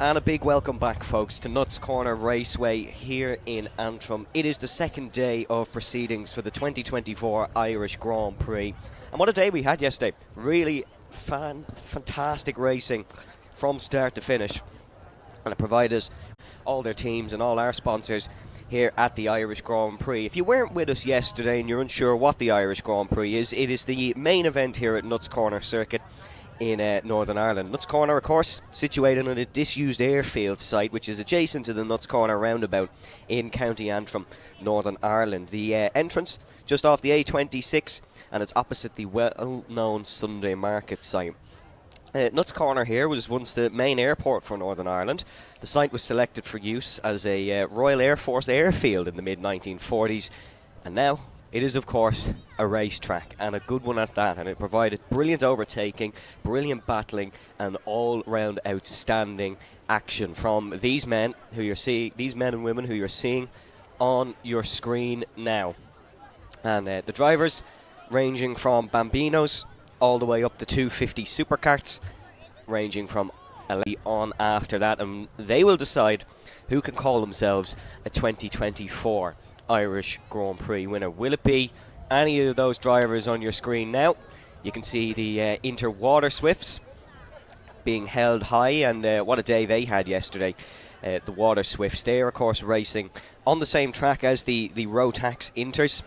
And a big welcome back, folks, to Nuts Corner Raceway here in Antrim. It is the second day of proceedings for the 2024 Irish Grand Prix. And what a day we had yesterday. Really fantastic racing from start to finish. And it provided us, all their teams and all our sponsors here at the Irish Grand Prix. If you weren't with us yesterday and you're unsure what the Irish Grand Prix is, it is the main event here at Nuts Corner Circuit in Northern Ireland. Nuts Corner, of course, situated on a disused airfield site which is adjacent to the Nuts Corner roundabout in County Antrim, Northern Ireland. The entrance just off the A26, and it's opposite the well-known Sunday Market site. Nuts Corner here was once the main airport for Northern Ireland. The site was selected for use as a Royal Air Force airfield in the mid-1940s, and now it is, of course, a racetrack, and a good one at that, and it provided brilliant overtaking, brilliant battling, and all-round outstanding action from these men and women who you're seeing on your screen now. And the drivers ranging from Bambinos all the way up to 250 supercarts, ranging from on after that, and they will decide who can call themselves a 2024 Irish Grand Prix winner. Will it be any of those drivers on your screen now? You can see the Inter-Water Swifts being held high, and what a day they had yesterday. The Water Swifts, they are of course racing on the same track as the Rotax Inters,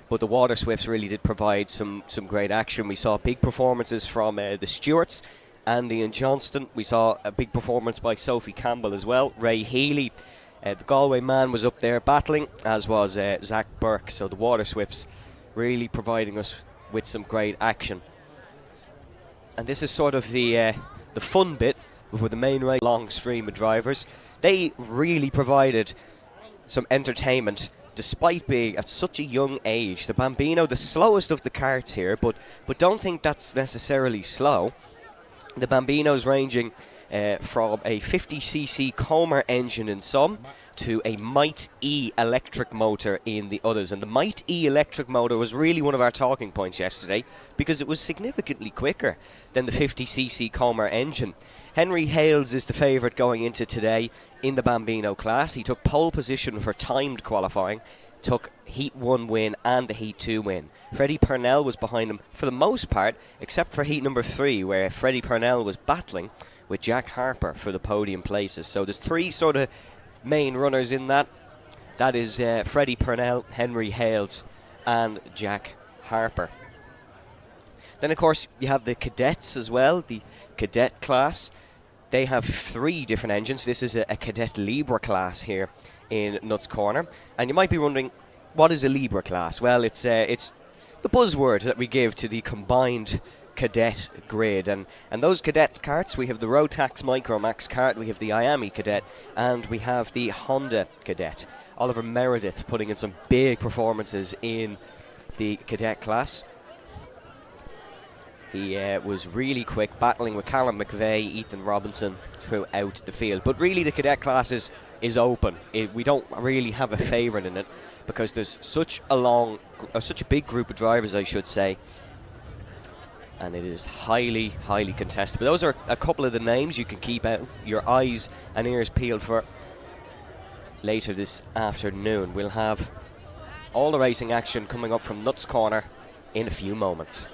but the Water Swifts really did provide some great action. We saw big performances from the Stewarts, Andy and Johnston. We saw a big performance by Sophie Campbell as well. Ray Healy, the Galway man, was up there battling, as was Zach Burke. So the Water Swifts really providing us with some great action. And this is sort of the fun bit before the main race. Long stream of drivers. They really provided some entertainment despite being at such a young age. The Bambino, the slowest of the karts here, but don't think that's necessarily slow. The Bambino's ranging from a 50cc Comer engine in some to a Might E electric motor in the others. And the Might E electric motor was really one of our talking points yesterday because it was significantly quicker than the 50cc Comer engine. Henry Hales is the favourite going into today in the Bambino class. He took pole position for timed qualifying, took Heat 1 win and the Heat 2 win. Freddie Purnell was behind him for the most part, except for Heat number 3, where Freddie Purnell was battling with Jack Harper for the podium places. So there's three sort of main runners in that. That is Freddie Purnell, Henry Hales and Jack Harper. Then of course you have the cadets as well, the cadet class. They have 3 different engines. This is a Cadet Libra class here in Nuts Corner. And you might be wondering, what is a Libra class? Well, it's the buzzword that we give to the combined cadet grid. And those cadet karts, we have the Rotax Micromax kart, we have the Iami Cadet, and we have the Honda Cadet. Oliver Meredith putting in some big performances in the cadet class. He was really quick, battling with Callum McVeigh, Ethan Robinson throughout the field. But really the cadet class is open. We don't really have a favourite in it because there's such a big group of drivers, I should say. And it is highly, highly contested. But those are a couple of the names you can keep your eyes and ears peeled for later this afternoon. We'll have all the racing action coming up from Nuts Corner in a few moments.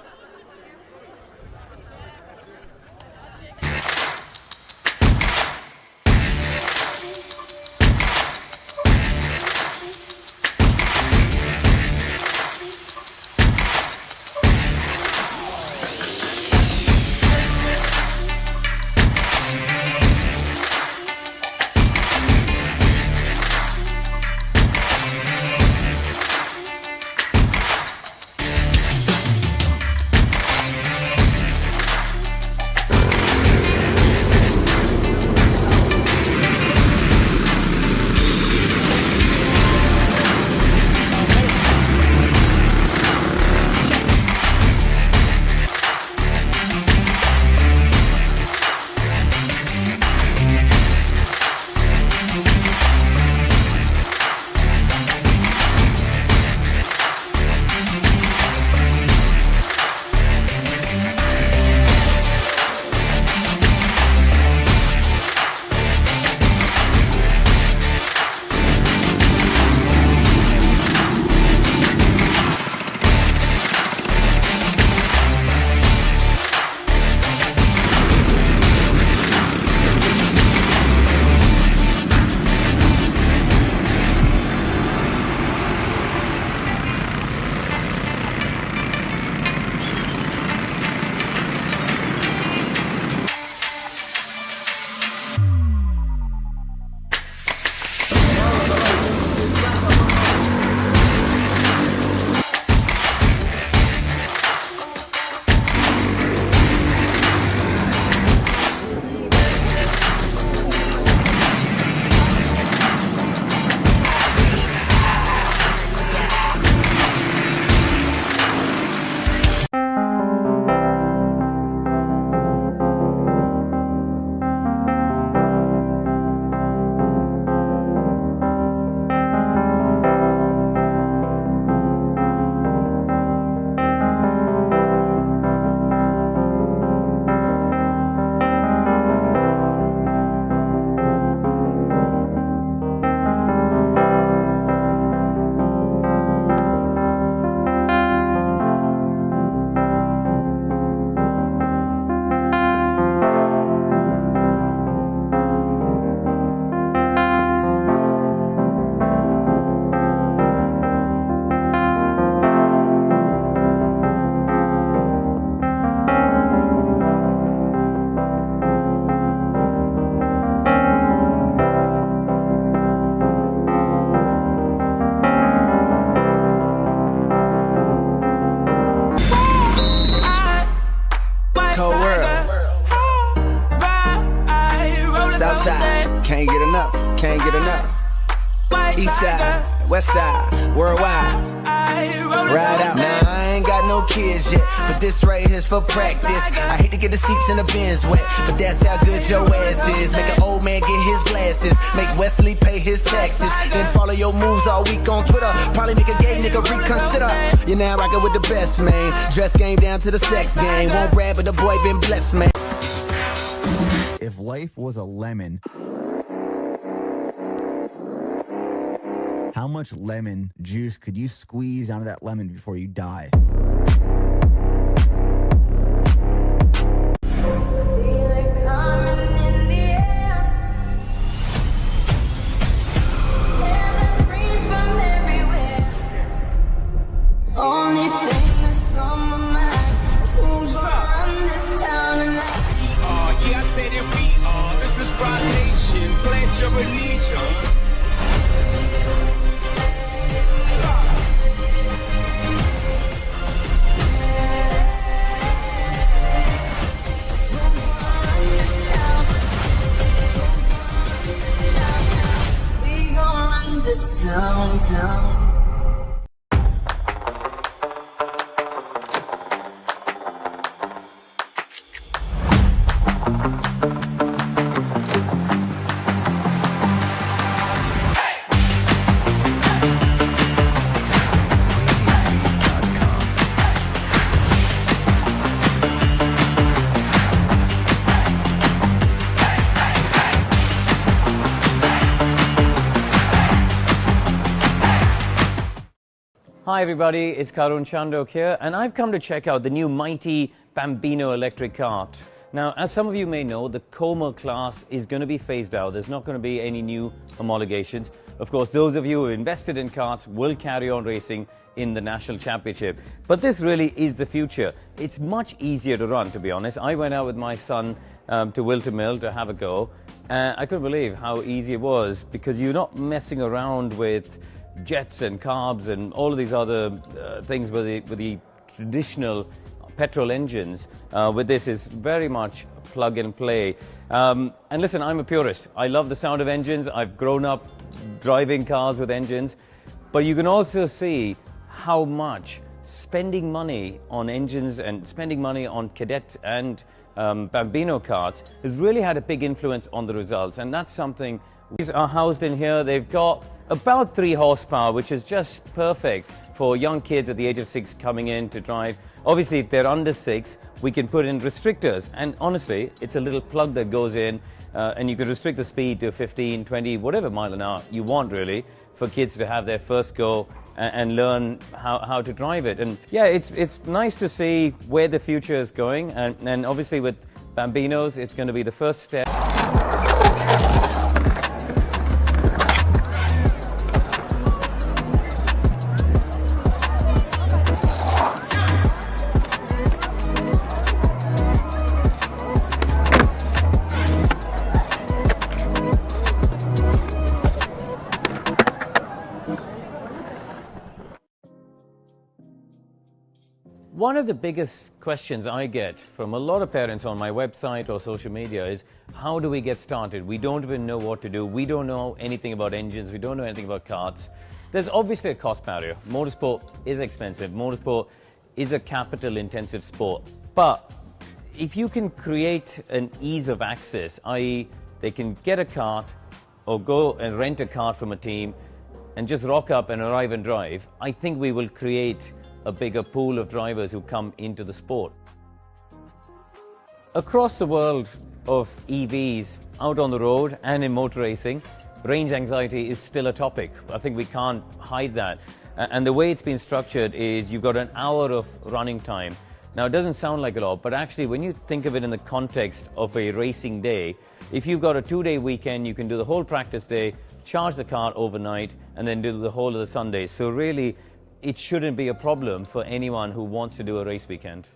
cold world. Southside, can't get enough, can't get enough. Eastside, westside, worldwide. Ride out. Now I ain't got no kids yet, but this right here's for practice. I hate to get the seats in the bins wet, but that's how good your ass is. Make an old man get his glasses, make Wesley pay his taxes, then follow your moves all week on Twitter. Probably make a gay nigga reconsider. You're now rockin' with the best, man. Dress game down to the sex game. Won't brag, but the boy been blessed, man. If life was a lemon, how much lemon juice could you squeeze out of that lemon before you die? Only thing that's on my mind is who's gonna run this town tonight. Yeah, I say that we are. This is Rock Nation. Pledge your allegiance. We gon' run this town. Hi everybody, it's Karun Chandok here, and I've come to check out the new mighty Bambino electric kart. Now, as some of you may know, the Como class is going to be phased out. There's not going to be any new homologations. Of course, those of you who invested in karts will carry on racing in the National Championship. But this really is the future. It's much easier to run, to be honest. I went out with my son to Wilton Mill to have a go, and I couldn't believe how easy it was, because you're not messing around with jets and carbs and all of these other things with the traditional petrol engines. With this is very much plug and play. And listen, I'm a purist. I love the sound of engines. I've grown up driving cars with engines. But you can also see how much spending money on engines and spending money on cadet and Bambino karts has really had a big influence on the results. And that's something. These are housed in here. They've got about 3 horsepower, which is just perfect for young kids at the age of 6 coming in to drive. Obviously, if they're under 6, we can put in restrictors. And honestly, it's a little plug that goes in, and you can restrict the speed to 15, 20, whatever mile an hour you want, really, for kids to have their first go and learn how to drive it. And yeah, it's nice to see where the future is going. And obviously, with Bambinos, it's going to be the first step. One of the biggest questions I get from a lot of parents on my website or social media is, how do we get started? We don't even know what to do. We don't know anything about engines. We don't know anything about karts. There's obviously a cost barrier. Motorsport is expensive. Motorsport is a capital-intensive sport. But if you can create an ease of access, i.e. they can get a kart or go and rent a kart from a team and just rock up and arrive and drive, I think we will create a bigger pool of drivers who come into the sport. Across the world of EVs, out on the road and in motor racing, range anxiety is still a topic. I think we can't hide that. And the way it's been structured is you've got an hour of running time. Now, it doesn't sound like a lot, but actually when you think of it in the context of a racing day, if you've got a 2-day weekend, you can do the whole practice day, charge the car overnight, and then do the whole of the Sunday. So really, it shouldn't be a problem for anyone who wants to do a race weekend.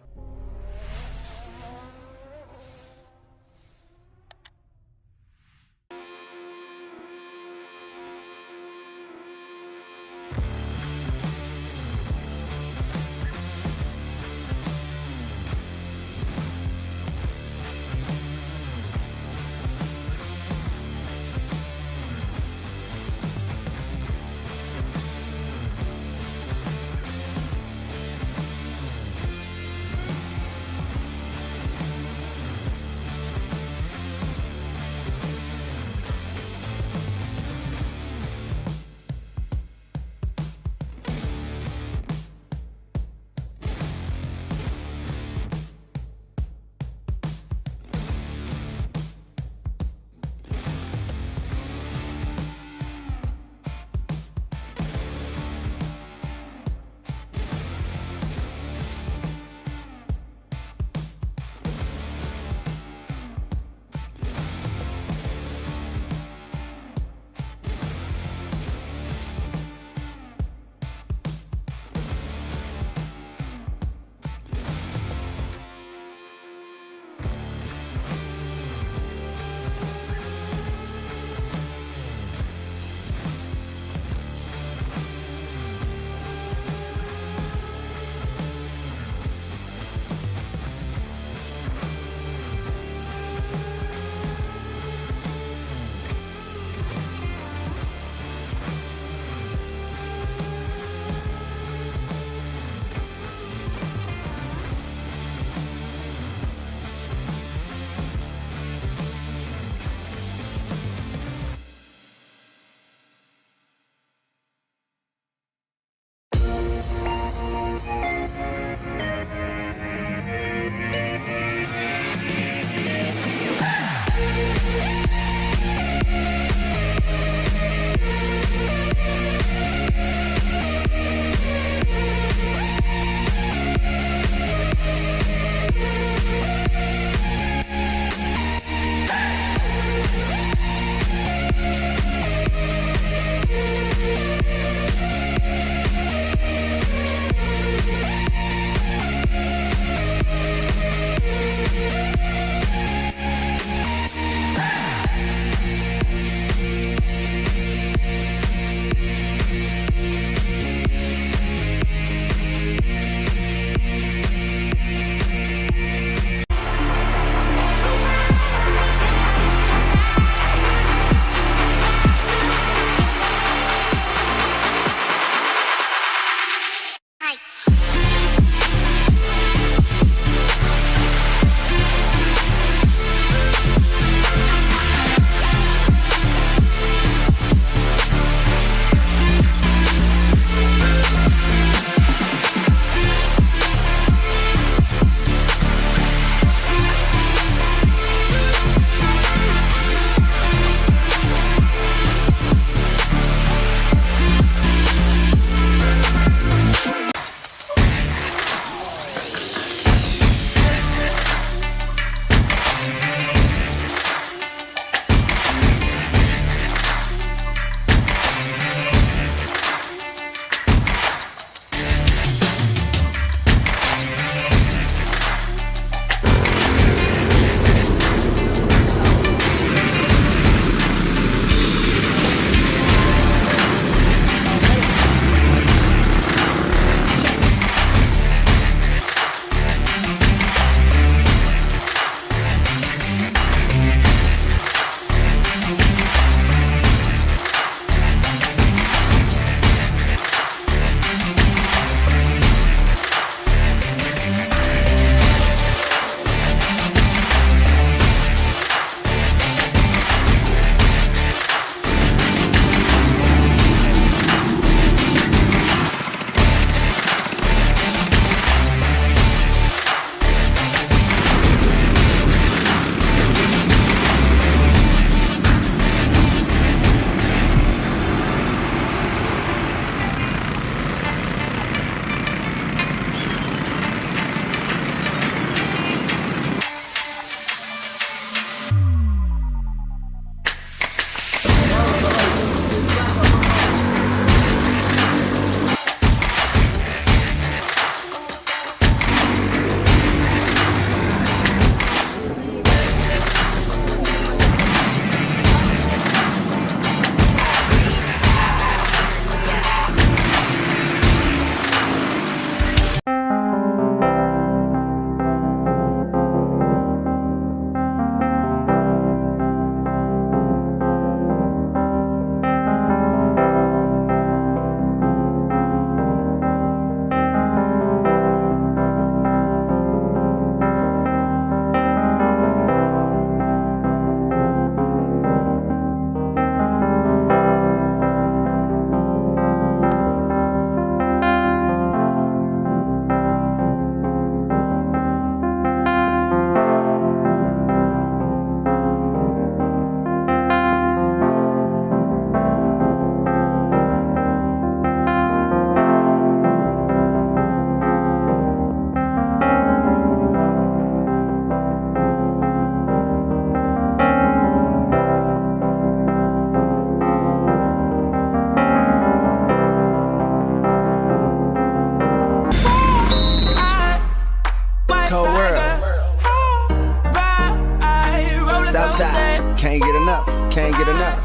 Southside, can't get enough, can't get enough.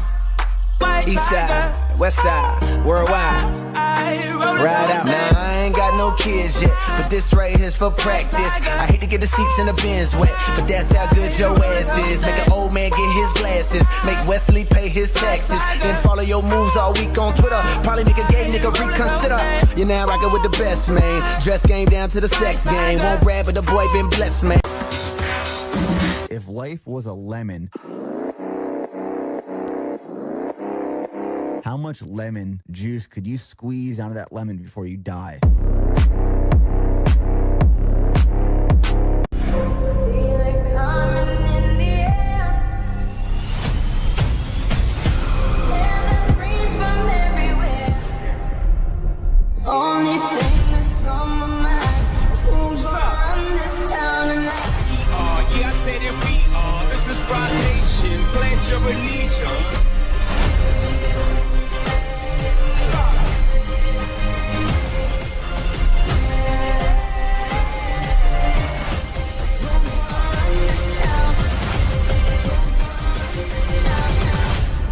Eastside, Westside, worldwide. Ride out. Now I ain't got no kids yet, but this right here's for practice. I hate to get the seats in the bins wet, but that's how good your ass is. Make an old man get his glasses, make Wesley pay his taxes, then follow your moves all week on Twitter. Probably make a gay nigga reconsider. You're now rockin' with the best, man. Dress game down to the sex game. Won't brag, but the boy been blessed, man. If life was a lemon, how much lemon juice could you squeeze out of that lemon before you die? Feel it coming in the air. Hear the screams from everywhere. Only thing that's on my mind is who's gonna run this town tonight. Yeah, I say that we are. This is Rock Nation. Pledge your allegiance.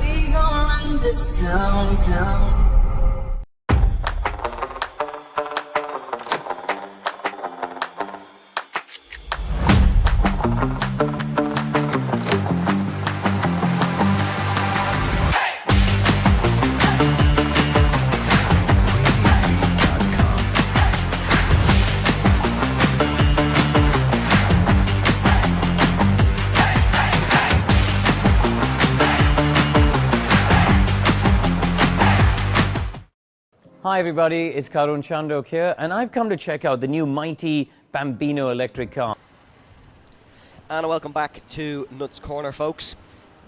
We gon' run this town. Hi everybody, it's Karun Chandok here, and I've come to check out the new mighty Bambino electric car. And welcome back to Nuts Corner, folks.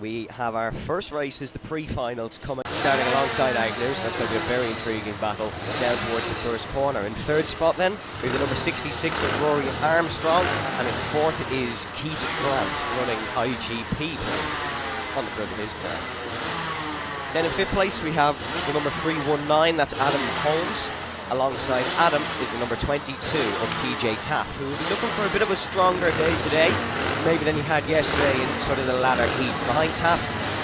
We have our first race is the pre-finals coming, starting alongside Agnew, so that's going to be a very intriguing battle down towards the first corner. In third spot then, we have the number 66 of Rory Armstrong, and in fourth is Keith Grant running IGP points on the front of his car. Then in fifth place we have the number 319, that's Adam Holmes. Alongside Adam is the number 22 of TJ Taff, who will be looking for a bit of a stronger day today, maybe than he had yesterday in sort of the latter heats. Behind Taff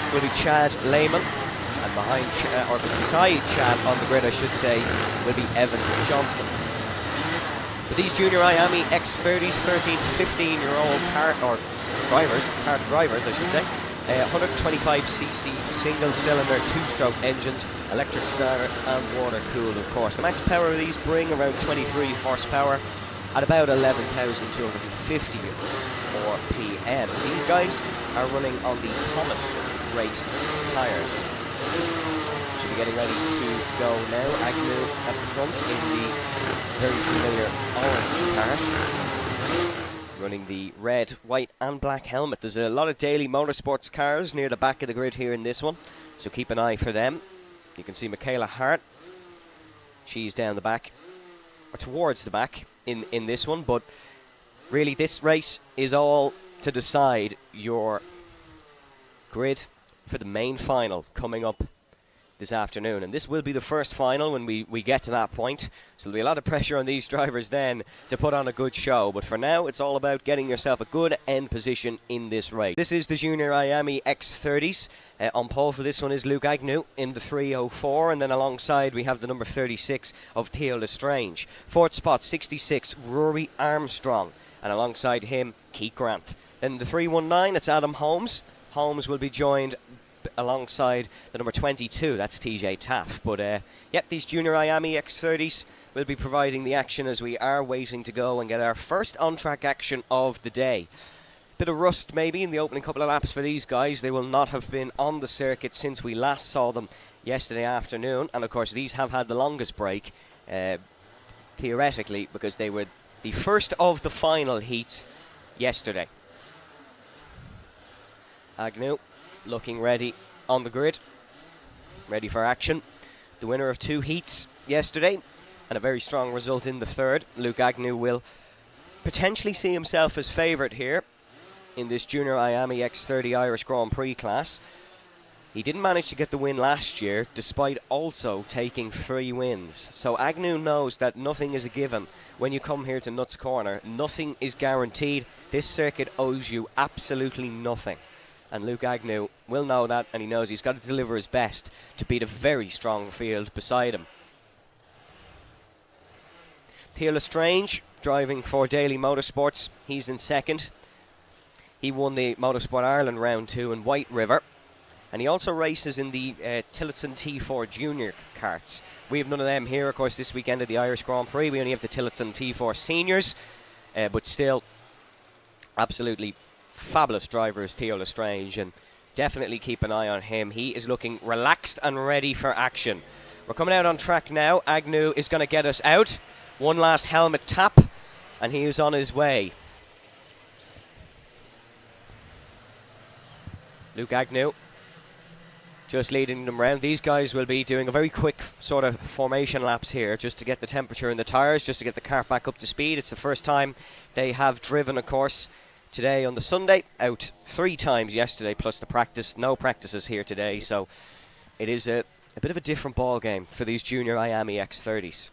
will be Chad Lehman, and beside Chad on the grid, I should say, will be Evan Johnston. But these Junior Miami X30s, 13 to 15-year-old kart drivers, I should say. 125cc single-cylinder two-stroke engines, electric starter and water-cooled, of course. The max power of these bring around 23 horsepower at about 11,250 RPM. These guys are running on the Comet race tyres. Should be getting ready to go now. Agnew at the front in the very familiar orange car, running the red, white and black helmet. There's a lot of daily motorsports cars near the back of the grid here in this one, so keep an eye for them. You can see Michaela Hart, she's down the back, or towards the back in this one, but really this race is all to decide your grid for the main final coming up this afternoon, and this will be the first final when we get to that point, so there'll be a lot of pressure on these drivers then to put on a good show, but for now it's all about getting yourself a good end position in this race. This is the Junior Miami X30s. On pole for this one is Luke Agnew in the 304, and then alongside we have the number 36 of Theo Lestrange. Fourth spot 66 Rory Armstrong, and alongside him Keith Grant. Then the 319, it's Adam Holmes. Holmes will be joined alongside the number 22, that's TJ Taff. But yep, these Junior Miami X30s will be providing the action as we are waiting to go and get our first on-track action of the day. Bit of rust maybe in the opening couple of laps for these guys. They will not have been on the circuit since we last saw them yesterday afternoon, and of course these have had the longest break theoretically, because they were the first of the final heats yesterday. Agnew looking ready on the grid, ready for action. The winner of 2 heats yesterday and a very strong result in the third. Luke Agnew will potentially see himself as favourite here in this Junior Miami X30 Irish Grand Prix class. He didn't manage to get the win last year, despite also taking 3 wins. So Agnew knows that nothing is a given when you come here to Nuts Corner. Nothing is guaranteed. This circuit owes you absolutely nothing. And Luke Agnew will know that, and he knows he's got to deliver his best to beat a very strong field beside him. Theo Lestrange, driving for Daily Motorsports, he's in second. He won the Motorsport Ireland Round 2 in White River. And he also races in the Tillotson T4 Junior karts. We have none of them here, of course, this weekend at the Irish Grand Prix. We only have the Tillotson T4 Seniors. But still, absolutely fabulous driver is Theo Lestrange. And definitely keep an eye on him. He is looking relaxed and ready for action. We're coming out on track now. Agnew is going to get us out. One last helmet tap. And he is on his way. Luke Agnew just leading them round. These guys will be doing a very quick sort of formation laps here just to get the temperature in the tyres, just to get the kart back up to speed. It's the first time they have driven, of course, today on the Sunday. Out 3 times yesterday plus the practice. No practices here today, so it is a bit of a different ball game for these junior Miami X30s.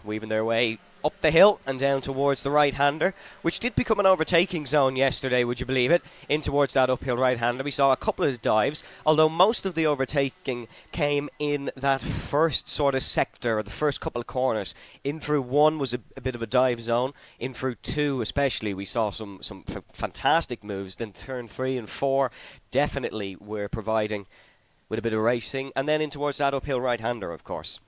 Weaving their way up the hill and down towards the right-hander, which did become an overtaking zone yesterday, would you believe it, in towards that uphill right-hander. We saw a couple of dives, although most of the overtaking came in that first sort of sector, or the first couple of corners. In through 1 was a bit of a dive zone. In through 2 especially, we saw some fantastic moves. Then turn 3 and 4 definitely were providing with a bit of racing. And then in towards that uphill right-hander, of course.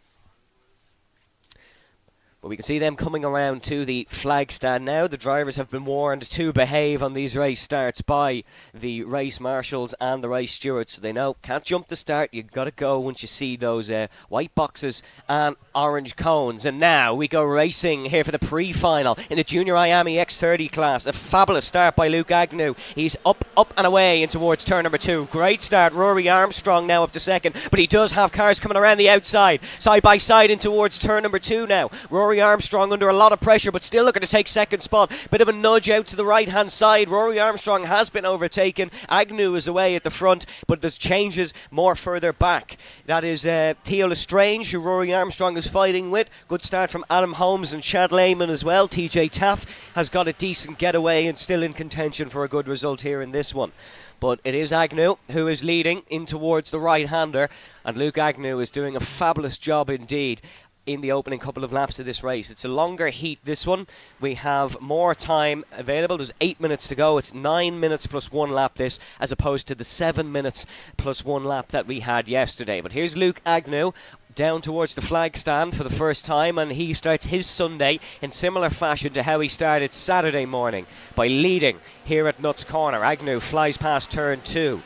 But we can see them coming around to the flag stand now. The drivers have been warned to behave on these race starts by the race marshals and the race stewards. So they know, can't jump the start, you've got to go once you see those white boxes and orange cones. And now we go racing here for the pre-final in the Junior Miami X30 class. A fabulous start by Luke Agnew. He's up and away in towards turn number 2. Great start. Rory Armstrong now up to second, but he does have cars coming around the outside, side by side in towards turn number 2 now. Rory Armstrong under a lot of pressure, but still looking to take second spot. Bit of a nudge out to the right hand side. Rory Armstrong has been overtaken. Agnew is away at the front, but there's changes more further back. That is Theo Lestrange, who Rory Armstrong is fighting with. Good start from Adam Holmes and Chad Lehman as well. TJ Taff has got a decent getaway and still in contention for a good result here in this one. But it is Agnew who is leading in towards the right-hander, and Luke Agnew is doing a fabulous job indeed in the opening couple of laps of this race. It's a longer heat, this one. We have more time available. There's 8 minutes to go. It's 9 minutes plus 1 lap this, as opposed to the 7 minutes plus 1 lap that we had yesterday. But here's Luke Agnew down towards the flag stand for the first time, and he starts his Sunday in similar fashion to how he started Saturday morning, by leading here at Nuts Corner. Agnew flies past turn 2.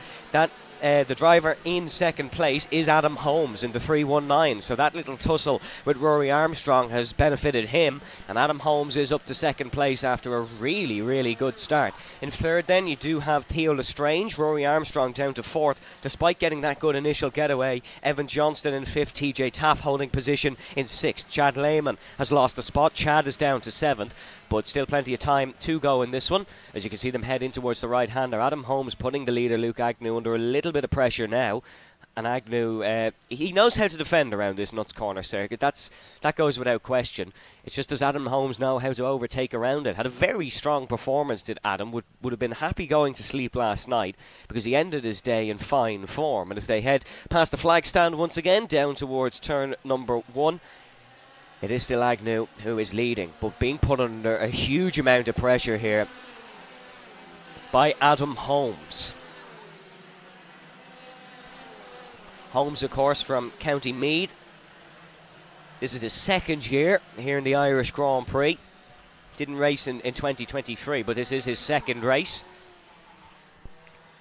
The driver in second place is Adam Holmes in the 319, so that little tussle with Rory Armstrong has benefited him, and Adam Holmes is up to second place after a really, really good start. In third then you do have Theo Lestrange. Rory Armstrong down to fourth despite getting that good initial getaway. Evan Johnston in fifth. TJ Taff holding position in sixth. Chad Lehman has lost a spot. Chad is down to seventh, but still plenty of time to go in this one, as you can see them head in towards the right-hander. Adam Holmes putting the leader Luke Agnew under a little bit of pressure now, and Agnew, he knows how to defend around this Nuts Corner circuit. That goes without question. It's just, does Adam Holmes know how to overtake around it? Had a very strong performance, did Adam. Would have been happy going to sleep last night, because he ended his day in fine form. And as they head past the flag stand once again down towards turn number 1, it is still Agnew who is leading, but being put under a huge amount of pressure here by Adam Holmes. Holmes, of course, from County Meath. This is his second year here in the Irish Grand Prix. Didn't race in 2023, but this is his second race.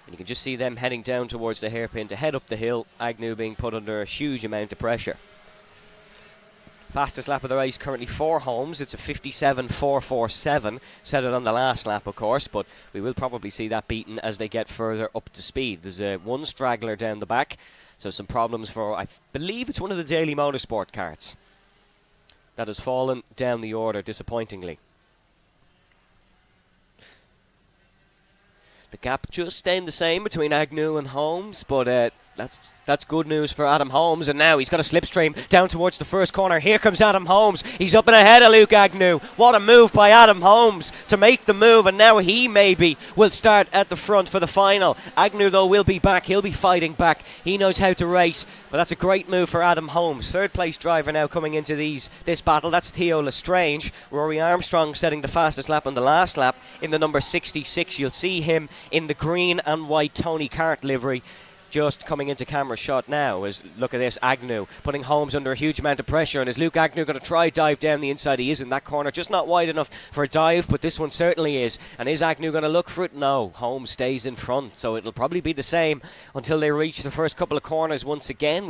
And you can just see them heading down towards the hairpin to head up the hill. Agnew being put under a huge amount of pressure. Fastest lap of the race currently for Holmes. It's a 57.447. Said it on the last lap, of course, but we will probably see that beaten as they get further up to speed. There's one straggler down the back, so some problems for, I believe it's one of the Daily Motorsport karts that has fallen down the order, disappointingly. The gap just staying the same between Agnew and Holmes, but That's good news for Adam Holmes, and now he's got a slipstream down towards the first corner. Here comes Adam Holmes. He's up and ahead of Luke Agnew. What a move by Adam Holmes to make the move, and now he maybe will start at the front for the final. Agnew, though, will be back. He'll be fighting back. He knows how to race, but that's a great move for Adam Holmes. Third place driver now coming into this battle. That's Theo Lestrange. Rory Armstrong setting the fastest lap on the last lap in the number 66. You'll see him in the green and white Tony Kart livery. Just coming into camera shot now is, look at this, Agnew putting Holmes under a huge amount of pressure, and is Luke Agnew going to try dive down the inside? He is in that corner, just not wide enough for a dive, but this one certainly is. And is Agnew going to look for it? No, Holmes stays in front, so it'll probably be the same until they reach the first couple of corners once again.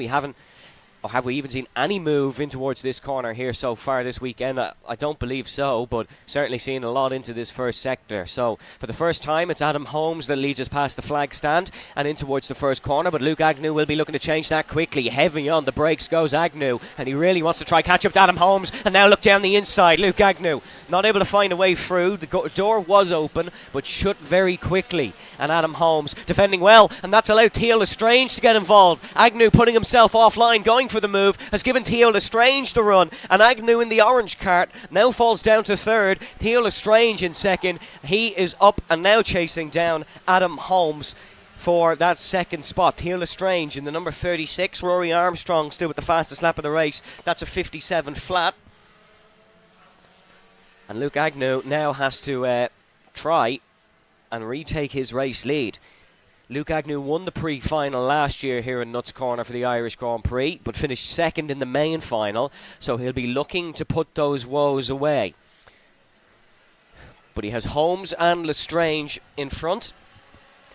Have we even seen any move in towards this corner here so far this weekend? I don't believe so, but certainly seeing a lot into this first sector. So for the first time, it's Adam Holmes that leads us past the flag stand and in towards the first corner, but Luke Agnew will be looking to change that quickly. Heavy on the brakes goes Agnew, and he really wants to try catch up to Adam Holmes, and now look down the inside. Luke Agnew not able to find a way through. The door was open, but shut very quickly, and Adam Holmes defending well, and that's allowed Theo Lestrange to get involved. Agnew putting himself offline, going for the move, has given Theo Lestrange the run, and Agnew in the orange cart now falls down to third. Theo Lestrange in second. He is up and now chasing down Adam Holmes for that second spot. Theo Lestrange in the number 36. Rory Armstrong still with the fastest lap of the race. That's a 57 flat. And Luke Agnew now has to try and retake his race lead. Luke Agnew won the Prix final last year here in Nuts Corner for the Irish Grand Prix, but finished second in the main final, so he'll be looking to put those woes away. But he has Holmes and Lestrange in front.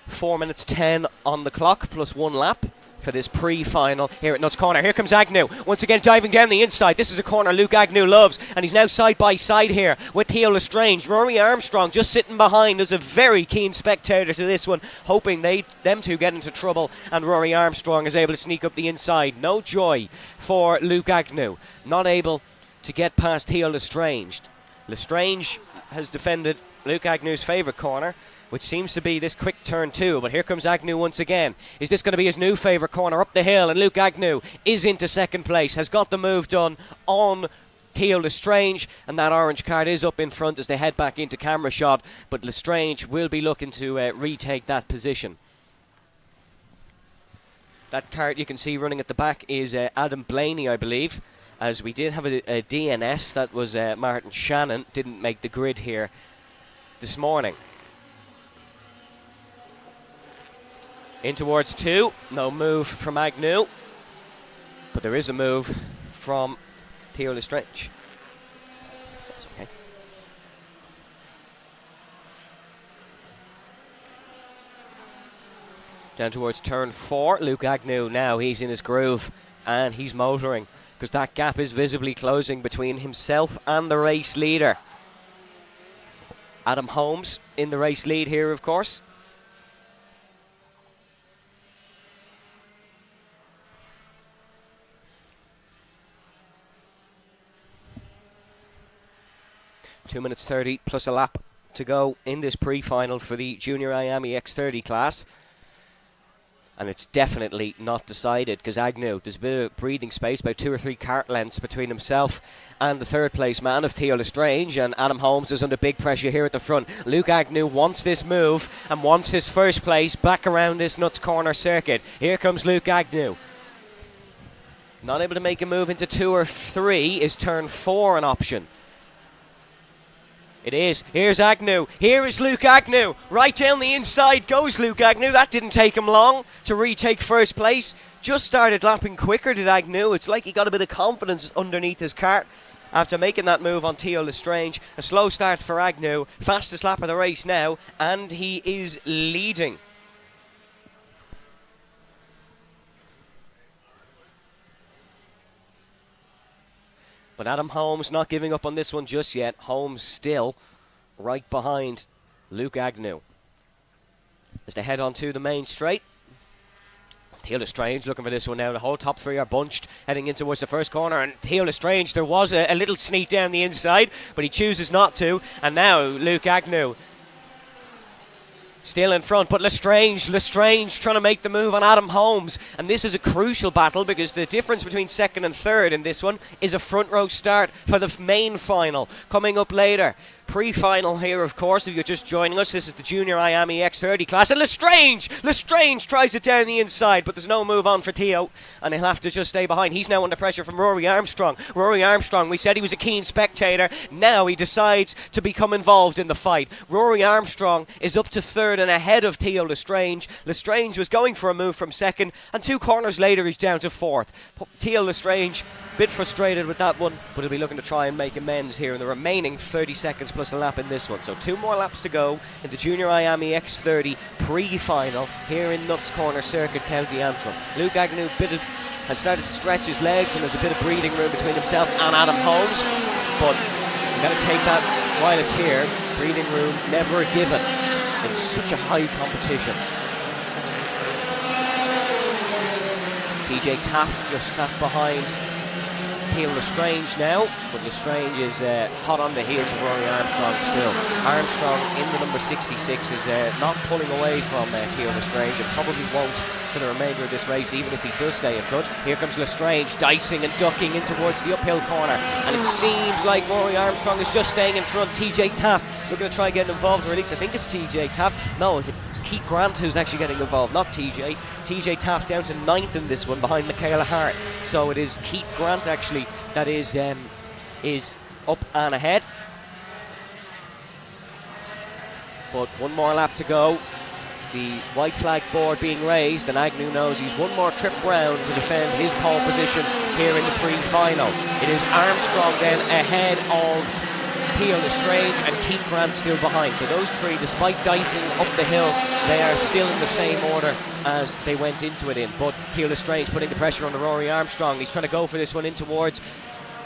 4 minutes 10 on the clock, plus one lap for this Prix-final here at Nuts Corner. Here comes Agnew, once again diving down the inside. This is a corner Luke Agnew loves, and he's now side by side here with Theo Lestrange. Rory Armstrong just sitting behind as a very keen spectator to this one, hoping them two get into trouble, and Rory Armstrong is able to sneak up the inside. No joy for Luke Agnew, not able to get past Theo Lestrange. Lestrange has defended Luke Agnew's favourite corner, which seems to be this quick turn 2, but here comes Agnew once again. Is this going to be his new favourite corner up the hill? And Luke Agnew is into second place, has got the move done on Theo Lestrange, and that orange card is up in front as they head back into camera shot, but Lestrange will be looking to retake that position. That card you can see running at the back is Adam Blaney, I believe, as we did have a DNS. That was Martin Shannon, didn't make the grid here this morning. In towards 2, no move from Agnew, but there is a move from Theo Lestrange. That's okay. Down towards turn 4, Luke Agnew now, he's in his groove and he's motoring, because that gap is visibly closing between himself and the race leader. Adam Holmes in the race lead here, of course. Two minutes 30 plus a lap to go in this pre-final for the Junior Miami X30 class. And it's definitely not decided, because Agnew, there's a bit of breathing space, about 2 or 3 kart lengths between himself and the third place man of Theo Lestrange, and Adam Holmes is under big pressure here at the front. Luke Agnew wants this move and wants his first place back around this Nuts Corner circuit. Here comes Luke Agnew. Not able to make a move into 2 or 3. Is turn 4 an option? It is. Here's Agnew. Here is Luke Agnew. Right down the inside goes Luke Agnew. That didn't take him long to retake first place. Just started lapping quicker, did Agnew. It's like he got a bit of confidence underneath his kart after making that move on Theo Lestrange. A slow start for Agnew. Fastest lap of the race now, and he is leading. But Adam Holmes not giving up on this one just yet. Holmes still right behind Luke Agnew as they head on to the main straight. Theo Lestrange looking for this one now. The whole top 3 are bunched heading in towards the first corner, and Theo Lestrange, there was a little sneak down the inside, but he chooses not to. And now Luke Agnew Still in front, but Lestrange trying to make the move on Adam Holmes. And this is a crucial battle because the difference between second and third in this one is a front row start for the main final coming up later. Pre-final here, of course, if you're just joining us. This is the Junior Miami X30 class. And Lestrange tries it down the inside, but there's no move on for Theo, and he'll have to just stay behind. He's now under pressure from Rory Armstrong. Rory Armstrong, we said he was a keen spectator. Now he decides to become involved in the fight. Rory Armstrong is up to third and ahead of Theo Lestrange. Lestrange was going for a move from second, and 2 corners later he's down to fourth. Theo Lestrange, a bit frustrated with that one, but he'll be looking to try and make amends here in the remaining 30 seconds plus a lap in this one. So 2 more laps to go in the Junior Miami X30 pre-final here in Nuts Corner Circuit, County Antrim. Luke Agnew has started to stretch his legs, and there's a bit of breathing room between himself and Adam Holmes, but you've got to take that while it's here. Breathing room never given. It's such a high competition. TJ Taft just sat behind Theo Lestrange now, but Lestrange is hot on the heels of Rory Armstrong still. Armstrong in the number 66 is not pulling away from Theo Lestrange, and probably won't for the remainder of this race, even if he does stay in front. Here comes Lestrange, dicing and ducking in towards the uphill corner, and it seems like Rory Armstrong is just staying in front. TJ Taft looking to try getting involved, or at least I think it's TJ Taft. No, it's Keith Grant who's actually getting involved, not TJ. TJ Taft down to 9th in this one behind Michaela Hart. So it is Keith Grant actually that is up and ahead. But 1 more lap to go. The white flag board being raised, and Agnew knows he's 1 more trip round to defend his pole position here in the pre-final. It is Armstrong then ahead of Theo Lestrange and Keith Grant still behind. So those 3, despite dicing up the hill, they are still in the same order as they went into it in. But Theo Lestrange putting the pressure on the Rory Armstrong. He's trying to go for this one in towards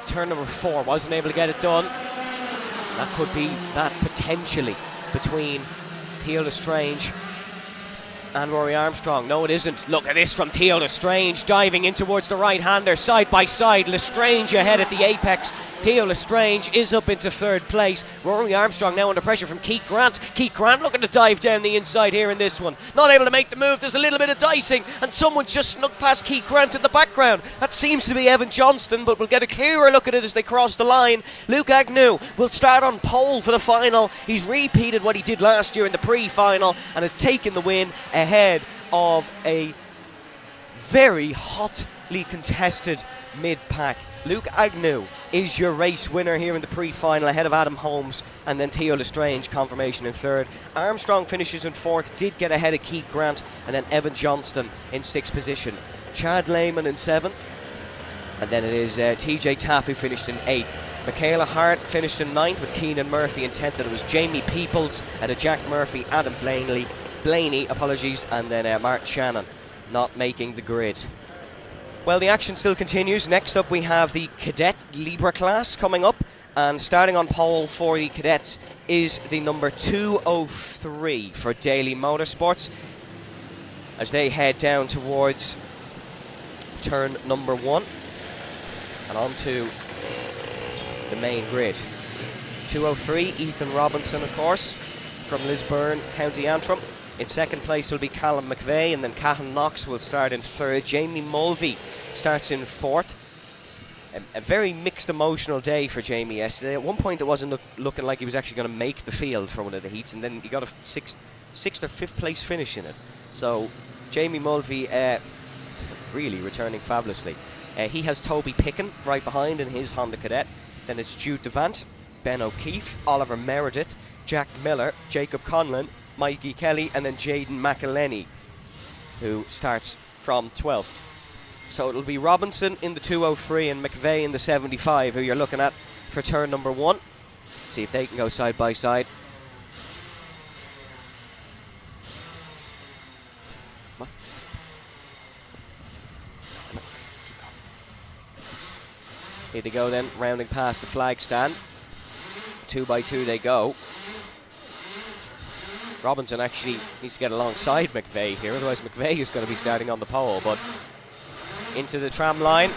turn number 4. Wasn't able to get it done. That could be that potentially between Theo Lestrange and Rory Armstrong. No, it isn't. Look at this from Theo Lestrange, diving in towards the right-hander, side by side. Lestrange ahead at the apex. Theo Lestrange is up into 3rd place. Rory Armstrong now under pressure from Keith Grant. Keith Grant looking to dive down the inside here in this one. Not able to make the move. There's a little bit of dicing, and someone's just snuck past Keith Grant in the background. That seems to be Evan Johnston, but we'll get a clearer look at it as they cross the line. Luke Agnew will start on pole for the final. He's repeated what he did last year in the pre-final and has taken the win ahead of a very hotly contested mid-pack. Luke Agnew is your race winner here in the pre-final ahead of Adam Holmes, and then Theo Lestrange confirmation in 3rd. Armstrong finishes in 4th, did get ahead of Keith Grant, and then Evan Johnston in 6th position. Chad Lehman in 7th, and then it is TJ Taft who finished in 8th. Michaela Hart finished in 9th with Keenan Murphy in 10th, and it was Jamie Peoples and Jack Murphy, Adam Blaney, and then Martin Shannon not making the grid. Well, the action still continues. Next up we have the Cadet Libra class coming up, and starting on pole for the cadets is the number 203 for Daily Motorsports as they head down towards turn number 1 and onto the main grid. 203, Ethan Robinson, of course, from Lisburn, County Antrim. In 2nd place will be Callum McVeigh, and then Cahan Knox will start in 3rd. Jamie Mulvey starts in 4th. A very mixed emotional day for Jamie yesterday. At one point it wasn't looking like he was actually going to make the field for one of the heats, and then he got a 6th or 5th place finish in it. So Jamie Mulvey really returning fabulously. He has Toby Picken right behind in his Honda Cadet. Then it's Jude Devant, Ben O'Keefe, Oliver Meredith, Jack Miller, Jacob Conlon, Mikey Kelly, and then Jaden McElhenney, who starts from 12th. So it'll be Robinson in the 203 and McVeigh in the 75 who you're looking at for turn number 1. See if they can go side by side. Here they go then, rounding past the flag stand. 2 by 2 they go. Robinson actually needs to get alongside McVeigh here, otherwise McVeigh is going to be starting on the pole, but into the tram line.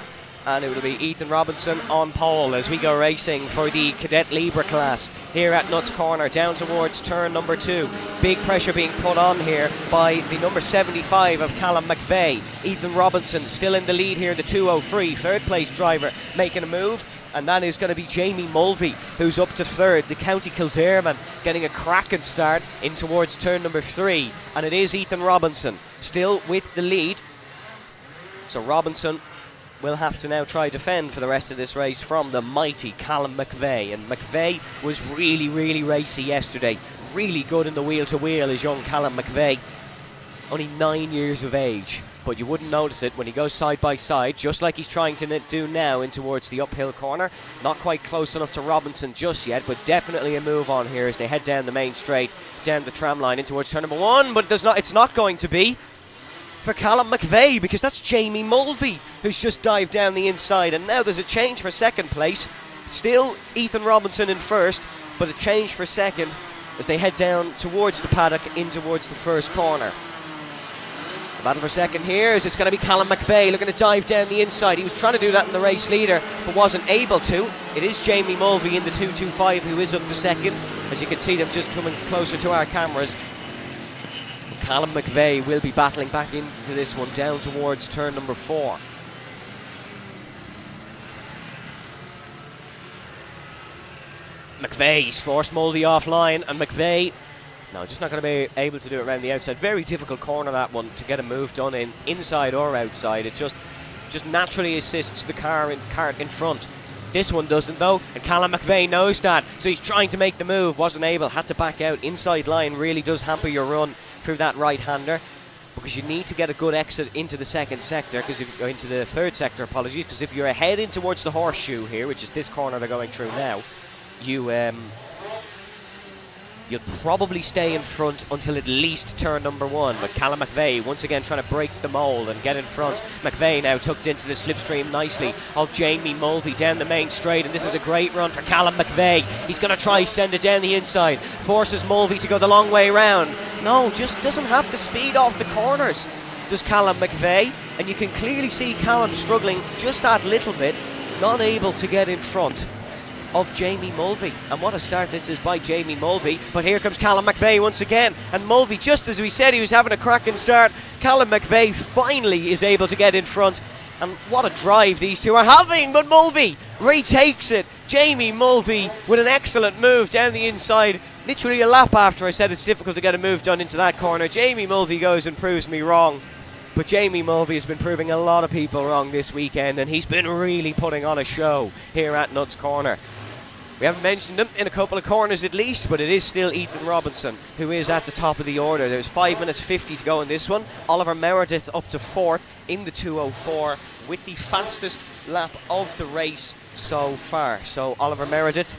And it will be Ethan Robinson on pole as we go racing for the Cadet Libra class here at Nuts Corner, down towards turn number 2. Big pressure being put on here by the number 75 of Callum McVeigh. Ethan Robinson still in the lead here, the 203, third place driver making a move. And that is going to be Jamie Mulvey, who's up to third. The County Kildare man getting a cracking start in towards turn number 3. And it is Ethan Robinson still with the lead. So Robinson will have to now try defend for the rest of this race from the mighty Callum McVeigh. And McVeigh was really, really racy yesterday. Really good in the wheel-to-wheel is young Callum McVeigh. Only 9 years of age, but you wouldn't notice it when he goes side by side, just like he's trying to do now in towards the uphill corner. Not quite close enough to Robinson just yet, but definitely a move on here as they head down the main straight, down the tram line in towards turn number 1, but it's not going to be for Callum McVeigh, because that's Jamie Mulvey who's just dived down the inside. And now there's a change for second place. Still Ethan Robinson in first, but a change for second as they head down towards the paddock in towards the first corner. The battle for second here is it's going to be Callum McVeigh looking to dive down the inside. He was trying to do that in the race leader but wasn't able to. It is Jamie Mulvey in the 225 who is up to second, as you can see them just coming closer to our cameras. Callum McVeigh will be battling back into this one down towards turn number 4. McVeigh's forced Mulvey offline, and McVeigh, no, just not going to be able to do it around the outside. Very difficult corner, that one, to get a move done in, inside or outside. It just naturally assists the Kart in front. This one doesn't though, and Callum McVeigh knows that, so he's trying to make the move, wasn't able, had to back out. Inside line really does hamper your run through that right-hander, because you need to get a good exit into the second sector, into the third sector, apologies, because if you're ahead in towards the horseshoe here, which is this corner they're going through now, you'll probably stay in front until at least turn number 1. But Callum McVeigh once again trying to break the mold and get in front. McVeigh now tucked into the slipstream nicely of Jamie Mulvey down the main straight, and this is a great run for Callum McVeigh. He's going to try send it down the inside, forces Mulvey to go the long way round. No, just doesn't have the speed off the corners, does Callum McVeigh, and you can clearly see Callum struggling just that little bit, not able to get in front of Jamie Mulvey. And what a start this is by Jamie Mulvey. But here comes Callum McVeigh once again, and Mulvey, just as we said he was having a cracking start, Callum McVeigh finally is able to get in front. And what a drive these two are having, but Mulvey retakes it. Jamie Mulvey with an excellent move down the inside, literally a lap after I said it's difficult to get a move done into that corner. Jamie Mulvey goes and proves me wrong. But Jamie Mulvey has been proving a lot of people wrong this weekend, and he's been really putting on a show here at Nuts Corner. We haven't mentioned him in a couple of corners at least, but it is still Ethan Robinson who is at the top of the order. There's 5 minutes 50 to go in this one. Oliver Meredith up to 4th in the 204 with the fastest lap of the race so far. So Oliver Meredith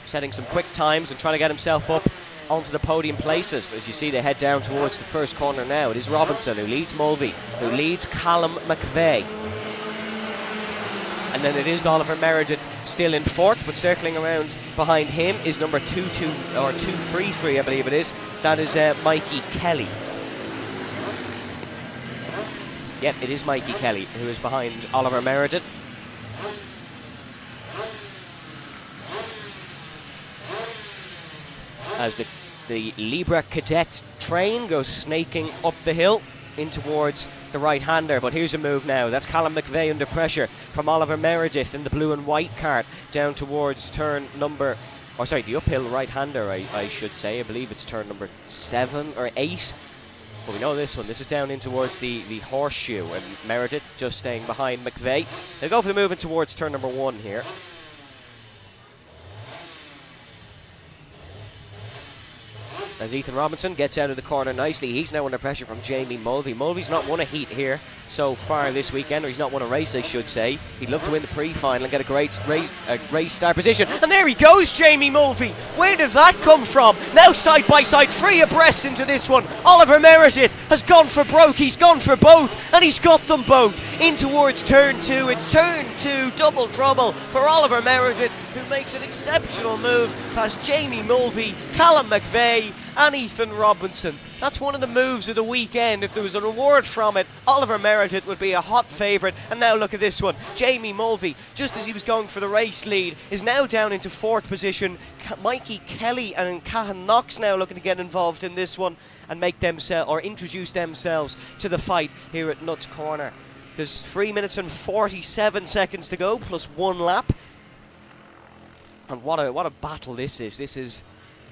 setting some quick times and trying to get himself up onto the podium places. As you see, they head down towards the first corner now. It is Robinson who leads Mulvey, who leads Callum McVeigh. And then it is Oliver Meredith still in 4th, but circling around behind him is number 233, I believe it is. That is Mikey Kelly. Yep, it is Mikey Kelly who is behind Oliver Meredith. As the Libra Cadet train goes snaking up the hill in towards the right-hander, but here's a move now. That's Callum McVeigh under pressure from Oliver Meredith in the blue and white cart down towards turn number, the uphill right-hander, I should say. I believe it's turn number 7 or 8. But we know this one. This is down in towards the horseshoe, and Meredith just staying behind McVeigh. They'll go for the movement towards turn number 1 here. As Ethan Robinson gets out of the corner nicely, he's now under pressure from Jamie Mulvey. Mulvey's not won a heat here so far this weekend, or he's not won a race, I should say. He'd love to win the Prix final and get a great start position. And there he goes, Jamie Mulvey. Where did that come from? Now side by side, 3 abreast into this one. Oliver Meredith has gone for broke. He's gone for both, and he's got them both. in towards turn 2. It's turn 2, double trouble for Oliver Meredith, who makes an exceptional move past Jamie Mulvey, Callum McVeigh and Ethan Robinson. That's one of the moves of the weekend. If there was a reward from it, Oliver Meredith would be a hot favourite. And now look at this one. Jamie Mulvey, just as he was going for the race lead, is now down into 4th position. Mikey Kelly and Cahan Knox now looking to get involved in this one and make themselves, or introduce themselves to the fight here at Nuts Corner. There's 3 minutes and 47 seconds to go, plus 1 lap. And what a battle this is. This is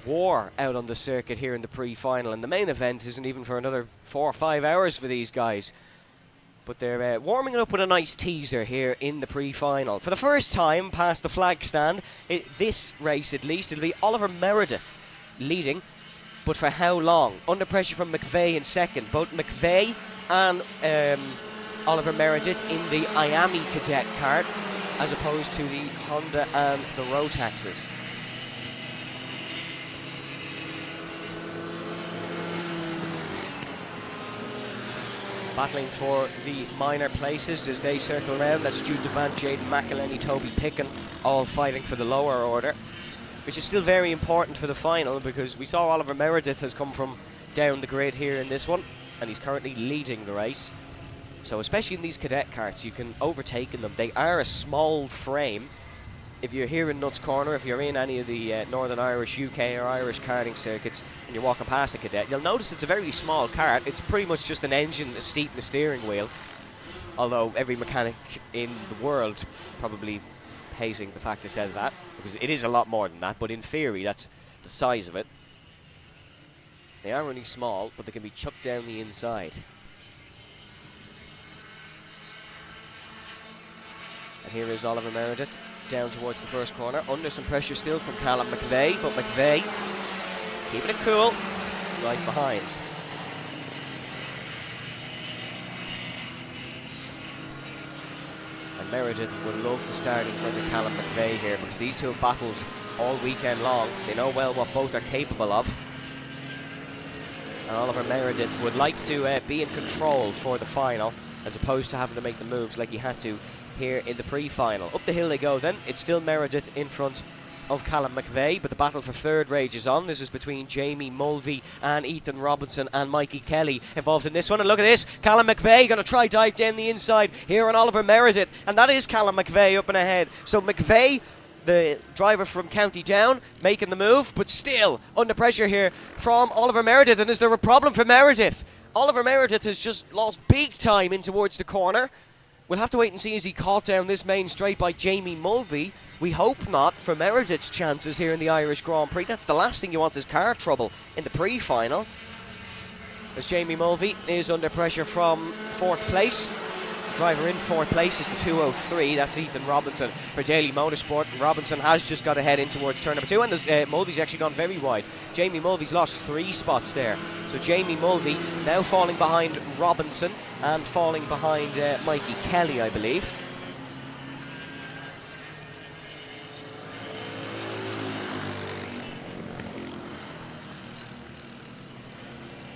war out on the circuit here in the pre-final, and the main event isn't even for another 4 or 5 hours for these guys. But they're warming it up with a nice teaser here in the pre-final. For the first time past the flag stand, this race at least, it'll be Oliver Meredith leading. But for how long? Under pressure from McVeigh in second. Both McVeigh and Oliver Meredith in the Miami Cadet Kart, as opposed to the Honda and the Rotaxes. Battling for the minor places as they circle around. That's Jude Devant, Jaden McElhenney, Toby Picken, all fighting for the lower order, which is still very important for the final, because we saw Oliver Meredith has come from down the grid here in this one, and he's currently leading the race. So especially in these cadet karts, you can overtake in them. They are a small frame. If you're here in Nuts Corner, if you're in any of the Northern Irish, UK or Irish karting circuits, and you're walking past a cadet, you'll notice it's a very small kart. It's pretty much just an engine, a seat and a steering wheel. Although every mechanic in the world probably hating the fact I said that, because it is a lot more than that, but in theory that's the size of it. They are only small, but they can be chucked down the inside. And here is Oliver Meredith down towards the first corner, under some pressure still from Callum McVeigh, but McVeigh keeping it cool right behind. And Meredith would love to start in front of Callum McVeigh here, because these two have battled all weekend long. They know well what both are capable of. And Oliver Meredith would like to be in control for the final, as opposed to having to make the moves like he had to here in the pre-final. Up the hill they go then. It's still Meredith in front of Callum McVeigh, but the battle for third rages on. This is between Jamie Mulvey and Ethan Robinson and Mikey Kelly involved in this one. And look at this, Callum McVeigh going to try dive down the inside here on Oliver Meredith, and that is Callum McVeigh up and ahead. So McVeigh, the driver from County Down, making the move, but still under pressure here from Oliver Meredith. And is there a problem for Meredith? Oliver Meredith has just lost big time in towards the corner. We'll have to wait and see as he caught down this main straight by Jamie Mulvey. We hope not for Meredith's chances here in the Irish Grand Prix. That's the last thing you want, is car trouble in the pre-final. As Jamie Mulvey is under pressure from 4th place. The driver in 4th place is the 203. That's Ethan Robinson for Daily Motorsport. Robinson has just got ahead in towards turn number 2, and Mulvey's actually gone very wide. Jamie Mulvey's lost 3 spots there. So Jamie Mulvey now falling behind Robinson and falling behind Mikey Kelly, I believe.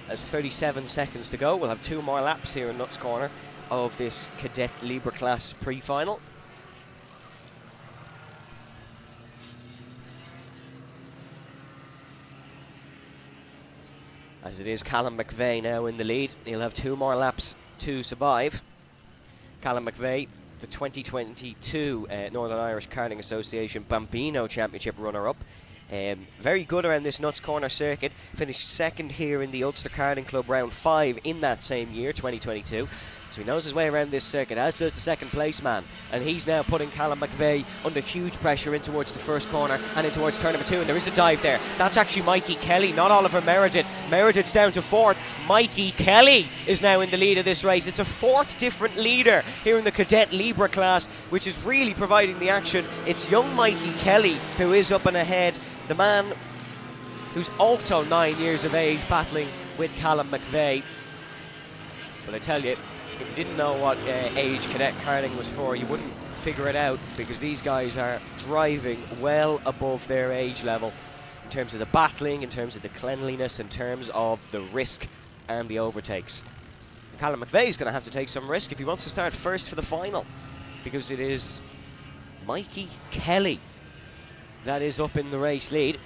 There's 37 seconds to go. We'll have 2 more laps here in Nuts Corner of this Cadet Libre Class pre-final. As it is Callum McVeigh now in the lead. He'll have 2 more laps to survive. Callum McVeigh, the 2022 Northern Irish Karting Association Bambino Championship runner-up. Very good around this Nuts Corner circuit. Finished second here in the Ulster Karting Club Round 5 in that same year, 2022. So he knows his way around this circuit, as does the second place man. And he's now putting Callum McVeigh under huge pressure in towards the first corner and in towards turn number 2. And there is a dive there. That's actually Mikey Kelly, not Oliver Meredith. Meredith's down to 4th. Mikey Kelly is now in the lead of this race. It's a 4th different leader here in the Cadet Libre class, which is really providing the action. It's young Mikey Kelly who is up and ahead. The man who's also 9 years of age, battling with Callum McVeigh. But I tell you, if you didn't know what age cadet karting was for, you wouldn't figure it out, because these guys are driving well above their age level in terms of the battling, in terms of the cleanliness, in terms of the risk and the overtakes. Callum McVeigh's going to have to take some risk if he wants to start first for the final, because it is Mikey Kelly that is up in the race lead.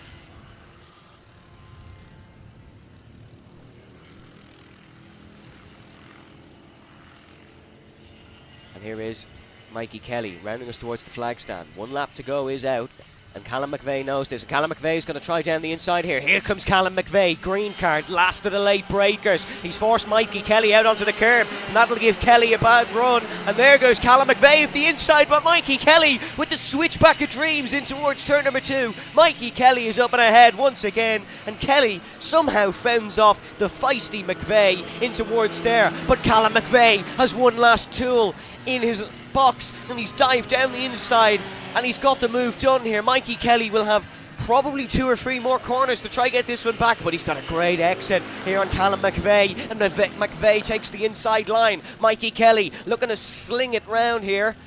And here is Mikey Kelly rounding us towards the flag stand. 1 lap to go is out, and Callum McVeigh knows this. Callum McVeigh is going to try down the inside here. Here comes Callum McVeigh, green card, last of the late breakers. He's forced Mikey Kelly out onto the curb, and that'll give Kelly a bad run. And there goes Callum McVeigh at the inside, but Mikey Kelly with the switchback of dreams in towards turn number 2. Mikey Kelly is up and ahead once again, and Kelly somehow fends off the feisty McVeigh in towards there. But Callum McVeigh has one last tool in his box, and he's dived down the inside, and he's got the move done here. Mikey Kelly will have probably 2 or 3 more corners to try get this one back, but he's got a great exit here on Callum McVeigh, and McVeigh takes the inside line. Mikey Kelly looking to sling it round here.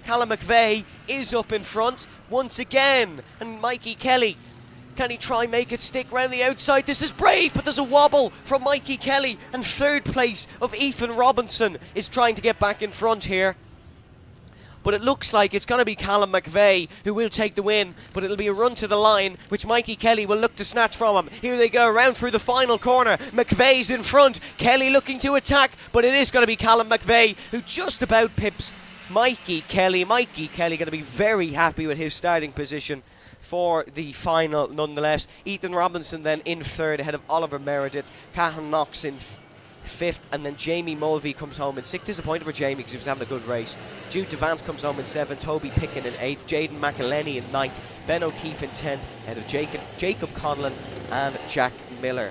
Callum McVeigh is up in front once again, and Mikey Kelly, can he try make it stick round the outside? This is brave, but there's a wobble from Mikey Kelly, and third place of Ethan Robinson is trying to get back in front here. But it looks like it's going to be Callum McVeigh who will take the win, but it'll be a run to the line, which Mikey Kelly will look to snatch from him. Here they go, round through the final corner. McVeigh's in front, Kelly looking to attack, but it is going to be Callum McVeigh who just about pips Mikey Kelly. Mikey Kelly going to be very happy with his starting position for the final nonetheless. Ethan Robinson then in third ahead of Oliver Meredith. Cahan Knox in fifth, and then Jamie Mulvey comes home in sixth. Disappointed for Jamie because he was having a good race. Jude Devant comes home in seventh, Toby Pickin in eighth, Jaden McElhenney in ninth, Ben O'Keefe in 10th ahead of Jacob Conlon and Jack Miller.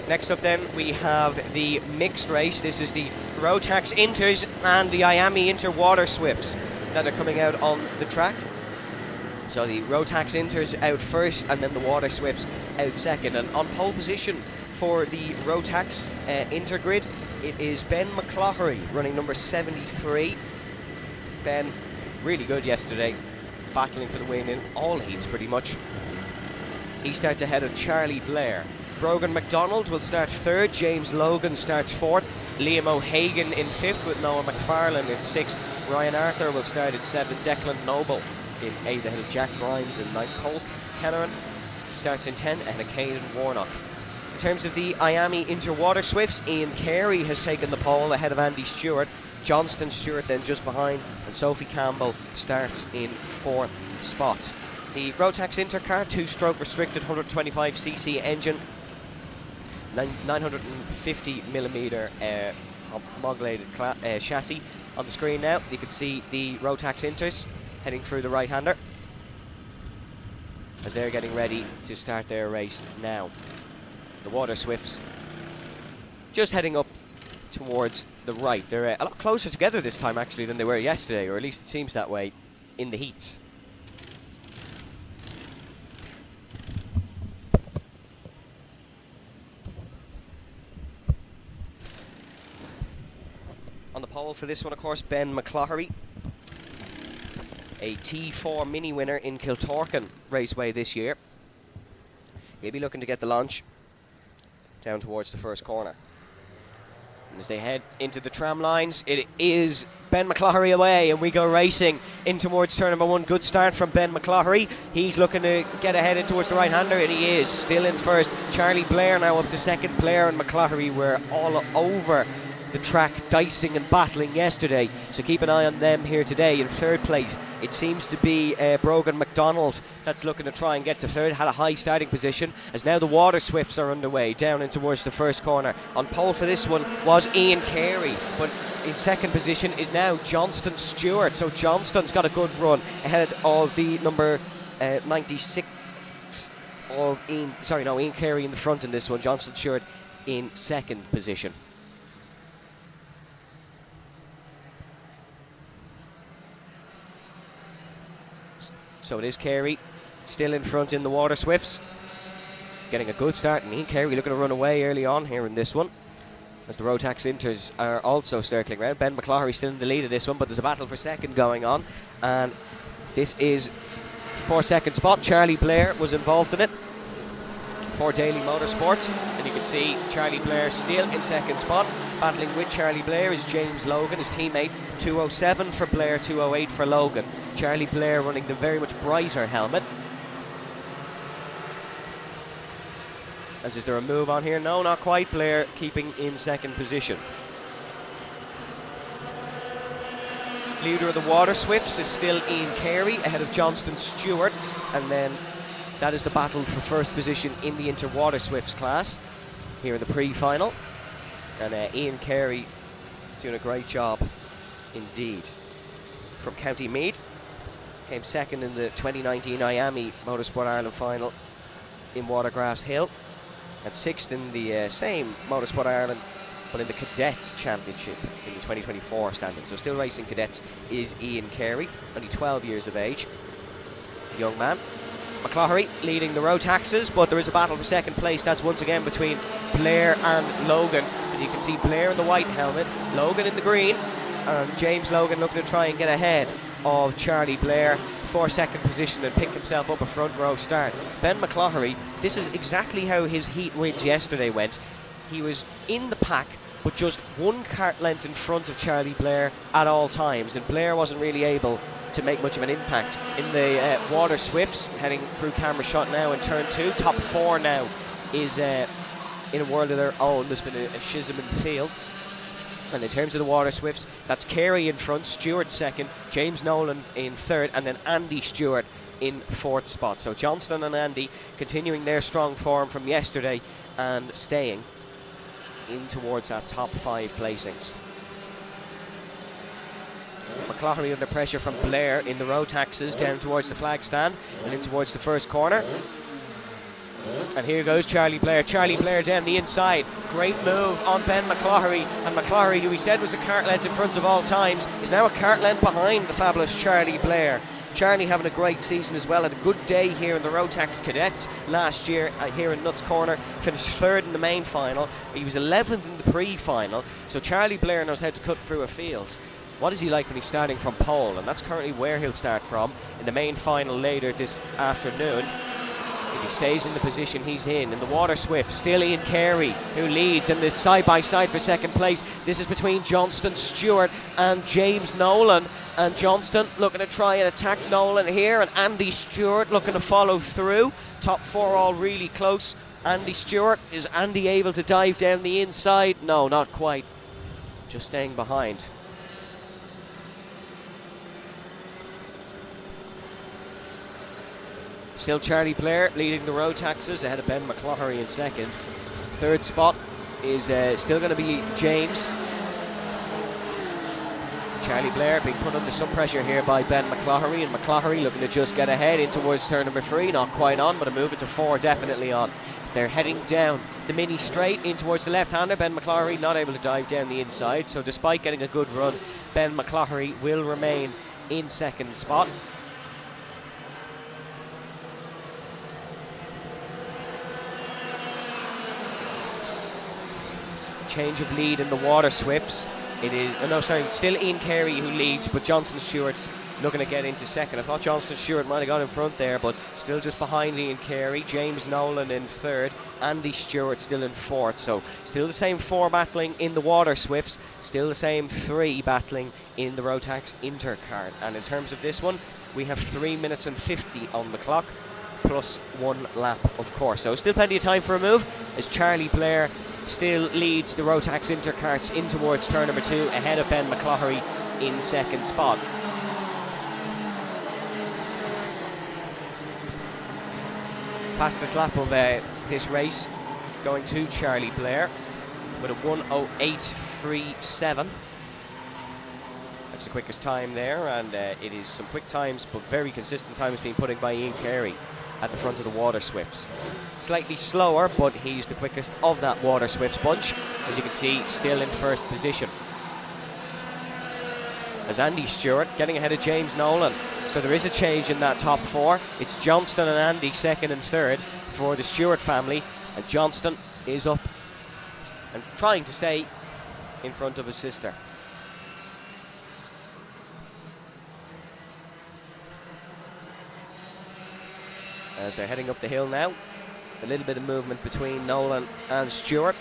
Next up then we have the mixed race. This is the Rotax Inters and the Miami Inter Water Swifts that are coming out on the track. So the Rotax Inters out first and then the Water Swifts out second. And on pole position for the Rotax Intergrid, it is Ben McCloughery running number 73. Ben, really good yesterday, battling for the win in all heats pretty much. He starts ahead of Charlie Blair. Brogan McDonald will start third, James Logan starts fourth, Liam O'Hagan in fifth with Noah McFarlane in sixth, Ryan Arthur will start in seventh, Declan Noble in eighth ahead of Jack Grimes in ninth, Cole Kenneran starts in 10th ahead of Caden Warnock. In terms of the Miami Interwater Swifts, Ian Carey has taken the pole ahead of Andy Stewart, Johnston Stewart then just behind, and Sophie Campbell starts in fourth spot. The Rotax Intercar 2-stroke restricted 125cc engine, 950mm homologated chassis on the screen now. You can see the Rotax Inters heading through the right-hander as they're getting ready to start their race now. The Water Swifts just heading up towards the right. They're a lot closer together this time actually than they were yesterday, or at least it seems that way in the heats. On the pole for this one, of course, Ben McCloughery, a T4 mini winner in Kiltorcan Raceway this year. He'll be looking to get the launch down towards the first corner. And as they head into the tram lines, it is Ben McCloughery away, and we go racing in towards turn number 1. Good start from Ben McCloughery. He's looking to get ahead in towards the right-hander, and he is still in first. Charlie Blair now up to second. Blair and McCloughery were all over the track, dicing and battling yesterday, so keep an eye on them here today. In third place, it seems to be Brogan McDonald that's looking to try and get to third. Had a high starting position, as now the Water Swifts are underway down in towards the first corner. On pole for this one was Ian Carey, but in second position is now Johnston Stewart, so Johnston's got a good run ahead of the number 96 of Ian Carey in the front in this one. Johnston Stewart in second position. So it is Carey still in front in the Water Swifts. getting a good start, and Ian Carey looking to run away early on here in this one, as the Rotax Inters are also circling around. Ben McCloughery still in the lead of this one, but there's a battle for second going on, and this is for second spot. Charlie Blair was involved in it for Daily Motorsports, and you can see Charlie Blair still in second spot. Battling with Charlie Blair is James Logan, his teammate. 207 for Blair, 208 for Logan. Charlie Blair running the very much brighter helmet. As is there a move on here? No, not quite. Blair keeping in second position. Leader of the Water Swifts is still Ian Carey, ahead of Johnston Stewart, and then that is the battle for first position in the Inter Water Swifts class here in the pre-final. And Ian Carey doing a great job indeed. From County Meath, came second in the 2019 Miami Motorsport Ireland final in Watergrass Hill, and sixth in the same Motorsport Ireland, but in the Cadets Championship in the 2024 standing. So still racing cadets is Ian Carey, only 12 years of age, young man. McCloughery leading the Rotaxes, but there is a battle for second place. That's once again between Blair and Logan. And you can see Blair in the white helmet, Logan in the green, and James Logan looking to try and get ahead of Charlie Blair for second position and pick himself up a front row start. Ben McCloughery, this is exactly how his heat wins yesterday went. He was in the pack, but just one kart length in front of Charlie Blair at all times, and Blair wasn't really able to make much of an impact. In the Water Swifts, heading through camera shot now in turn 2, top 4 now is in a world of their own. There's been a schism in the field. And in terms of the Water Swifts, that's Carey in front, Stewart second, James Nolan in third, and then Andy Stewart in fourth spot. So Johnston and Andy continuing their strong form from yesterday and staying in towards that top 5 placings. McCloughery under pressure from Blair in the Rotaxes, down towards the flag stand and in towards the first corner. And here goes Charlie Blair. Charlie Blair down the inside. Great move on Ben McCloughery. And McCloughery, who we said was a kart length in front of all times, is now a kart length behind the fabulous Charlie Blair. Charlie having a great season as well. Had a good day here in the Rotax Cadets last year here in Nuts Corner. Finished third in the main final. He was 11th in the pre-final. So Charlie Blair knows how to cut through a field. What is he like when he's starting from pole? And that's currently where he'll start from in the main final later this afternoon. If he stays in the position he's in the Water Swift, still Ian Carey who leads, and this side by side for second place. This is between Johnston Stewart and James Nolan, and Johnston looking to try and attack Nolan here, and Andy Stewart looking to follow through. Top 4 all really close. Andy Stewart, is Andy able to dive down the inside? No, not quite, just staying behind. Still Charlie Blair leading the Rotaxes, ahead of Ben McCloughery in second. Third spot is still going to be James. Charlie Blair being put under some pressure here by Ben McCloughery, and McCloughery looking to just get ahead in towards turn number 3. Not quite on, but a move into 4 definitely on. As they're heading down the mini straight in towards the left-hander. Ben McCloughery not able to dive down the inside, so despite getting a good run, Ben McCloughery will remain in second spot. Change of lead in the Water Swifts. It is, still Ian Carey who leads, but Johnston Stewart looking to get into second. I thought Johnston Stewart might have got in front there, but still just behind Ian Carey. James Nolan in third, Andy Stewart still in fourth. So still the same 4 battling in the Water Swifts, still the same 3 battling in the Rotax Intercart. And in terms of this one, we have 3 minutes and 50 on the clock, plus 1 lap, of course. So still plenty of time for a move, as Charlie Blair still leads the Rotax Intercarts in towards turn number 2, ahead of Ben McCloughery in second spot. Fastest lap of this race going to Charlie Blair with a 1:08.37. That's the quickest time there, and it is some quick times, but very consistent times being put in by Ian Carey at the front of the Water Swifts. Slightly slower, but he's the quickest of that Water Swifts bunch. As you can see, still in first position. As Andy Stewart getting ahead of James Nolan. So there is a change in that top 4. It's Johnston and Andy second and third. for the Stewart family, and Johnston is up and trying to stay in front of his sister. As they're heading up the hill now, a little bit of movement between Nolan and Stewart.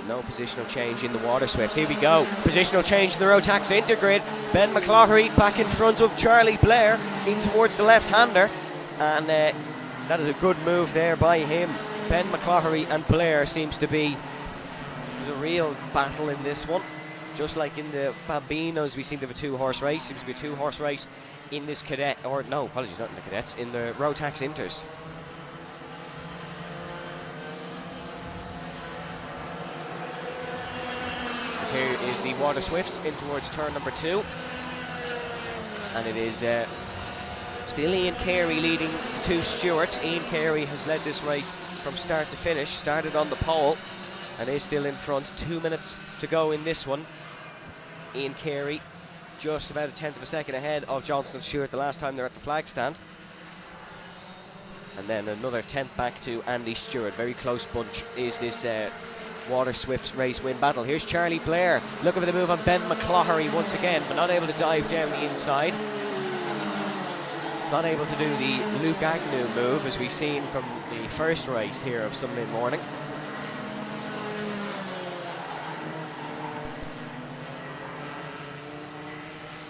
No positional change in the water swifts. Here we go. Positional change in the Rotax Intergrid. Ben McCloughery back in front of Charlie Blair in towards the left-hander. And that is a good move there by him. Ben McCloughery and Blair seems to be the real battle in this one. Just like in the Bambinos, we seem to have a two-horse race. Seems to be a two-horse race in this cadet, or no, apologies, not in the cadets, in the Rotax Inters. Here is the Water Swifts in towards turn number 2, and it is still Ian Carey leading the two Stewarts. Ian Carey has led this race from start to finish, started on the pole and is still in front. 2 minutes to go in this one. Ian Carey just about a tenth of a second ahead of Johnston Stewart the last time they were at the flag stand, and then another tenth back to Andy Stewart. Very close bunch is this Water Swifts race win battle. Here's Charlie Blair looking for the move on Ben McCloughery once again, but not able to dive down the inside. Not able to do the Luke Agnew move as we've seen from the first race here of Sunday morning.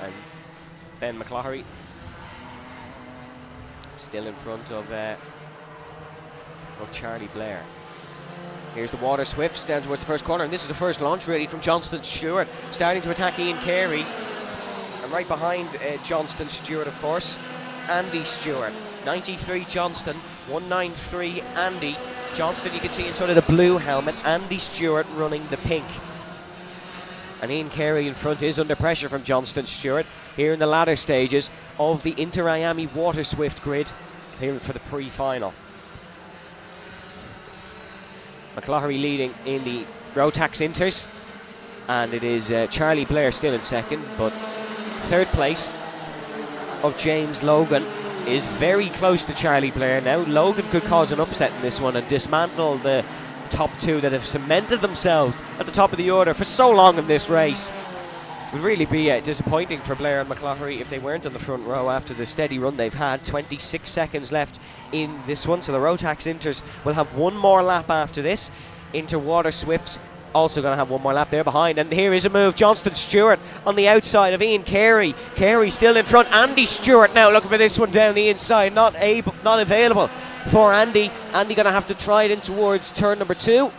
And Ben McCloughery still in front of Charlie Blair. Here's the Water Swifts down towards the first corner, and this is the first launch really from Johnston Stewart, starting to attack Ian Carey. And right behind Johnston Stewart, of course, Andy Stewart. 93 Johnston, 193 Andy. Johnston you can see in sort of the blue helmet, Andy Stewart running the pink. And Ian Carey in front is under pressure from Johnston Stewart here in the latter stages of the Inter-Miami Water Swift grid here for the pre-final. McCloughery leading in the Rotax Inters, and it is Charlie Blair still in second, but third place of James Logan is very close to Charlie Blair now. Logan could cause an upset in this one and dismantle the top two that have cemented themselves at the top of the order for so long in this race. It would really be disappointing for Blair and McCloughery if they weren't on the front row after the steady run they've had. 26 seconds left in this one, so the Rotax Inters will have one more lap after this. Inter Water Swifts also going to have one more lap there behind, and here is a move. Johnston Stewart on the outside of Ian Carey. Carey still in front. Andy Stewart now looking for this one down the inside. Not available for Andy. Andy going to have to try it in towards turn number 2.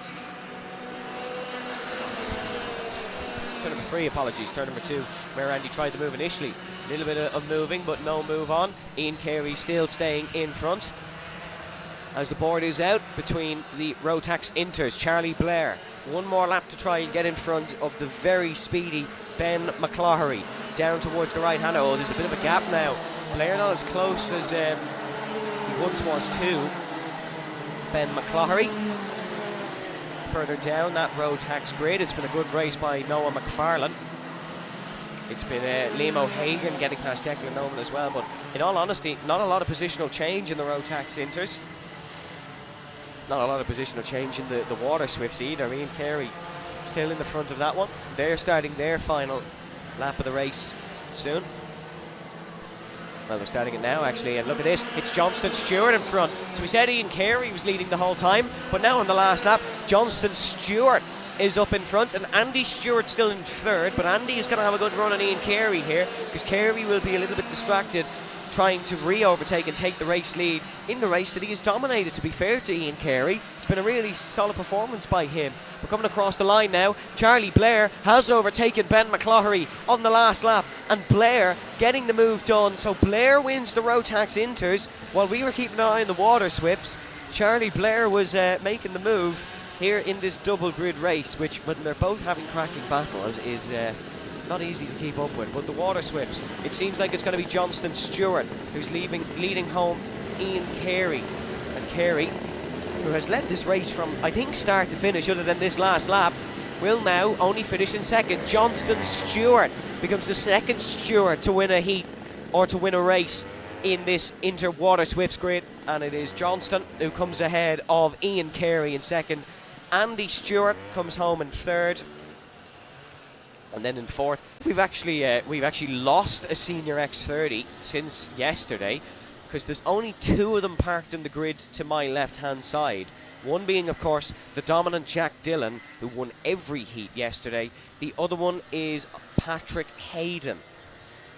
Turn number 3, apologies. Turn number 2, where Andy tried to move initially. A little bit of moving, but no move on. Ian Carey still staying in front as the board is out between the Rotax Inters. Charlie Blair, one more lap to try and get in front of the very speedy Ben McCloughery down towards the right hand. Oh, there's a bit of a gap now. Blair not as close as he once was to Ben McCloughery. Further down that Rotax grid, it's been a good race by Noah McFarlane. It's been Liam O'Hagan getting past Declan Nolan as well, but in all honesty, not a lot of positional change in the Rotax Inters. Not a lot of positional change in the Water Swifts either. Ian Carey still in the front of that one. They're starting their final lap of the race soon. Well, they're starting it now actually, and look at this, it's Johnston Stewart in front. So we said Ian Carey was leading the whole time, but now on the last lap, Johnston Stewart is up in front, and Andy Stewart still in third, but Andy is going to have a good run on Ian Carey here, because Carey will be a little bit distracted trying to re-overtake and take the race lead in the race that he has dominated, to be fair to Ian Carey. It's been a really solid performance by him. We're coming across the line now. Charlie Blair has overtaken Ben McCloughery on the last lap, and Blair getting the move done. So Blair wins the Rotax Inters while we were keeping an eye on the Water Swifts. Charlie Blair was making the move here in this double grid race, which when they're both having cracking battles is not easy to keep up with. But the Water Swifts, it seems like it's going to be Johnston Stewart who's leading home Ian Carey. And Carey, who has led this race from, I think, start to finish, other than this last lap, will now only finish in second. Johnston Stewart becomes the second Stewart to win a heat or to win a race in this Interwater Swifts grid, and it is Johnston who comes ahead of Ian Carey in second. Andy Stewart comes home in third, and then in fourth. We've actually lost a senior X30 since yesterday, because there's only 2 of them parked in the grid to my left-hand side. One being, of course, the dominant Jack Dillon, who won every heat yesterday. The other one is Patrick Hayden.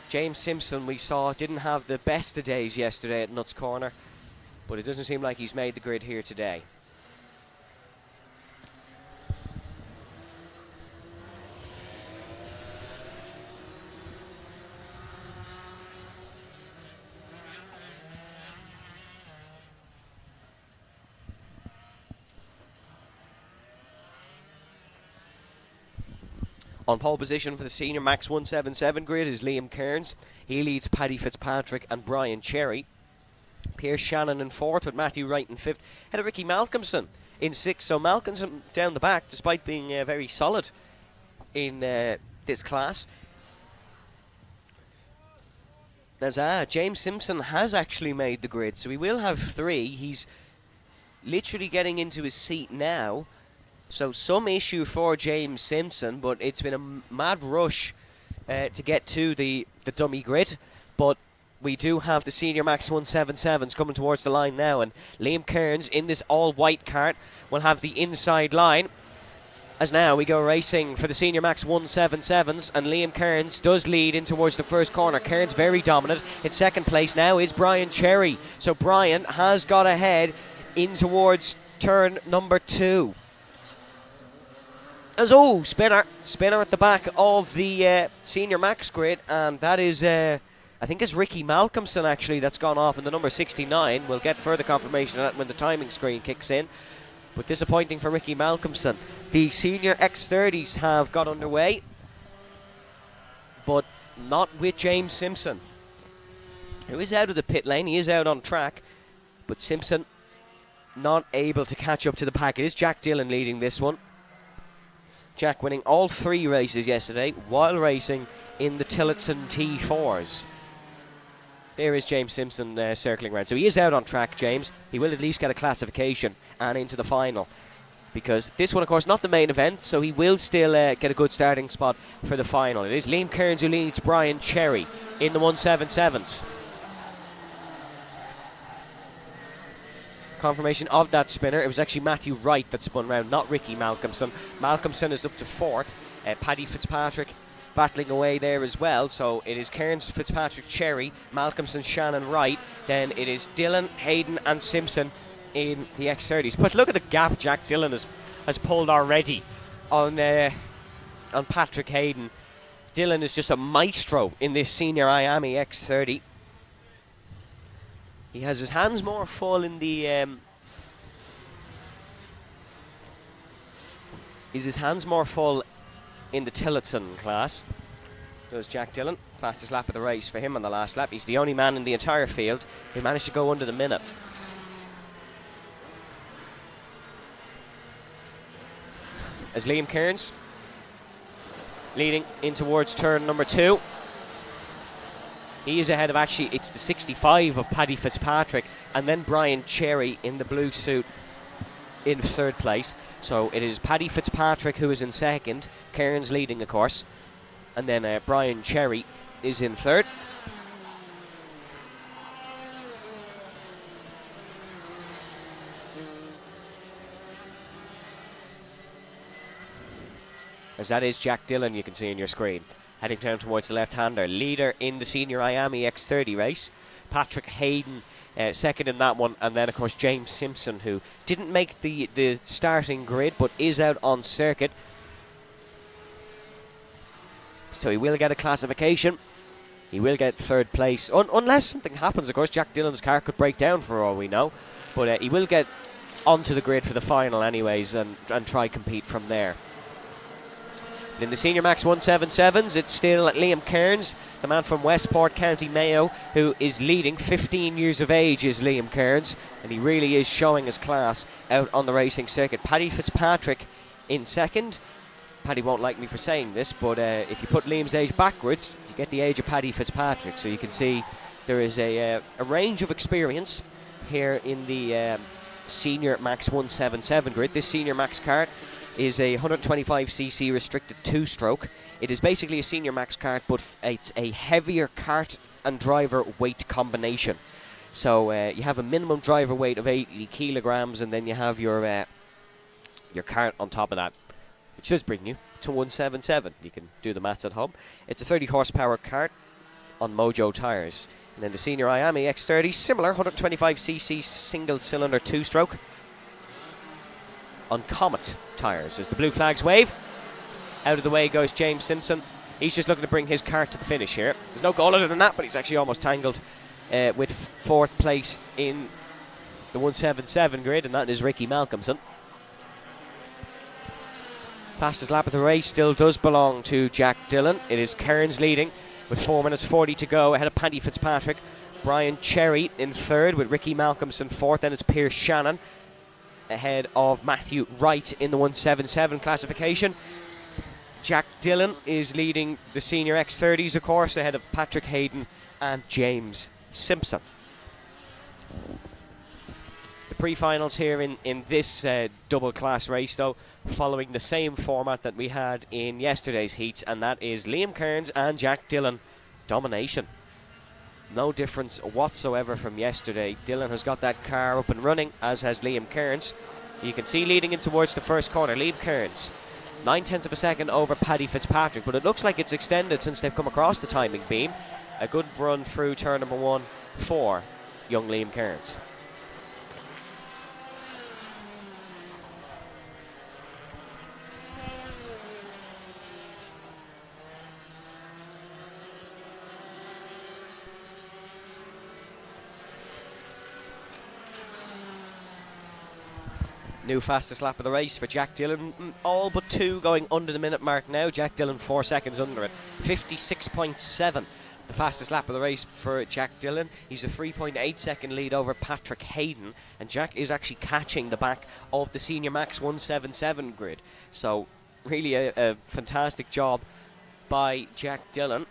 James Simpson, we saw, didn't have the best of days yesterday at Nuts Corner, but it doesn't seem like he's made the grid here today. On pole position for the senior Max 177 grid is Liam Kearns. He leads Paddy Fitzpatrick and Brian Cherry. Pierce Shannon in fourth, with Matthew Wright in fifth. Ahead of Ricky Malcolmson in sixth. So Malcolmson down the back, despite being very solid in this class. As James Simpson has actually made the grid, so he will have 3. He's literally getting into his seat now. So some issue for James Simpson, but it's been a mad rush to get to the dummy grid. But we do have the senior Max 177s coming towards the line now, and Liam Kearns in this all-white kart will have the inside line. As now we go racing for the senior Max 177s, and Liam Kearns does lead in towards the first corner. Kearns very dominant. In second place now is Brian Cherry. So Brian has got ahead in towards turn number 2. Spinner at the back of the senior Max grid, and that is, I think it's Ricky Malcolmson actually that's gone off in the number 69. We'll get further confirmation of that when the timing screen kicks in. But disappointing for Ricky Malcolmson. The senior X30s have got underway, but not with James Simpson, who is out of the pit lane. He is out on track, but Simpson not able to catch up to the pack. It is Jack Dillon leading this one. Jack winning all 3 races yesterday while racing in the Tillotson T4s. There is James Simpson circling around. So he is out on track, James. He will at least get a classification and into the final, because this one, of course, not the main event, so he will still get a good starting spot for the final. It is Liam Kearns who leads Brian Cherry in the 177s. Confirmation of that spinner. It was actually Matthew Wright that spun round, not Ricky Malcolmson. Malcolmson is up to 4th. Paddy Fitzpatrick battling away there as well. So it is Kearns, Fitzpatrick, Cherry, Malcolmson, Shannon, Wright. Then it is Dillon, Hayden and Simpson in the X30s. But look at the gap Jack Dillon has pulled already on Patrick Hayden. Dillon is just a maestro in this senior Miami X30. He has his hands more full in the Tillotson class. Goes Jack Dillon, fastest lap of the race for him on the last lap. He's the only man in the entire field who managed to go under the minute. As Liam Kearns leading in towards turn number 2. He is ahead of, actually, it's the 65 of Paddy Fitzpatrick, and then Brian Cherry in the blue suit in 3rd place. So it is Paddy Fitzpatrick who is in 2nd, Kearns leading, of course, and then Brian Cherry is in 3rd. As that is Jack Dillon, you can see on your screen, heading down towards the left-hander. Leader in the senior Miami X30 race. Patrick Hayden second in that one. And then, of course, James Simpson, who didn't make the starting grid, but is out on circuit. So he will get a classification. He will get 3rd place. Unless something happens, of course. Jack Dillon's car could break down for all we know. But he will get onto the grid for the final anyways, and try compete from there. In the Senior Max 177s, it's still Liam Kearns, the man from Westport, County Mayo, who is leading. 15 years of age is Liam Kearns, and he really is showing his class out on the racing circuit. Paddy Fitzpatrick in 2nd. Paddy won't like me for saying this, but if you put Liam's age backwards, you get the age of Paddy Fitzpatrick. So you can see there is a range of experience here in the Senior Max 177 grid. This Senior Max kart is a 125cc restricted 2-stroke. It is basically a Senior Max kart, but it's a heavier kart and driver weight combination. So you have a minimum driver weight of 80 kilograms, and then you have your kart on top of that, which does bring you to 177. You can do the maths at home. It's a 30 horsepower kart on Mojo tyres. And then the Senior Miami X30, similar 125cc single cylinder 2-stroke on Comet tyres. As the blue flags wave, out of the way goes James Simpson. He's just looking to bring his kart to the finish here. There's no goal other than that, but he's actually almost tangled with 4th place in the 177 grid, and that is Ricky Malcolmson. Fastest lap of the race still does belong to Jack Dillon. It is Kearns leading with 4 minutes 40 to go, ahead of Paddy Fitzpatrick. Brian Cherry in 3rd with Ricky Malcolmson 4th. Then it's Pierce Shannon ahead of Matthew Wright in the 177 classification. Jack Dillon is leading the Senior X30s, of course, ahead of Patrick Hayden and James Simpson. The pre-finals here in this double class race, though, following the same format that we had in yesterday's heats, and that is Liam Kearns and Jack Dillon domination. No difference whatsoever from yesterday. Dillon has got that car up and running, as has Liam Kearns. You can see leading in towards the first corner, Liam Kearns 9/10 of a second over Paddy Fitzpatrick, but it looks like it's extended since they've come across the timing beam. A good run through turn number 1 for young Liam Kearns. New fastest lap of the race for Jack Dillon. All but 2 going under the minute mark now. Jack Dillon 4 seconds under it. 56.7. The fastest lap of the race for Jack Dillon. He's a 3.8 second lead over Patrick Hayden. And Jack is actually catching the back of the Senior Max 177 grid. So really a fantastic job by Jack Dillon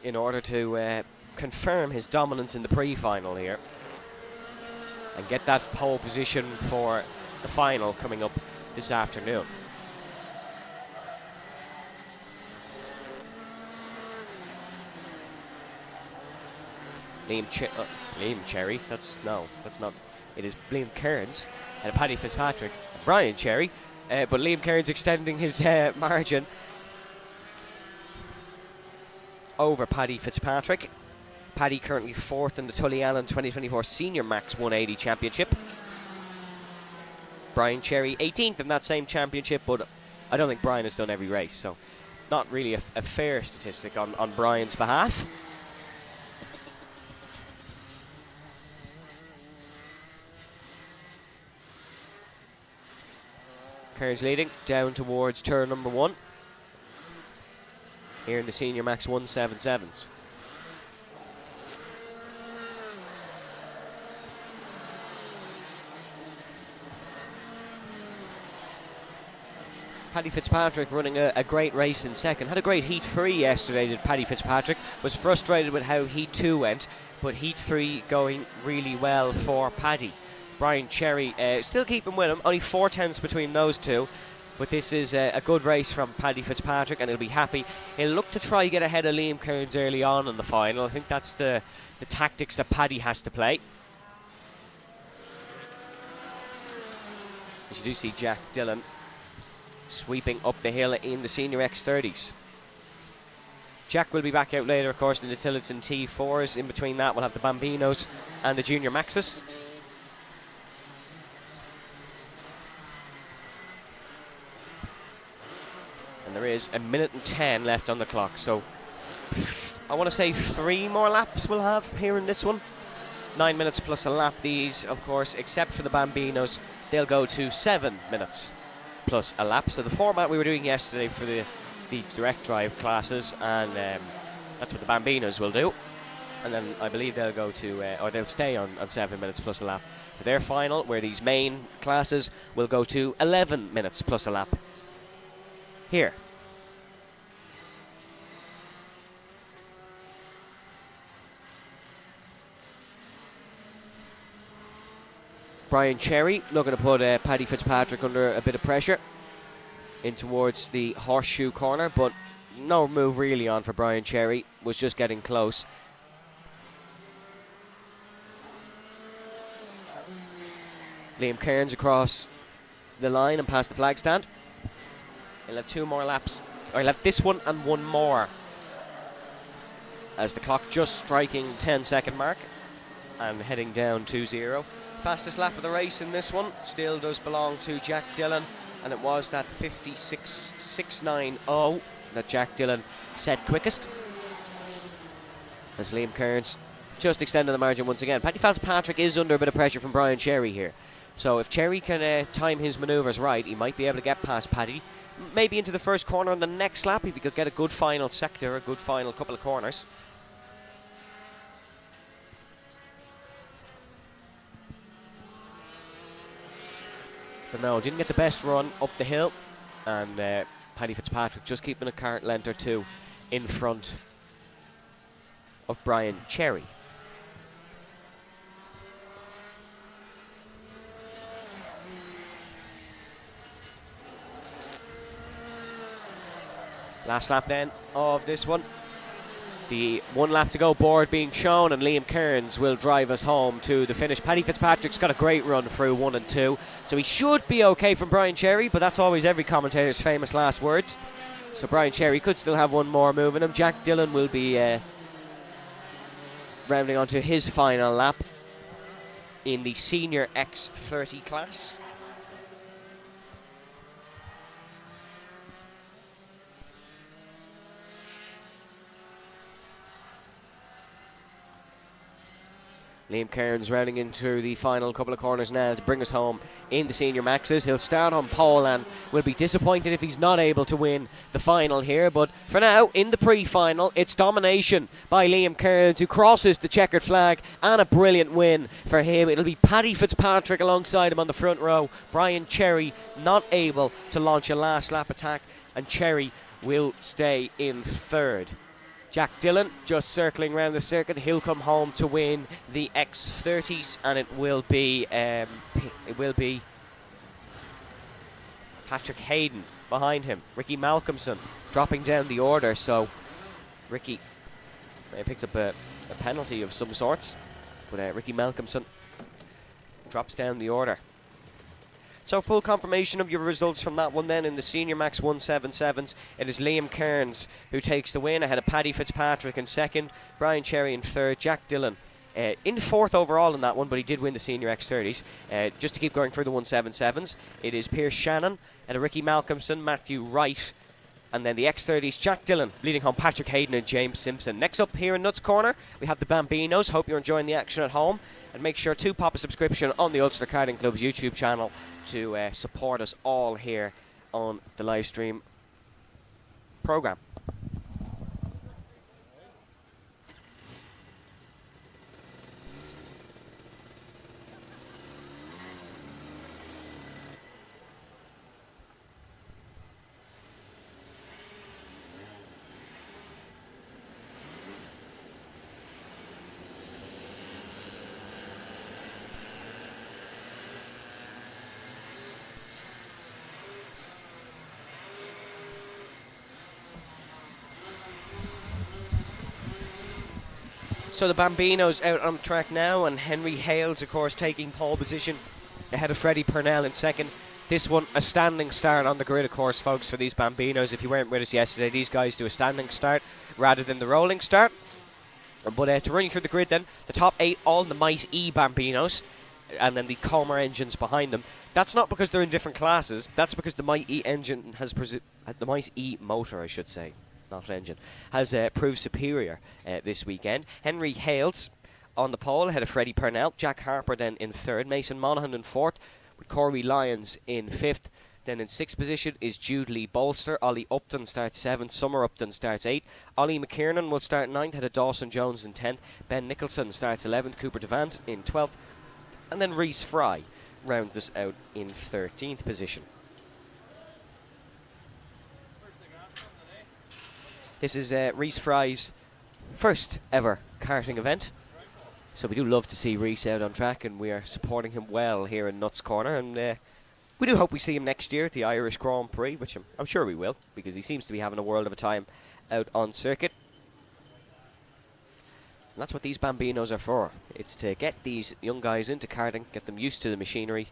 in order to confirm his dominance in the pre-final here and get that pole position for the final coming up this afternoon. Liam Cherry, that's not, it is Liam Kearns and Paddy Fitzpatrick and Brian Cherry, but Liam Kearns extending his margin over Paddy Fitzpatrick. Paddy currently 4th in the Tully Allen 2024 Senior Max 180 Championship. Brian Cherry 18th in that same championship, but I don't think Brian has done every race, so not really a fair statistic on Brian's behalf. Kearns leading down towards turn number 1 here in the Senior Max 177s. Paddy Fitzpatrick running a great race in second. Had a great Heat 3 yesterday, did Paddy Fitzpatrick. Was frustrated with how Heat 2 went, but Heat 3 going really well for Paddy. Brian Cherry still keeping with him, only 4/10 between those two. But this is a good race from Paddy Fitzpatrick, and he'll be happy. He'll look to try get ahead of Liam Kearns early on in the final. I think that's the tactics that Paddy has to play. As you do see Jack Dillon sweeping up the hill in the Senior X30s. Jack will be back out later, of course, in the Tillotson T4s. In between that, we'll have the Bambinos and the Junior Maxes. And there is 1:10 left on the clock, so I want to say 3 more laps we'll have here in this one. 9 minutes plus a lap. These, of course, except for the Bambinos, they'll go to 7 minutes plus a lap. So the format we were doing yesterday for the direct drive classes, and that's what the Bambinos will do. And then I believe they'll go to, or they'll stay on 7 minutes plus a lap for their final, where these main classes will go to 11 minutes plus a lap here. Brian Cherry looking to put Paddy Fitzpatrick under a bit of pressure in towards the horseshoe corner, but no move really on for Brian Cherry, was just getting close. Liam Kearns across the line and past the flag stand. He'll have 2 more laps, or he'll have this one and one more, as the clock just striking 10-second mark and heading down 2-0. Fastest lap of the race in this one still does belong to Jack Dillon, and it was that 56.690 that Jack Dillon set quickest, as Liam Kearns just extended the margin once again. Paddy Fitzpatrick is under a bit of pressure from Brian Cherry here, so if Cherry can time his manoeuvres right, he might be able to get past Paddy, maybe into the first corner on the next lap if he could get a good final sector, a good final couple of corners. But no, didn't get the best run up the hill, and Paddy Fitzpatrick just keeping a cart length or two in front of Brian Cherry. Last lap then of this one. The 1 lap to go board being shown, and Liam Kearns will drive us home to the finish. Paddy Fitzpatrick's got a great run through 1 and 2, so he should be okay from Brian Cherry, but that's always every commentator's famous last words. So Brian Cherry could still have one more move in him. Jack Dillon will be rounding onto his final lap in the senior X30 class. Liam Kearns rounding into the final couple of corners now to bring us home in the senior maxes. He'll start on pole and will be disappointed if he's not able to win the final here. But for now, in the pre-final, it's domination by Liam Kearns, who crosses the checkered flag, and a brilliant win for him. It'll be Paddy Fitzpatrick alongside him on the front row. Brian Cherry not able to launch a last lap attack, and Cherry will stay in third. Jack Dillon just circling around the circuit. He'll come home to win the X30s, and it will be Patrick Hayden behind him. Ricky Malcolmson dropping down the order, so Ricky may have picked up a penalty of some sorts, but Ricky Malcolmson drops down the order. So full confirmation of your results from that one then. In the Senior Max 177s, it is Liam Kearns who takes the win ahead of Paddy Fitzpatrick in second, Brian Cherry in third, Jack Dillon in fourth overall in that one, but he did win the Senior X30s. Just to keep going through the 177s, it is Pierce Shannon and Ricky Malcolmson, Matthew Wright, and then the X30s, Jack Dillon leading home Patrick Hayden and James Simpson. Next up here in Nuts Corner, we have the Bambinos. Hope you're enjoying the action at home, and make sure to pop a subscription on the Ulster Karting Club's YouTube channel to support us all here on the live stream programme. So the Bambinos out on track now, and Henry Hales, of course, taking pole position ahead of Freddie Purnell in second. This one, a standing start on the grid, of course, folks, for these Bambinos. If you weren't with us yesterday, these guys do a standing start rather than the rolling start. But to run you through the grid then, the top 8, all in the Might E Bambinos, and then the Comer engines behind them. That's not because they're in different classes, that's because the Might E engine has the Might E motor, I should say, not engine, has proved superior this weekend. Henry Hales on the pole ahead of Freddie Purnell. Jack Harper then in third. Mason Monaghan in fourth, with Corey Lyons in fifth. Then in sixth position is Jude Lee Bolster. Ollie Upton starts seventh. Summer Upton starts eighth. Ollie McKiernan will start ninth, ahead of Dawson Jones in 10th. Ben Nicholson starts 11th. Cooper Devant in 12th. And then Rhys Fry rounds us out in 13th position. This is Rhys Fry's first ever karting event. So we do love to see Rhys out on track, and we are supporting him well here in Nuts Corner. And we do hope we see him next year at the Irish Grand Prix, which I'm sure we will, because he seems to be having a world of a time out on circuit. And that's what these Bambinos are for. It's to get these young guys into karting, get them used to the machinery,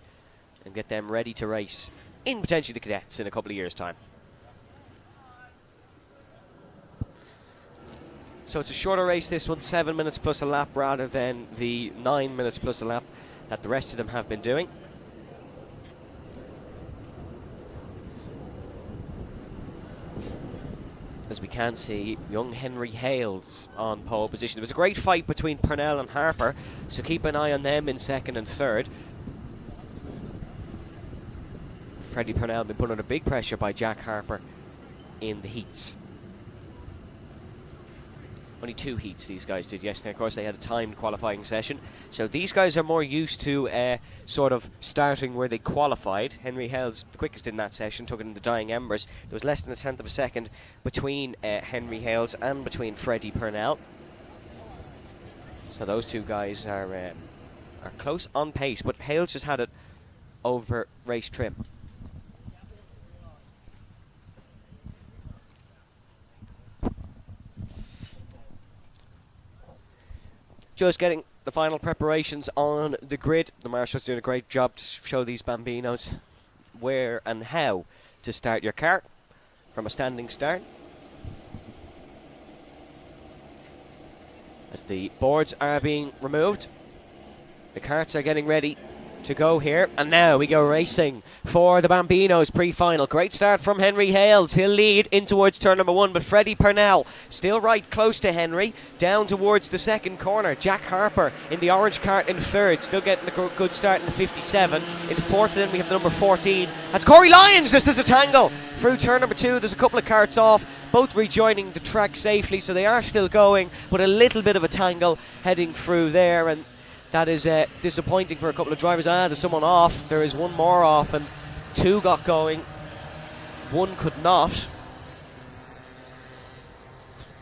and get them ready to race in potentially the cadets in a couple of years' time. So it's a shorter race, this one, 7 minutes plus a lap rather than the 9 minutes plus a lap that the rest of them have been doing. As we can see, young Henry Hales on pole position. There was a great fight between Purnell and Harper, so keep an eye on them in second and third. Freddie Purnell been put under big pressure by Jack Harper in the heats. Only 2 heats these guys did yesterday. Of course, they had a timed qualifying session. So these guys are more used to sort of starting where they qualified. Henry Hales, the quickest in that session, took it in the dying embers. There was less than a tenth of a second between Henry Hales and between Freddie Purnell. So those 2 guys are close on pace, but Hales just had it over race trim. Just getting the final preparations on the grid. The marshal's doing a great job to show these Bambinos where and how to start your kart from a standing start. As the boards are being removed, the karts are getting ready to go here, and now we go racing for the Bambinos pre-final. Great start from Henry Hales. He'll lead in towards turn number 1, but Freddie Purnell still right close to Henry, down towards the second corner. Jack Harper in the orange kart in third, still getting a good start in the 57. In fourth then we have the number 14. That's Corey Lyons. Just as a tangle through turn number 2. There's a couple of karts off, both rejoining the track safely, so they are still going, but a little bit of a tangle heading through there, and that is disappointing for a couple of drivers. There's someone off. There is one more off, and 2 got going. 1 could not.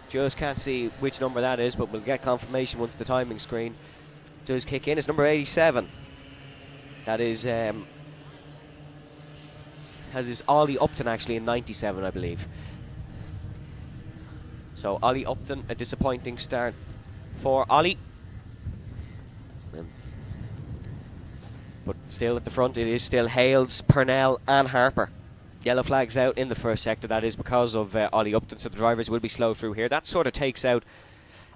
Just can't see which number that is, but we'll get confirmation once the timing screen does kick in. It's number 87. That is Ollie Upton actually in 97, I believe. So Ollie Upton, a disappointing start for Ollie. But still at the front, it is still Hales, Purnell and Harper. Yellow flags out in the first sector. That is because of Ollie Upton, so the drivers will be slow through here. That sort of takes out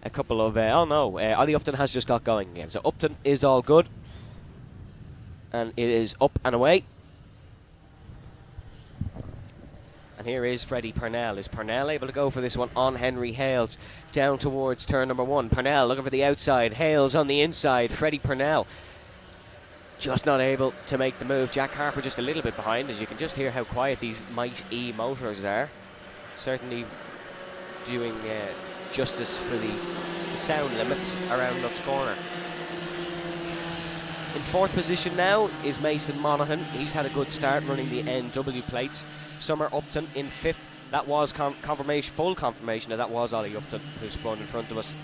a couple of... Ollie Upton has just got going again. So Upton is all good. And it is up and away. And here is Freddie Purnell. Is Purnell able to go for this one on Henry Hales? Down towards turn number 1. Purnell looking for the outside. Hales on the inside. Freddie Purnell just not able to make the move. Jack Harper just a little bit behind, as you can just hear how quiet these Might E motors are. Certainly doing justice for the sound limits around Nuts Corner. In fourth position now is Mason Monaghan. He's had a good start running the NW plates. Summer Upton in 5th. That was confirmation, full confirmation that was Ollie Upton who spun in front of us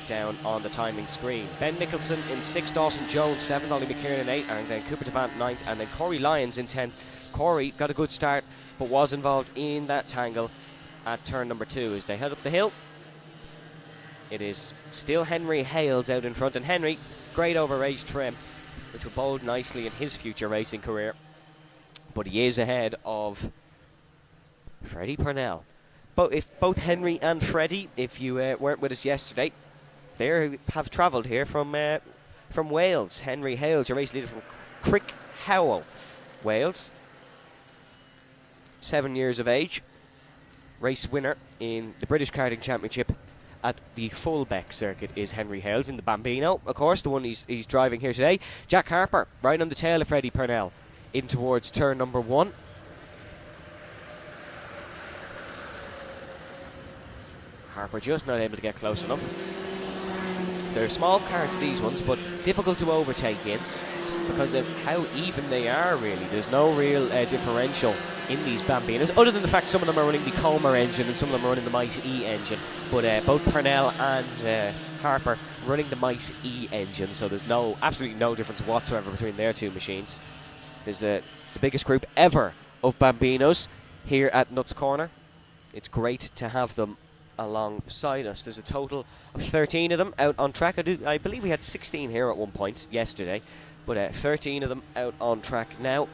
down on the timing screen. Ben Nicholson in 6th, Dawson Jones 7th, Ollie McKiernan in 8th, and then Cooper Devant 9th, and then Corey Lyons in 10th. Corey got a good start, but was involved in that tangle at turn number 2 as they head up the hill. It is still Henry Hales out in front, and Henry, great over race trim, which will bode nicely in his future racing career. But he is ahead of Freddie Purnell. But if both Henry and Freddie, if you weren't with us yesterday, they have travelled here from Wales. Henry Hales, your race leader from Crickhowell, Wales. 7 years of age. Race winner in the British Karting Championship at the Fullbeck circuit is Henry Hales in the Bambino, of course, the one he's driving here today. Jack Harper, right on the tail of Freddie Purnell, in towards turn number 1. Harper just not able to get close enough. They're small karts, these ones, but difficult to overtake in because of how even they are, really. There's no real differential in these Bambinos, other than the fact some of them are running the Comer engine and some of them are running the Might E engine. but both Purnell and Harper running the Might E engine, so there's absolutely no difference whatsoever between their two machines. There's the biggest group ever of Bambinos here at Nuts Corner. It's great to have them alongside us. There's a total of 13 of them out on track. I believe we had 16 here at one point yesterday, but 13 of them out on track now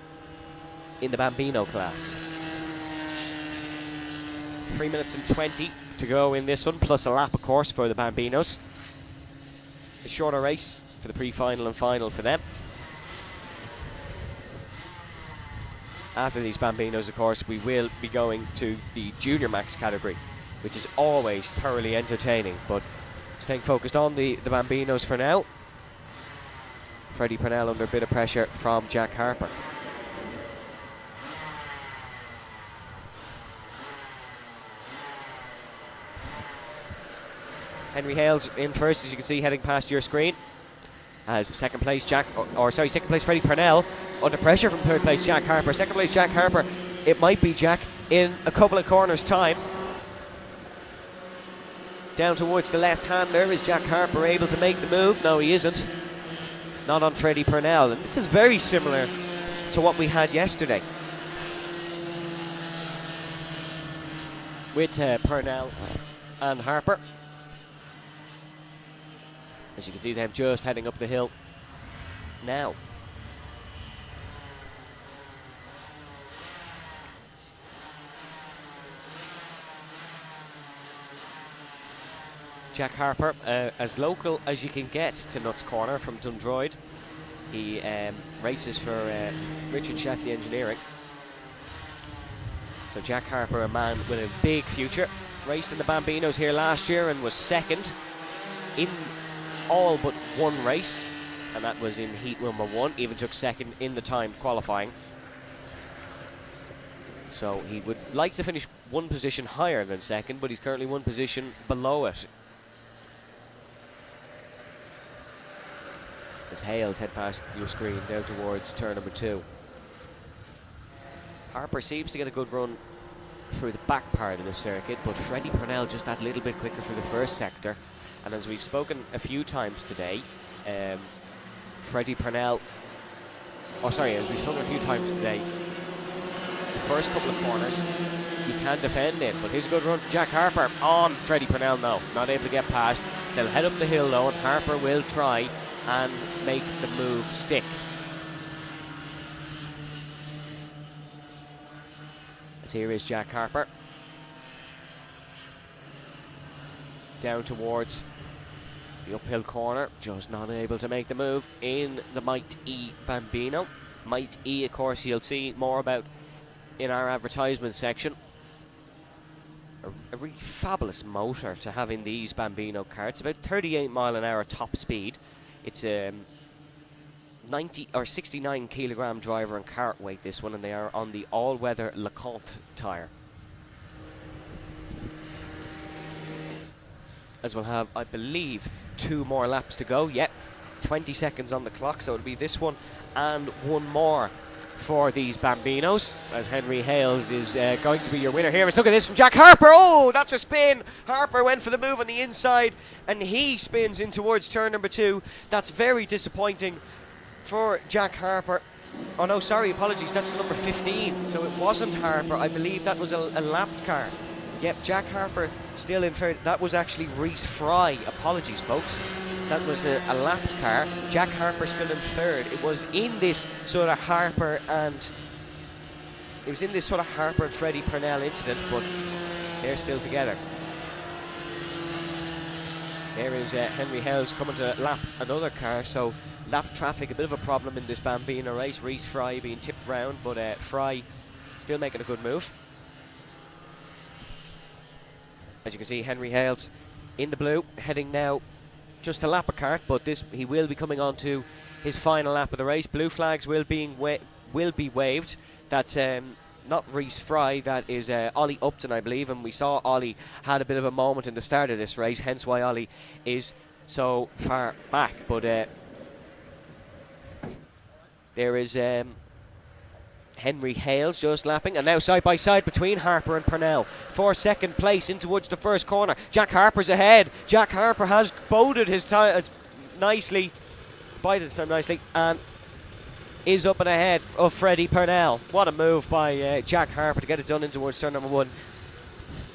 in the Bambino class. 3 minutes and 20 to go in this one, plus a lap, of course, for the Bambinos. A shorter race for the pre-final and final for them. After these Bambinos, of course, we will be going to the Junior Max category, which is always thoroughly entertaining, but staying focused on the Bambinos for now. Freddie Purnell under a bit of pressure from Jack Harper. Henry Hales in first, as you can see, heading past your screen. As second place second place Freddie Purnell under pressure from third place Jack Harper. Second place Jack Harper, it might be Jack in a couple of corners time. Down towards the left-hander, is Jack Harper able to make the move? No, he isn't. Not on Freddie Purnell, and this is very similar to what we had yesterday with Purnell and Harper. As you can see them just heading up the hill now. Jack Harper, as local as you can get to Nuts Corner from Dundroyd. He races for Richard Chassis Engineering. So Jack Harper, a man with a big future. Raced in the Bambinos here last year and was second in all but one race, and that was in heat number 1. Even took second in the time qualifying. So he would like to finish one position higher than second, but he's currently one position below it. As Hales head past your screen down towards turn number 2. Harper seems to get a good run through the back part of the circuit, but Freddie Purnell just that little bit quicker for the first sector. And as we've spoken a few times today, Freddie Purnell, as we've spoken a few times today, the first couple of corners you can defend in, but here's a good run. Jack Harper on Freddie Purnell, no, not able to get past. They'll head up the hill though, and Harper will try and make the move stick. As here is Jack Harper. Down towards the uphill corner, just not able to make the move in the Might E Bambino. Might E, of course, you'll see more about in our advertisement section. A really fabulous motor to have in these Bambino karts, about 38 mile an hour top speed. It's a 90 or 69 kilogram driver and cart weight, this one, and they are on the all-weather LeConte tyre. As we'll have, I believe, 2 more laps to go. Yep, 20 seconds on the clock, so it'll be this one and one more for these Bambinos, as Henry Hales is going to be your winner here. Let's look at this from Jack Harper. Oh, that's a spin. Harper went for the move on the inside, and he spins in towards turn number 2. That's very disappointing for Jack Harper. Oh no, sorry, apologies, that's number 15. So it wasn't Harper. I believe that was a lapped car. Yep, Jack Harper still in third. That was actually Reese Fry. Apologies, folks. That was a lapped car. Jack Harper still in third. It was in this sort of Harper and Freddie Purnell incident, but they're still together. There is Henry Hales coming to lap another car, so lap traffic, a bit of a problem in this Bambino race. Reese Fry being tipped round, but Fry still making a good move. As you can see, Henry Hales in the blue, heading now just to lap a kart, but he will be coming on to his final lap of the race. Blue flags will be waved. That's not Reese Fry, that is Ollie Upton, I believe, and we saw Ollie had a bit of a moment in the start of this race, hence why Ollie is so far back. But there is Henry Hales just lapping, and now side by side between Harper and Purnell for second place in towards the first corner. Jack Harper's ahead. Jack Harper has boded his time nicely, and is up and ahead of Freddie Purnell. What a move by Jack Harper to get it done in towards turn number 1.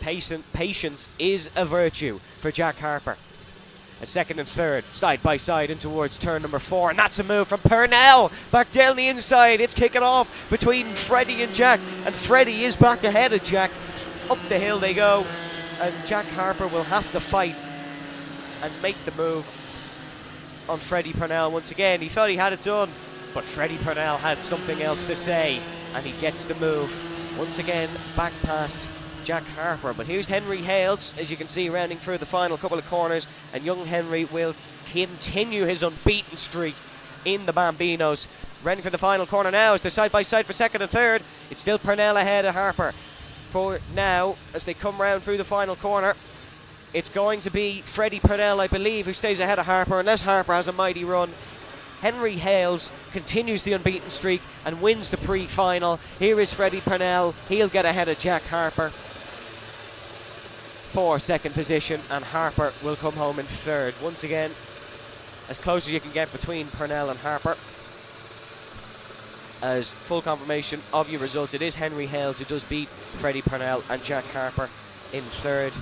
Patience is a virtue for Jack Harper. A second and third, side by side in towards turn number 4, and that's a move from Purnell back down the inside. It's kicking off between Freddie and Jack, and Freddie is back ahead of Jack. Up the hill they go, and Jack Harper will have to fight and make the move on Freddie Purnell once again. He thought he had it done, but Freddie Purnell had something else to say, and he gets the move once again back past Jack Harper. But here's Henry Hales, as you can see, rounding through the final couple of corners, and young Henry will continue his unbeaten streak in the Bambinos. Ready for the final corner now as they're side by side for second and third. It's still Purnell ahead of Harper for now as they come round through the final corner. It's going to be Freddie Purnell, I believe, who stays ahead of Harper, unless Harper has a mighty run. Henry Hales continues the unbeaten streak and wins the Prix final. Here is Freddie Purnell. He'll get ahead of Jack Harper for second position, and Harper will come home in third. Once again, as close as you can get between Purnell and Harper. As full confirmation of your results, it is Henry Hales who does beat Freddie Purnell and Jack Harper in third.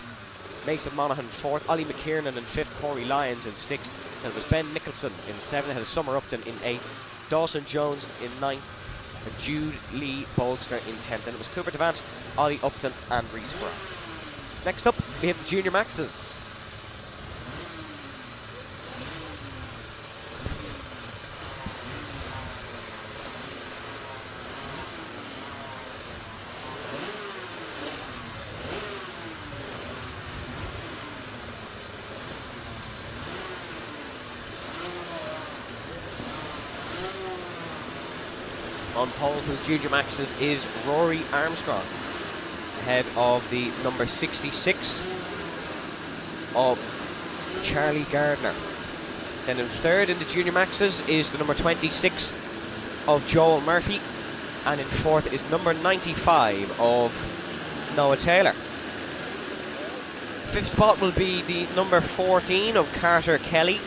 Mason Monaghan fourth, Ollie McKiernan in fifth, Corey Lyons in sixth, and it was Ben Nicholson in seventh, had Summer Upton in eighth, Dawson Jones in ninth, and Jude Lee Bolster in 10th. And it was Cooper Devant, Ollie Upton and Reese Brown. Next up, we have the Junior Maxes. On pole for the Junior Maxes is Rory Armstrong, ahead of the number 66 of Charlie Gardner. Then in third in the Junior Maxes is the number 26 of Joel Murphy, and in fourth is number 95 of Noah Taylor. Fifth spot will be the number 14 of Carter Kelly,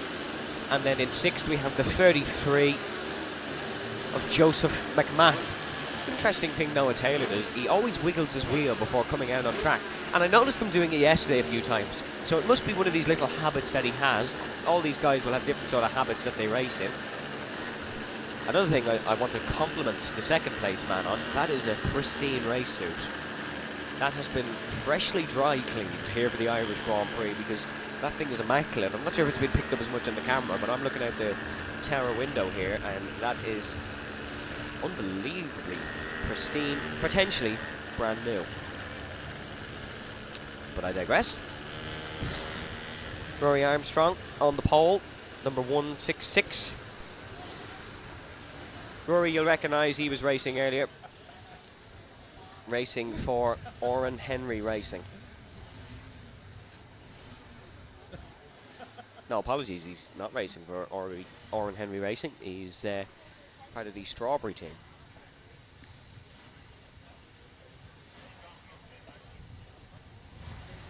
and then in sixth we have the 33 of Joseph McMahon. Interesting thing Noah Taylor does, he always wiggles his wheel before coming out on track, and I noticed him doing it yesterday a few times, so it must be one of these little habits that he has. All these guys will have different sort of habits that they race in. Another thing I want to compliment the second place man on, that is a pristine race suit. That has been freshly dry cleaned here for the Irish Grand Prix, because that thing is immaculate. I'm not sure if it's been picked up as much on the camera, but I'm looking out the tower window here, and that is unbelievably pristine, potentially brand new. But I digress. Rory Armstrong on the pole, number 166. Rory, you'll recognise he was racing earlier, racing for Oran Henry Racing. No, apologies, he's not racing for Oran Henry Racing. He's part of the Strawberry team.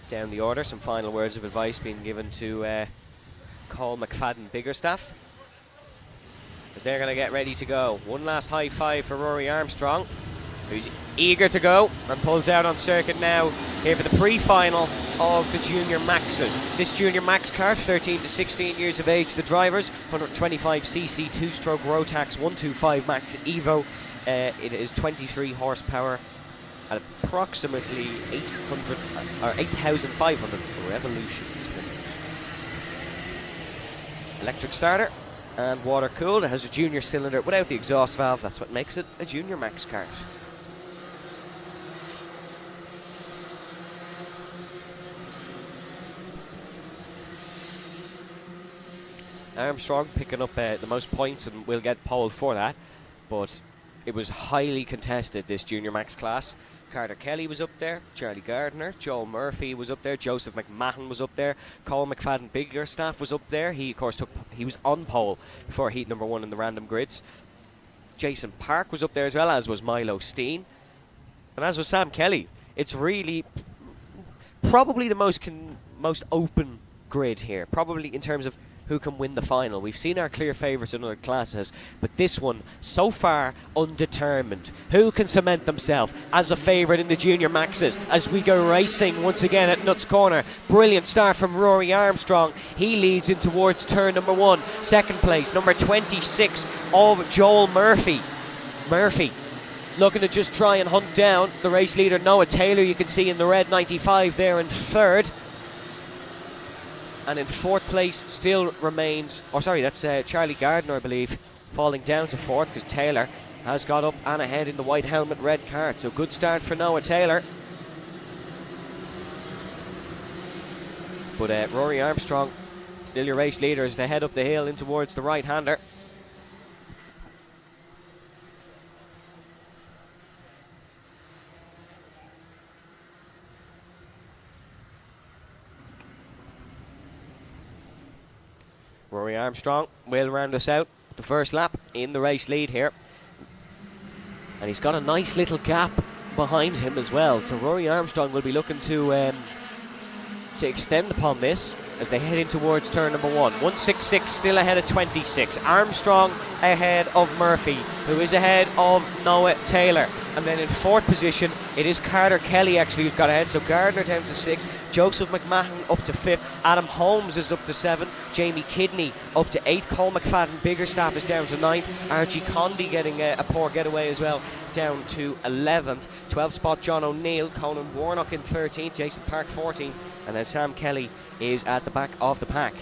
Down the order, some final words of advice being given to Colm McFadden Biggerstaff, as they're going to get ready to go. One last high five for Rory Armstrong, who's eager to go and pulls out on circuit now here for the pre-final of the Junior Maxes. This Junior Max car, 13 to 16 years of age. The drivers, 125cc 2-stroke Rotax 125 Max Evo. It is 23 horsepower at approximately 8,500 revolutions. Electric starter and water cooled. It has a junior cylinder without the exhaust valve. That's what makes it a Junior Max kart. Armstrong picking up the most points and will get pole for that, but it was highly contested, this Junior Max class. Carter Kelly was up there, Charlie Gardner, Joel Murphy was up there, Joseph McMahon was up there, Colm McFadden Biggerstaff was up there. He, of course, he was on pole for heat number 1 in the random grids. Jason Park was up there as well, as was Milo Steen, and as was Sam Kelly. It's really probably the most open grid here, probably in terms of who can win the final. We've seen our clear favourites in other classes, but this one, so far, undetermined. Who can cement themselves as a favourite in the Junior Maxes as we go racing once again at Nuts Corner? Brilliant start from Rory Armstrong. He leads in towards turn number 1. Second place, number 26 of Joel Murphy. Murphy looking to just try and hunt down the race leader, Noah Taylor. You can see in the red 95 there in third. And in fourth place still remains, that's Charlie Gardner, I believe, falling down to fourth because Taylor has got up and ahead in the white helmet red Kart. So good start for Noah Taylor. But Rory Armstrong, still your race leader as they head up the hill in towards the right-hander. Rory Armstrong will round us out the first lap in the race lead here. And he's got a nice little gap behind him as well. So Rory Armstrong will be looking to extend upon this as they head in towards turn number 1. 166 still ahead of 26. Armstrong ahead of Murphy, who is ahead of Noah Taylor. And then in fourth position, it is Carter Kelly actually who's got ahead. So Gardner down to 6, Joseph McMahon up to 5th, Adam Holmes is up to 7, Jamie Kidney up to 8, Cole McFadden Biggerstaff is down to 9th, Archie Condy getting a poor getaway as well, down to 11th. 12th spot John O'Neill, Conan Warnock in 13th, Jason Park 14th, and then Sam Kelly is at the back of the pack.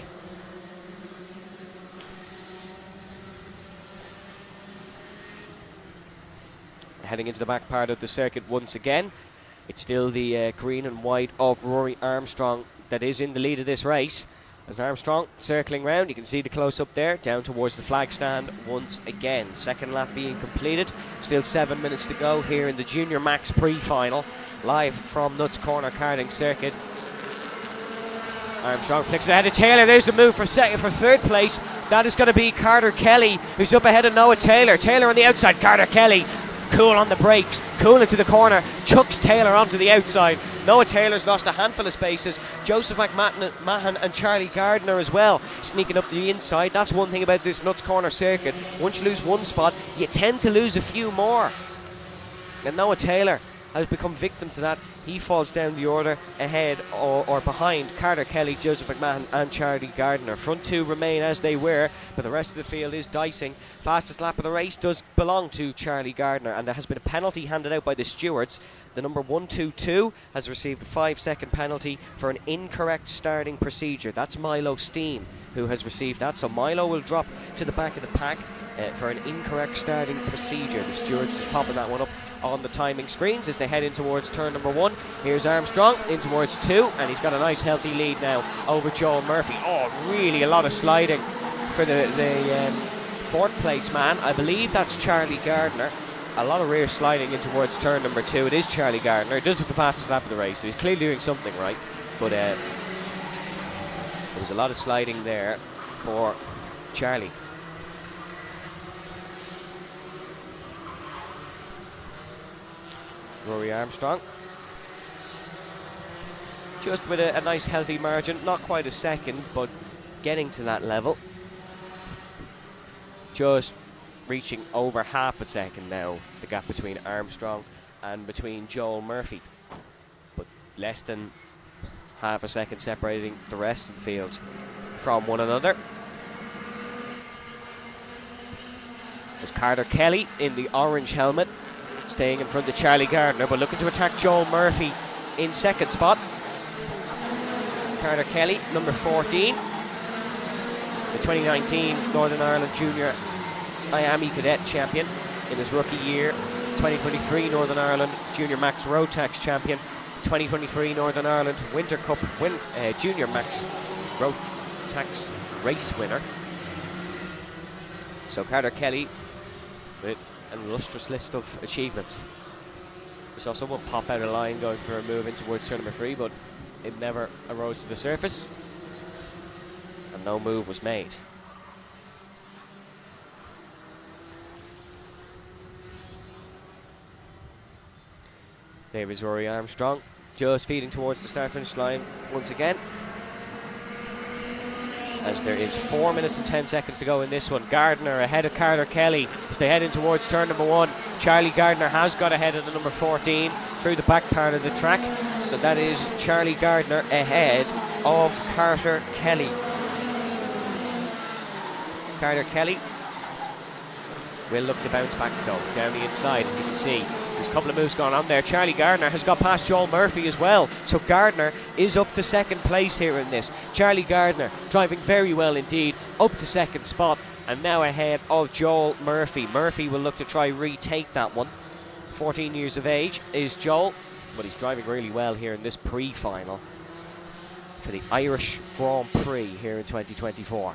Heading into the back part of the circuit once again. It's still the green and white of Rory Armstrong that is in the lead of this race. As Armstrong circling round, you can see the close-up there, down towards the flag stand once again. Second lap being completed. Still 7 minutes to go here in the Junior Max pre-final, live from Nuts Corner Karting Circuit. Armstrong flicks it ahead of Taylor. There's a move for third place. That is going to be Carter Kelly, who's up ahead of Noah Taylor. Taylor on the outside, Carter Kelly cool on the brakes, cool into the corner, chucks Taylor onto the outside. Noah Taylor's lost a handful of spaces. Joseph McMahon and Charlie Gardner as well sneaking up the inside. That's one thing about this Nuts Corner circuit. Once you lose one spot, you tend to lose a few more. And Noah Taylor has become victim to that. He falls down the order ahead or behind Carter Kelly, Joseph McMahon and Charlie Gardner. Front two remain as they were, but the rest of the field is dicing. Fastest lap of the race does belong to Charlie Gardner, and there has been a penalty handed out by the stewards. The number 122 has received a 5-second penalty for an incorrect starting procedure. That's Milo Steen who has received that. So Milo will drop to the back of the pack for an incorrect starting procedure. The stewards just popping that one up on the timing screens as they head in towards turn number 1. Here's Armstrong in towards 2, and he's got a nice healthy lead now over Joel Murphy. Oh, really a lot of sliding for the fourth place man. I believe that's Charlie Gardner. A lot of rear sliding in towards turn number 2. It is Charlie Gardner. It does have the fastest lap of the race, so he's clearly doing something right. But there was a lot of sliding there for Charlie. Rory Armstrong just with a nice healthy margin, not quite a second, but getting to that level. Just reaching over half a second now, the gap between Armstrong and between Joel Murphy, but less than half a second separating the rest of the field from one another. There's Carter Kelly in the orange helmet, staying in front of Charlie Gardner, but looking to attack Joel Murphy in second spot. Carter Kelly, number 14, the 2019 Northern Ireland Junior Miami Cadet Champion in his rookie year, 2023 Northern Ireland Junior Max Road Tax Champion, 2023 Northern Ireland Winter Cup Junior Max Road Tax Race winner. So Carter Kelly with an illustrious list of achievements. We saw someone pop out of line going for a move in towards turn number 3, but it never arose to the surface, and no move was made. There is Rory Armstrong, just feeding towards the start-finish line once again. As there is 4 minutes and 10 seconds to go in this one. Gardner ahead of Carter Kelly as they head in towards turn number 1. Charlie Gardner has got ahead of the number 14 through the back part of the track. So that is Charlie Gardner ahead of Carter Kelly. Carter Kelly will look to bounce back though, down the inside. You can see there's a couple of moves going on there. Charlie Gardner has got past Joel Murphy as well. So Gardner is up to second place here in this. Charlie Gardner driving very well indeed, up to second spot and now ahead of Joel Murphy. Murphy will look to try retake that one. 14 years of age is Joel, but he's driving really well here in this pre-final for the Irish Grand Prix here in 2024.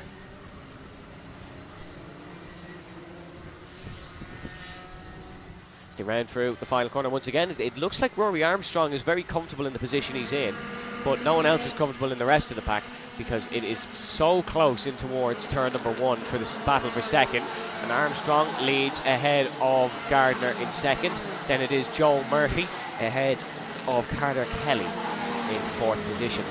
They ran through the final corner once again. It looks like Rory Armstrong is very comfortable in the position he's in, but no one else is comfortable in the rest of the pack because it is so close in towards turn number 1 for this battle for second. And Armstrong leads ahead of Gardner in second. Then it is Joel Murphy ahead of Carter Kelly in fourth position.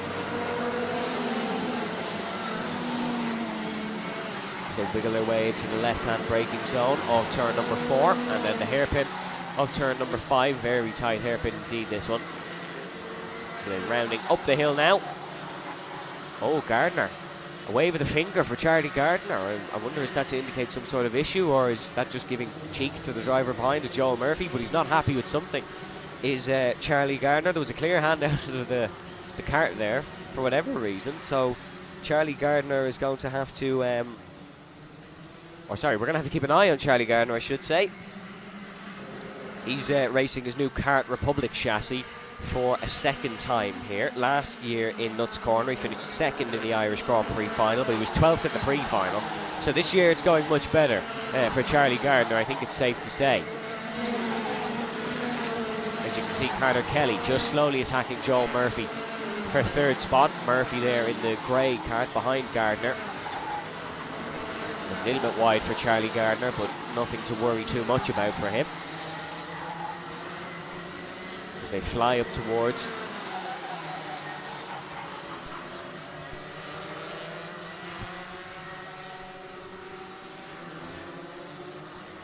They wiggle their way into the left-hand braking zone of turn number 4, and then the hairpin of turn number 5. Very tight hairpin indeed, this one. So they're rounding up the hill now. Oh, Gardner. A wave of the finger for Charlie Gardner. I wonder, is that to indicate some sort of issue, or is that just giving cheek to the driver behind it, Joel Murphy? But he's not happy with something, is Charlie Gardner. There was a clear hand out of the cart there for whatever reason. So Charlie Gardner is going to have to... we're going to have to keep an eye on Charlie Gardner, I should say. He's racing his new Kart Republic chassis for a second time here. Last year in Nuts Corner, he finished second in the Irish Grand Prix final, but he was 12th in the pre-final. So this year it's going much better for Charlie Gardner, I think it's safe to say. As you can see, Carter Kelly just slowly attacking Joel Murphy for third spot. Murphy there in the grey kart behind Gardner. It's a little bit wide for Charlie Gardner, but nothing to worry too much about for him. As they fly up towards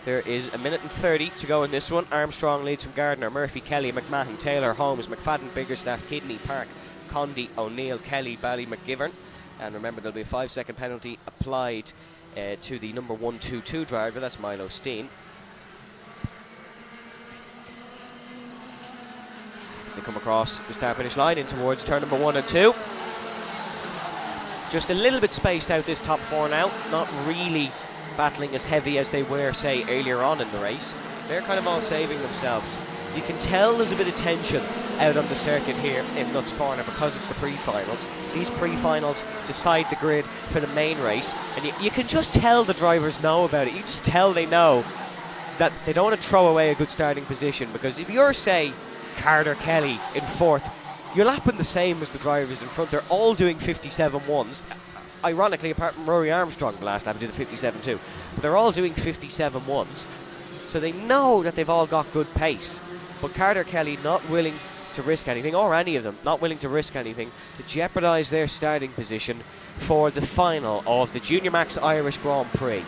there is 1 minute and 30 to go in this one. Armstrong leads from Gardner, Murphy, Kelly, McMahon, Taylor, Holmes, McFadden, Biggerstaff, Kidney, Park, Condy, O'Neill, Kelly, Bally, McGivern. And remember, there'll be a 5-second penalty applied to the number 122 driver, that's Milo Steen. As they come across the start-finish line in towards turn number 1 and 2. Just a little bit spaced out this top 4 now, not really battling as heavy as they were, say, earlier on in the race. They're kind of all saving themselves. You can tell there's a bit of tension out on the circuit here in Nuts Corner because it's the pre-finals. These pre-finals decide the grid for the main race, and you can just tell the drivers know about it. You just tell they know that they don't want to throw away a good starting position, because if you're, say, Carter Kelly in fourth, you're lapping the same as the drivers in front. They're all doing 57.1s. Ironically, apart from Rory Armstrong the last lap, he did a 57.2. But they're all doing 57.1s. So they know that they've all got good pace. But Carter Kelly not willing to risk anything, or any of them not willing to risk anything, to jeopardise their starting position for the final of the Junior Max Irish Grand Prix.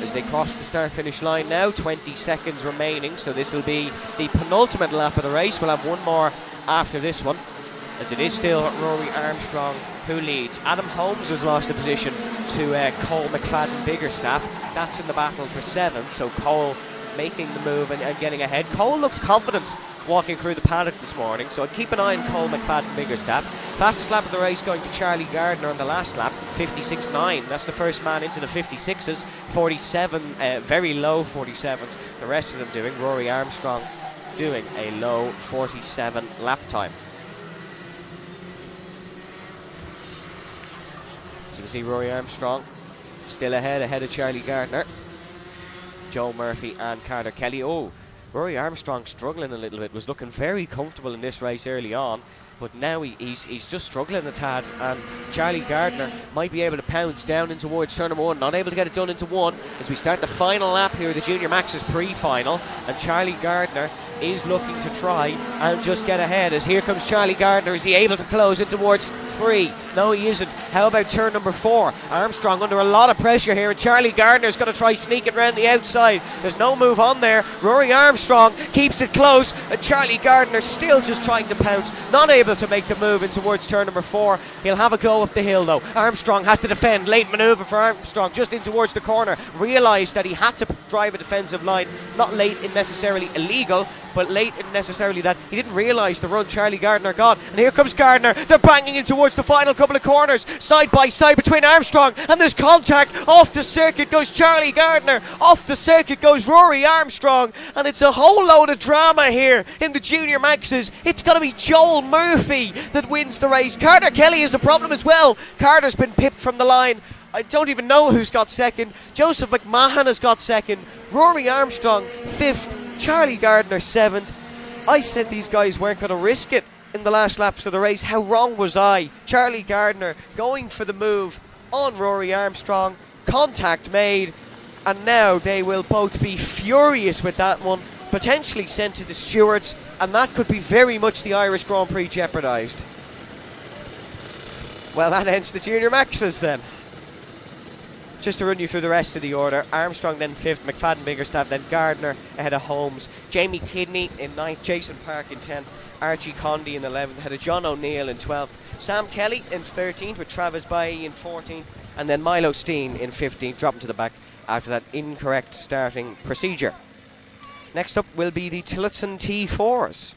As they cross the start-finish line now, 20 seconds remaining, so this will be the penultimate lap of the race. We'll have one more after this one, as it is still Rory Armstrong who leads. Adam Holmes has lost the position to Cole McFadden Biggerstaff. That's in the battle for 7th, so Cole making the move and getting ahead. Cole looked confident walking through the paddock this morning, so I'd keep an eye on Cole McFadden Biggerstaff. Fastest lap of the race going to Charlie Gardner on the last lap, 56.9. That's the first man into the 56s. 47, very low 47s. The rest of them doing. Rory Armstrong doing a low 47 lap time. As you can see, Rory Armstrong still ahead of Charlie Gardner, Joel Murphy and Carter Kelly. Oh, Rory Armstrong struggling a little bit, was looking very comfortable in this race early on. but now he's just struggling a tad, and Charlie Gardner might be able to pounce down in towards turn number 1. Not able to get it done into 1 as we start the final lap here, the Junior Max's pre-final, and Charlie Gardner is looking to try and just get ahead. As here comes Charlie Gardner. Is he able to close in towards 3? No, he isn't. How about turn number 4? Armstrong under a lot of pressure here, and Charlie Gardner's going to try sneaking around the outside. There's no move on there. Rory Armstrong keeps it close, and Charlie Gardner still just trying to pounce, not able to make the move in towards turn number 4. He'll have a go up the hill though. Armstrong has to defend. Late manoeuvre for Armstrong just in towards the corner. Realised that he had to drive a defensive line. Not late in necessarily illegal, but late in necessarily that he didn't realise the run Charlie Gardner got. And here comes Gardner. They're banging in towards the final couple of corners, side by side between Armstrong, and there's contact. Off the circuit goes Charlie Gardner. Off the circuit goes Rory Armstrong, and it's a whole load of drama here in the Junior Maxes. It's going to be Joel Murphy that wins the race. Carter Kelly is a problem as well. Carter's been pipped from the line. I don't even know who's got second. Joseph McMahon has got second. Rory Armstrong 5th. Charlie Gardner 7th. I said these guys weren't going to risk it in the last laps of the race. How wrong was I? Charlie Gardner going for the move on Rory Armstrong. Contact made, and now they will both be furious with that one. Potentially sent to the stewards, and that could be very much the Irish Grand Prix jeopardised. Well, that ends the Junior Maxes then. Just to run you through the rest of the order: Armstrong then 5th, McFadden Biggerstaff, then Gardner ahead of Holmes, Jamie Kidney in 9th, Jason Park in 10th, Archie Condy in 11th, ahead of John O'Neill in 12th, Sam Kelly in 13th with Travis Bailly in 14th, and then Milo Steen in 15th, dropping to the back after that incorrect starting procedure. Next up will be the Tillotson T4s.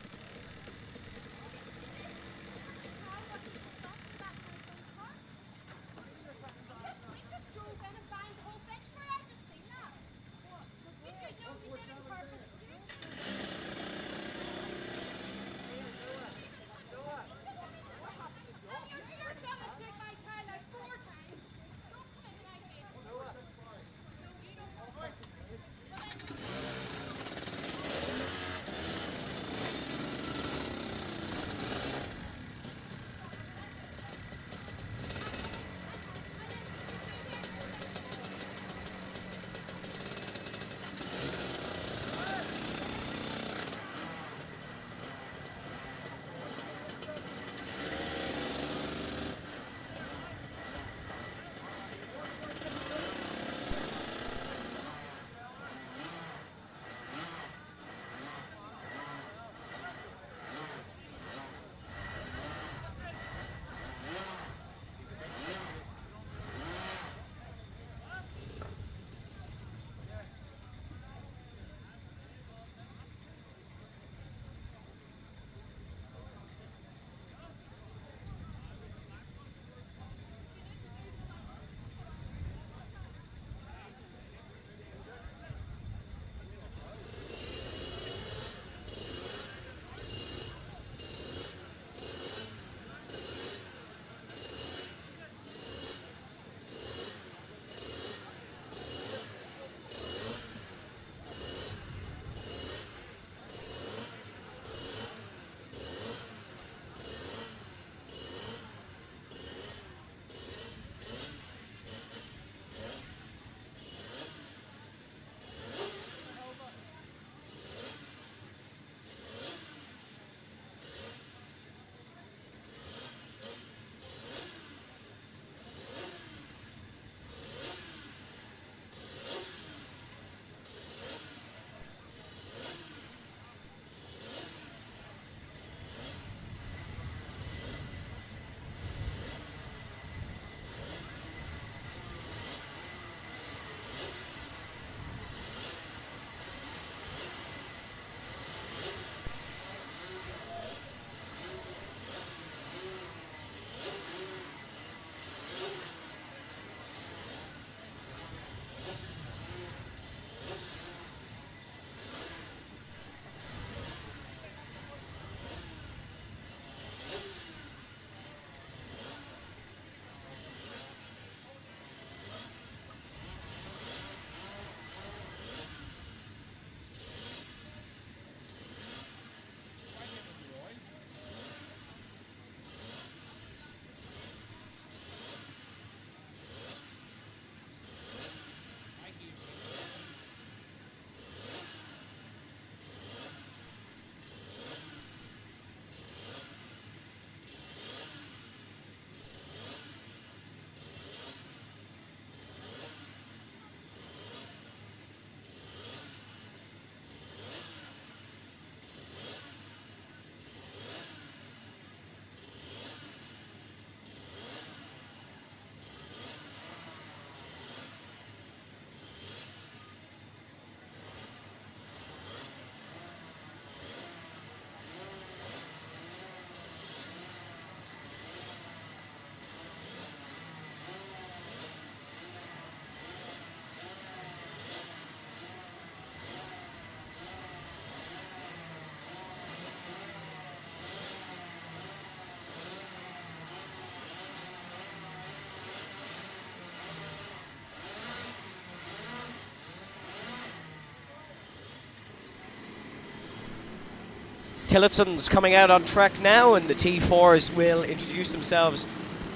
Tillotson's coming out on track now, and the T4s will introduce themselves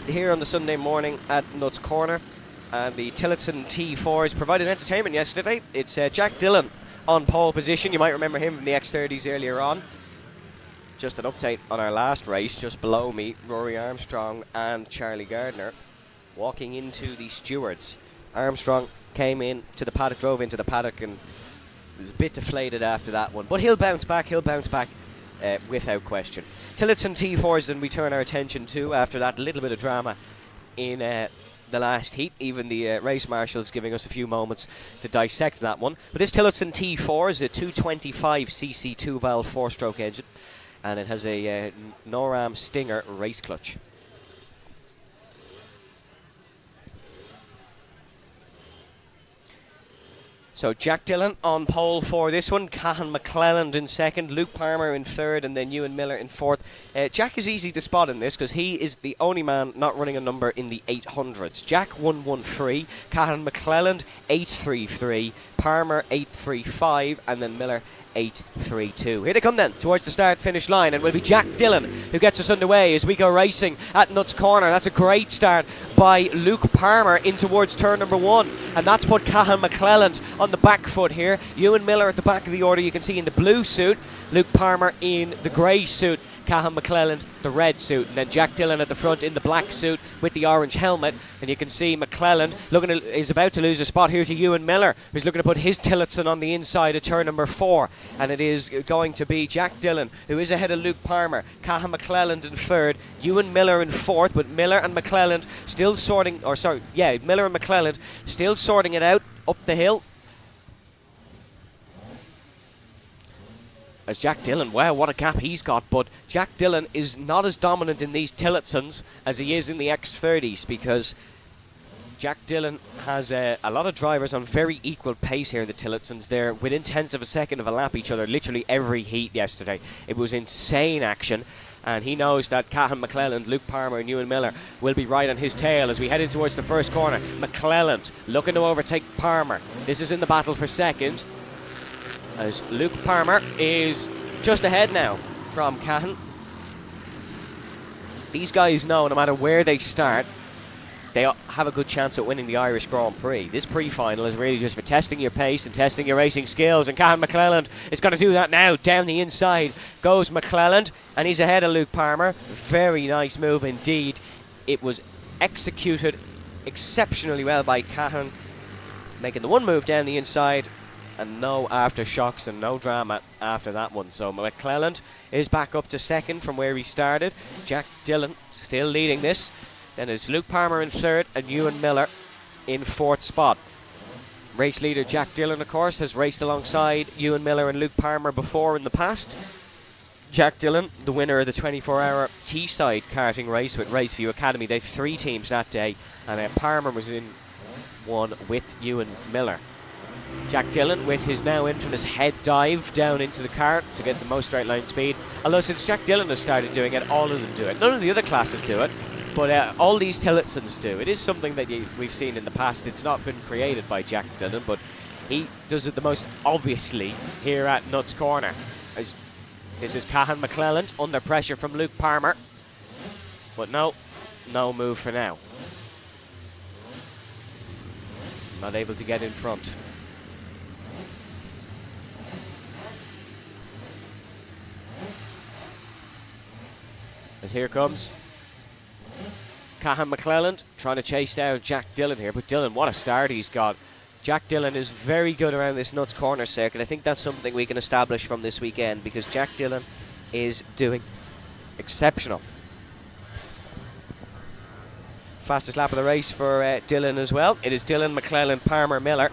here on the Sunday morning at Nuts Corner. And the Tillotson T4s provided entertainment yesterday. It's Jack Dillon on pole position. You might remember him from the X30s earlier on. Just an update on our last race. Just below me, Rory Armstrong and Charlie Gardner walking into the stewards. Armstrong came in to the paddock, drove into the paddock, and was a bit deflated after that one. But he'll bounce back without question. Tillotson T4s then we turn our attention to after that little bit of drama in the last heat. Even the race marshals giving us a few moments to dissect that one. But this Tillotson T4 is a 225cc 2-valve 4-stroke engine, and it has a Noram Stinger race clutch. So Jack Dillon on pole for this one, Cahan McClelland in second, Luke Palmer in third, and then Ewan Miller in fourth. Jack is easy to spot in this because he is the only man not running a number in the 800s. Jack 113, Cahan McClelland 833, Palmer 835, and then Miller 832. Here they come then towards the start-finish line, and it will be Jack Dillon who gets us underway as we go racing at Nuts Corner. That's a great start by Luke Palmer in towards turn number 1, and that's put Cahan McClelland on the back foot here. Ewan Miller at the back of the order, you can see in the blue suit, Luke Palmer in the grey suit, Cahan McClelland the red suit, and then Jack Dillon at the front in the black suit with the orange helmet. And you can see McClelland is about to lose a spot here to Ewan Miller, who's looking to put his Tillotson on the inside of turn number 4, and it is going to be Jack Dillon who is ahead of Luke Palmer, Cahan McClelland in third, Ewan Miller in fourth, but Miller and McClelland still sorting, Miller and McClelland still sorting it out up the hill. As Jack Dillon, wow, what a gap he's got, but Jack Dillon is not as dominant in these Tillotsons as he is in the X30s, because Jack Dillon has a lot of drivers on very equal pace here in the Tillotsons. They're within tenths of a second of a lap each other literally every heat yesterday. It was insane action, and he knows that Cahan McClelland, Luke Palmer and Ewan Miller will be right on his tail as we head in towards the first corner. McClelland looking to overtake Palmer. This is in the battle for second, as Luke Palmer is just ahead now from Cahan. These guys know no matter where they start, they have a good chance at winning the Irish Grand Prix. This pre-final is really just for testing your pace and testing your racing skills, and Cahan McClelland is going to do that now. Down the inside goes McClelland, and he's ahead of Luke Palmer. Very nice move indeed. It was executed exceptionally well by Cahan, making the one move down the inside, and no aftershocks and no drama after that one. So McClelland is back up to second from where he started. Jack Dillon still leading this. Then it's Luke Palmer in third and Ewan Miller in fourth spot. Race leader Jack Dillon, of course, has raced alongside Ewan Miller and Luke Palmer before in the past. Jack Dillon, the winner of the 24-hour Teesside karting race with Raceview Academy. They have 3 teams that day, and Palmer was in one with Ewan Miller. Jack Dillon with his now infamous head dive down into the cart to get the most straight line speed. Although since Jack Dillon has started doing it, all of them do it. None of the other classes do it, but all these Tillotsons do. It is something that we've seen in the past. It's not been created by Jack Dillon, but he does it the most obviously here at Nuts Corner. As this is Cahan McClelland under pressure from Luke Palmer, but no move for now. Not able to get in front. As here comes Cahan McClelland trying to chase down Jack Dillon here, but Dillon, what a start he's got. Jack Dillon is very good around this Nuts Corner circuit. I think that's something we can establish from this weekend, because Jack Dillon is doing exceptional. Fastest lap of the race for Dillon as well. It is Dillon, McClelland, Palmer, Miller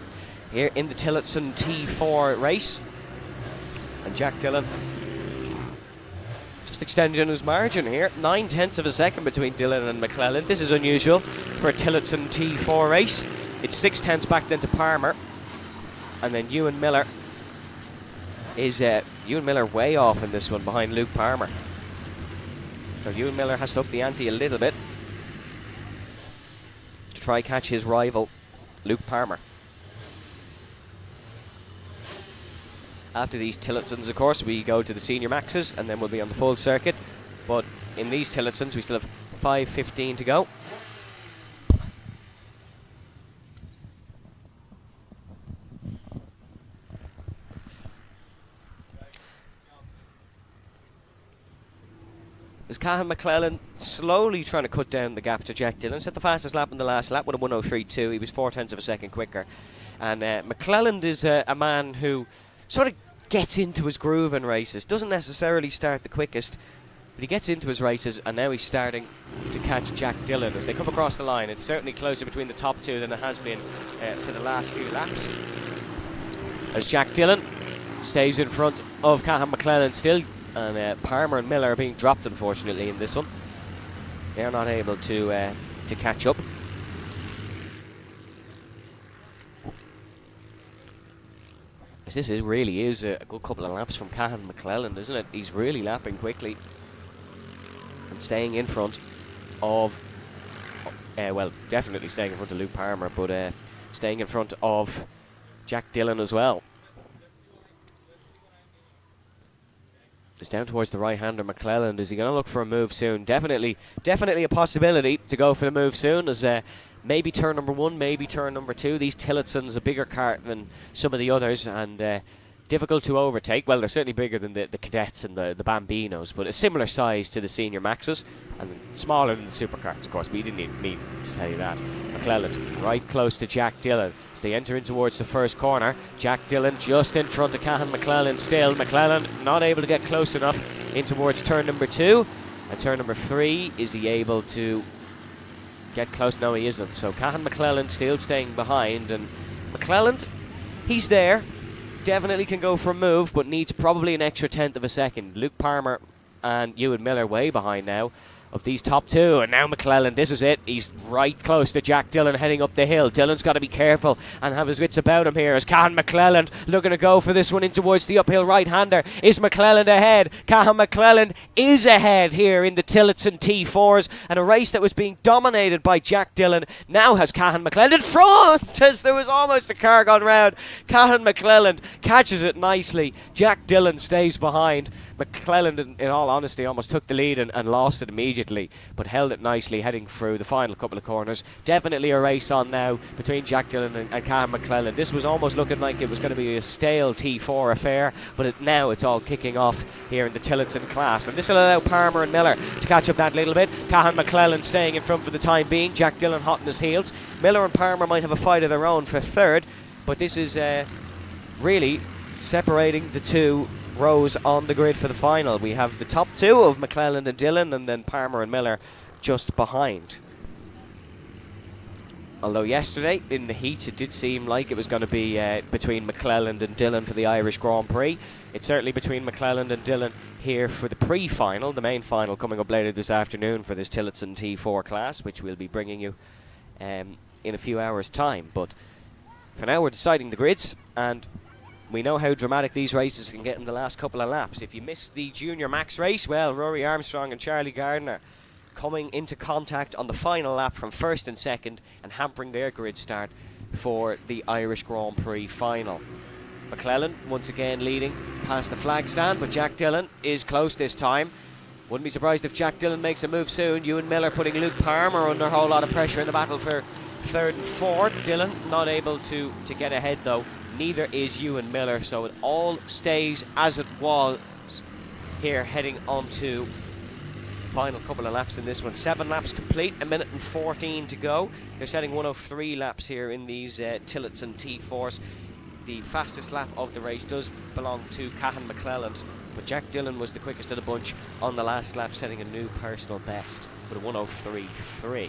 here in the Tillotson T4 race. And Jack Dillon just extending his margin here. 9/10 of a second between Dillon and McClelland. This is unusual for a Tillotson T4 race. It's 6/10 back then to Palmer. And then Ewan Miller is Ewan Miller way off in this one behind Luke Palmer. So Ewan Miller has to up the ante a little bit to try catch his rival Luke Palmer. After these Tillotsons, of course, we go to the senior maxes, and then we'll be on the full circuit. But in these Tillotsons, we still have 5:15 to go. As Cahan McClellan slowly trying to cut down the gap to Jack Dillon. Set the fastest lap in the last lap with a 1:03.2. He was 0.4 of a second quicker. And McClellan is a man who sort of gets into his groove in races. Doesn't necessarily start the quickest, but he gets into his races, and now he's starting to catch Jack Dillon as they come across the line. It's certainly closer between the top two than it has been for the last few laps. As Jack Dillon stays in front of Cahan McClellan still, and Palmer and Miller are being dropped, unfortunately, in this one. They're not able to catch up. This really is a good couple of laps from Cahan McClellan, isn't it? He's really lapping quickly and staying in front of, well, definitely staying in front of Luke Palmer, but staying in front of Jack Dillon as well. It's down towards the right-hander, McClellan. Is he going to look for a move soon? Definitely a possibility to go for the move soon, as maybe turn number 1, maybe turn number 2. These Tillotsons, a bigger kart than some of the others, and difficult to overtake. Well, they're certainly bigger than the cadets and the Bambinos, but a similar size to the senior maxes, and smaller than the supercarts, of course. We didn't even mean to tell you that. McClellan right close to Jack Dillon as they enter in towards the first corner. Jack Dillon just in front of Cahan McClellan still. McClellan not able to get close enough in towards turn number 2. And turn number 3, is he able to get close? No, he isn't. So Cahan McClellan still staying behind, and McClellan, he's there. Definitely can go for a move, but needs probably an extra 1/10 of a second. Luke Palmer and Ewan Miller way behind now of these top two, and now McClellan, this is it. He's right close to Jack Dillon heading up the hill. Dillon's got to be careful and have his wits about him here as Cahan McClellan looking to go for this one in towards the uphill right-hander. Is McClellan ahead? Cahan McClellan is ahead here in the Tillotson T4s, and a race that was being dominated by Jack Dillon now has Cahan McClellan in front as there was almost a car gone round. Cahan McClellan catches it nicely. Jack Dillon stays behind. McClellan, in all honesty, almost took the lead and lost it immediately, but held it nicely heading through the final couple of corners. Definitely a race on now between Jack Dillon and Cahan McClellan. This was almost looking like it was going to be a stale T4 affair, but now it's all kicking off here in the Tillotson class, and this will allow Palmer and Miller to catch up that little bit. Cahan McClellan staying in front for the time being. Jack Dillon hot on his heels. Miller and Palmer might have a fight of their own for third, but this is really separating the two rows on the grid for the final. We have the top two of McClellan and Dillon, and then Palmer and Miller just behind. Although yesterday in the heats it did seem like it was going to be between McClellan and Dillon for the Irish Grand Prix. It's certainly between McClellan and Dillon here for the pre-final, the main final coming up later this afternoon for this Tillotson T4 class, which we'll be bringing you in a few hours time. But for now we're deciding the grids, and we know how dramatic these races can get in the last couple of laps. If you missed the Junior Max race, well, Rory Armstrong and Charlie Gardner coming into contact on the final lap from first and second and hampering their grid start for the Irish Grand Prix final. McClellan once again leading past the flag stand, but Jack Dillon is close this time. Wouldn't be surprised if Jack Dillon makes a move soon. Ewan Miller putting Luke Palmer under a whole lot of pressure in the battle for third and fourth. Dillon not able to get ahead though. Neither is Ewan Miller, so it all stays as it was here heading on to final couple of laps in this one. 7 laps complete, 1 minute and 14 to go. They're setting 103 laps here in these Tillotson T4s. The fastest lap of the race does belong to Cahan McClellan's, but Jack Dillon was the quickest of the bunch on the last lap, setting a new personal best with a 103.3.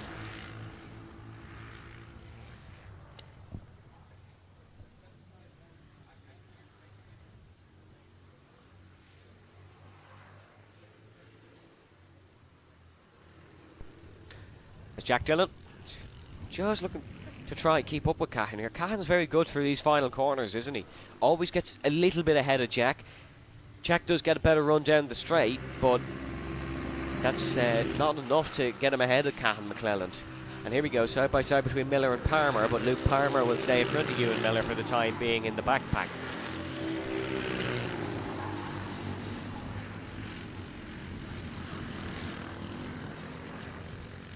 Jack Dillon just looking to try and keep up with Cahan here. Cahan's very good through these final corners, isn't he? Always gets a little bit ahead of Jack. Jack does get a better run down the straight, but that's not enough to get him ahead of Cahan McClellan. And here we go, side by side between Miller and Palmer, but Luke Palmer will stay in front of Ewan Miller for the time being in the backpack.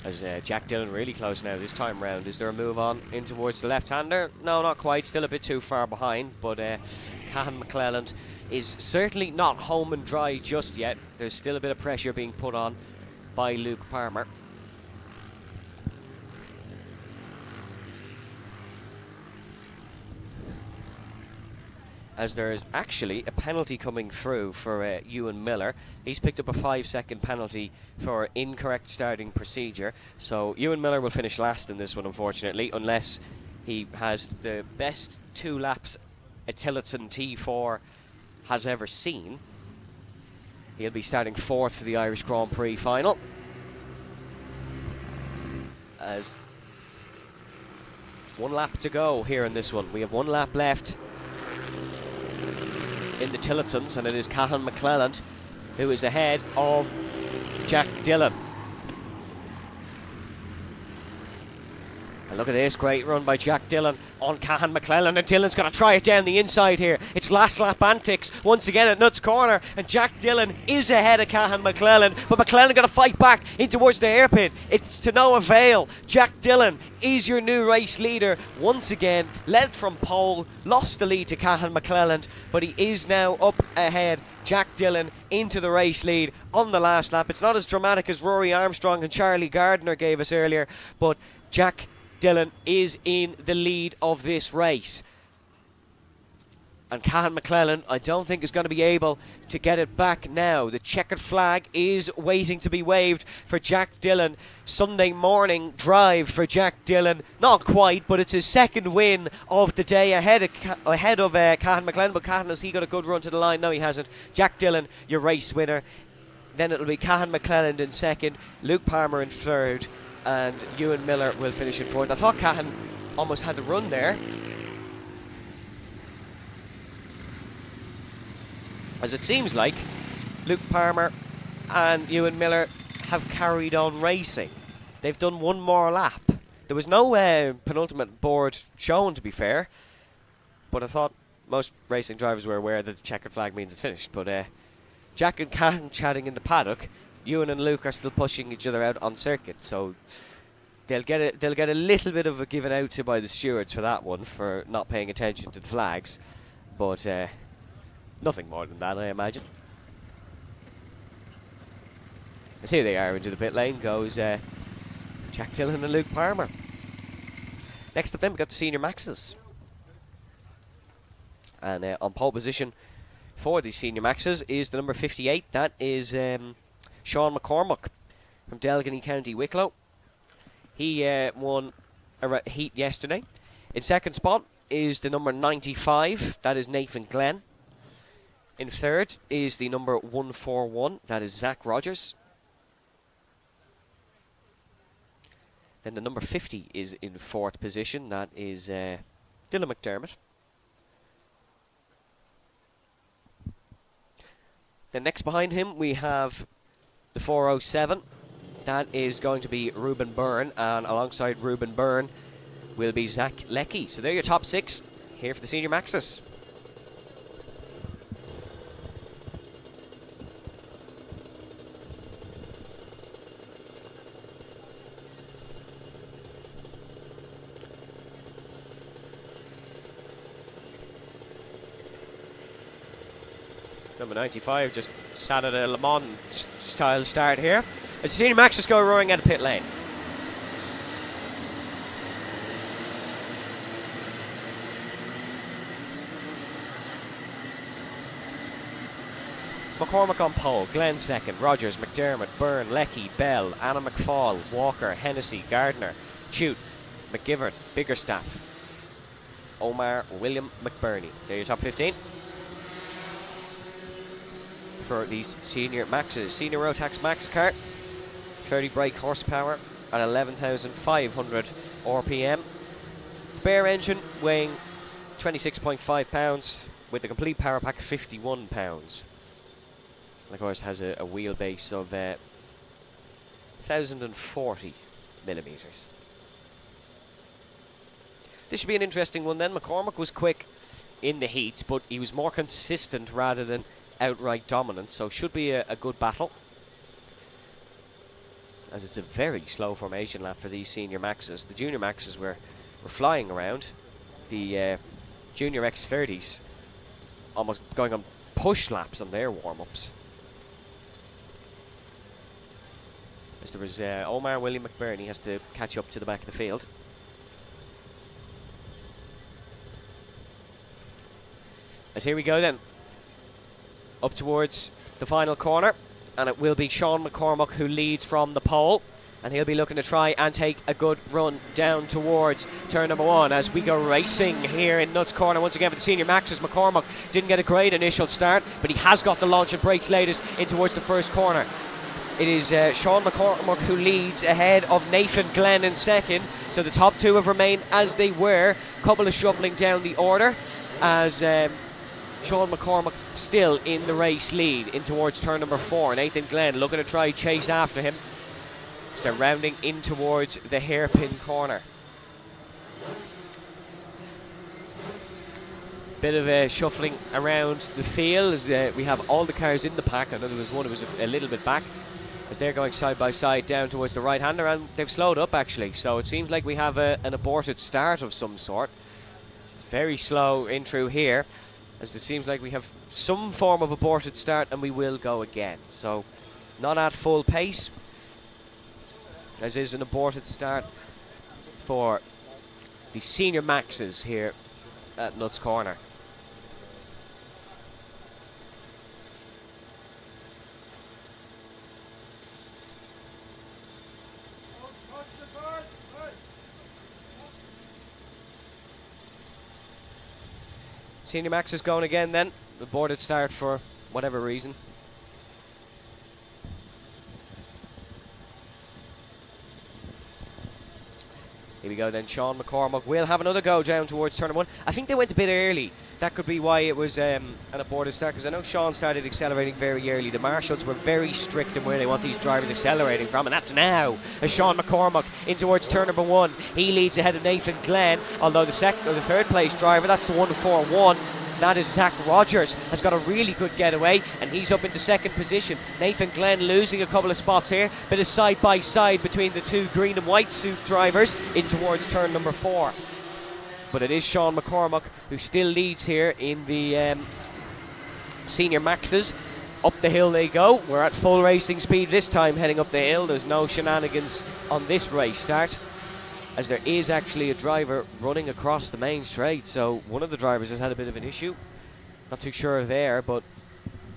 As Jack Dillon really close now this time round. Is there a move on in towards the left-hander? No, not quite. Still a bit too far behind. But Cahan McClelland is certainly not home and dry just yet. There's still a bit of pressure being put on by Luke Palmer. As there's actually a penalty coming through for Ewan Miller. He's picked up a 5-second penalty for incorrect starting procedure. So Ewan Miller will finish last in this one, unfortunately, unless he has the best 2 laps a Tillotson T4 has ever seen. He'll be starting 4th for the Irish Grand Prix final. As 1 lap to go here in this one. We have 1 lap left in the Tillotons, and it is Cahan McClelland who is ahead of Jack Dillon. And look at this, great run by Jack Dillon on Cahan McClelland, and Dillon's going to try it down the inside here. It's last lap antics once again at Nuts Corner, and Jack Dillon is ahead of Cahan McClelland, but McClelland going to fight back in towards the hairpin. It's to no avail. Jack Dillon is your new race leader once again, led from pole, lost the lead to Cahan McClelland, but he is now up ahead. Jack Dillon into the race lead on the last lap. It's not as dramatic as Rory Armstrong and Charlie Gardner gave us earlier, but Jack Dillon is in the lead of this race. And Cahan McClelland, I don't think is going to be able to get it back now. The checkered flag is waiting to be waved for Jack Dillon. Sunday morning drive for Jack Dillon. Not quite, but it's his 2nd win of the day ahead of Cahan McClelland. But Cahan, has he got a good run to the line? No, he hasn't. Jack Dillon, your race winner. Then it'll be Cahan McClelland in 2nd, Luke Palmer in 3rd, and Ewan Miller will finish in 4th. I thought Cahan almost had the run there, as it seems like Luke Palmer and Ewan Miller have carried on racing. They've done 1 more lap. There was no penultimate board shown, to be fair, but I thought most racing drivers were aware that the checkered flag means it's finished. But Jack and Cahan chatting in the paddock. Ewan and Luke are still pushing each other out on circuit, so they'll get a little bit of a given out to by the stewards for that one, for not paying attention to the flags, but nothing more than that, I imagine. As here they are into the pit lane goes Jack Dillon and Luke Palmer. Next up then we've got the Senior Maxes, and on pole position for the Senior Maxes is the number 58. That is Sean McCormack from Delgany, County Wicklow. He won a heat yesterday. In 2nd spot is the number 95. That is Nathan Glenn. In 3rd is the number 141. That is Zach Rogers. Then the number 50 is in 4th position. That is Dylan McDermott. Then next behind him we have the 407. That is going to be Ruben Byrne, and alongside Ruben Byrne will be Zach Leckie. So they're your top 6 here for the Senior Maxis. Number 95 just sat at a Le Mans style start here. As the Senior Maxis go roaring out of pit lane. McCormack on pole, Glenn 2nd, Rogers, McDermott, Byrne, Leckie, Bell, Anna McFall, Walker, Hennessy, Gardner, Chute, McGivern, Biggerstaff, Omar, William, McBurney. They're your top 15 for these Senior Maxes. Senior Rotax Max Kart, 30 brake horsepower at 11,500 RPM. Spare engine weighing 26.5 pounds with a complete power pack of 51 pounds. And of course has a wheelbase of 1,040 millimetres. This should be an interesting one then. McCormack was quick in the heats, but he was more consistent rather than outright dominant, so should be a good battle. as it's a very slow formation lap for these senior maxes. The junior maxes were flying around. The junior X30s almost going on push laps on their warm-ups. As there was Omar William McBurney has to catch up to the back of the field. As here we go then, up towards the final corner, and it will be Sean McCormack who leads from the pole, and he'll be looking to try and take a good run down towards turn number 1 as we go racing here in Nuts Corner once again for the senior maxes. McCormack didn't get a great initial start, but he has got the launch and brakes latest in towards the first corner. It is Sean McCormack who leads ahead of Nathan Glenn in second, so the top two have remained as they were. Couple of shuffling down the order as Sean McCormack still in the race lead in towards turn number 4. Nathan Glenn looking to try chase after him as they're rounding in towards the hairpin corner. Bit of shuffling around the field as we have all the cars in the pack. I know there was one who was a little bit back as they're going side by side down towards the right hander, and they've slowed up actually, so it seems like we have an aborted start of some sort. Very slow in through here, as it seems like we have some form of aborted start, and we will go again. So not at full pace, as is an aborted start for the senior maxes here at Nuts Corner. Senior Max is going again then. Aborted start for whatever reason. Here we go then. Sean McCormack will have another go down towards turn 1. I think they went a bit early. That could be why it was an aborted start, because I know Sean started accelerating very early. The marshals were very strict in where they want these drivers accelerating from, and that's now as Sean McCormack in towards turn number 1. He leads ahead of Nathan Glenn, although the second or the third place driver, that's the 141. That is Zach Rogers, has got a really good getaway, and he's up into second position. Nathan Glenn losing a couple of spots here, bit of side by side between the two green and white suit drivers in towards turn number 4. But it is Sean McCormack who still leads here in the senior maxes. Up the hill they go. We're at full racing speed this time heading up the hill. There's no shenanigans on this race start, as there is actually a driver running across the main straight. So one of the drivers has had a bit of an issue. Not too sure there, but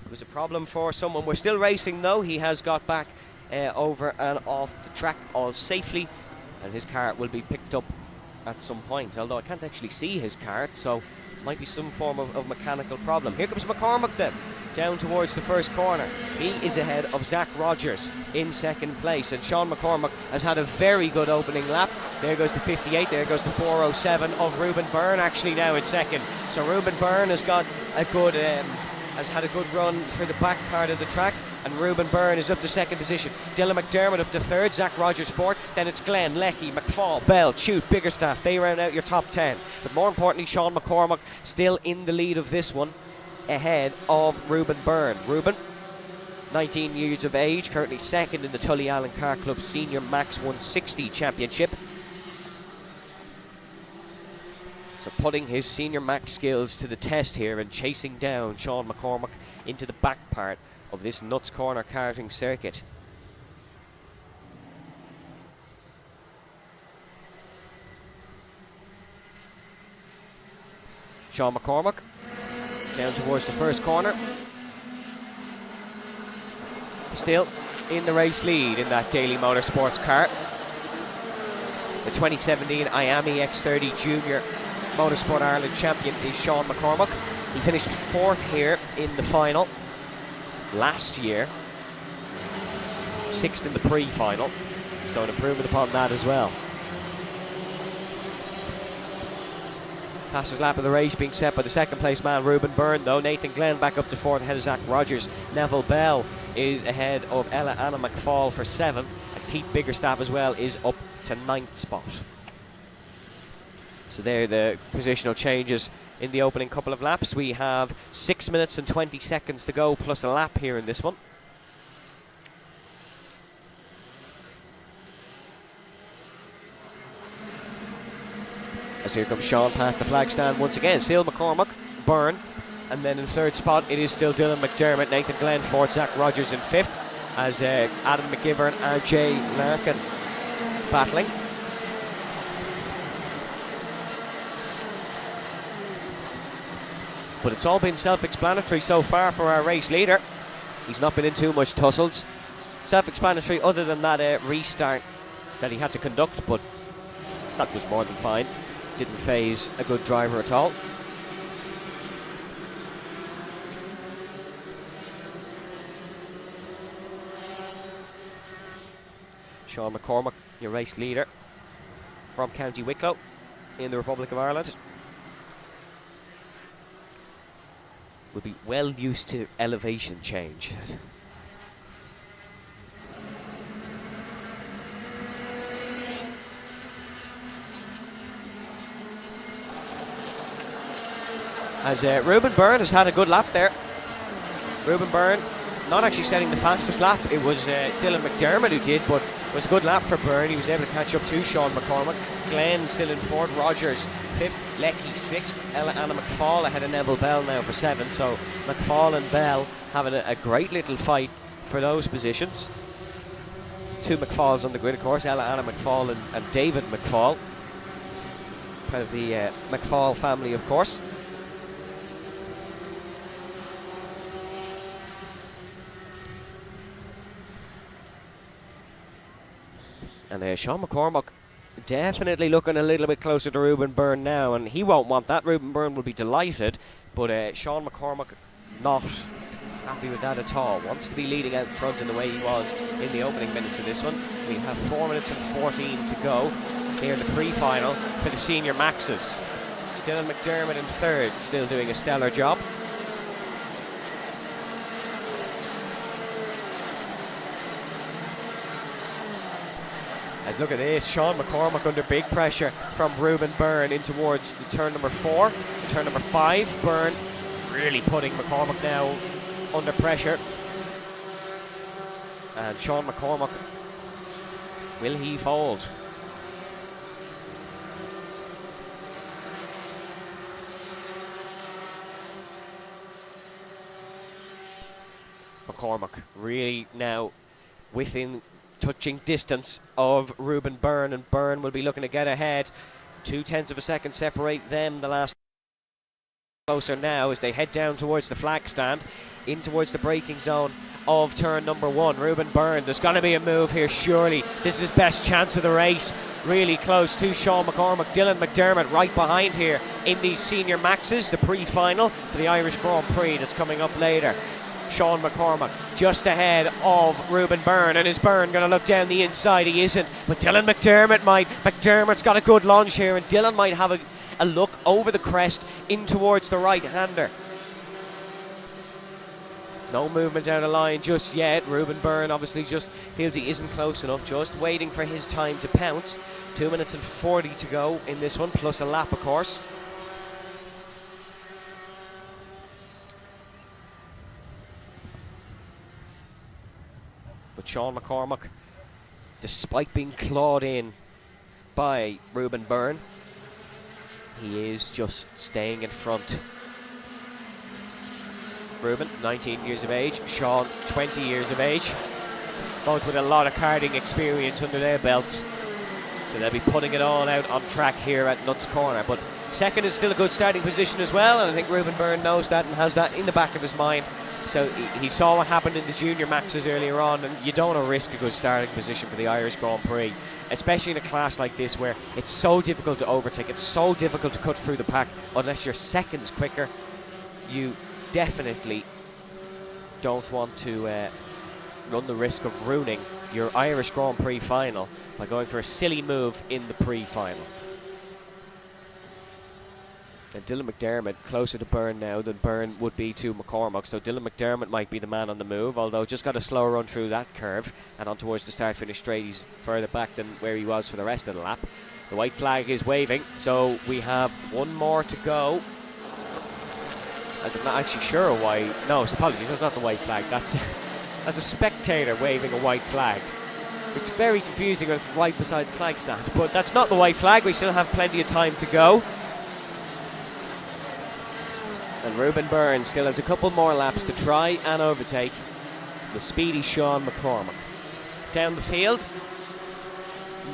it was a problem for someone. We're still racing though. He has got back over and off the track all safely, and his car will be picked up at some point, although I can't actually see his cart, so might be some form of mechanical problem. Here comes McCormack then, down towards the first corner. He is ahead of Zach Rogers in second place, and Sean McCormack has had a very good opening lap. There goes the 58, there goes the 407 of Ruben Byrne actually now in second. So Ruben Byrne has got a good, has had a good run for the back part of the track, and Ruben Byrne is up to second position. Dylan McDermott up to third, Zach Rogers fourth, then it's Glenn, Leckie, McFall, Bell, Chute, Biggerstaff. They round out your top 10. But more importantly, Sean McCormack still in the lead of this one, ahead of Ruben Byrne. Ruben, 19 years of age, currently second in the Tully Allen Car Club Senior Max 160 Championship. So putting his Senior Max skills to the test here and chasing down Sean McCormack into the back part of this Nuts Corner karting circuit. Sean McCormack down towards the first corner. Still in the race lead in that Daily Motorsports car. The 2017 Miami X30 Junior Motorsport Ireland champion is Sean McCormack. He finished 4th here in the final last year, 6th in the Prix final, so an improvement upon that as well. Fastest lap of the race being set by the second place man Ruben Byrne though. Nathan Glenn back up to 4th ahead of Zach Rogers. Neville Bell is ahead of Ella Anna McFall for 7th, and Pete Biggerstaff as well is up to 9th spot. So there are the positional changes in the opening couple of laps. We have 6 minutes and 20 seconds to go plus a lap here in this one. As here comes Sean past the flag stand once again. Still McCormack, Byrne, and then in third spot it is still Dylan McDermott, Nathan Glenn fourth, Zach Rogers in fifth, as Adam McGivern and RJ Larkin battling. But it's all been self-explanatory so far for our race leader. He's not been in too much tussles. Self-explanatory other than that restart that he had to conduct, but that was more than fine. Didn't phase a good driver at all. Sean McCormack, your race leader from County Wicklow in the Republic of Ireland. Will be well used to elevation change. As Ruben Byrne has had a good lap there. Ruben Byrne not actually setting the fastest lap. It was Dylan McDermott who did, but it was a good lap for Byrne. He was able to catch up to Sean McCormack. Glenn still in fourth, Rogers fifth, Leckie sixth, Anna McFall ahead of Neville Bell now for seventh. So McFall and Bell having a great little fight for those positions. Two McFalls on the grid, of course, Anna McFall and David McFall. Part of the McFall family, of course. And Sean McCormack definitely looking a little bit closer to Ruben Byrne now, and he won't want that. Ruben Byrne will be delighted, but Sean McCormack not happy with that at all. Wants to be leading out front in the way he was in the opening minutes of this one. We have 4 minutes and 14 to go here in the pre-final for the senior maxes. Dylan McDermott in third, still doing a stellar job. As look at this, Sean McCormack under big pressure from Ruben Byrne in towards the turn number 4, turn number 5. Byrne really putting McCormack now under pressure. And Sean McCormack, will he fold? McCormack really now within touching distance of Ruben Byrne, and Byrne will be looking to get ahead. 0.2 of a second separate them. The last closer now as they head down towards the flag stand, in towards the braking zone of turn number 1. Ruben Byrne, there's going to be a move here surely. This is his best chance of the race. Really close to Sean McCormack. Dylan McDermott right behind here in these senior maxes, the pre-final for the Irish Grand Prix that's coming up later. Sean McCormack just ahead of Ruben Byrne, and is Byrne going to look down the inside? He isn't, but Dylan McDermott might. McDermott's got a good lunge here, and Dylan might have a look over the crest in towards the right-hander. No movement down the line just yet. Ruben Byrne obviously just feels he isn't close enough, just waiting for his time to pounce. 2 minutes and 40 to go in this one, plus a lap of course. But Sean McCormack, despite being clawed in by Ruben Byrne, he is just staying in front. Ruben, 19 years of age. Sean, 20 years of age. Both with a lot of karting experience under their belts. So they'll be putting it all out on track here at Nuts Corner. But second is still a good starting position as well, and I think Ruben Byrne knows that and has that in the back of his mind. So he saw what happened in the junior maxes earlier on, and you don't want to risk a good starting position for the Irish Grand Prix, especially in a class like this where it's so difficult to overtake, it's so difficult to cut through the pack unless you're seconds quicker. You definitely don't want to run the risk of ruining your Irish Grand Prix final by going for a silly move in the pre-final. And Dylan McDermott closer to Byrne now than Byrne would be to McCormack, so Dylan McDermott might be the man on the move, although just got a slower run through that curve and on towards the start finish straight. He's further back than where he was for the rest of the lap. The white flag is waving, so we have one more to go. As I'm not actually sure why. No, apologies, that's not the white flag. That's a spectator waving a white flag. It's very confusing. It's right beside the flag stand, but that's not the white flag. We still have plenty of time to go. And Ruben Byrne still has a couple more laps to try and overtake the speedy Sean McCormack. Down the field,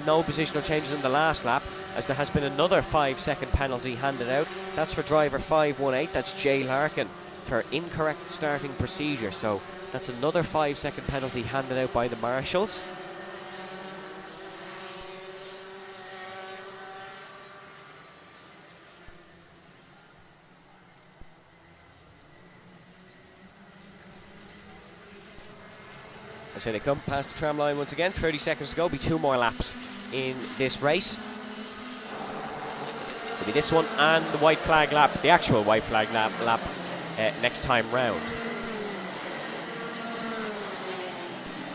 no positional changes in the last lap, as there has been another 5-second penalty handed out. That's for driver 518, that's Jay Larkin, for incorrect starting procedure. So that's another 5-second penalty handed out by the marshals. I say they come past the tram line once again. 30 seconds to go. Be 2 more laps in this race. It'll be this one and the white flag lap, the actual white flag lap next time round.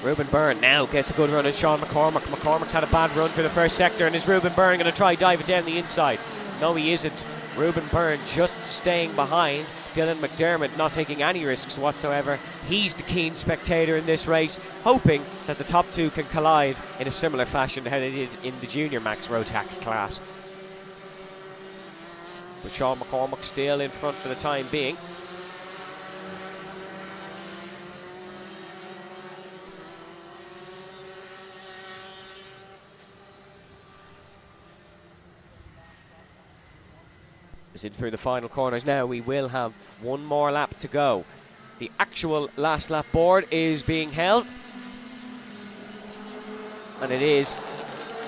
Ruben Byrne now gets a good run at Sean McCormack. McCormack's had a bad run for the first sector, and is Ruben Byrne going to try dive it down the inside? No, he isn't. Ruben Byrne just staying behind. Dylan McDermott not taking any risks whatsoever. He's the keen spectator in this race, hoping that the top two can collide in a similar fashion to how they did in the Junior Max Rotax class. But Sean McCormack still in front for the time being. Is in through the final corners now. We will have 1 more lap to go. The actual last lap board is being held, and it is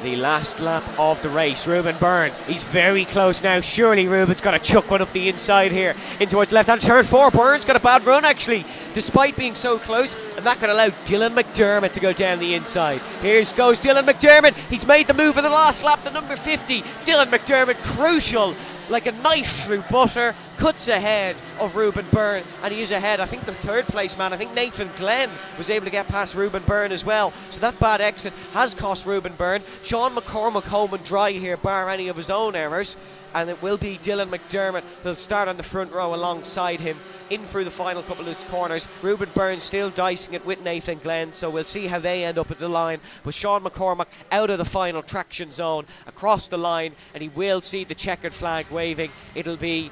the last lap of the race. Ruben Byrne, he's very close now. Surely Ruben's got to chuck one up the inside here in towards the left-hand turn 4. Byrne's got a bad run actually, despite being so close, and that could allow Dylan McDermott to go down the inside. Here goes Dylan McDermott. He's made the move of the last lap, the number 50. Dylan McDermott, crucial, like a knife through butter, cuts ahead of Ruben Byrne, and he is ahead. I think the third place man, I think Nathan Glenn, was able to get past Ruben Byrne as well. So that bad exit has cost Ruben Byrne. Sean McCormack home and dry here, bar any of his own errors, and it will be Dylan McDermott who'll start on the front row alongside him in through the final couple of corners. Ruben Byrne still dicing it with Nathan Glenn, so we'll see how they end up at the line. But Sean McCormack out of the final traction zone, across the line, and he will see the checkered flag waving. It'll be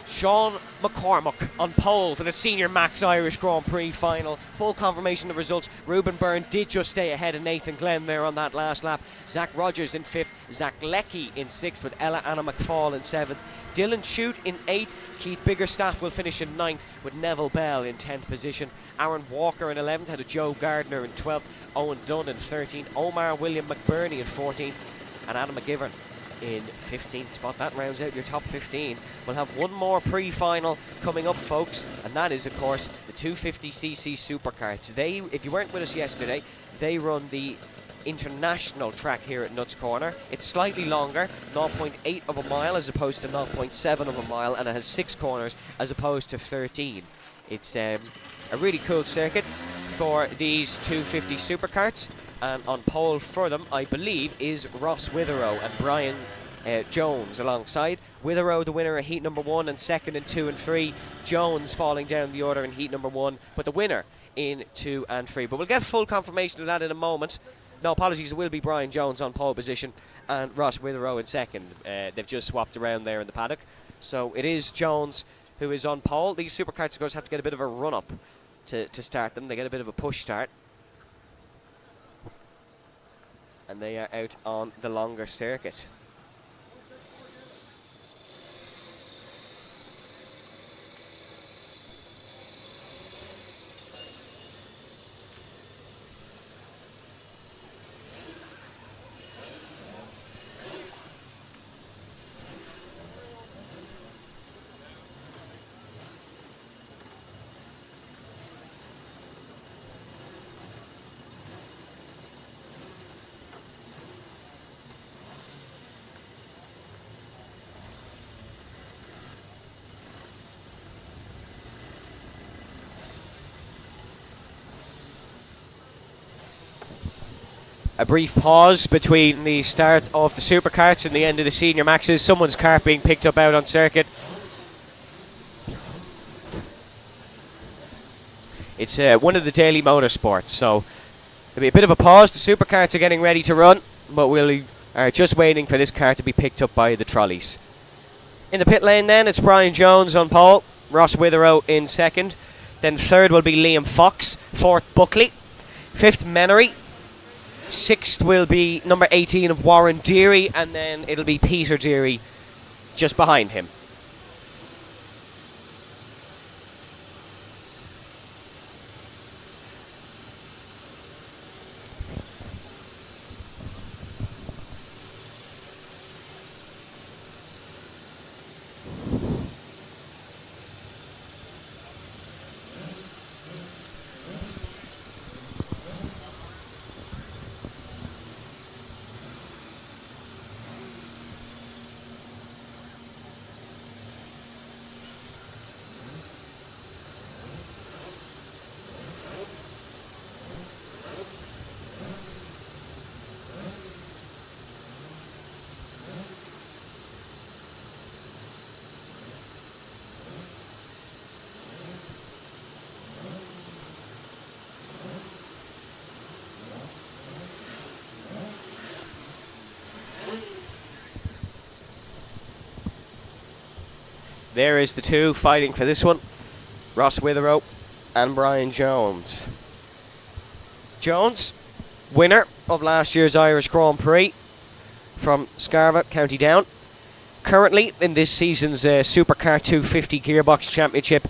Sean McCormack on pole for the Senior Max Irish Grand Prix final. Full confirmation of results. Ruben Byrne did just stay ahead of Nathan Glenn there on that last lap. Zach Rogers in 5th, Zach Leckie in 6th, with Ella Anna McFall in 7th. Dylan Shute in 8th. Keith Biggerstaff will finish in 9th, with Neville Bell in 10th position. Aaron Walker in 11th, had a Joe Gardner in 12th, Owen Dunn in 13th, Omar William McBurney in 14th, and Adam McGivern in 15th spot. That rounds out your top 15. We'll have 1 more pre-final coming up, folks, and that is, of course, the 250cc supercarts. They, if you weren't with us yesterday, they run the international track here at Nuts Corner. It's slightly longer, 0.8 of a mile as opposed to 0.7 of a mile, and it has 6 corners as opposed to 13. It's a really cool circuit for these 250 supercarts, and on pole for them, I believe, is Ross Witherow and Brian Jones alongside. Witherow the winner of heat number 1 and 2nd and 2 and 3. Jones falling down the order in heat number 1, but the winner in 2 and 3. But we'll get full confirmation of that in a moment. No, apologies, it will be Brian Jones on pole position and Ross Witherow in 2nd. They've just swapped around there in the paddock. So it is Jones who is on pole. These supercarts, of course, have to get a bit of a run-up to start them. They get a bit of a push start. And they are out on the longer circuit. A brief pause between the start of the supercarts and the end of the senior maxes. Someone's cart being picked up out on circuit. It's one of the daily motorsports, so There'll be a bit of a pause. The supercarts are getting ready to run, but we are just waiting for this car to be picked up by the trolleys. In the pit lane then, it's Brian Jones on pole, Ross Witherow in second. Then third will be Liam Fox, fourth Buckley, fifth Menery, sixth will be number 18 of Warren Deary, and then it'll be Peter Deary just behind him. There is the two fighting for this one, Ross Witherow and Brian Jones. Jones, winner of last year's Irish Grand Prix from Scarva, County Down. Currently in this season's Supercar 250 Gearbox Championship,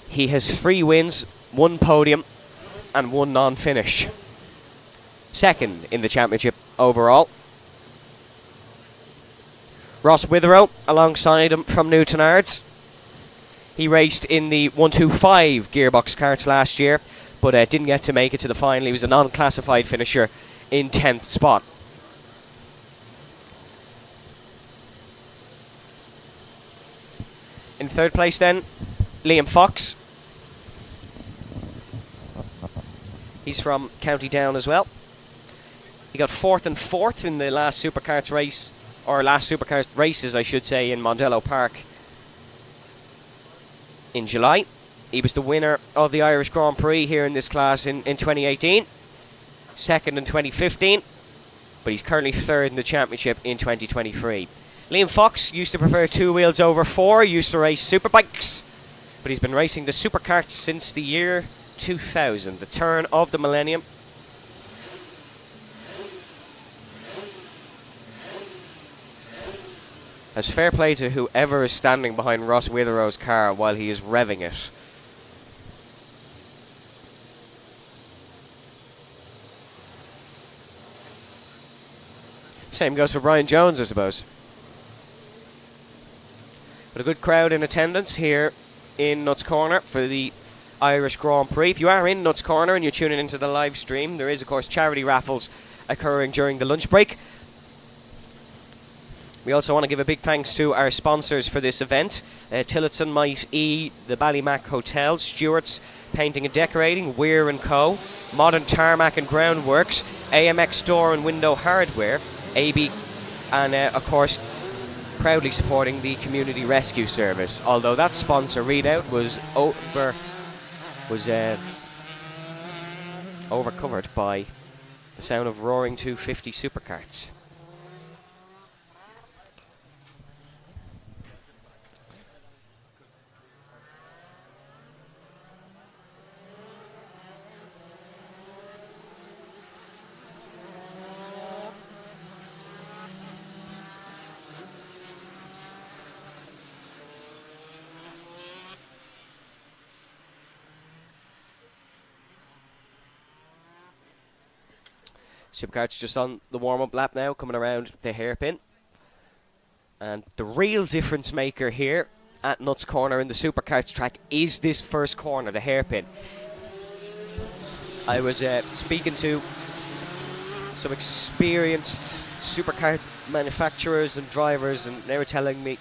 he has 3 wins, 1 podium and 1 non-finish. Second in the championship overall. Ross Witherow alongside him from Newton Ards. He raced in the 125 gearbox karts last year, but didn't get to make it to the final. He was a non-classified finisher in 10th spot. In third place then, Liam Fox. He's from County Down as well. He got 4th and 4th in the last Supercarts race, or last Supercars races, I should say, in Mondello Park in July. He was the winner of the Irish Grand Prix here in this class in 2018, second in 2015, but he's currently third in the championship in 2023. Liam Fox used to prefer 2 wheels over 4, used to race superbikes, but he's been racing the supercarts since the year 2000, the turn of the millennium. As fair play to whoever is standing behind Ross Witherow's car while he is revving it. Same goes for Brian Jones, I suppose. But a good crowd in attendance here in Nuts Corner for the Irish Grand Prix. If you are in Nuts Corner and you're tuning into the live stream, there is, of course, charity raffles occurring during the lunch break. We also want to give a big thanks to our sponsors for this event. Tillotson Might E, the Ballymac Hotel, Stewart's Painting and Decorating, Weir & Co, Modern Tarmac and Groundworks, AMX Door and Window Hardware, AB, and of course proudly supporting the Community Rescue Service. Although that sponsor readout was overcovered by the sound of roaring 250 supercarts. Supercarts just on the warm-up lap now, coming around the hairpin. And the real difference maker here at Nuts Corner in the Supercarts track is this first corner, the hairpin. I was speaking to some experienced supercar manufacturers and drivers, and they were telling me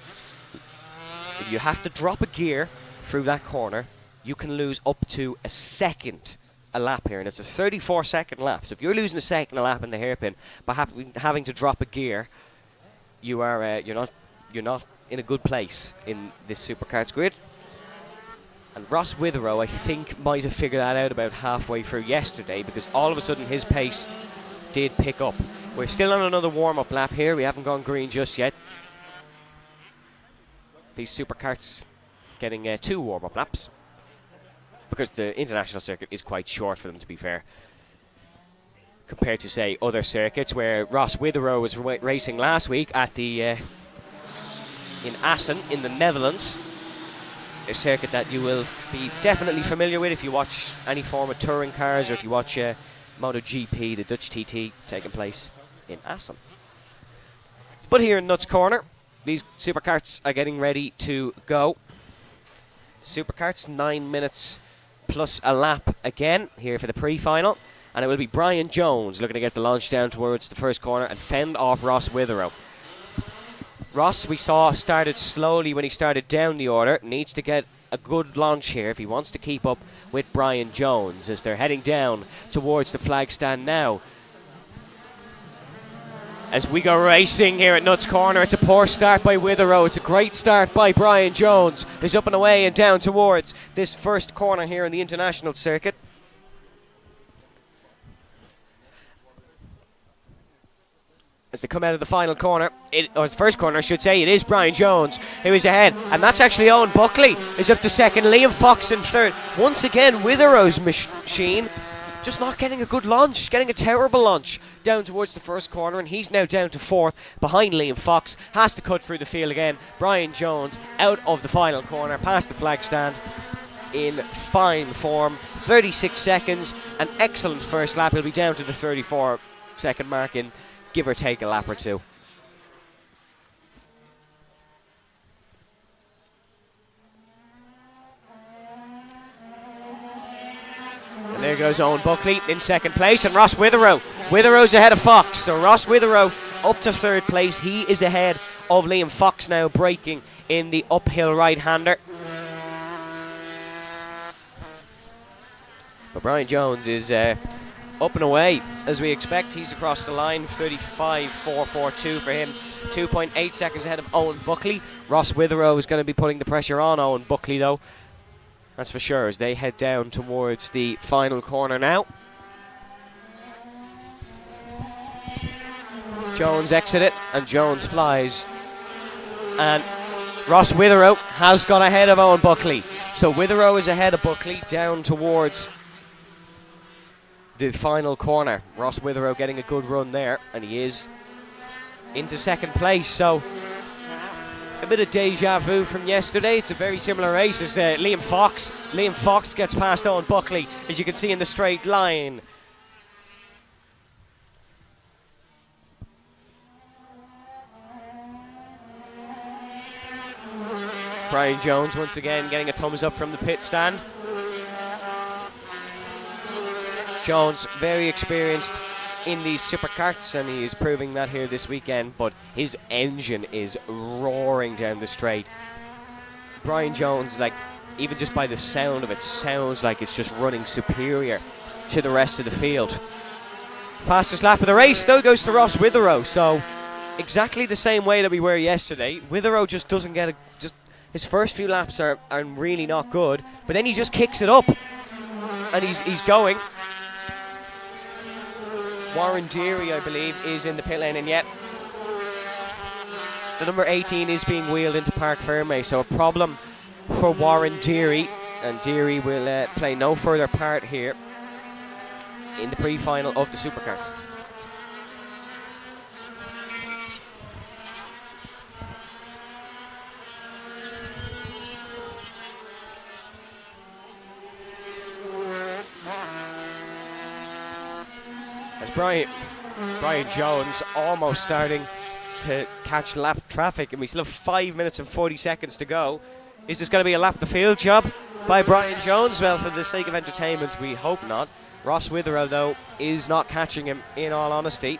if you have to drop a gear through that corner, you can lose up to a second a lap here, and it's a 34-second lap. So if you're losing a second a lap in the hairpin by having to drop a gear, you are you're not in a good place in this Supercarts grid. And Ross Witherow, I think, might have figured that out about halfway through yesterday, because all of a sudden his pace did pick up. We're still on another warm-up lap here. We haven't gone green just yet. These supercarts getting 2 warm-up laps, because the international circuit is quite short for them, to be fair, compared to, say, other circuits where Ross Witherow was racing last week at the in Assen in the Netherlands, a circuit that you will be definitely familiar with if you watch any form of touring cars, or if you watch MotoGP, the Dutch TT, taking place in Assen. But here in Nuts Corner, these supercarts are getting ready to go. Supercarts, 9 minutes plus a lap again here for the pre-final, and it will be Brian Jones looking to get the launch down towards the first corner and fend off Ross Witherow. Ross, we saw, started slowly when he started down the order. Needs to get a good launch here if he wants to keep up with Brian Jones as they're heading down towards the flag stand now. As we go racing here at Nuts Corner, it's a poor start by Witherow. It's a great start by Brian Jones, who's up and away and down towards this first corner here in the international circuit. As they come out of the final corner, or the first corner I should say, it is Brian Jones who is ahead, and that's actually Owen Buckley is up to second, Liam Fox in third. Once again, Witherow's machine just not getting a good launch, getting a terrible launch down towards the first corner, and he's now down to fourth behind Liam Fox. Has to cut through the field again. Brian Jones out of the final corner, past the flag stand in fine form. 36 seconds, an excellent first lap. He'll be down to the 34-second mark in give or take a lap or two. And there goes Owen Buckley in second place, and Ross Witherow. Witherow's ahead of Fox, so Ross Witherow up to third place. He is ahead of Liam Fox now, braking in the uphill right-hander. But Brian Jones is up and away as we expect. He's across the line, 35.442 for him, 2.8 seconds ahead of Owen Buckley. Ross Witherow is going to be putting the pressure on Owen Buckley though, that's for sure, as they head down towards the final corner now. Jones exited and Jones flies, and Ross Witherow has got ahead of Owen Buckley. So Witherow is ahead of Buckley down towards the final corner. Ross Witherow getting a good run there, and he is into second place. So a bit of deja vu from yesterday. It's a very similar race as Liam Fox. Liam Fox gets past Owen Buckley, as you can see in the straight line. Brian Jones once again getting a thumbs up from the pit stand. Jones, very experienced in these supercarts, and he is proving that here this weekend, but his engine is roaring down the straight. Brian Jones, like, even just by the sound of it, sounds like it's just running superior to the rest of the field. Fastest lap of the race though goes to Ross Witherow, so exactly the same way that we were yesterday. Witherow just doesn't get his first few laps are really not good, but then he just kicks it up and he's going. Warren Deary, I believe, is in the pit lane, and yet the number 18 is being wheeled into Parc Ferme, so a problem for Warren Deary, and Deary will play no further part here in the pre-final of the supercarts. As Brian Jones almost starting to catch lap traffic, and we still have 5 minutes and 40 seconds to go. Is this going to be a lap the field job by Brian Jones? Well, for the sake of entertainment, we hope not. Ross Witherow, though, is not catching him, in all honesty.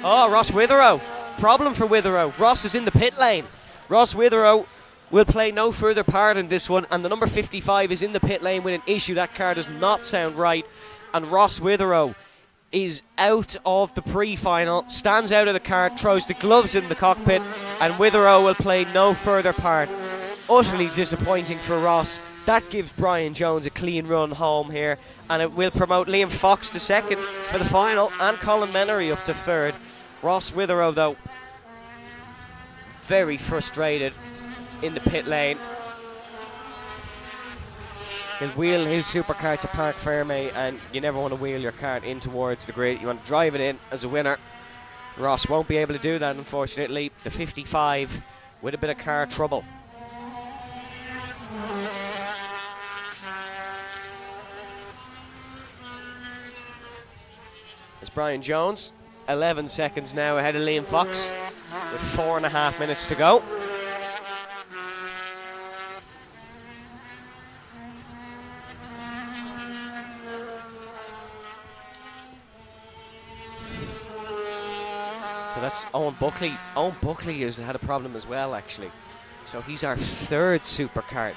Oh, Ross Witherow. Problem for Witherow. Ross is in the pit lane. Ross Witherow will play no further part in this one, and the number 55 is in the pit lane with an issue. That car does not sound right. And Ross Witherow is out of the pre-final, stands out of the car, throws the gloves in the cockpit, and Witherow will play no further part. utterly disappointing for Ross. That gives Brian Jones a clean run home here, and it will promote Liam Fox to second for the final, and Colin Menery up to third. Ross Witherow, though, very frustrated in the pit lane. He'll wheel his supercar to Parc Fermé, and you never want to wheel your kart in towards the grid. You want to drive it in as a winner. Ross won't be able to do that, unfortunately. The 55 with a bit of car trouble. It's Brian Jones, 11 seconds now ahead of Liam Fox, with 4.5 minutes to go. So that's Owen Buckley. Owen Buckley has had a problem as well, actually. So he's our third supercar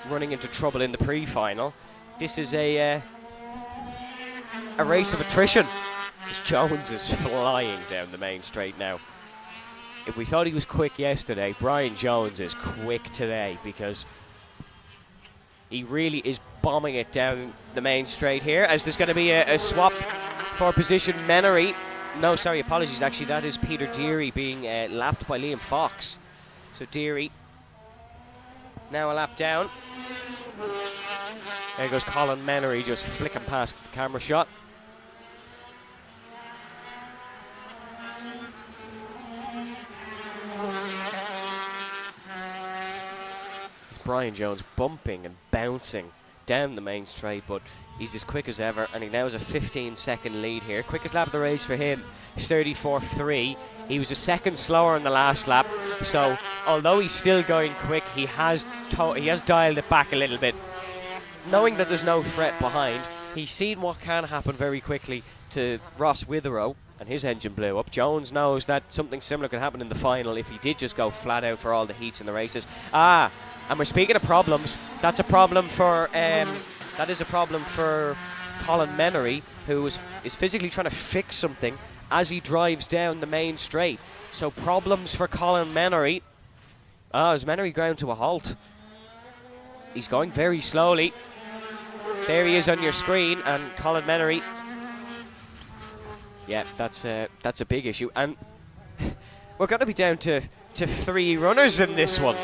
running into trouble in the pre-final. This is a race of attrition. As Jones is flying down the main straight now. If we thought he was quick yesterday, Brian Jones is quick today, because he really is bombing it down the main straight here, as there's going to be a swap for position. Menery. No, sorry, apologies. Actually, that is Peter Deary being lapped by Liam Fox. So Deary now a lap down. There goes Colin Menery, just flicking past the camera shot. Brian Jones bumping and bouncing down the main straight, but he's as quick as ever, and he now has a 15-second lead here. Quickest lap of the race for him, 34.3. He was a second slower in the last lap, so although he's still going quick, he has dialed it back a little bit. Knowing that there's no threat behind, he's seen what can happen very quickly to Ross Witherow, and his engine blew up. Jones knows that something similar could happen in the final if he did just go flat out for all the heats in the races. And we're speaking of problems. That's a problem for Colin Menery, who is physically trying to fix something as he drives down the main straight. So problems for Colin Menery. As Menery ground to a halt. He's going very slowly. There he is on your screen, and Colin Menery. Yeah, that's a big issue, and we're going to be down to 3 runners in this one.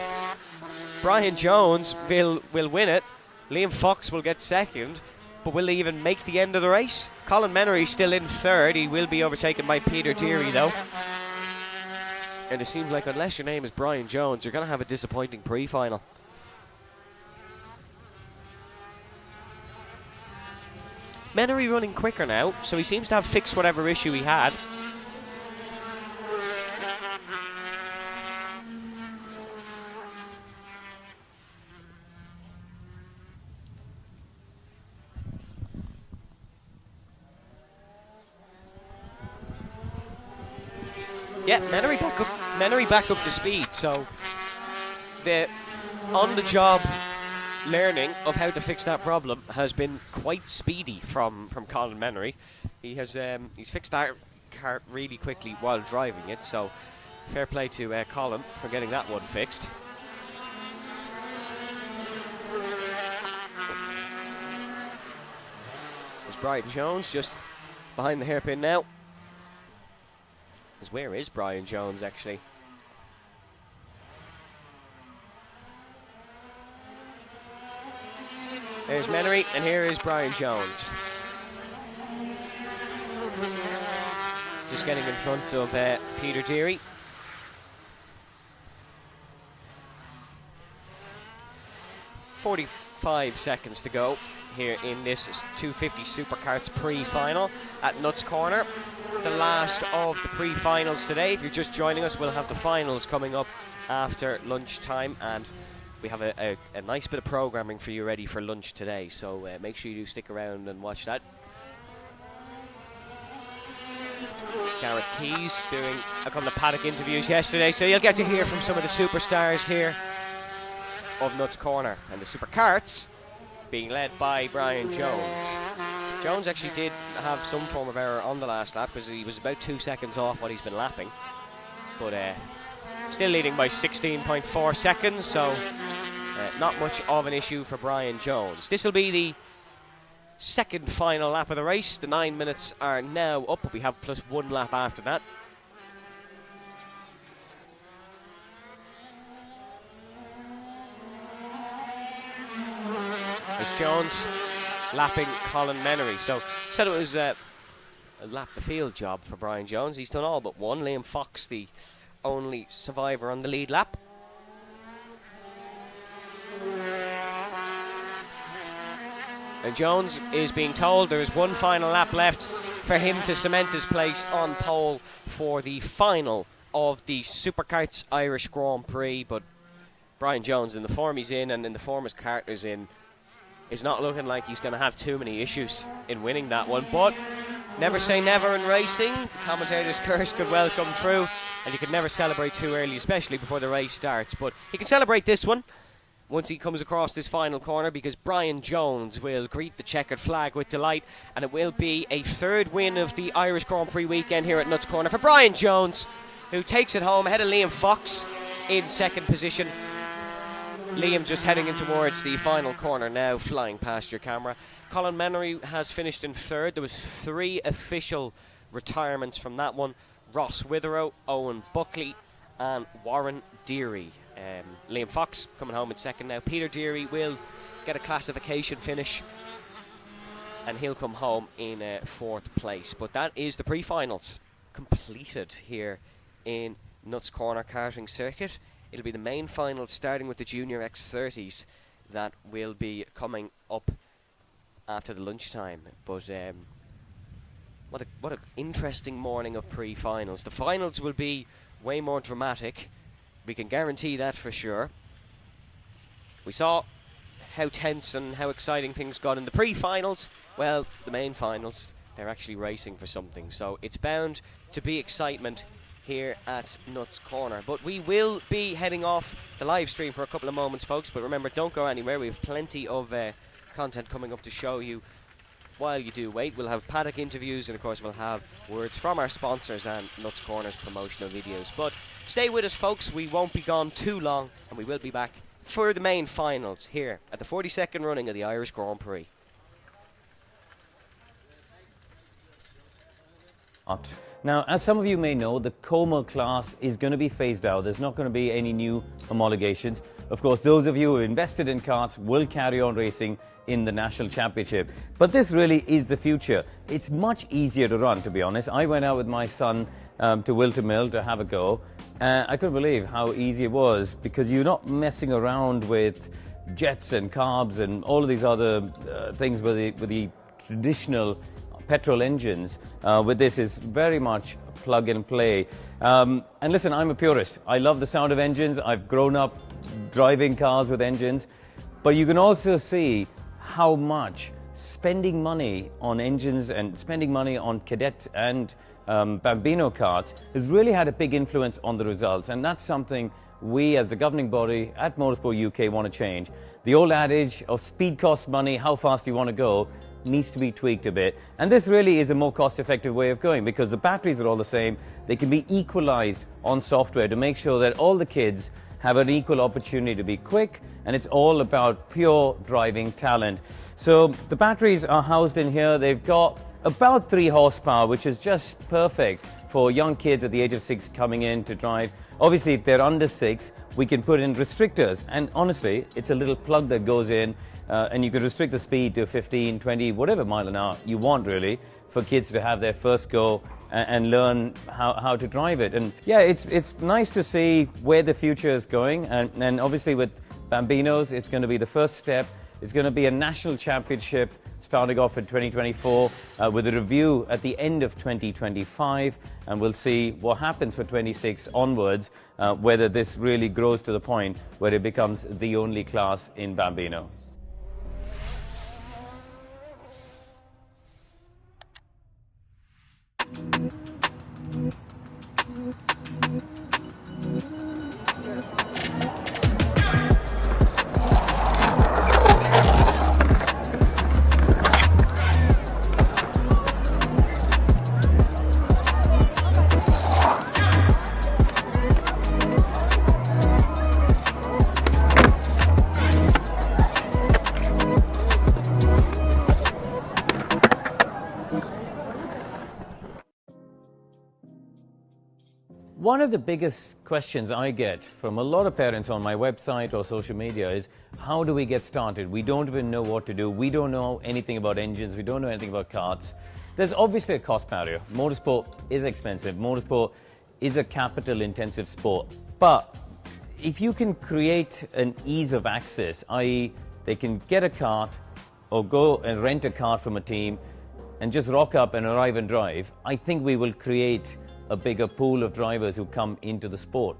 Brian Jones will win it. Liam Fox will get second, but will he even make the end of the race? Colin Menery still in third. He will be overtaken by Peter Deary, though. And it seems like unless your name is Brian Jones, you're going to have a disappointing pre-final. Menery running quicker now, so he seems to have fixed whatever issue he had. Yeah, Menery back up to speed, so the on-the-job learning of how to fix that problem has been quite speedy from Colin Menery. He's fixed that kart really quickly while driving it, so fair play to Colin for getting that one fixed. There's Brian Jones just behind the hairpin now. Where is Brian Jones, actually? There's Menery, and here is Brian Jones. Just getting in front of Peter Deary. .45 seconds to go here in this 250 Superkarts pre-final at Nuts Corner. The last of the pre-finals today. If you're just joining us, we'll have the finals coming up after lunchtime, and we have a nice bit of programming for you ready for lunch today, so make sure you do stick around and watch that. Gareth Keys doing a couple of paddock interviews yesterday, so you'll get to hear from some of the superstars here of Nuts Corner, and the Superkarts being led by Brian Jones. Jones actually did have some form of error on the last lap because he was about 2 seconds off what he's been lapping, but still leading by 16.4 seconds, so Not much of an issue for Brian Jones. This will be the second final lap of the race. The 9 minutes are now up, but we have plus 1 lap after that. As Jones lapping Colin Menery. So said it was a lap the field job for Brian Jones. He's done all but one. Liam Fox, the only survivor on the lead lap. And Jones is being told there is one final lap left for him to cement his place on pole for the final of the Superkarts Irish Grand Prix. But Brian Jones, in the form he's in and in the form his kart is in, is not looking like he's going to have too many issues in winning that one. But never say never in racing. Commentator's curse could well come true, and you could never celebrate too early, especially before the race starts. But he can celebrate this one once he comes across this final corner, because Brian Jones will greet the checkered flag with delight, and it will be a third win of the Irish Grand Prix weekend here at Nuts Corner for Brian Jones, who takes it home ahead of Liam Fox in second position. Liam just heading in towards the final corner now, flying past your camera. Colin Menery has finished in third. There was 3 official retirements from that one. Ross Witherow, Owen Buckley and Warren Deary. Liam Fox coming home in second now. Peter Deary will get a classification finish and he'll come home in fourth place. But that is the pre-finals completed here in Nuts Corner Karting Circuit. It'll be the main final starting with the Junior X30s that will be coming up after the lunchtime. But what an interesting morning of pre-finals. The finals will be way more dramatic. We can guarantee that for sure. We saw how tense and how exciting things got in the pre-finals. Well, the main finals, they're actually racing for something. So it's bound to be excitement here at Nuts Corner. But we will be heading off the live stream for a couple of moments, folks. But remember, don't go anywhere. We have plenty of content coming up to show you while you do wait. We'll have paddock interviews, and of course we'll have words from our sponsors and Nuts Corner's promotional videos. But stay with us, folks. We won't be gone too long, and we will be back for the main finals here at the 42nd running of the Irish Grand Prix. Now, as some of you may know, the Como class is going to be phased out. There's not going to be any new homologations. Of course, those of you who are invested in karts will carry on racing in the National Championship. But this really is the future. It's much easier to run, to be honest. I went out with my son to Wilton Mill to have a go. I couldn't believe how easy it was, because you're not messing around with jets and carbs and all of these other things with the traditional petrol engines. With this is very much plug and play. And listen, I'm a purist. I love the sound of engines. I've grown up driving cars with engines. But you can also see how much spending money on engines and spending money on cadet and Bambino karts has really had a big influence on the results. And that's something we as the governing body at Motorsport UK want to change. The old adage of speed costs money, how fast you want to go, needs to be tweaked a bit. And this really is a more cost-effective way of going, because the batteries are all the same. They can be equalized on software to make sure that all the kids have an equal opportunity to be quick, and it's all about pure driving talent. So the batteries are housed in here. They've got about 3 horsepower, which is just perfect for young kids at the age of 6 coming in to drive. Obviously, if they're under 6, we can put in restrictors, and honestly, it's a little plug that goes in, and you can restrict the speed to 15, 20, whatever mile an hour you want, really, for kids to have their first go and learn how to drive it. And yeah, it's nice to see where the future is going, and obviously with Bambinos, it's going to be the first step. It's going to be a national championship starting off in 2024 with a review at the end of 2025, and we'll see what happens for 26 onwards, whether this really grows to the point where it becomes the only class in Bambino. one of the biggest questions I get from a lot of parents on my website or social media is, how do we get started? We don't even know what to do. We don't know anything about engines. We don't know anything about karts. There's obviously a cost barrier. Motorsport is expensive. Motorsport is a capital-intensive sport. But if you can create an ease of access, i.e. they can get a kart or go and rent a kart from a team and just rock up and arrive and drive, I think we will create a bigger pool of drivers who come into the sport.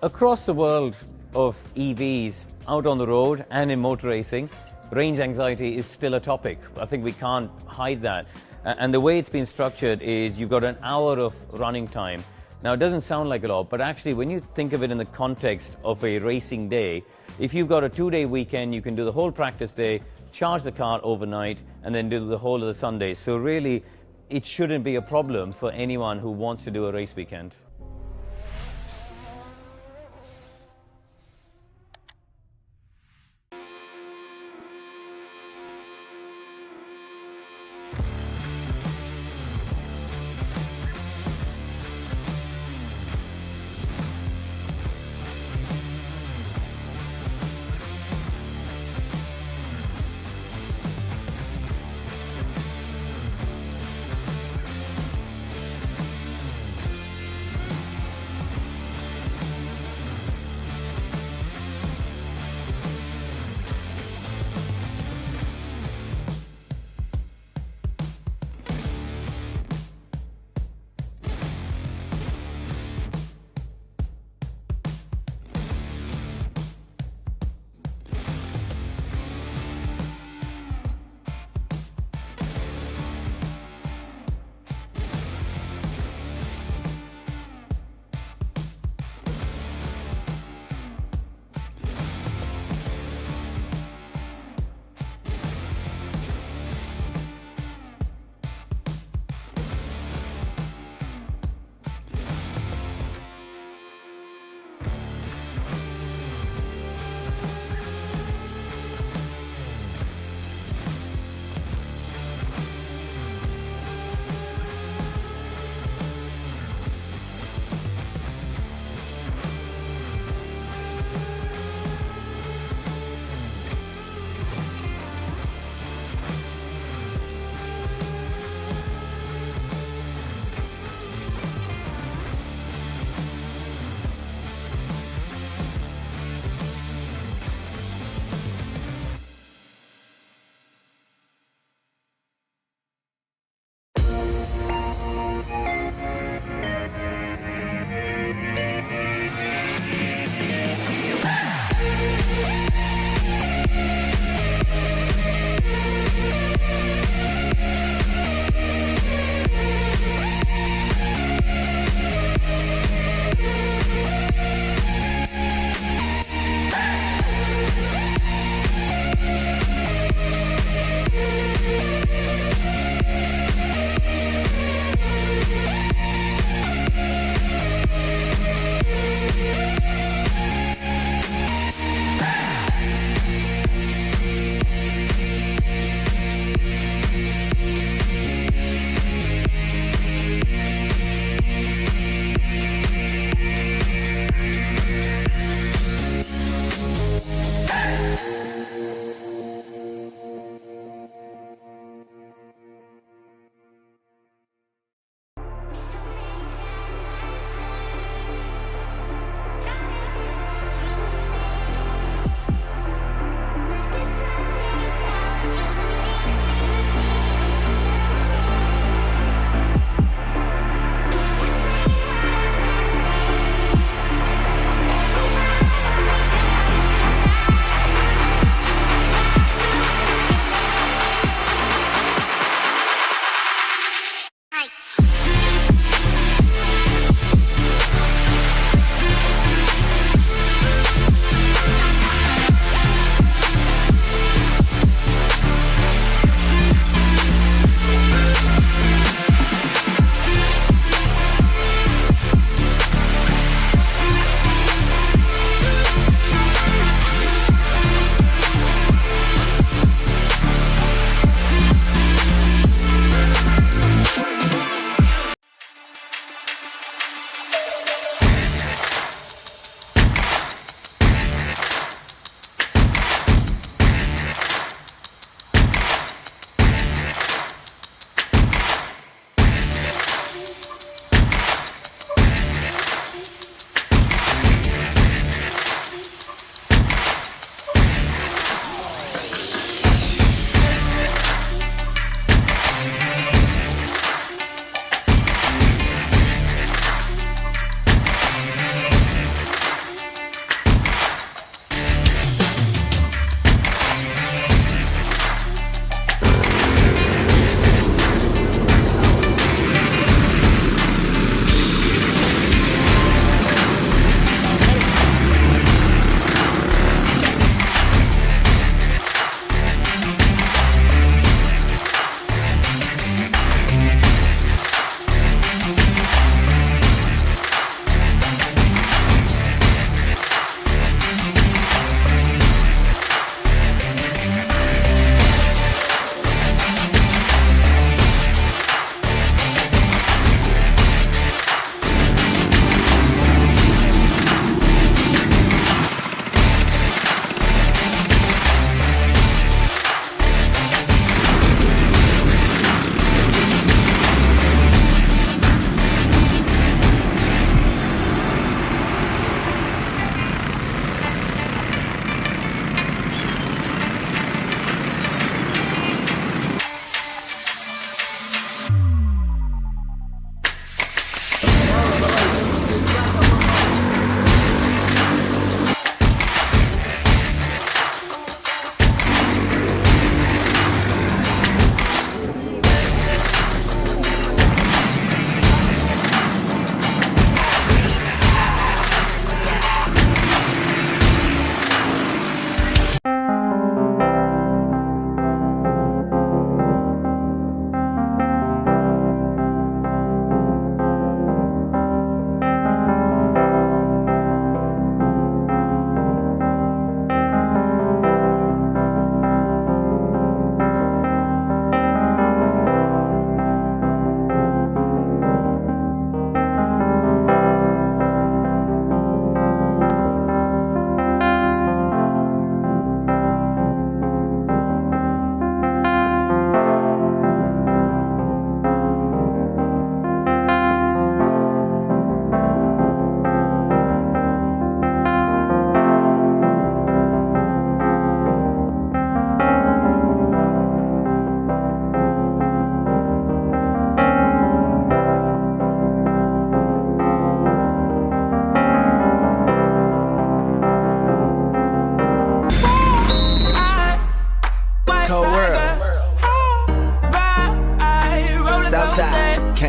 Across the world of EVs, out on the road and in motor racing, range anxiety is still a topic. I think we can't hide that. And the way it's been structured is you've got an hour of running time. Now, it doesn't sound like a lot, but actually when you think of it in the context of a racing day, if you've got a 2-day weekend, you can do the whole practice day, charge the car overnight, and then do the whole of the Sunday. So really, it shouldn't be a problem for anyone who wants to do a race weekend.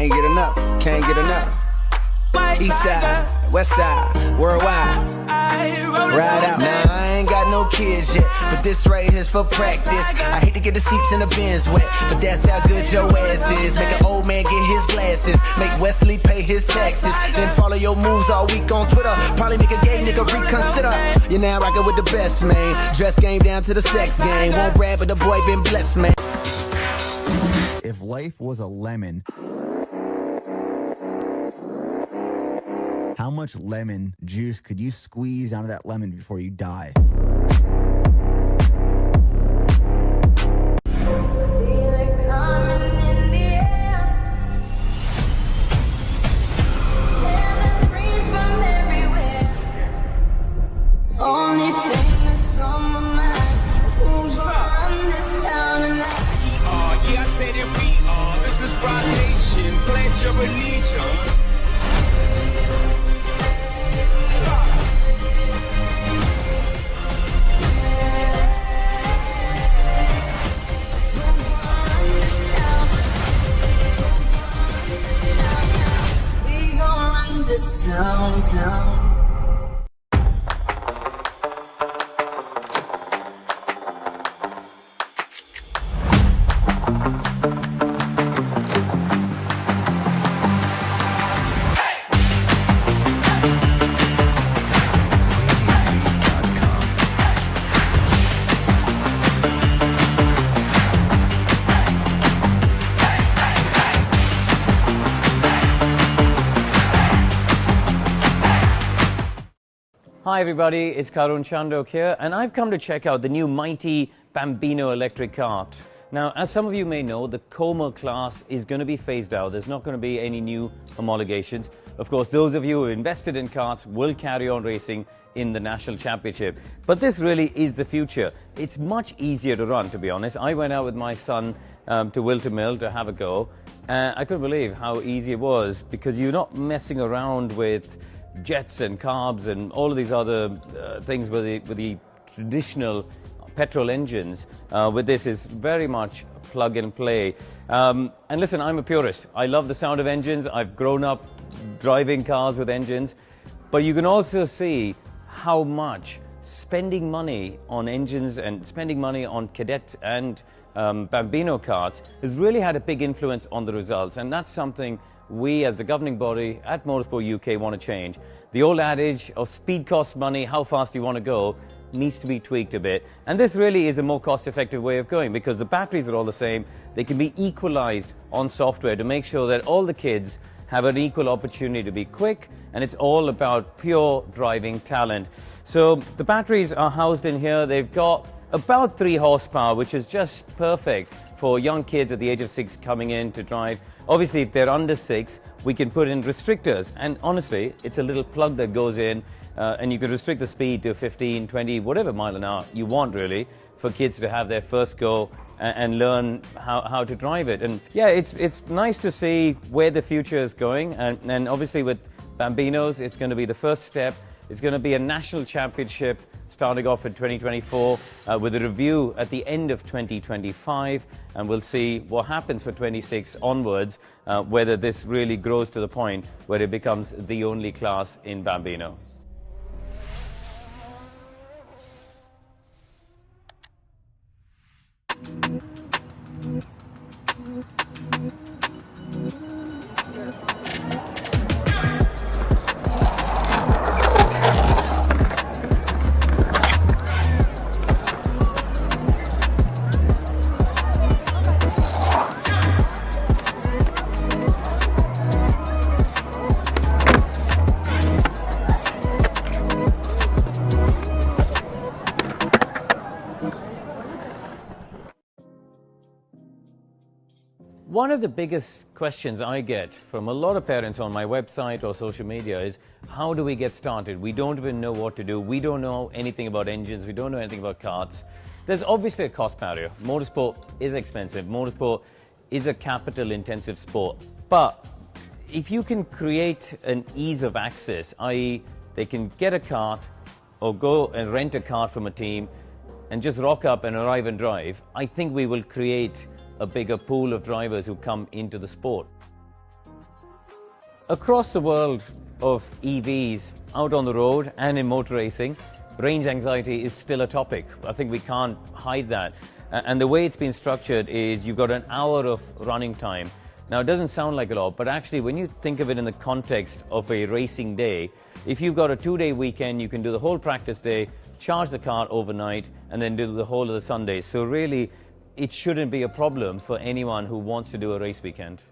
can't get enough, can't get enough. East side, west side, worldwide. Ride out. Now I ain't got no kids yet, but this right here's for practice. I hate to get the seats in the bins wet, but that's how good your ass is. Make an old man get his glasses, make Wesley pay his taxes, then follow your moves all week on Twitter. Probably make a gay nigga reconsider. You're now rockin' with the best, man. Dress game down to the sex game. Won't brag, but the boy been blessed, man. If life was a lemon, how much lemon juice could you squeeze out of that lemon before you die? Feel it coming in the air. Hear the screams from everywhere. Only thing that's on my mind is who's gonna run this town tonight. Yeah, I said it, we are. This is Rock Nation. Pledge your allegiance. We gon' run this town. Hi everybody, it's Karun Chandok here, and I've come to check out the new mighty Bambino electric kart. Now, as some of you may know, the Como class is going to be phased out. There's not going to be any new homologations. Of course, those of you who invested in karts will carry on racing in the National Championship. But this really is the future. It's much easier to run, to be honest. I went out with my son to Wilton Mill to have a go. I couldn't believe how easy it was, because you're not messing around with jets and carbs and all of these other things with the traditional petrol engines. With this is very much plug and play. And listen, I'm a purist. I love the sound of engines. I've grown up driving cars with engines. But you can also see how much spending money on engines and spending money on cadet and Bambino karts has really had a big influence on the results. And that's something we as the governing body at Motorsport UK want to change. The old adage of speed costs money, how fast do you want to go, needs to be tweaked a bit. And this really is a more cost-effective way of going, because the batteries are all the same. They can be equalized on software to make sure that all the kids have an equal opportunity to be quick, and it's all about pure driving talent. So the batteries are housed in here. They've got about 3 horsepower, which is just perfect for young kids at the age of 6 coming in to drive. Obviously, if they're under 6, we can put in restrictors. And honestly, it's a little plug that goes in, and you can restrict the speed to 15, 20, whatever mile an hour you want, really, for kids to have their first go and learn how to drive it. And yeah, it's nice to see where the future is going. And obviously, with Bambinos, it's going to be the first step. It's going to be a national championship starting off in 2024 with a review at the end of 2025, and we'll see what happens for 26 onwards, whether this really grows to the point where it becomes the only class in Bambino. One of the biggest questions I get from a lot of parents on my website or social media is, how do we get started? We don't even know what to do. We don't know anything about engines. We don't know anything about karts. There's obviously a cost barrier. Motorsport is expensive. Motorsport is a capital-intensive sport. But if you can create an ease of access, i.e. they can get a kart or go and rent a kart from a team and just rock up and arrive and drive, I think we will create a bigger pool of drivers who come into the sport. Across the world of EVs, out on the road and in motor racing, range anxiety is still a topic. I think we can't hide that. And the way it's been structured is you've got an hour of running time. Now, it doesn't sound like a lot, but actually when you think of it in the context of a racing day, if you've got a 2-day weekend, you can do the whole practice day, charge the car overnight, and then do the whole of the Sunday. So really, it shouldn't be a problem for anyone who wants to do a race weekend.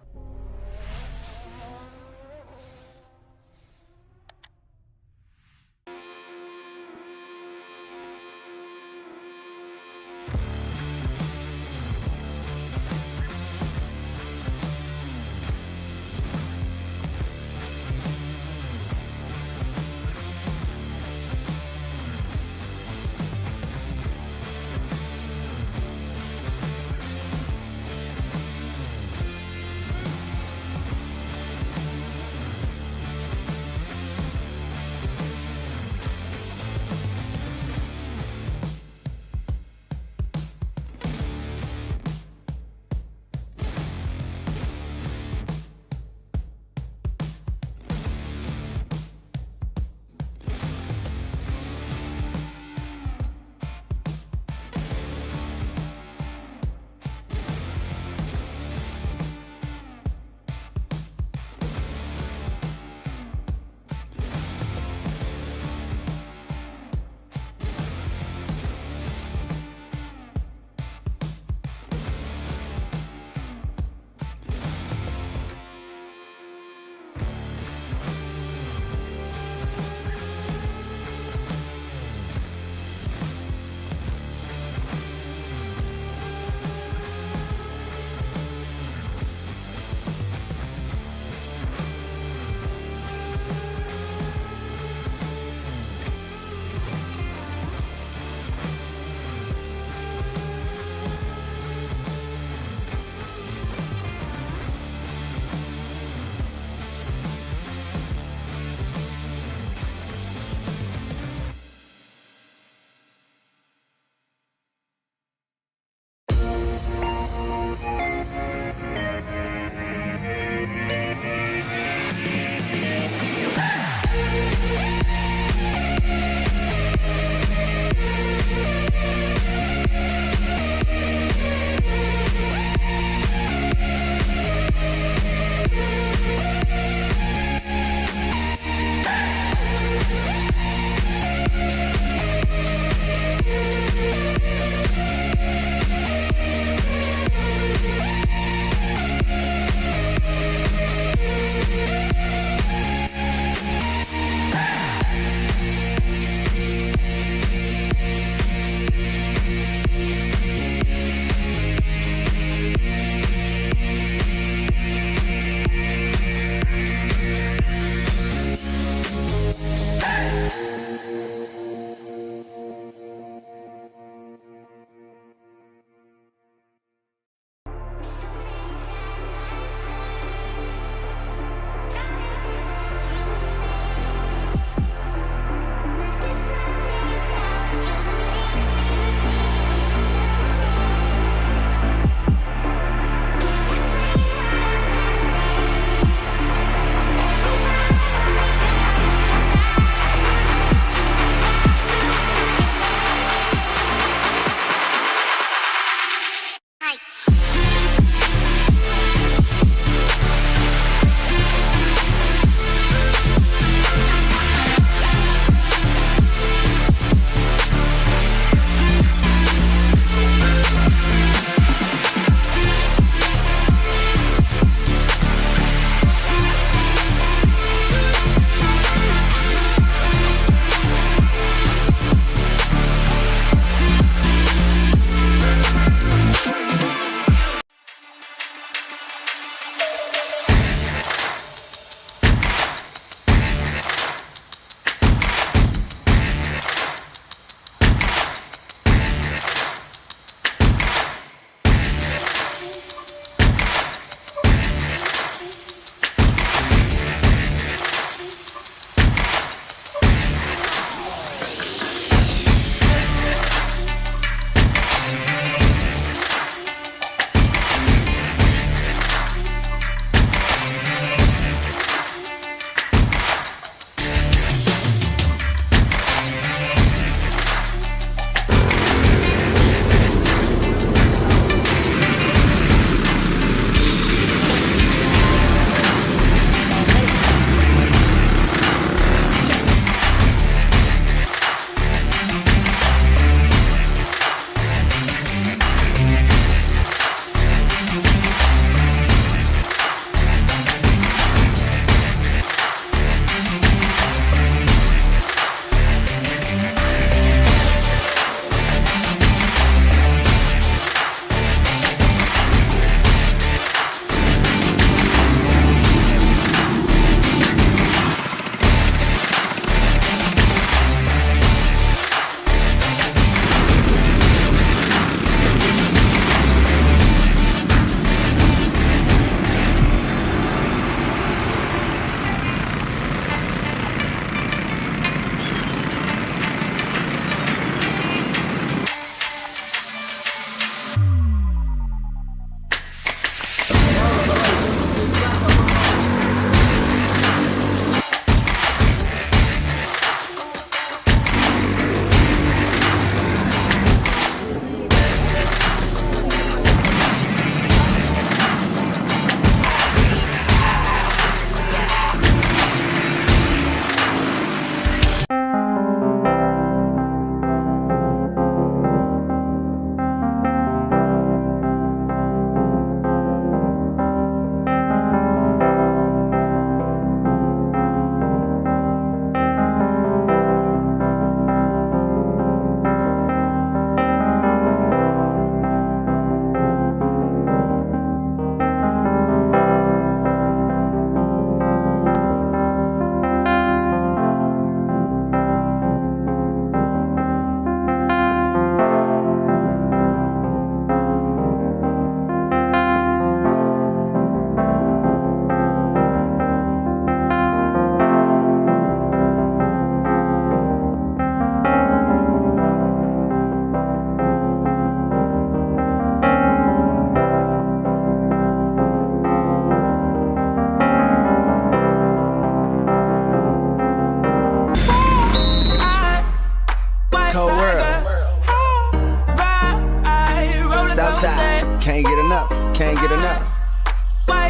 can't get enough, can't get enough.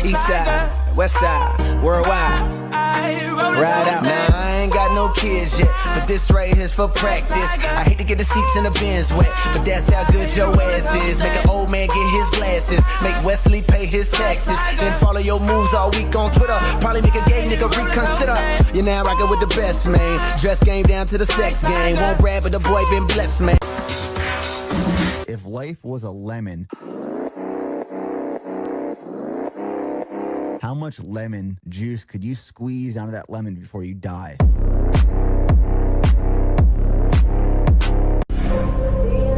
East side, west side, worldwide. Ride out. Now I ain't got no kids yet, but this right here's for practice. I hate to get the seats in the bins wet, but that's how good your ass is. Make an old man get his glasses, make Wesley pay his taxes, then follow your moves all week on Twitter. Probably make a gay nigga reconsider. You're now rockin' with the best, man. Dress game down to the sex game. Won't brag, but the boy been blessed, man. If life was a lemon, how much lemon juice could you squeeze out of that lemon before you die? Feel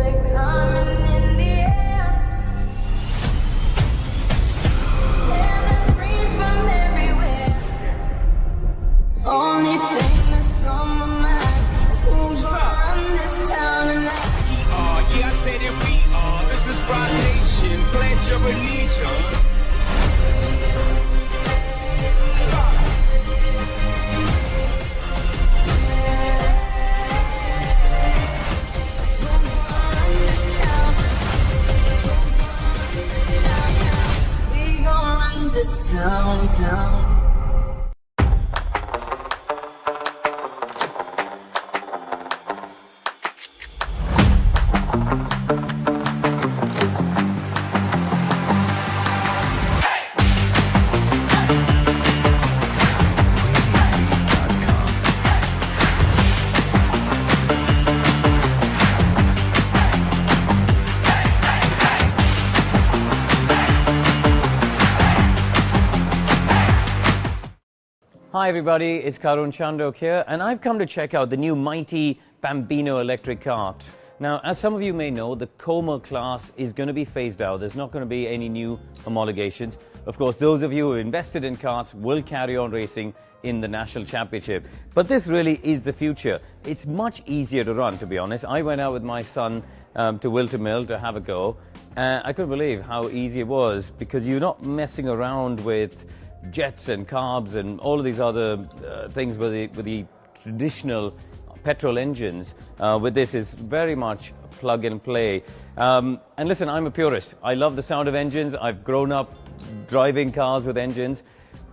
it coming in the air. Hear the screams from everywhere. Only thing that's on my mind is who's gonna run this town tonight. Yeah, I say that we are. This is Rock Nation. Pledge your allegiance. We gon' run this town. Hi everybody, it's Karun Chandok here, and I've come to check out the new mighty Bambino electric kart. Now, as some of you may know, the Como class is going to be phased out. There's not going to be any new homologations. Of course, those of you who invested in karts will carry on racing in the National Championship. But this really is the future. It's much easier to run, to be honest. I went out with my son to Wilton Mill to have a go. I couldn't believe how easy it was, because you're not messing around with jets and carbs and all of these other things with the traditional petrol engines. With this is very much plug and play. And listen, I'm a purist. I love the sound of engines. I've grown up driving cars with engines.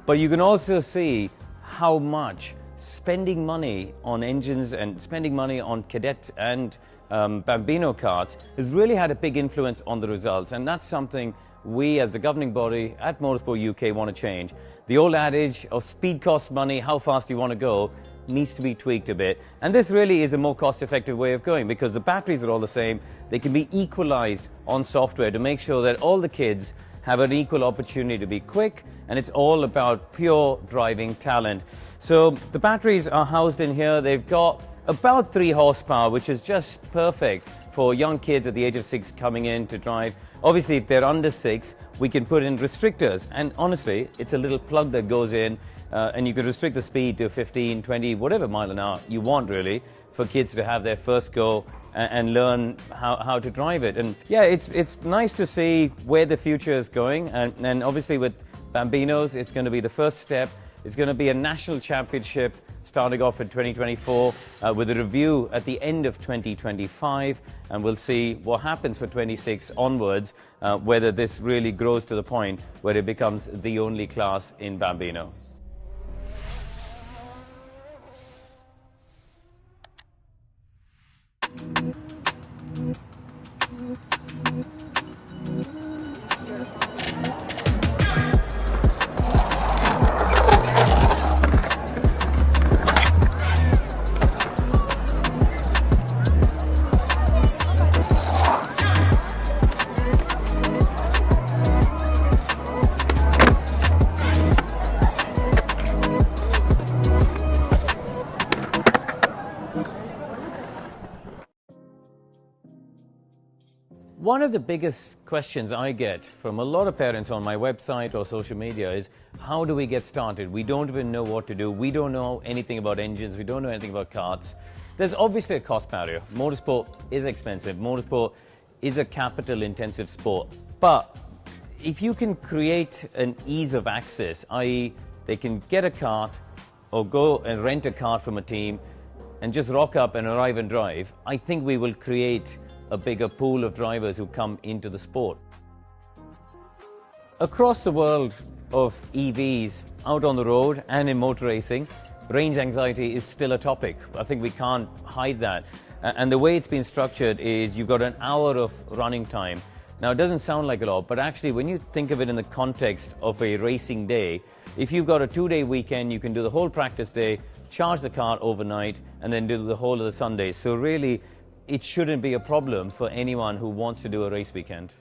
But you can also see how much spending money on engines and spending money on cadet and Bambino karts has really had a big influence on the results. And that's something we as the governing body at Motorsport UK want to change. The old adage of speed costs money, how fast you want to go, needs to be tweaked a bit. And this really is a more cost-effective way of going, because the batteries are all the same. They can be equalized on software to make sure that all the kids have an equal opportunity to be quick, and it's all about pure driving talent. So the batteries are housed in here. They've got about 3 horsepower, which is just perfect for young kids at the age of 6 coming in to drive. Obviously, if they're under 6, we can put in restrictors. And honestly, it's a little plug that goes in, and you can restrict the speed to 15, 20, whatever mile an hour you want, really, for kids to have their first go and learn how to drive it. And yeah, it's nice to see where the future is going. And obviously with Bambinos, it's going to be the first step. It's going to be a national championship starting off in 2024 with a review at the end of 2025, and we'll see what happens for 26 onwards, whether this really grows to the point where it becomes the only class in Bambino. One of the biggest questions I get from a lot of parents on my website or social media is, how do we get started? We don't even know what to do. We don't know anything about engines. We don't know anything about karts. There's obviously a cost barrier. Motorsport is expensive. Motorsport is a capital-intensive sport. But if you can create an ease of access, i.e. they can get a kart or go and rent a kart from a team and just rock up and arrive and drive, I think we will create a bigger pool of drivers who come into the sport. Across the world of EVs, out on the road and in motor racing, range anxiety is still a topic. I think we can't hide that. And the way it's been structured is you've got an hour of running time. Now, it doesn't sound like a lot, but actually when you think of it in the context of a racing day, if you've got a 2-day weekend, you can do the whole practice day, charge the car overnight, and then do the whole of the Sunday. So really, it shouldn't be a problem for anyone who wants to do a race weekend.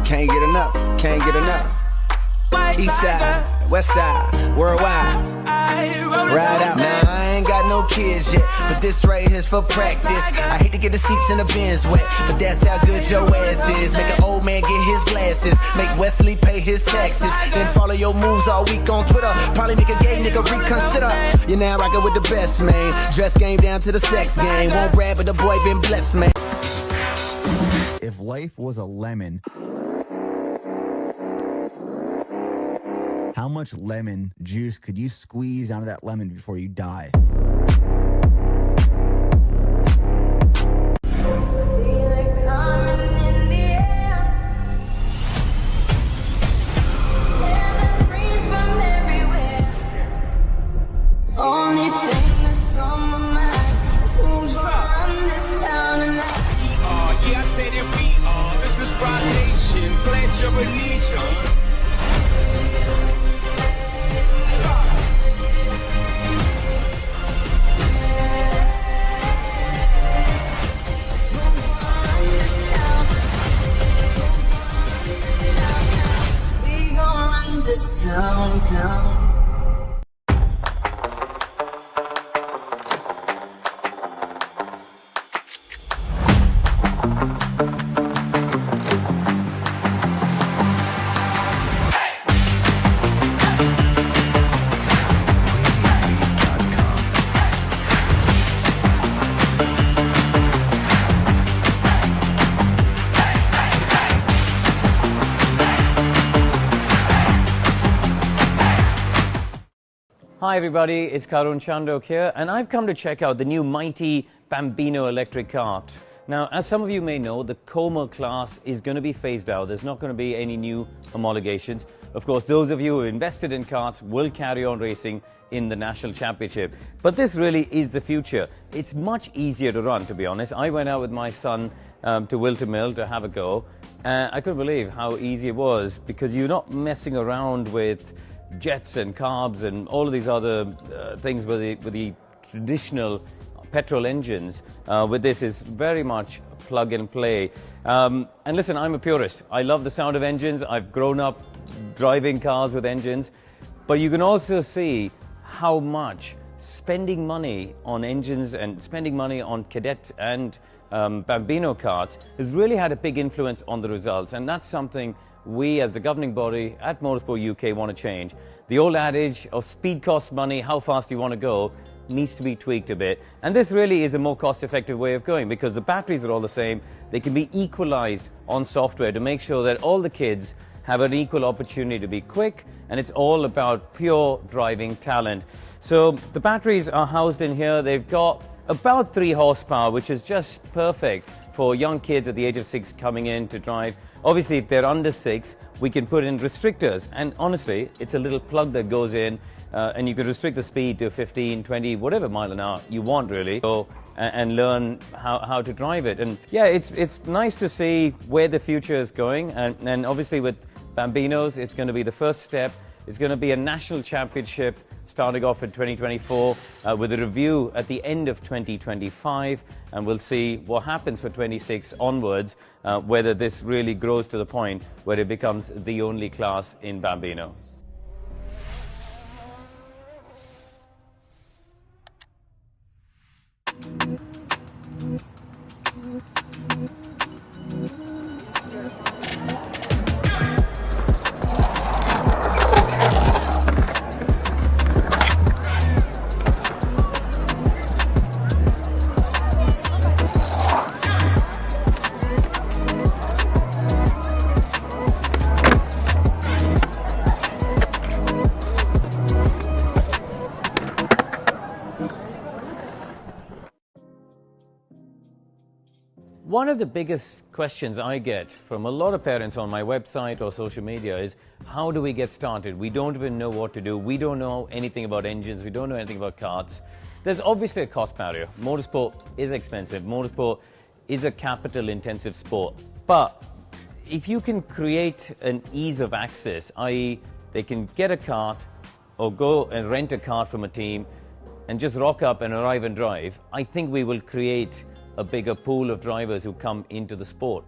can't get enough, can't get enough. East side, west side, worldwide. Ride out. Now I ain't got no kids yet, but this right here's for practice. I hate to get the seats in the bins wet, but that's how good your ass is. Make an old man get his glasses, make Wesley pay his taxes, then follow your moves all week on Twitter. Probably make a gay nigga reconsider. You're now rockin' with the best, man. Dress game down to the sex game. Won't grab, but the boy been blessed, man. If life was a lemon, how much lemon juice could you squeeze out of that lemon before you die? Feel it coming in the air. Hear the screams from everywhere. Only thing that's on my mind is who's gonna run this town tonight. Yeah, I say that we are. This is Rock Nation. Pledge your allegiance. We gon' run this town. Hi everybody, it's Karun Chandok here, and I've come to check out the new mighty Bambino electric kart. Now, as some of you may know, the Comer class is going to be phased out. There's not going to be any new homologations. Of course, those of you who invested in karts will carry on racing in the National Championship. But this really is the future. It's much easier to run, to be honest. I went out with my son to Wilton Mill to have a go. I couldn't believe how easy it was, because you're not messing around with jets and carbs and all of these other things with the traditional petrol engines. With this is very much plug and play. And listen, I'm a purist. I love the sound of engines. I've grown up driving cars with engines. But you can also see how much spending money on engines and spending money on cadet and Bambino karts has really had a big influence on the results. And that's something we as the governing body at Motorsport UK want to change. The old adage of speed costs money, how fast do you want to go, needs to be tweaked a bit. And this really is a more cost-effective way of going, because the batteries are all the same. They can be equalized on software to make sure that all the kids have an equal opportunity to be quick, and it's all about pure driving talent. So the batteries are housed in here. They've got about 3 horsepower, which is just perfect for young kids at the age of 6 coming in to drive. Obviously, if they're under 6, we can put in restrictors. And honestly, it's a little plug that goes in, and you can restrict the speed to 15, 20, whatever mile an hour you want, really. So, and learn how to drive it. And yeah, it's nice to see where the future is going. And obviously with Bambinos, it's going to be the first step. It's going to be a national championship starting off in 2024 with a review at the end of 2025, and we'll see what happens for 26 onwards, whether this really grows to the point where it becomes the only class in Bambino. One of the biggest questions I get from a lot of parents on my website or social media is, how do we get started? We don't even know what to do. We don't know anything about engines. We don't know anything about karts. There's obviously a cost barrier. Motorsport is expensive. Motorsport is a capital-intensive sport. But if you can create an ease of access, i.e. they can get a kart or go and rent a kart from a team and just rock up and arrive and drive, I think we will create a bigger pool of drivers who come into the sport.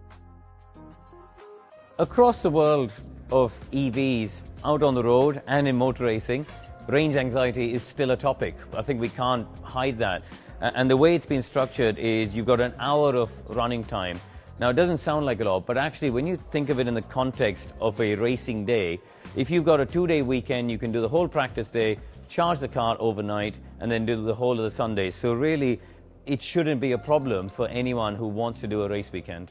Across the world of EVs, out on the road and in motor racing, range anxiety is still a topic. I think we can't hide that. And the way it's been structured is you've got an hour of running time. Now, it doesn't sound like a lot, but actually when you think of it in the context of a racing day, if you've got a 2-day weekend, you can do the whole practice day, charge the car overnight, and then do the whole of the Sunday. So really, it shouldn't be a problem for anyone who wants to do a race weekend.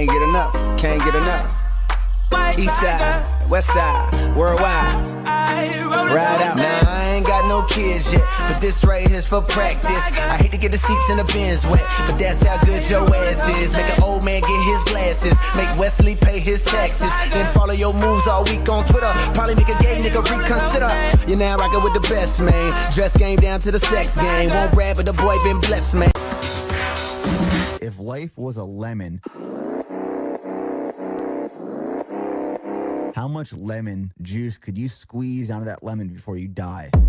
can't get enough, can't get enough. East side, west side, worldwide. Ride out. Now I ain't got no kids yet, but this right here's for practice. I hate to get the seats in the bins wet, but that's how good your ass is. Make an old man get his glasses, make Wesley pay his taxes, then follow your moves all week on Twitter. Probably make a gay nigga reconsider. You're now rocking with the best, man. Dress game down to the sex game. Won't grab it, the boy been blessed, man. If life was a lemon, how much lemon juice could you squeeze out of that lemon before you die? Feel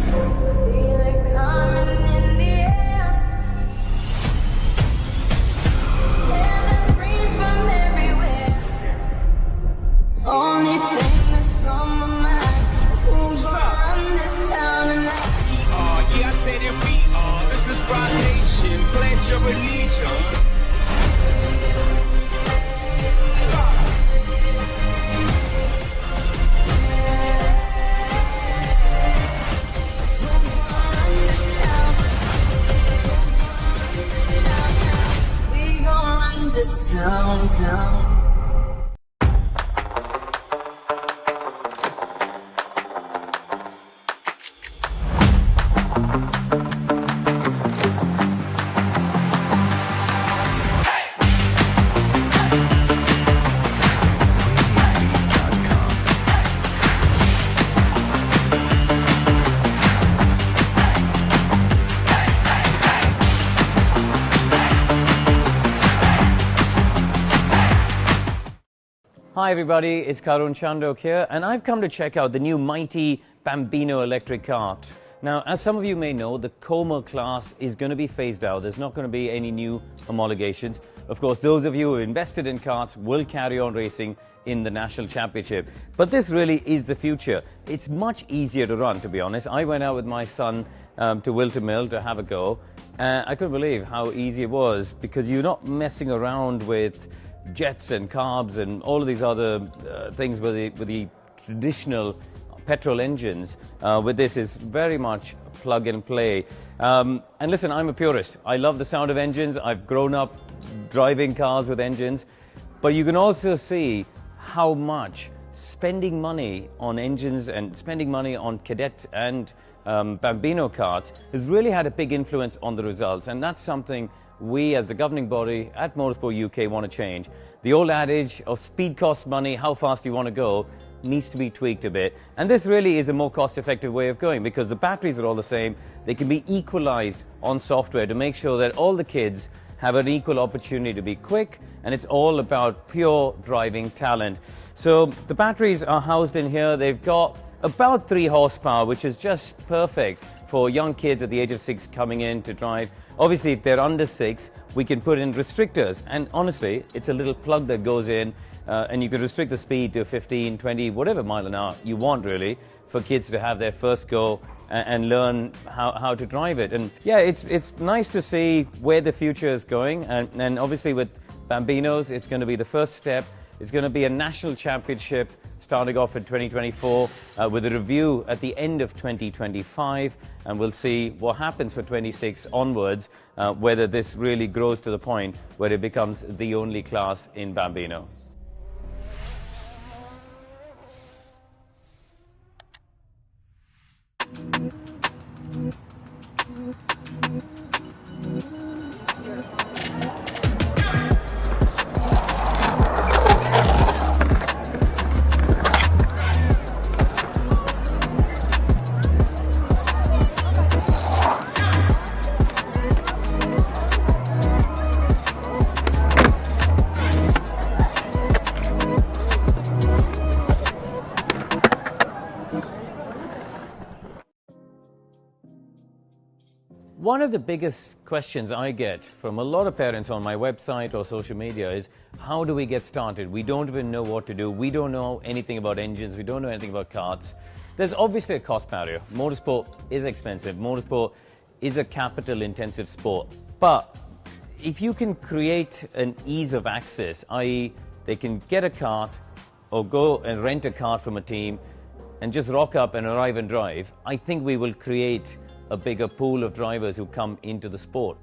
it coming in the air. Hear the screams from everywhere. Only thing that's on my mind is who's gonna run this town tonight. Yeah, I say that we are. This is Rock Nation. Pledge your allegiance. We gon' run this town. Hi everybody, it's Karun Chandok here, and I've come to check out the new mighty Bambino electric kart. Now, as some of you may know, the Como class is going to be phased out. There's not going to be any new homologations. Of course, those of you who wilted in karts will carry on racing in the National Championship. But this really is the future. It's much easier to run, to be honest. I went out with my son to Wilton Mill to have a go. I couldn't believe how easy it was, because you're not messing around with jets and carbs and all of these other things with the traditional petrol engines. With this is very much plug and play. And listen, I'm a purist. I love the sound of engines. I've grown up driving cars with engines. But you can also see how much spending money on engines and spending money on cadet and Bambino karts has really had a big influence on the results. And that's something we as the governing body at Motorsport UK want to change. The old adage of speed costs money, how fast you want to go, needs to be tweaked a bit. And this really is a more cost-effective way of going, because the batteries are all the same. They can be equalized on software to make sure that all the kids have an equal opportunity to be quick, and it's all about pure driving talent. So the batteries are housed in here. They've got about 3 horsepower, which is just perfect for young kids at the age of 6 coming in to drive. Obviously, if they're under 6, we can put in restrictors. And honestly, it's a little plug that goes in, and you can restrict the speed to 15, 20, whatever mile an hour you want, really, for kids to have their first go and learn how to drive it. And yeah, it's nice to see where the future is going. And obviously, with Bambinos, it's going to be the first step. It's going to be a national championship starting off in 2024 with a review at the end of 2025, and we'll see what happens for 26 onwards, whether this really grows to the point where it becomes the only class in Bambino. One of the biggest questions I get from a lot of parents on my website or social media is, how do we get started? We don't even know what to do. We don't know anything about engines. We don't know anything about karts. There's obviously a cost barrier. Motorsport is expensive. Motorsport is a capital-intensive sport. But if you can create an ease of access, i.e. they can get a kart or go and rent a kart from a team and just rock up and arrive and drive, I think we will create a bigger pool of drivers who come into the sport.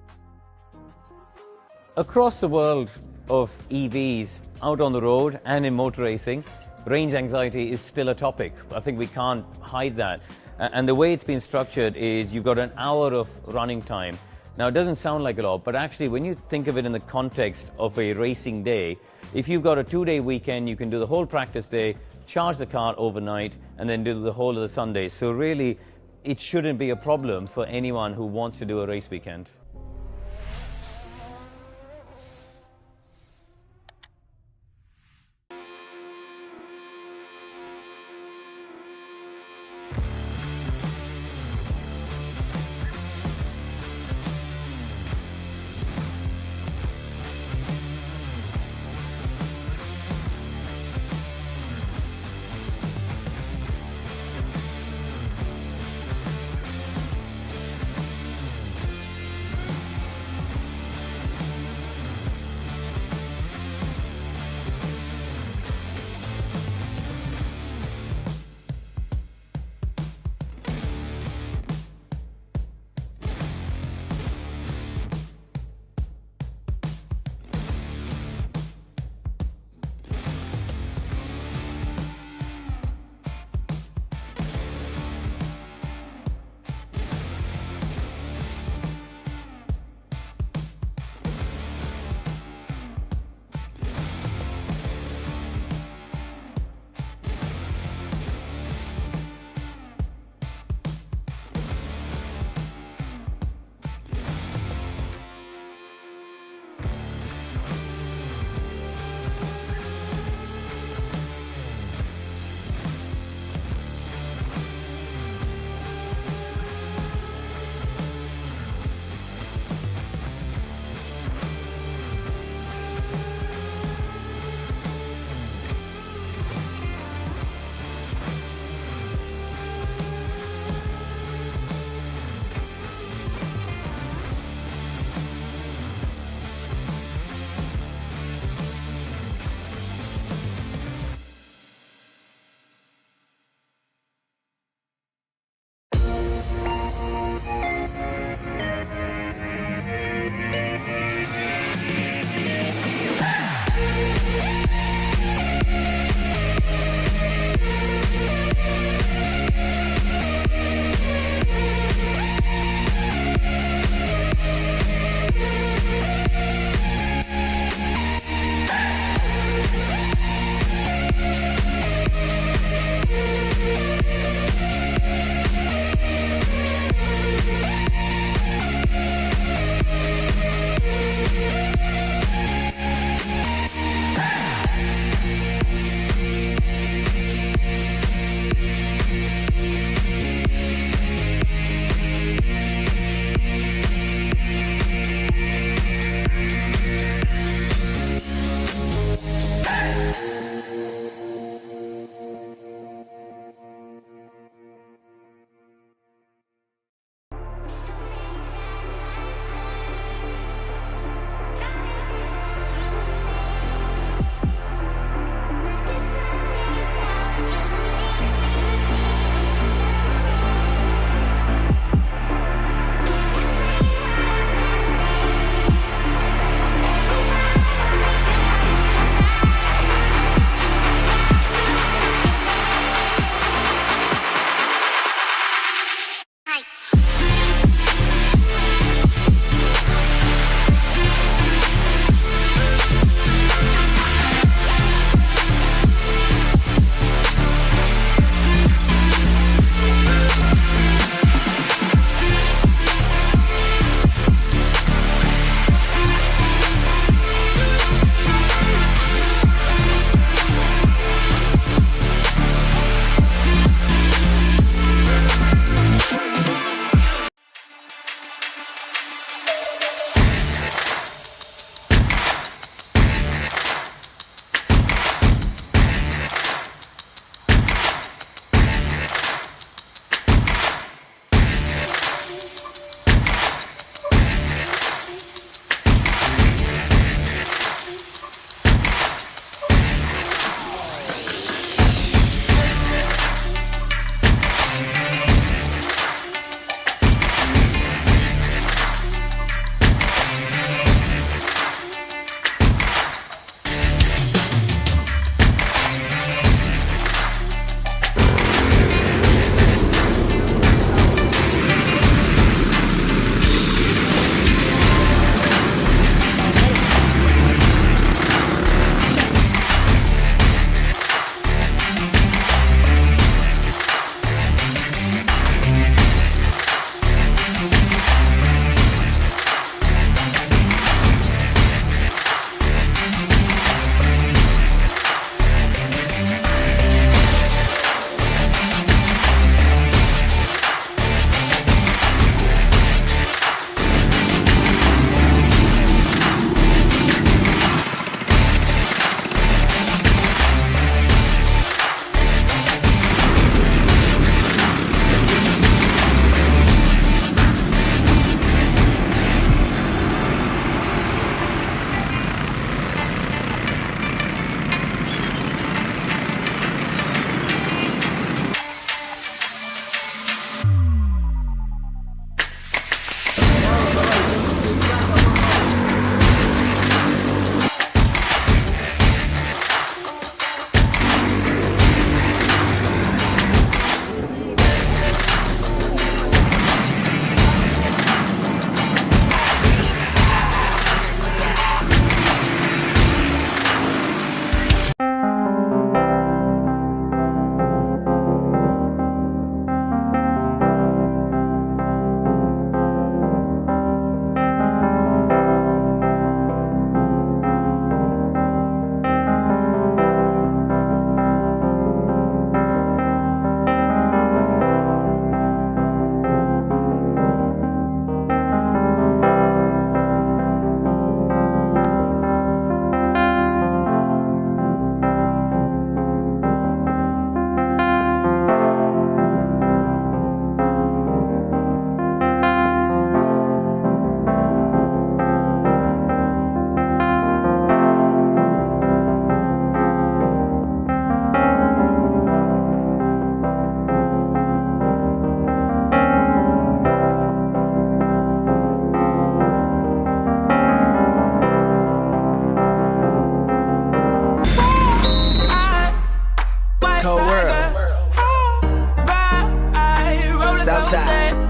Across the world of EVs, out on the road and in motor racing, range anxiety is still a topic. I think we can't hide that. And the way it's been structured is you've got an hour of running time. Now, it doesn't sound like a lot, but actually when you think of it in the context of a racing day, if you've got a 2-day weekend, you can do the whole practice day, charge the car overnight, and then do the whole of the Sunday. So really, it shouldn't be a problem for anyone who wants to do a race weekend.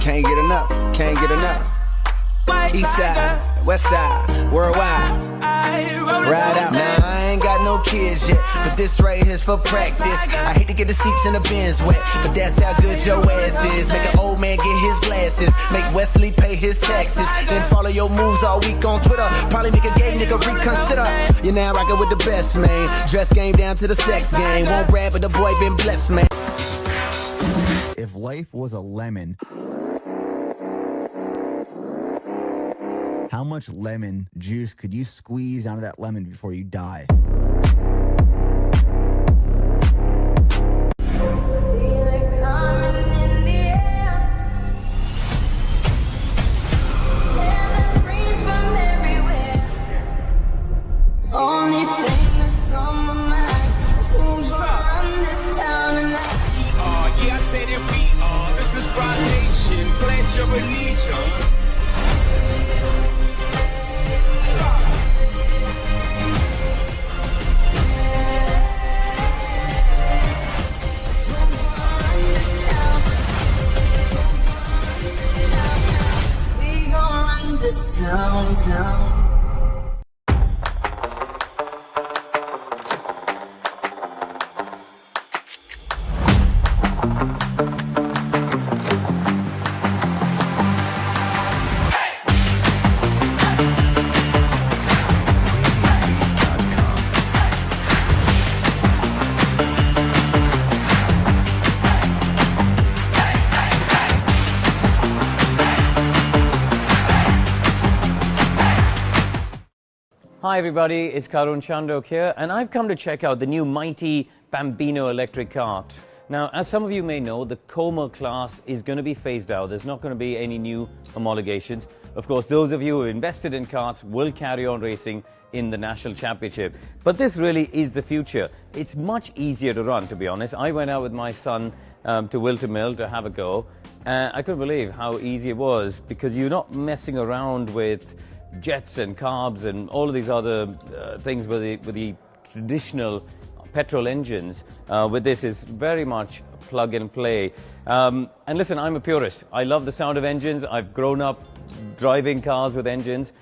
can't get enough, can't get enough. East side, west side, worldwide. Ride out. Now I ain't got no kids yet, but this right here's for practice. I hate to get the seats in the bins wet, but that's how good your ass is. Make an old man get his glasses, make Wesley pay his taxes, then follow your moves all week on Twitter. Probably make a gay nigga reconsider. You're now rocking with the best, man. Dress game down to the sex game. Won't grab, but the boy been blessed, man. If life was a lemon, how much lemon juice could you squeeze out of that lemon before you die? Feel it coming in the air. Hear the screams from everywhere. Only thing that's on my mind is who's gonna run this town tonight. Yeah, I say that we are. This is Rock Nation. Pledge your allegiance. We gon' run this town. Hi everybody, it's Karun Chandok here, and I've come to check out the new mighty Bambino electric kart. Now, as some of you may know, the Como class is going to be phased out. There's not going to be any new homologations. Of course, those of you who wilted in karts will carry on racing in the National Championship. But this really is the future. It's much easier to run, to be honest. I went out with my son to Wilton Mill to have a go, and I couldn't believe how easy it was, because you're not messing around with jets and carbs and all of these other things with the traditional petrol engines. With this is very much plug and play. And listen, I'm a purist. I love the sound of engines. I've grown up driving cars with engines.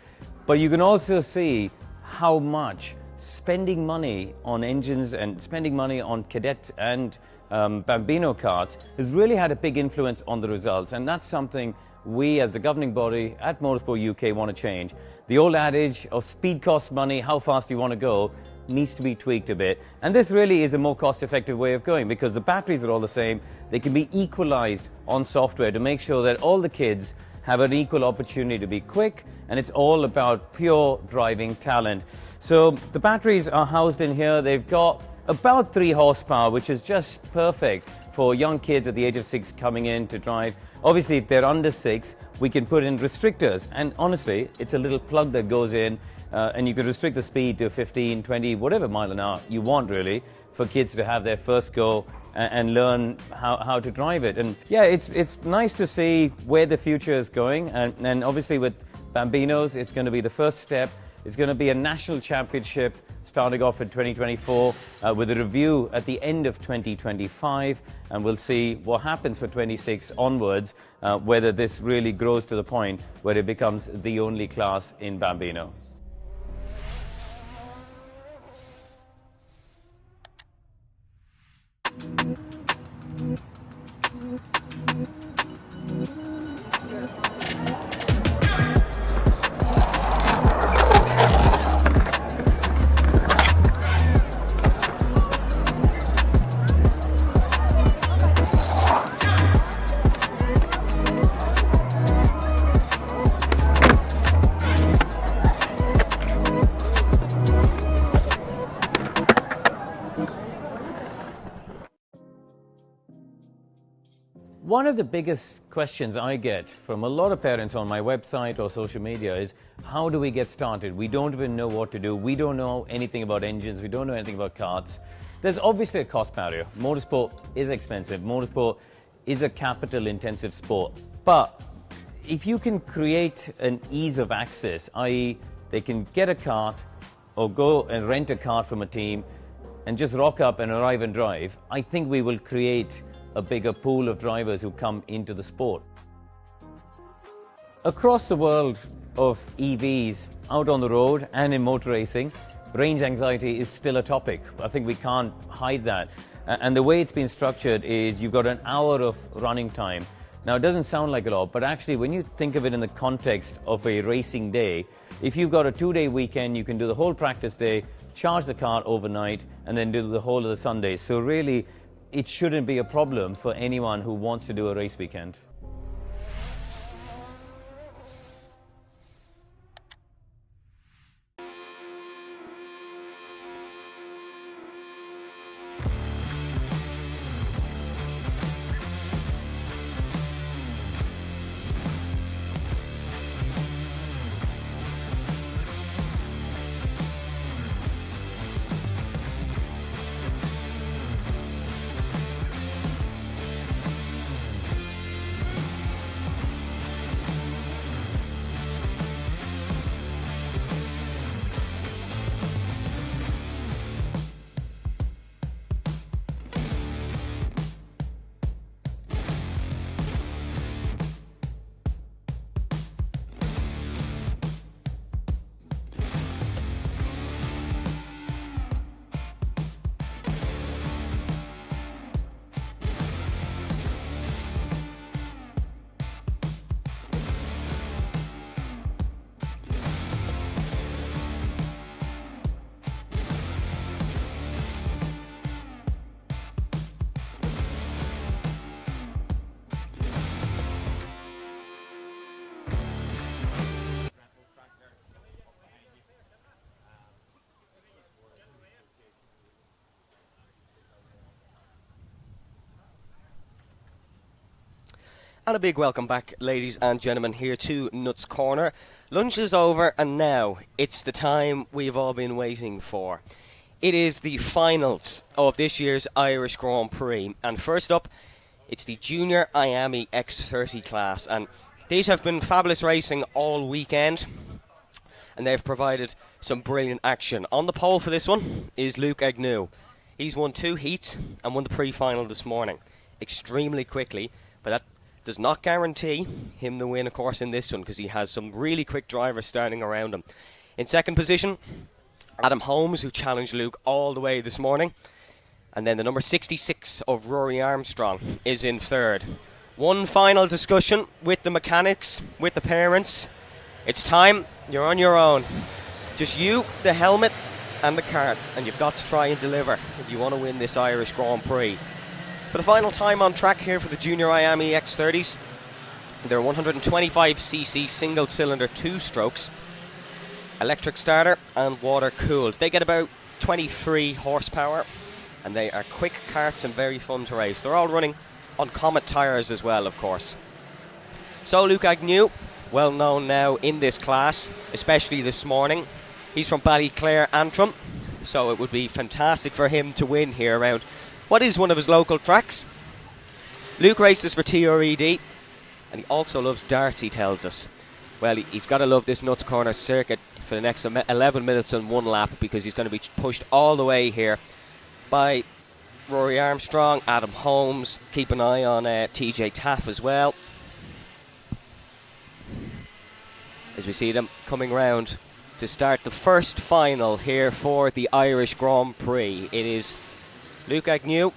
But you can also see how much spending money on engines and spending money on cadet and Bambino karts has really had a big influence on the results. And that's something we as the governing body at Motorsport UK want to change. The old adage of speed costs money, how fast you want to go, needs to be tweaked a bit. And this really is a more cost-effective way of going, because the batteries are all the same. They can be equalized on software to make sure that all the kids have an equal opportunity to be quick, and it's all about pure driving talent. So the batteries are housed in here. They've got about 3 horsepower, which is just perfect for young kids at the age of 6 coming in to drive. Obviously, if they're under 6, we can put in restrictors. And honestly, it's a little plug that goes in, and you can restrict the speed to 15, 20, whatever mile an hour you want, really, for kids to have their first go and learn how to drive it. And yeah, it's nice to see where the future is going. And obviously, with Bambinos, it's going to be the first step. It's going to be a national championship starting off in 2024 with a review at the end of 2025, and we'll see what happens for 26 onwards, whether this really grows to the point where it becomes the only class in Bambino. One of the biggest questions I get from a lot of parents on my website or social media is, how do we get started? We don't even know what to do. We don't know anything about engines. We don't know anything about karts. There's obviously a cost barrier. Motorsport is expensive. Motorsport is a capital-intensive sport. But if you can create an ease of access, i.e. they can get a kart or go and rent a kart from a team and just rock up and arrive and drive, I think we will create a bigger pool of drivers who come into the sport. Across the world of EVs, out on the road and in motor racing, range anxiety is still a topic. I think we can't hide that. And the way it's been structured is you've got an hour of running time. Now, it doesn't sound like a lot, but actually when you think of it in the context of a racing day, if you've got a 2-day weekend, you can do the whole practice day, charge the car overnight, and then do the whole of the Sunday. So really, it shouldn't be a problem for anyone who wants to do a race weekend. And a big welcome back, ladies and gentlemen, here to Nuts Corner. Lunch is over, and now it's the time we've all been waiting for. It is the finals of this year's Irish Grand Prix. And first up, it's the Junior IAME X30 class. And these have been fabulous racing all weekend, and they've provided some brilliant action. On the pole for this one is Luke Agnew. He's won 2 heats and won the pre-final this morning extremely quickly, but that does not guarantee him the win, of course, in this one, because he has some really quick drivers starting around him. In second position, Adam Holmes, who challenged Luke all the way this morning. And then the number 66 of Rory Armstrong is in third. One final discussion with the mechanics, with the parents. It's time. You're on your own. Just you, the helmet, and the kart. And you've got to try and deliver if you want to win this Irish Grand Prix. For the final time on track here for the Junior IAME X30s, they're 125cc single-cylinder 2-strokes, electric starter and water-cooled. They get about 23 horsepower, and they are quick karts and very fun to race. They're all running on Comet tyres as well, of course. So Luke Agnew, well known now in this class, especially this morning. He's from Ballyclare, Antrim, so it would be fantastic for him to win here around what is one of his local tracks. Luke races for TRED, and he also loves darts, he tells us. Well, he's got to love this Nuts Corner circuit for the next 11 minutes and 1 lap, because he's going to be pushed all the way here by Rory Armstrong, Adam Holmes. Keep an eye on TJ Taff as well, as we see them coming round to start the first final here for the Irish Grand Prix. It is Luke Agnew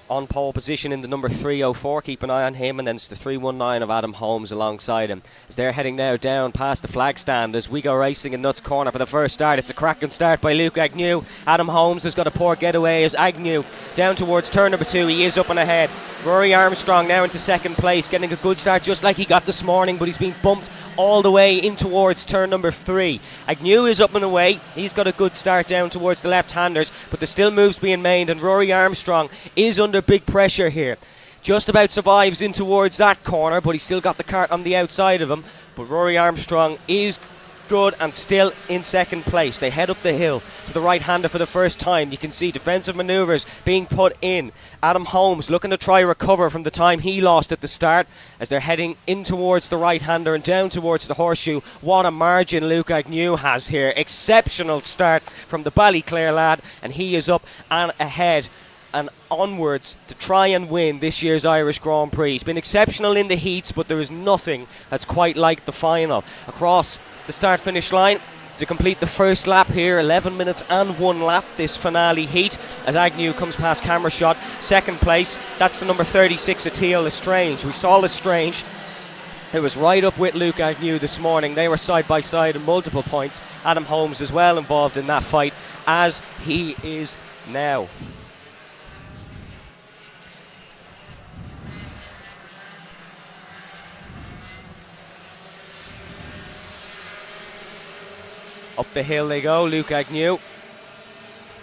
on pole position in the number 304. Keep an eye on him, and then it's the 319 of Adam Holmes alongside him, as they're heading now down past the flag stand as we go racing in Nuts Corner for the first start. It's a cracking start by Luke Agnew. Adam Holmes has got a poor getaway as Agnew down towards turn number 2. He is up and ahead. Rory Armstrong now into second place, getting a good start just like he got this morning, but he's been bumped all the way in towards turn number 3. Agnew is up and away. He's got a good start down towards the left-handers, but there's still moves being made, and Rory Armstrong is under big pressure here. Just about survives in towards that corner, but he's still got the kart on the outside of him. But Rory Armstrong is good and still in second place. They head up the hill to the right-hander for the first time. You can see defensive manoeuvres being put in. Adam Holmes looking to try recover from the time he lost at the start, as they're heading in towards the right-hander and down towards the horseshoe. What a margin Luke Agnew has here. Exceptional start from the Ballyclare lad, and he is up and ahead and onwards to try and win this year's Irish Grand Prix. He's been exceptional in the heats, but there is nothing that's quite like the final. Across the start-finish line to complete the first lap here, 11 minutes and 1 lap, this finale heat, as Agnew comes past camera shot. Second place, that's the number 36, Atil Lestrange. We saw Lestrange, who was right up with Luke Agnew this morning. They were side by side at multiple points. Adam Holmes as well involved in that fight, as he is now. Up the hill they go, Luke Agnew,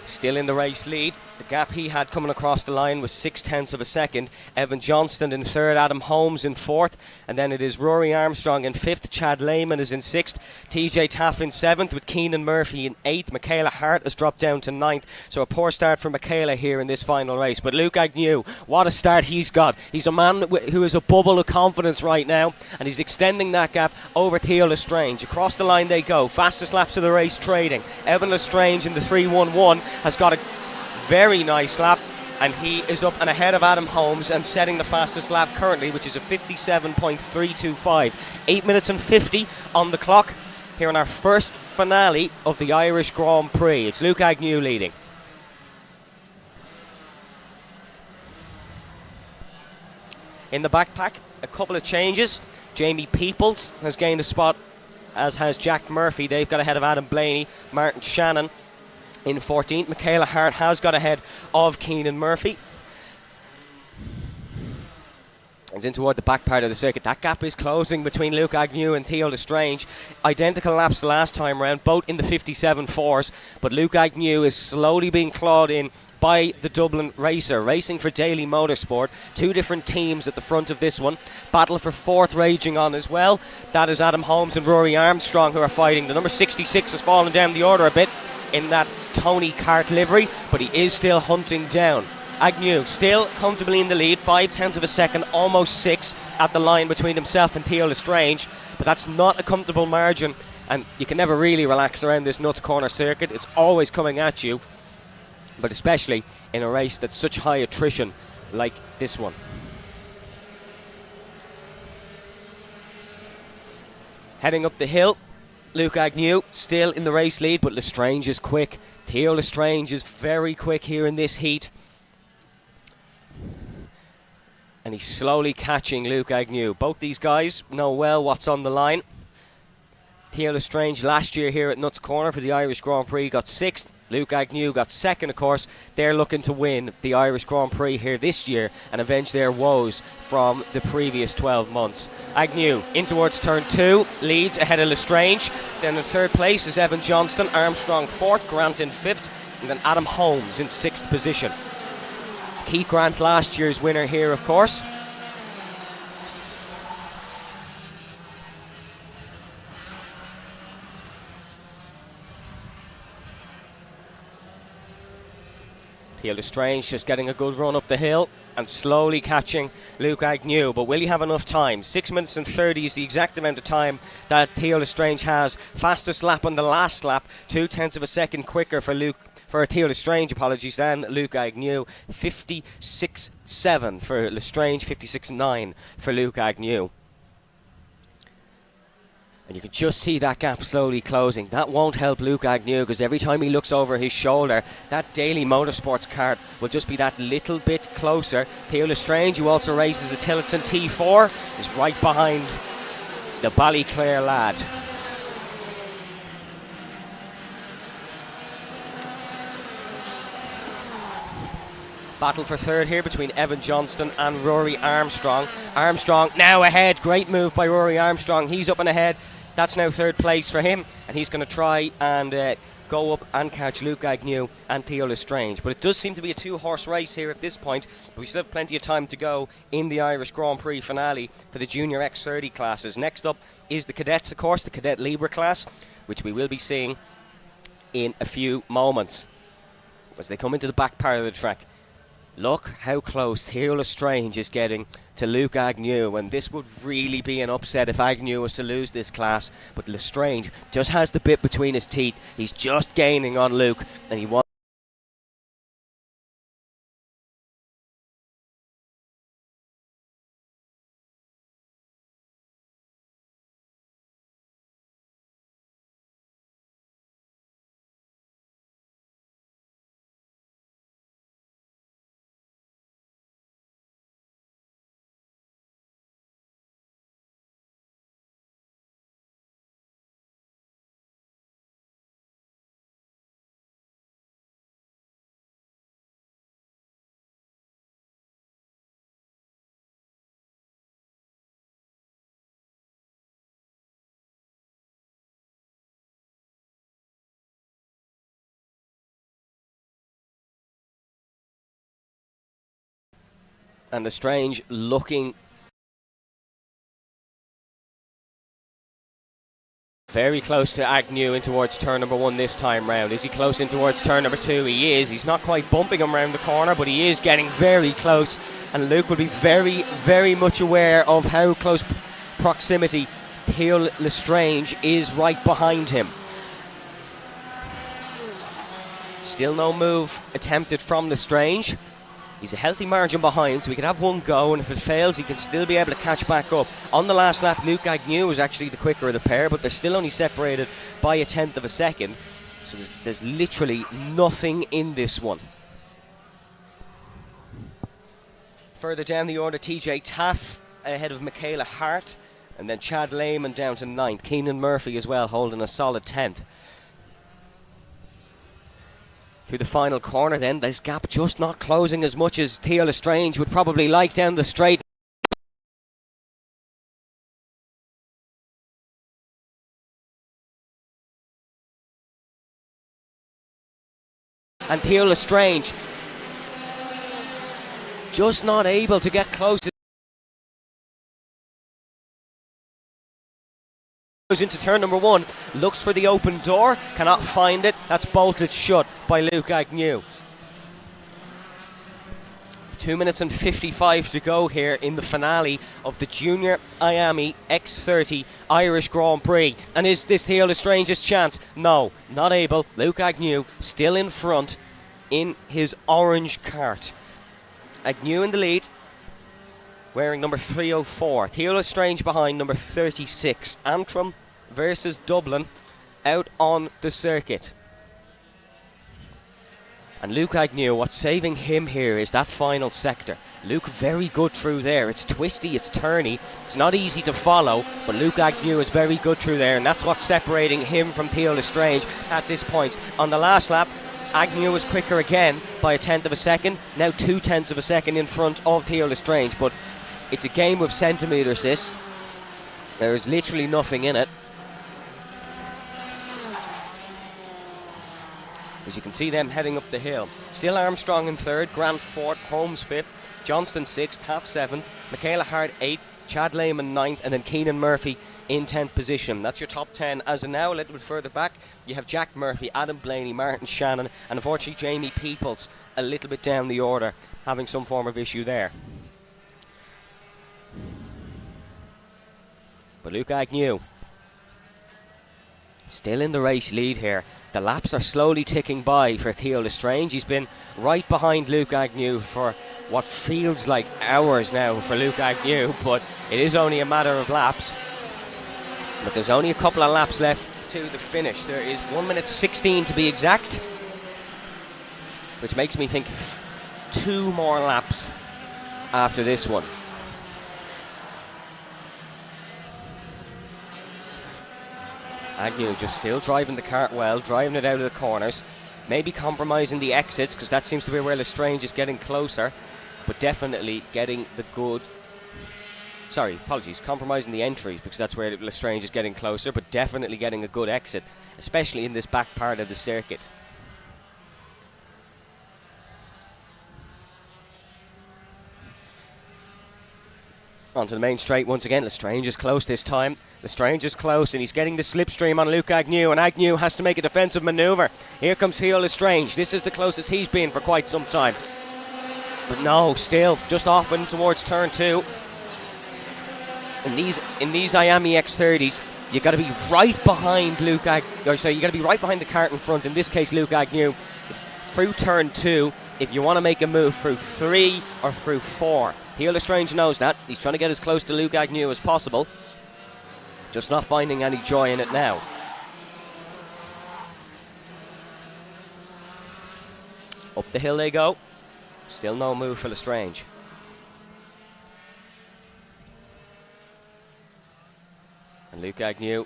still in the race lead. The gap he had coming across the line was 0.6 of a second. Evan Johnston in third, Adam Holmes in fourth, and then it is Rory Armstrong in fifth. Chad Lehman is in sixth. TJ Taff in seventh, with Keenan Murphy in eighth. Michaela Hart has dropped down to ninth, so a poor start for Michaela here in this final race. But Luke Agnew, what a start he's got. He's a man who is a bubble of confidence right now, and he's extending that gap over Theo Lestrange. Across the line they go, fastest laps of the race trading. Evan Lestrange in the 3:11 has got a very nice lap, and he is up and ahead of Adam Holmes and setting the fastest lap currently, which is a 57.325. 8 minutes and 50 on the clock here in our first finale of the Irish Grand Prix. It's Luke Agnew leading. In the backpack, a couple of changes. Jamie Peoples has gained a spot, as has Jack Murphy. They've got ahead of Adam Blaney. Martin Shannon in 14th. Michaela Hart has got ahead of Keenan Murphy. And in toward the back part of the circuit. That gap is closing between Luke Agnew and Theo Lestrange. Identical laps the last time round, both in the 57.4s. But Luke Agnew is slowly being clawed in by the Dublin racer, racing for Daily Motorsport. Two different teams at the front of this one. Battle for fourth raging on as well. That is Adam Holmes and Rory Armstrong who are fighting. The number 66 has fallen down the order a bit in that Tony Kart livery, but he is still hunting down. Agnew still comfortably in the lead, 0.5 of a second, almost 6 at the line between himself and Theo Lestrange, but that's not a comfortable margin, and you can never really relax around this nuts corner circuit. It's always coming at you, but especially in a race that's such high attrition like this one. Heading up the hill, Luke Agnew still in the race lead, but Lestrange is quick. Theo Lestrange is very quick here in this heat, and he's slowly catching Luke Agnew. Both these guys know well what's on the line. Theo Lestrange last year here at Nuts Corner for the Irish Grand Prix got 6th. Luke Agnew got 2nd, of course. They're looking to win the Irish Grand Prix here this year and avenge their woes from the previous 12 months. Agnew in towards turn 2, leads ahead of Lestrange. Then in third place is Evan Johnston, Armstrong 4th, Grant in 5th, and then Adam Holmes in 6th position. Keith Grant, last year's winner here, of course. Theo Lestrange just getting a good run up the hill and slowly catching Luke Agnew, but will he have enough time? 6 minutes and 30 is the exact amount of time that Theo Lestrange has. Fastest lap on the last lap, 0.2 of a second quicker for Theo Lestrange, apologies, than Luke Agnew. 56.7 for Lestrange, 56.9 for Luke Agnew. And you can just see that gap slowly closing. That won't help Luke Agnew, because every time he looks over his shoulder, that Daily Motorsports cart will just be that little bit closer. Theo Lestrange, who also races a Tillotson T4, is right behind the Ballyclare lad. Battle for third here between Evan Johnston and Rory Armstrong. Armstrong now ahead. Great move by Rory Armstrong. He's up and ahead. That's now third place for him, and he's going to try and go up and catch Luke Agnew and Theo Lestrange. But it does seem to be a two-horse race here at this point. But we still have plenty of time to go in the Irish Grand Prix finale for the Junior X30 classes. Next up is the Cadets, of course, the Cadet Libre class, which we will be seeing in a few moments as they come into the back part of the track. Look how close Theo Lestrange is getting to Luke Agnew, and this would really be an upset if Agnew was to lose this class. But Lestrange just has the bit between his teeth. He's just gaining on Luke, and he wants And Lestrange looking very close to Agnew in towards turn number 1 this time round. Is he close in towards turn number 2? He is. He's not quite bumping him round the corner, but he is getting very close. And Luke will be very, very much aware of how close proximity Theo Lestrange is right behind him. Still no move attempted from Lestrange. He's a healthy margin behind, so he could have one go, and if it fails, he can still be able to catch back up. On the last lap, Luke Agnew was actually the quicker of the pair, but they're still only separated by 1/10 of a second. So there's literally nothing in this one. Further down the order, TJ Taff ahead of Michaela Hart, and then Chad Lehman down to 9th. Keenan Murphy as well, holding a solid 10th. To the final corner then, this gap just not closing as much as Theo Lestrange would probably like down the straight. And Theo Lestrange just not able to get close. Goes into turn number 1, looks for the open door, cannot find it. That's bolted shut by Luke Agnew. 2 minutes and 55 to go here in the finale of the Junior Miami X30 Irish Grand Prix. And is this Theo Lestrange's chance? No, not able. Luke Agnew still in front in his orange kart. Agnew in the lead, wearing number 304. Theo Lestrange behind, number 36. Antrim versus Dublin out on the circuit. And Luke Agnew, what's saving him here is that final sector. Luke very good through there. It's twisty, it's turny, it's not easy to follow, but Luke Agnew is very good through there, and that's what's separating him from Theo Lestrange at this point. On the last lap, Agnew was quicker again by 1/10 of a second, now 2/10 of a second in front of Theo Lestrange, but it's a game of centimetres this. There is literally nothing in it. As you can see them heading up the hill. Still Armstrong in 3rd, Grant 4th, Holmes 5th, Johnston 6th, Half 7th, Michaela Hart 8th, Chad Lehman 9th, and then Keenan Murphy in 10th position. That's your top 10. As of now, a little bit further back, you have Jack Murphy, Adam Blaney, Martin Shannon, and unfortunately Jamie Peoples a little bit down the order, having some form of issue there. But Luke Agnew still in the race lead here. The laps are slowly ticking by for Theo Lestrange. He's been right behind Luke Agnew for what feels like hours now for Luke Agnew, but it is only a matter of laps. But there's only a couple of laps left to the finish. There is 1 minute 16 to be exact, which makes me think 2 more laps after this one. Agnew just still driving the kart well, driving it out of the corners, maybe compromising the exits, because that seems to be where Lestrange is getting closer, but definitely getting the good... Sorry, apologies, compromising the entries, because that's where Lestrange is getting closer, but definitely getting a good exit, especially in this back part of the circuit. Onto the main straight once again. Lestrange is close this time. Lestrange is close, and he's getting the slipstream on Luke Agnew, and Agnew has to make a defensive manoeuvre. Here comes Theo Lestrange. This is the closest he's been for quite some time. But no, still just off and towards turn 2. In these Miami X30s, you got to be right behind you got to be right behind the kart in front. In this case, Luke Agnew through turn 2. If you want to make a move through 3 or through 4. Theo Lestrange knows that. He's trying to get as close to Luke Agnew as possible. Just not finding any joy in it now. Up the hill they go. Still no move for Lestrange. And Luke Agnew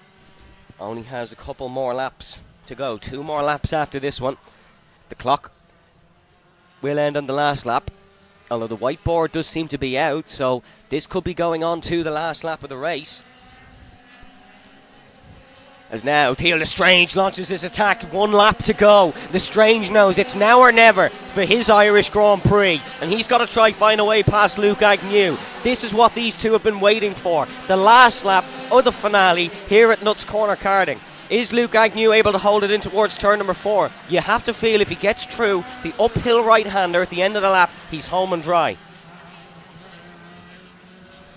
only has a couple more laps to go. 2 more laps after this one. The clock will end on the last lap. Although the whiteboard does seem to be out, so this could be going on to the last lap of the race. As now Theo Lestrange launches his attack, 1 lap to go. Lestrange knows it's now or never for his Irish Grand Prix, and he's got to try find a way past Luke Agnew. This is what these two have been waiting for. The last lap of the finale here at Nuts Corner Karting. Is Luke Agnew able to hold it in towards turn number 4? You have to feel if he gets through the uphill right-hander at the end of the lap, he's home and dry.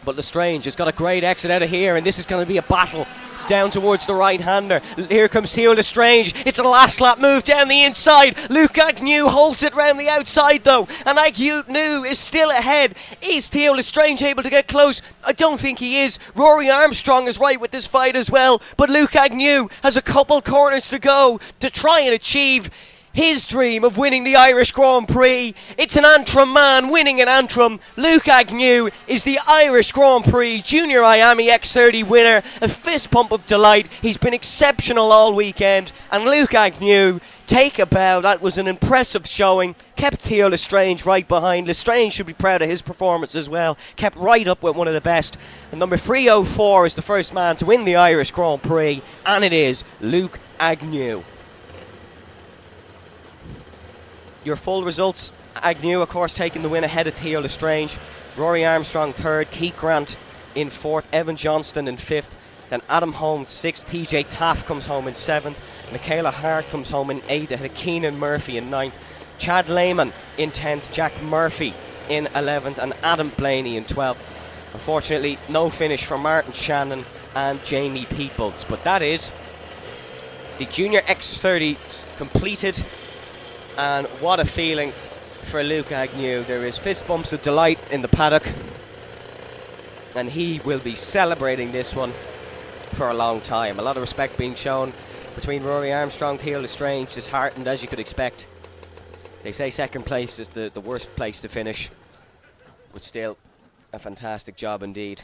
But Lestrange has got a great exit out of here, and this is going to be a battle down towards the right-hander. Here comes Theo Lestrange. It's a last lap move down the inside. Luke Agnew holds it round the outside though, and Agnew is still ahead. Is Theo Lestrange able to get close? I don't think he is. Rory Armstrong is right with this fight as well, but Luke Agnew has a couple corners to go to try and achieve his dream of winning the Irish Grand Prix. It's an Antrim man winning an Antrim. Luke Agnew is the Irish Grand Prix Junior Miami X30 winner. A fist pump of delight. He's been exceptional all weekend. And Luke Agnew, take a bow. That was an impressive showing. Kept Theo Lestrange right behind. Lestrange should be proud of his performance as well. Kept right up with one of the best. And number 304 is the first man to win the Irish Grand Prix. And it is Luke Agnew. Your full results: Agnew, of course, taking the win ahead of Theo Lestrange. Rory Armstrong 3rd, Keith Grant in 4th, Evan Johnston in 5th, then Adam Holmes 6th, TJ Taft comes home in 7th, Michaela Hart comes home in 8th, ahead of Keenan Murphy in 9th, Chad Lehman in 10th, Jack Murphy in 11th, and Adam Blaney in 12th. Unfortunately, no finish for Martin Shannon and Jamie Peoples, but that is the Junior X30 completed. And what a feeling for Luke Agnew. There is fist bumps of delight in the paddock, and he will be celebrating this one for a long time. A lot of respect being shown between Rory Armstrong, Theo Lestrange, disheartened as you could expect. They say second place is the worst place to finish, but still a fantastic job indeed.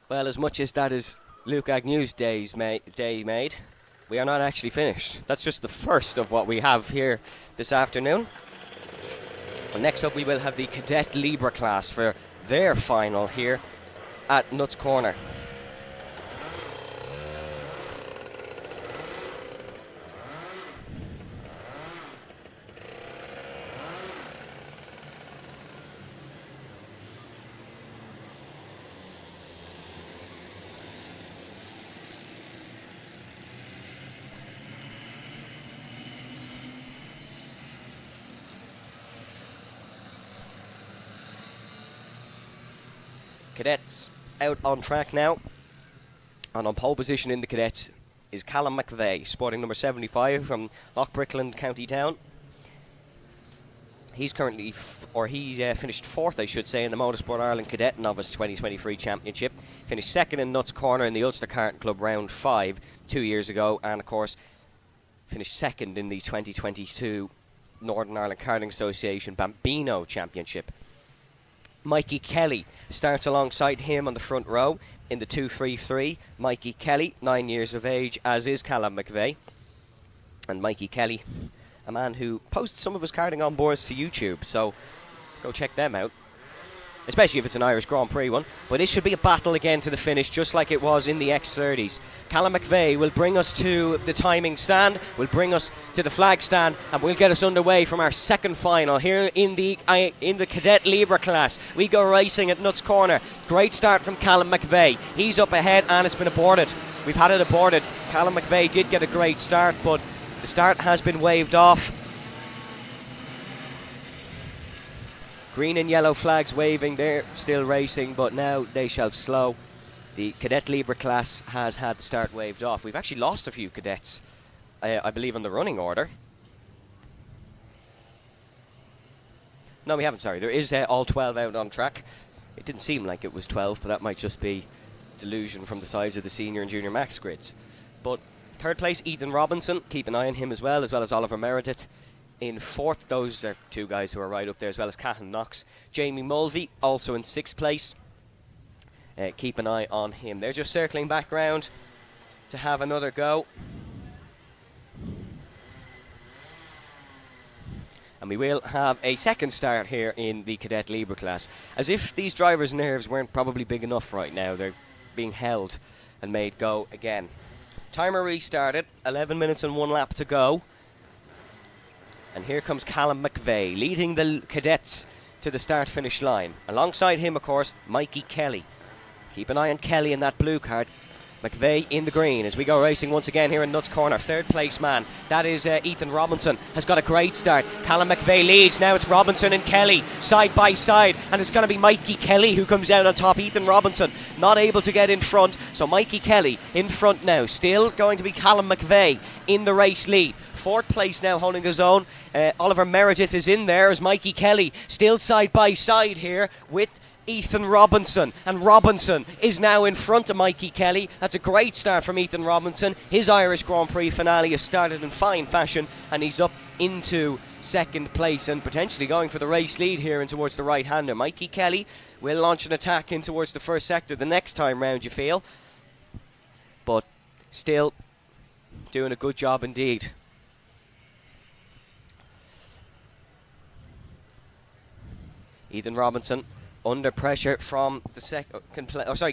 Well, as much as that is Luke Agnew's day made, we are not actually finished. That's just the first of what we have here this afternoon. Well, next up we will have the Cadet Libra class for their final here at Nuts Corner. Cadets out on track now, and on pole position in the cadets is Callum McVeigh, sporting number 75 from Lochbrickland, County Down. He's currently, finished 4th, I should say, in the Motorsport Ireland Cadet Novice 2023 Championship. Finished 2nd in Nuts Corner in the Ulster Karting Club Round 5 2 years ago, and of course finished 2nd in the 2022 Northern Ireland Karting Association Bambino Championship. Mikey Kelly starts alongside him on the front row in the 233. Mikey Kelly, 9 years of age, as is Callum McVeigh. And Mikey Kelly, a man who posts some of his karting on boards to YouTube, so go check them out, especially if it's an Irish Grand Prix one. But this should be a battle again to the finish, just like it was in the X30s. Callum McVeigh will bring us to the timing stand, will bring us to the flag stand, and will get us underway from our second final here in the Cadet Libra class. We go racing at Nuts Corner. Great start from Callum McVeigh. He's up ahead, and it's been aborted. We've had it aborted. Callum McVeigh did get a great start, but the start has been waved off. Green and yellow flags waving, they're still racing, but now they shall slow. The Cadet Libra class has had the start waved off. We've actually lost a few cadets, I believe, in the running order. No, we haven't, sorry. There is all 12 out on track. It didn't seem like it was 12, but that might just be delusion from the size of the senior and junior max grids. But 3rd place, Ethan Robinson. Keep an eye on him as well as Oliver Meredith. In 4th, those are 2 guys who are right up there, as well as Cahan Knox. Jamie Mulvey, also in 6th place. Keep an eye on him. They're just circling back round to have another go. And we will have a second start here in the Cadet Libre class. As if these drivers' nerves weren't probably big enough right now. They're being held and made go again. Timer restarted, 11 minutes and 1 lap to go. And here comes Callum McVeigh, leading the cadets to the start-finish line. Alongside him, of course, Mikey Kelly. Keep an eye on Kelly in that blue card. McVeigh in the green as we go racing once again here in Nuts Corner. Third place man, that is Ethan Robinson, has got a great start. Callum McVeigh leads, now it's Robinson and Kelly side by side, and it's going to be Mikey Kelly who comes out on top. Ethan Robinson not able to get in front, so Mikey Kelly in front now. Still going to be Callum McVeigh in the race lead. Fourth place now holding his own. Oliver Meredith is in there as Mikey Kelly still side by side here with Ethan Robinson, and Robinson is now in front of Mikey Kelly. That's a great start from Ethan Robinson. His Irish Grand Prix finale has started in fine fashion, and he's up into second place and potentially going for the race lead here in towards the right hander. Mikey Kelly will launch an attack in towards the first sector the next time round, you feel, but still doing a good job indeed. Ethan Robinson under pressure from the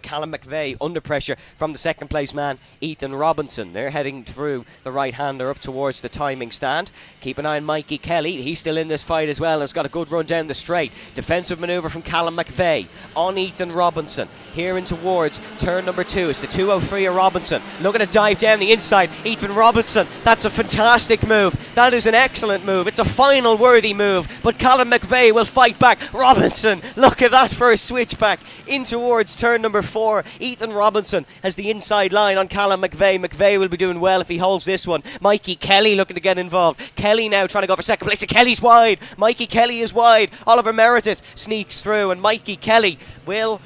Callum McVeigh under pressure from the second place man Ethan Robinson. They're heading through the right hander up towards the timing stand. Keep an eye on Mikey Kelly, he's still in this fight as well and has got a good run down the straight. Defensive manoeuvre from Callum McVeigh on Ethan Robinson here in towards turn number 2. It's the 203 of Robinson looking to dive down the inside. Ethan Robinson, that's a fantastic move, that is an excellent move, it's a final worthy move, but Callum McVeigh will fight back. Robinson, look at that for a switchback in towards turn number 4. Ethan Robinson has the inside line on Callum McVeigh. McVeigh will be doing well if he holds this one. Mikey Kelly looking to get involved. Kelly now trying to go for second place. Kelly's wide. Mikey Kelly is wide. Oliver Meredith sneaks through, and Mikey Kelly will...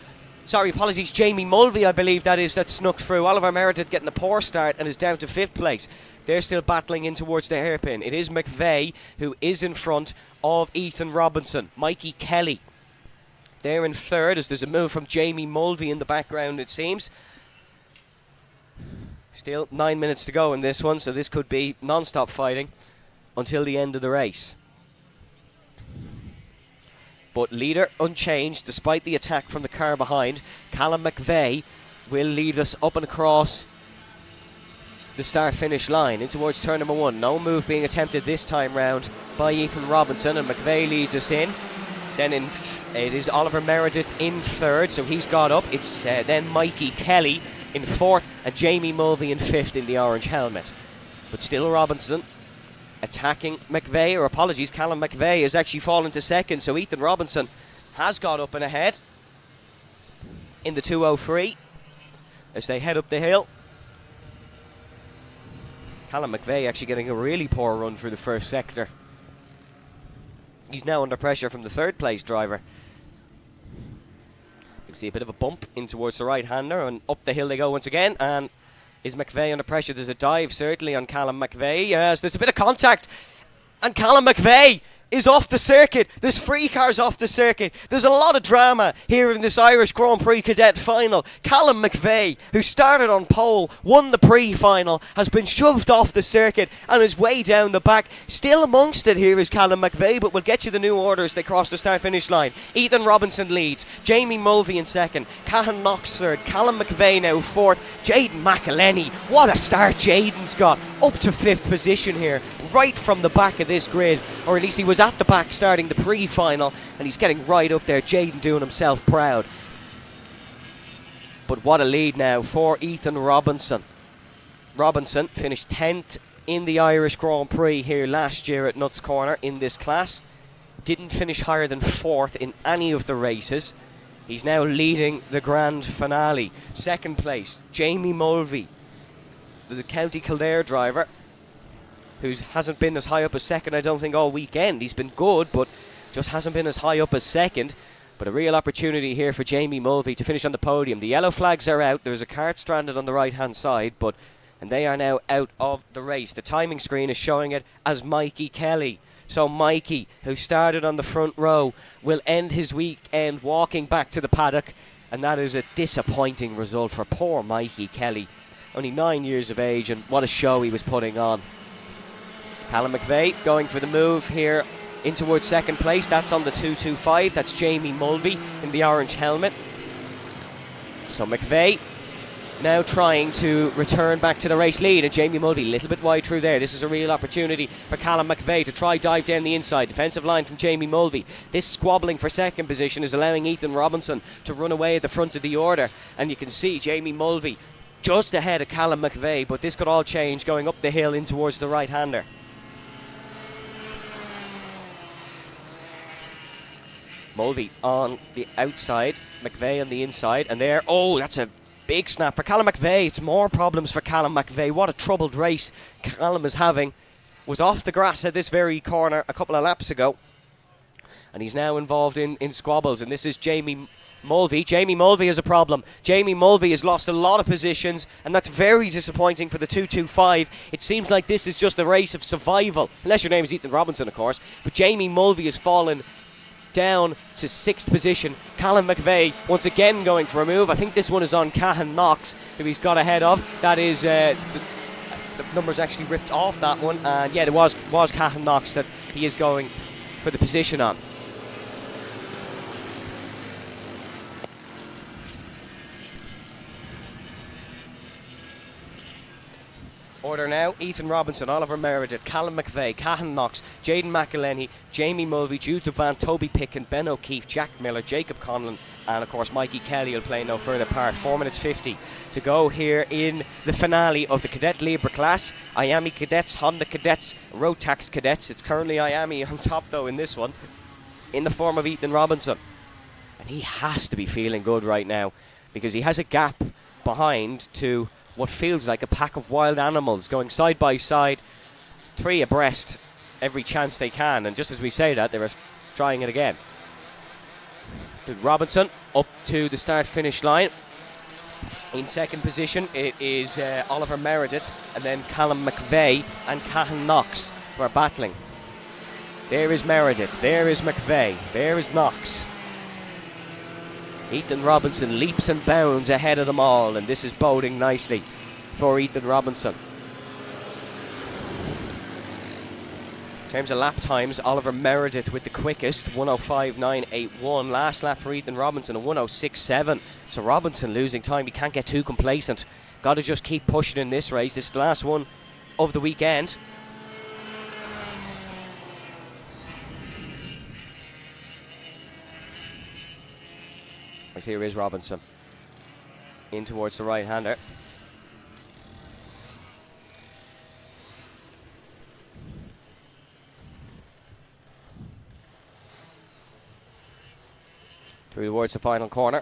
Jamie Mulvey, I believe that snuck through. Oliver Meredith getting a poor start and is down to 5th place. They're still battling in towards the hairpin. It is McVeigh who is in front of Ethan Robinson. Mikey Kelly there in third as there's a move from Jamie Mulvey in the background, it seems. Still 9 minutes to go in this one, so this could be non-stop fighting until the end of the race. But leader unchanged despite the attack from the car behind. Callum McVeigh will lead us up and across the start-finish line in towards turn number 1. No move being attempted this time round by Ethan Robinson, and McVeigh leads us in. Then it is Oliver Meredith in third, so he's got up. It's then Mikey Kelly in 4th and Jamie Mulvey in 5th in the orange helmet. But still Robinson attacking McVeigh, or apologies, Callum McVeigh has actually fallen to 2nd, so Ethan Robinson has got up and ahead in the 203 as they head up the hill. Callum McVeigh actually getting a really poor run through the first sector. He's now under pressure from the 3rd place driver. You can see a bit of a bump in towards the right hander, and up the hill they go once again. And is McVeigh under pressure? There's a dive certainly on Callum McVeigh. Yes, there's a bit of contact, and Callum McVeigh is off the circuit. There's 3 cars off the circuit. There's a lot of drama here in this Irish Grand Prix Cadet final. Callum McVeigh, who started on pole, won the Prix final, has been shoved off the circuit and is way down the back. Still amongst it here is Callum McVeigh, but we'll get you the new order as they cross the start-finish line. Ethan Robinson leads, Jamie Mulvey in 2nd, Cahan Knox 3rd, Callum McVeigh now 4th, Jaden McElhenney. What a start Jaden's got, up to 5th position here, right from the back of this grid, or at least he was at the back starting the pre-final, and he's getting right up there. Jaden doing himself proud. But what a lead now for Ethan Robinson. Robinson finished 10th in the Irish Grand Prix here last year at Nuts Corner in this class. Didn't finish higher than 4th in any of the races. He's now leading the grand finale. 2nd place, Jamie Mulvey, the County Kildare driver, who hasn't been as high up as 2nd, I don't think, all weekend. He's been good, but just hasn't been as high up as 2nd. But a real opportunity here for Jamie Mulvey to finish on the podium. The yellow flags are out. There's a Kart stranded on the right-hand side, and they are now out of the race. The timing screen is showing it as Mikey Kelly. So Mikey, who started on the front row, will end his weekend walking back to the paddock, and that is a disappointing result for poor Mikey Kelly. Only 9 years of age, and what a show he was putting on. Callum McVeigh going for the move here in towards second place. That's on the 225. That's Jamie Mulvey in the orange helmet. So McVeigh now trying to return back to the race lead, and Jamie Mulvey a little bit wide through there. This is a real opportunity for Callum McVeigh to try dive down the inside. Defensive line from Jamie Mulvey. This squabbling for second position is allowing Ethan Robinson to run away at the front of the order, and you can see Jamie Mulvey just ahead of Callum McVeigh, but this could all change going up the hill in towards the right-hander. Mulvey on the outside, McVeigh on the inside, and there, oh, that's a big snap for Callum McVeigh. It's more problems for Callum McVeigh. What a troubled race Callum is having. Was off the grass at this very corner a couple of laps ago, and he's now involved in squabbles, and this is Jamie Mulvey. Jamie Mulvey is a problem. Jamie Mulvey has lost a lot of positions, and that's very disappointing for the 225. It seems like this is just a race of survival, unless your name is Ethan Robinson, of course. But Jamie Mulvey has fallen down to 6th position. Callum McVeigh once again going for a move. I think this one is on Cahan Knox, who he's got ahead of. That is the number's actually ripped off that one, and yeah, it was Cahan Knox that he is going for the position on. Order now: Ethan Robinson, Oliver Meredith, Callum McVeigh, Cahan Knox, Jayden McElhenney, Jamie Mulvey, Jude Devan, Toby Picken, Ben O'Keefe, Jack Miller, Jacob Conlon, and of course Mikey Kelly will play no further part. 4 minutes 50 to go here in the finale of the Cadet Libre class. Miami Cadets, Honda Cadets, Rotax Cadets. It's currently Miami on top though in this one, in the form of Ethan Robinson. And he has to be feeling good right now, because he has a gap behind to what feels like a pack of wild animals going side by side, 3 abreast every chance they can. And just as we say that, they're trying it again. Robinson up to the start-finish line. In second position, it is Oliver Meredith, and then Callum McVeigh and Cahan Knox who are battling. There is Meredith, there is McVeigh, there is Knox. Ethan Robinson leaps and bounds ahead of them all, and this is boding nicely for Ethan Robinson. In terms of lap times, Oliver Meredith with the quickest, 105.981. Last lap for Ethan Robinson, a 106.7. So Robinson losing time. He can't get too complacent. Got to just keep pushing in this race. This is the last one of the weekend. As here is Robinson in towards the right-hander. Through towards the final corner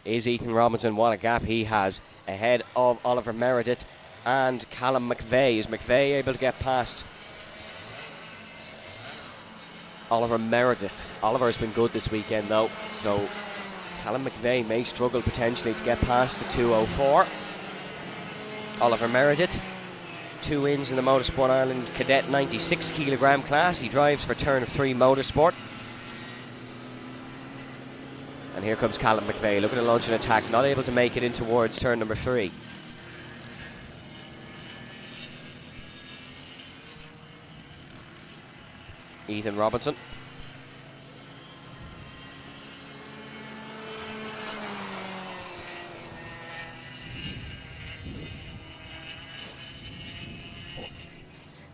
is Ethan Robinson. What a gap he has ahead of Oliver Meredith and Callum McVeigh. Is McVeigh able to get past Oliver Meredith? Oliver has been good this weekend though, so Callum McVeigh may struggle potentially to get past the 204. Oliver Meredith, 2 wins in the Motorsport Ireland Cadet 96 kilogram class. He drives for Turn of 3 Motorsport. And here comes Callum McVeigh looking to launch an attack, not able to make it in towards turn number 3. Ethan Robinson.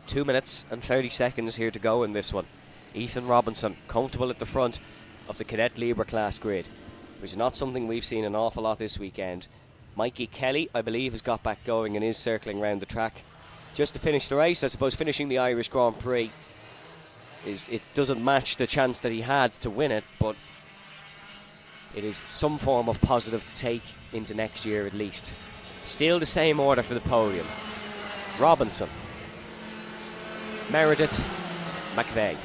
Two minutes and 30 seconds here to go in this one. Ethan Robinson comfortable at the front of the Cadet Libre class grid, which is not something we've seen an awful lot this weekend. Mikey Kelly, I believe, has got back going and is circling around the track just to finish the race. I suppose finishing the Irish Grand Prix it doesn't match the chance that he had to win it, but it is some form of positive to take into next year at least. Still the same order for the podium: Robinson, Meredith, McVeigh,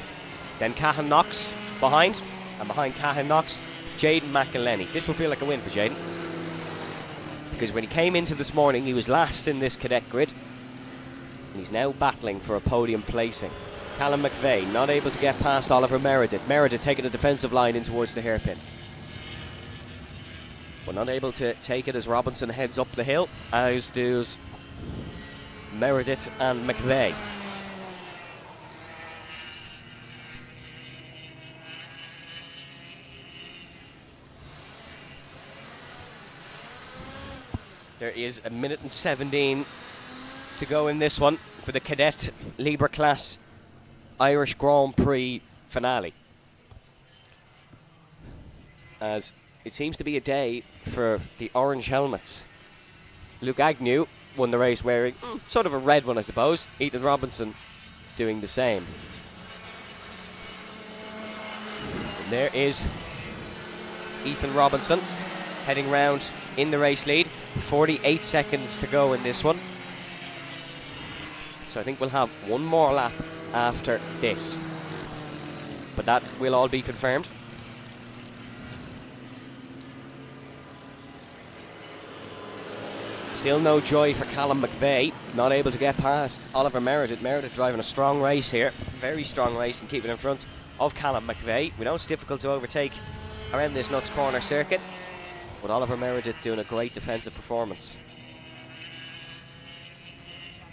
then Cahan Knox behind, and behind Cahan Knox, Jayden McElhenney. This will feel like a win for Jayden, because when he came into this morning he was last in this cadet grid, and he's now battling for a podium placing. Callum McVeigh not able to get past Oliver Meredith. Meredith taking a defensive line in towards the hairpin, but not able to take it as Robinson heads up the hill, as does Meredith and McVeigh. There is a minute and 17 to go in this one for the Cadet Libre Class Irish Grand Prix finale. As it seems to be a day for the orange helmets. Luke Agnew won the race wearing sort of a red one, I suppose. Ethan Robinson doing the same. And there is Ethan Robinson heading round in the race lead. 48 seconds to go in this one. So I think we'll have one more lap after this. But that will all be confirmed. Still no joy for Callum McVeigh, not able to get past Oliver Meredith. Meredith driving a strong race here, very strong race and keeping in front of Callum McVeigh. We know it's difficult to overtake around this Nuts Corner circuit, but Oliver Meredith doing a great defensive performance.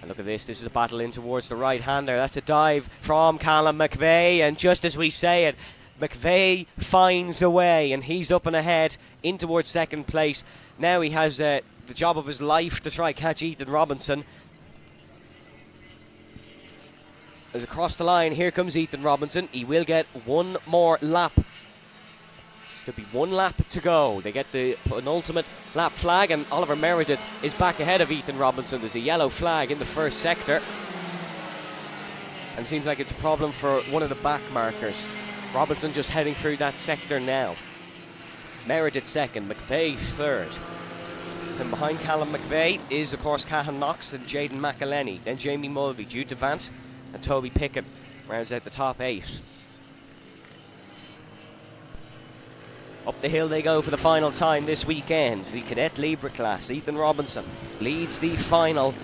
And look at this is a battle in towards the right-hander. That's a dive from Callum McVeigh, and just as we say it, McVeigh finds a way, and he's up and ahead in towards second place. Now he has the job of his life to try catch Ethan Robinson. As across the line, here comes Ethan Robinson. He will get one more lap. There'll be one lap to go. They get the penultimate lap flag, and Oliver Meredith is back ahead of Ethan Robinson. There's a yellow flag in the first sector, and seems like it's a problem for one of the back markers. Robinson just heading through that sector now. Meredith second, McVeigh third. And behind Callum McVeigh is, of course, Cahan Knox and Jaden McElhenney. Then Jamie Mulvey, Jude Devant and Toby Pickett rounds out the top 8. Up the hill they go for the final time this weekend. The Cadet Libre Class. Ethan Robinson leads the final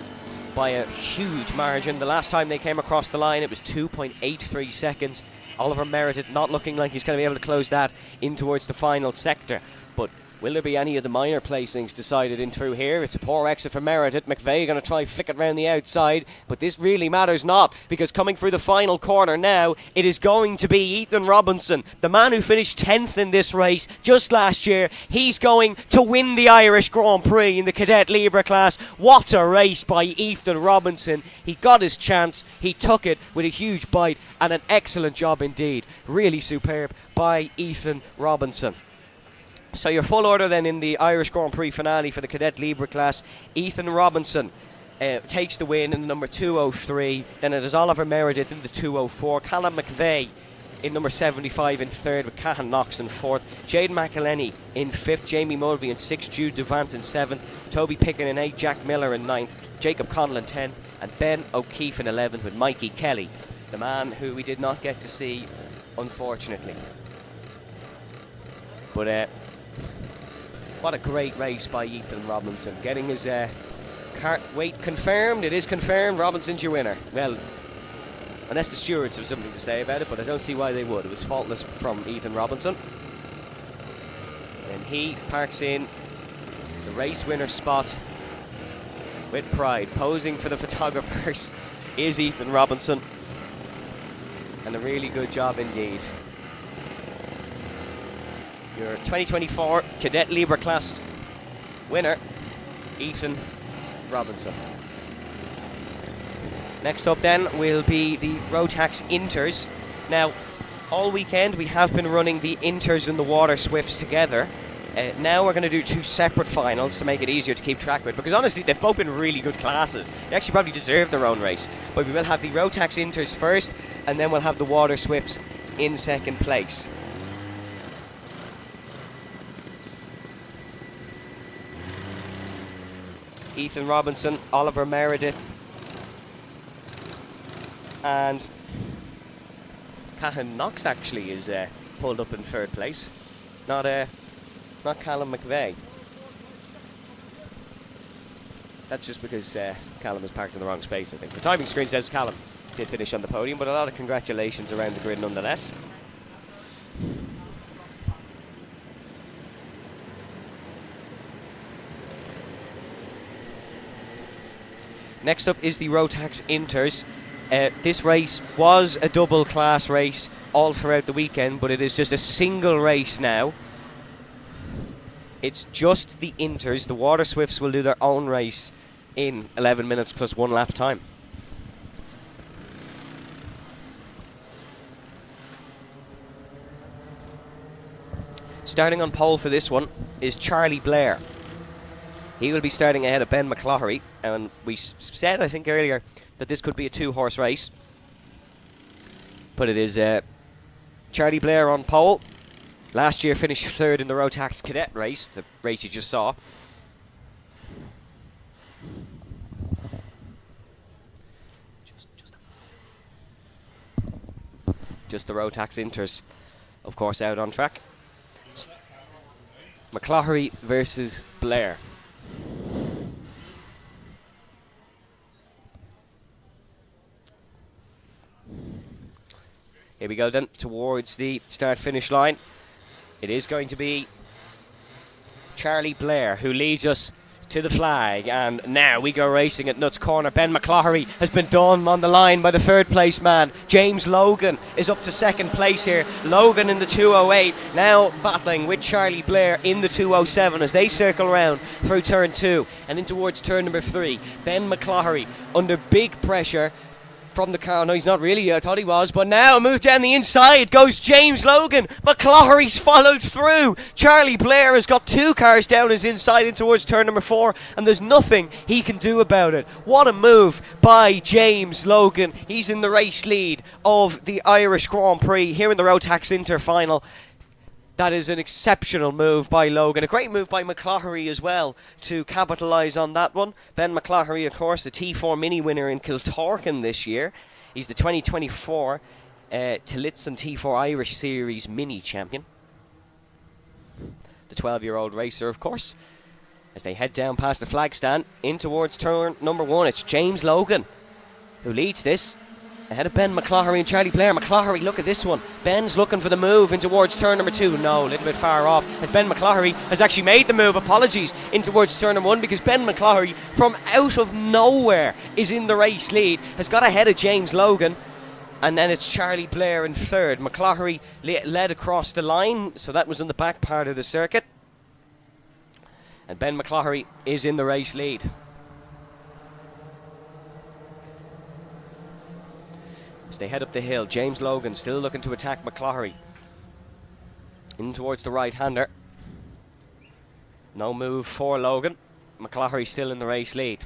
by a huge margin. The last time they came across the line, it was 2.83 seconds. Oliver Meredith not looking like he's going to be able to close that in towards the final sector. But will there be any of the minor placings decided in through here? It's a poor exit for Meredith. McVeigh going to try flick it round the outside, but this really matters not, because coming through the final corner now, it is going to be Ethan Robinson, the man who finished 10th in this race just last year. He's going to win the Irish Grand Prix in the Cadet Libre Class. What a race by Ethan Robinson. He got his chance, he took it with a huge bite, and an excellent job indeed. Really superb by Ethan Robinson. So your full order then in the Irish Grand Prix finale for the Cadet Libre Class. Ethan Robinson takes the win in the number 203. Then it is Oliver Meredith in the 204. Callum McVeigh in number 75 in third, with Cahan Knox in fourth. Jaden McElhenney in fifth. Jamie Mulvey in sixth. Jude Devant in seventh. Toby Pickett in eighth. Jack Miller in ninth. Jacob Conlon 10th. And Ben O'Keefe in 11th, with Mikey Kelly, the man who we did not get to see, unfortunately. But what a great race by Ethan Robinson, getting his kart weight confirmed. It is confirmed, Robinson's your winner. Well, unless the stewards have something to say about it, but I don't see why they would. It was faultless from Ethan Robinson. And he parks in the race winner spot with pride. Posing for the photographers is Ethan Robinson. And a really good job indeed. Your 2024 Cadet Libre Class winner, Ethan Robinson. Next up then will be the Rotax Inters. Now, all weekend we have been running the Inters and the Water Swifts together. Now we're going to do two separate finals to make it easier to keep track with, because honestly they've both been really good classes. They actually probably deserve their own race. But we will have the Rotax Inters first, and then we'll have the Water Swifts in second place. Ethan Robinson, Oliver Meredith, and Cahan Knox actually is pulled up in third place. Not Callum McVeigh. That's just because Callum is parked in the wrong space, I think. The timing screen says Callum did finish on the podium, but a lot of congratulations around the grid nonetheless. Next up is the Rotax Inters. This race was a double class race all throughout the weekend, but it is just a single race now. It's just the Inters. The Water Swifts will do their own race in 11 minutes plus 1 lap time. Starting on pole for this one is Charlie Blair. He will be starting ahead of Ben McCloughery, and we said, I think earlier, that this could be a 2-horse race. But it is Charlie Blair on pole. Last year finished 3rd in the Rotax Cadet race, the race you just saw. Just the Rotax Inters, of course, out on track. McCloughery versus Blair. Here we go then, towards the start-finish line. It is going to be Charlie Blair who leads us to the flag, and now we go racing at Nuts Corner. Ben McCloughery has been done on the line by the 3rd place man. James Logan is up to 2nd place here. Logan in the 208, now battling with Charlie Blair in the 207 as they circle around through turn 2 and in towards turn number 3. Ben McCloughery under big pressure from the car. No, he's not really. I thought he was. But now a move down the inside goes James Logan. McCloughery's followed through. Charlie Blair has got 2 cars down his inside in towards turn number 4, and there's nothing he can do about it. What a move by James Logan. He's in the race lead of the Irish Grand Prix here in the Rotax Inter final. That is an exceptional move by Logan. A great move by McCloughery as well to capitalise on that one. Ben McCloughery, of course, the T4 Mini winner in Kiltorkin this year. He's the 2024 Tillotson T4 Irish Series Mini champion. The 12-year-old racer, of course. As they head down past the flag stand in towards turn number 1, it's James Logan who leads this. Ahead of Ben McCloughery and Charlie Blair. McCloughery, look at this one. Ben's looking for the move in towards turn number 2. No, a little bit far off. As Ben McCloughery has actually made the move, apologies, in towards turn number 1, because Ben McCloughery, from out of nowhere, is in the race lead. Has got ahead of James Logan. And then it's Charlie Blair in 3rd. McCloughery led across the line, so that was in the back part of the circuit. And Ben McCloughery is in the race lead. As they head up the hill, James Logan still looking to attack McCloughery. In towards the right-hander. No move for Logan. McCloughery still in the race lead.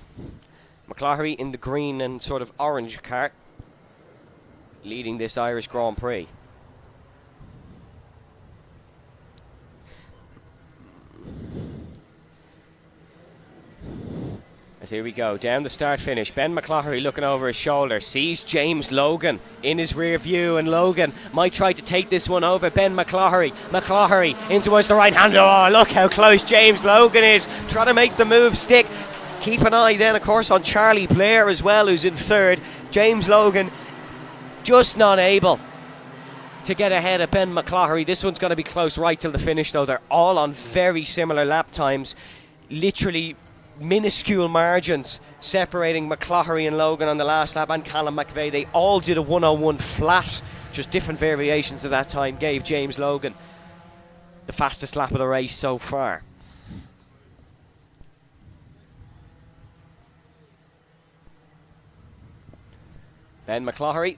McCloughery in the green and sort of orange cart, leading this Irish Grand Prix. As here we go, down the start-finish. Ben McCloughery looking over his shoulder, sees James Logan in his rear view, and Logan might try to take this one over Ben McCloughery. McCloughery in towards the right hand. Oh, look how close James Logan is. Trying to make the move stick. Keep an eye then, of course, on Charlie Blair as well, who's in 3rd. James Logan just not able to get ahead of Ben McCloughery. This one's going to be close right till the finish, though. They're all on very similar lap times. Literally minuscule margins separating McCloughery and Logan on the last lap, and Callum McVeigh. They all did a 101 flat, just different variations of that time gave James Logan the fastest lap of the race so far. Ben McCloughery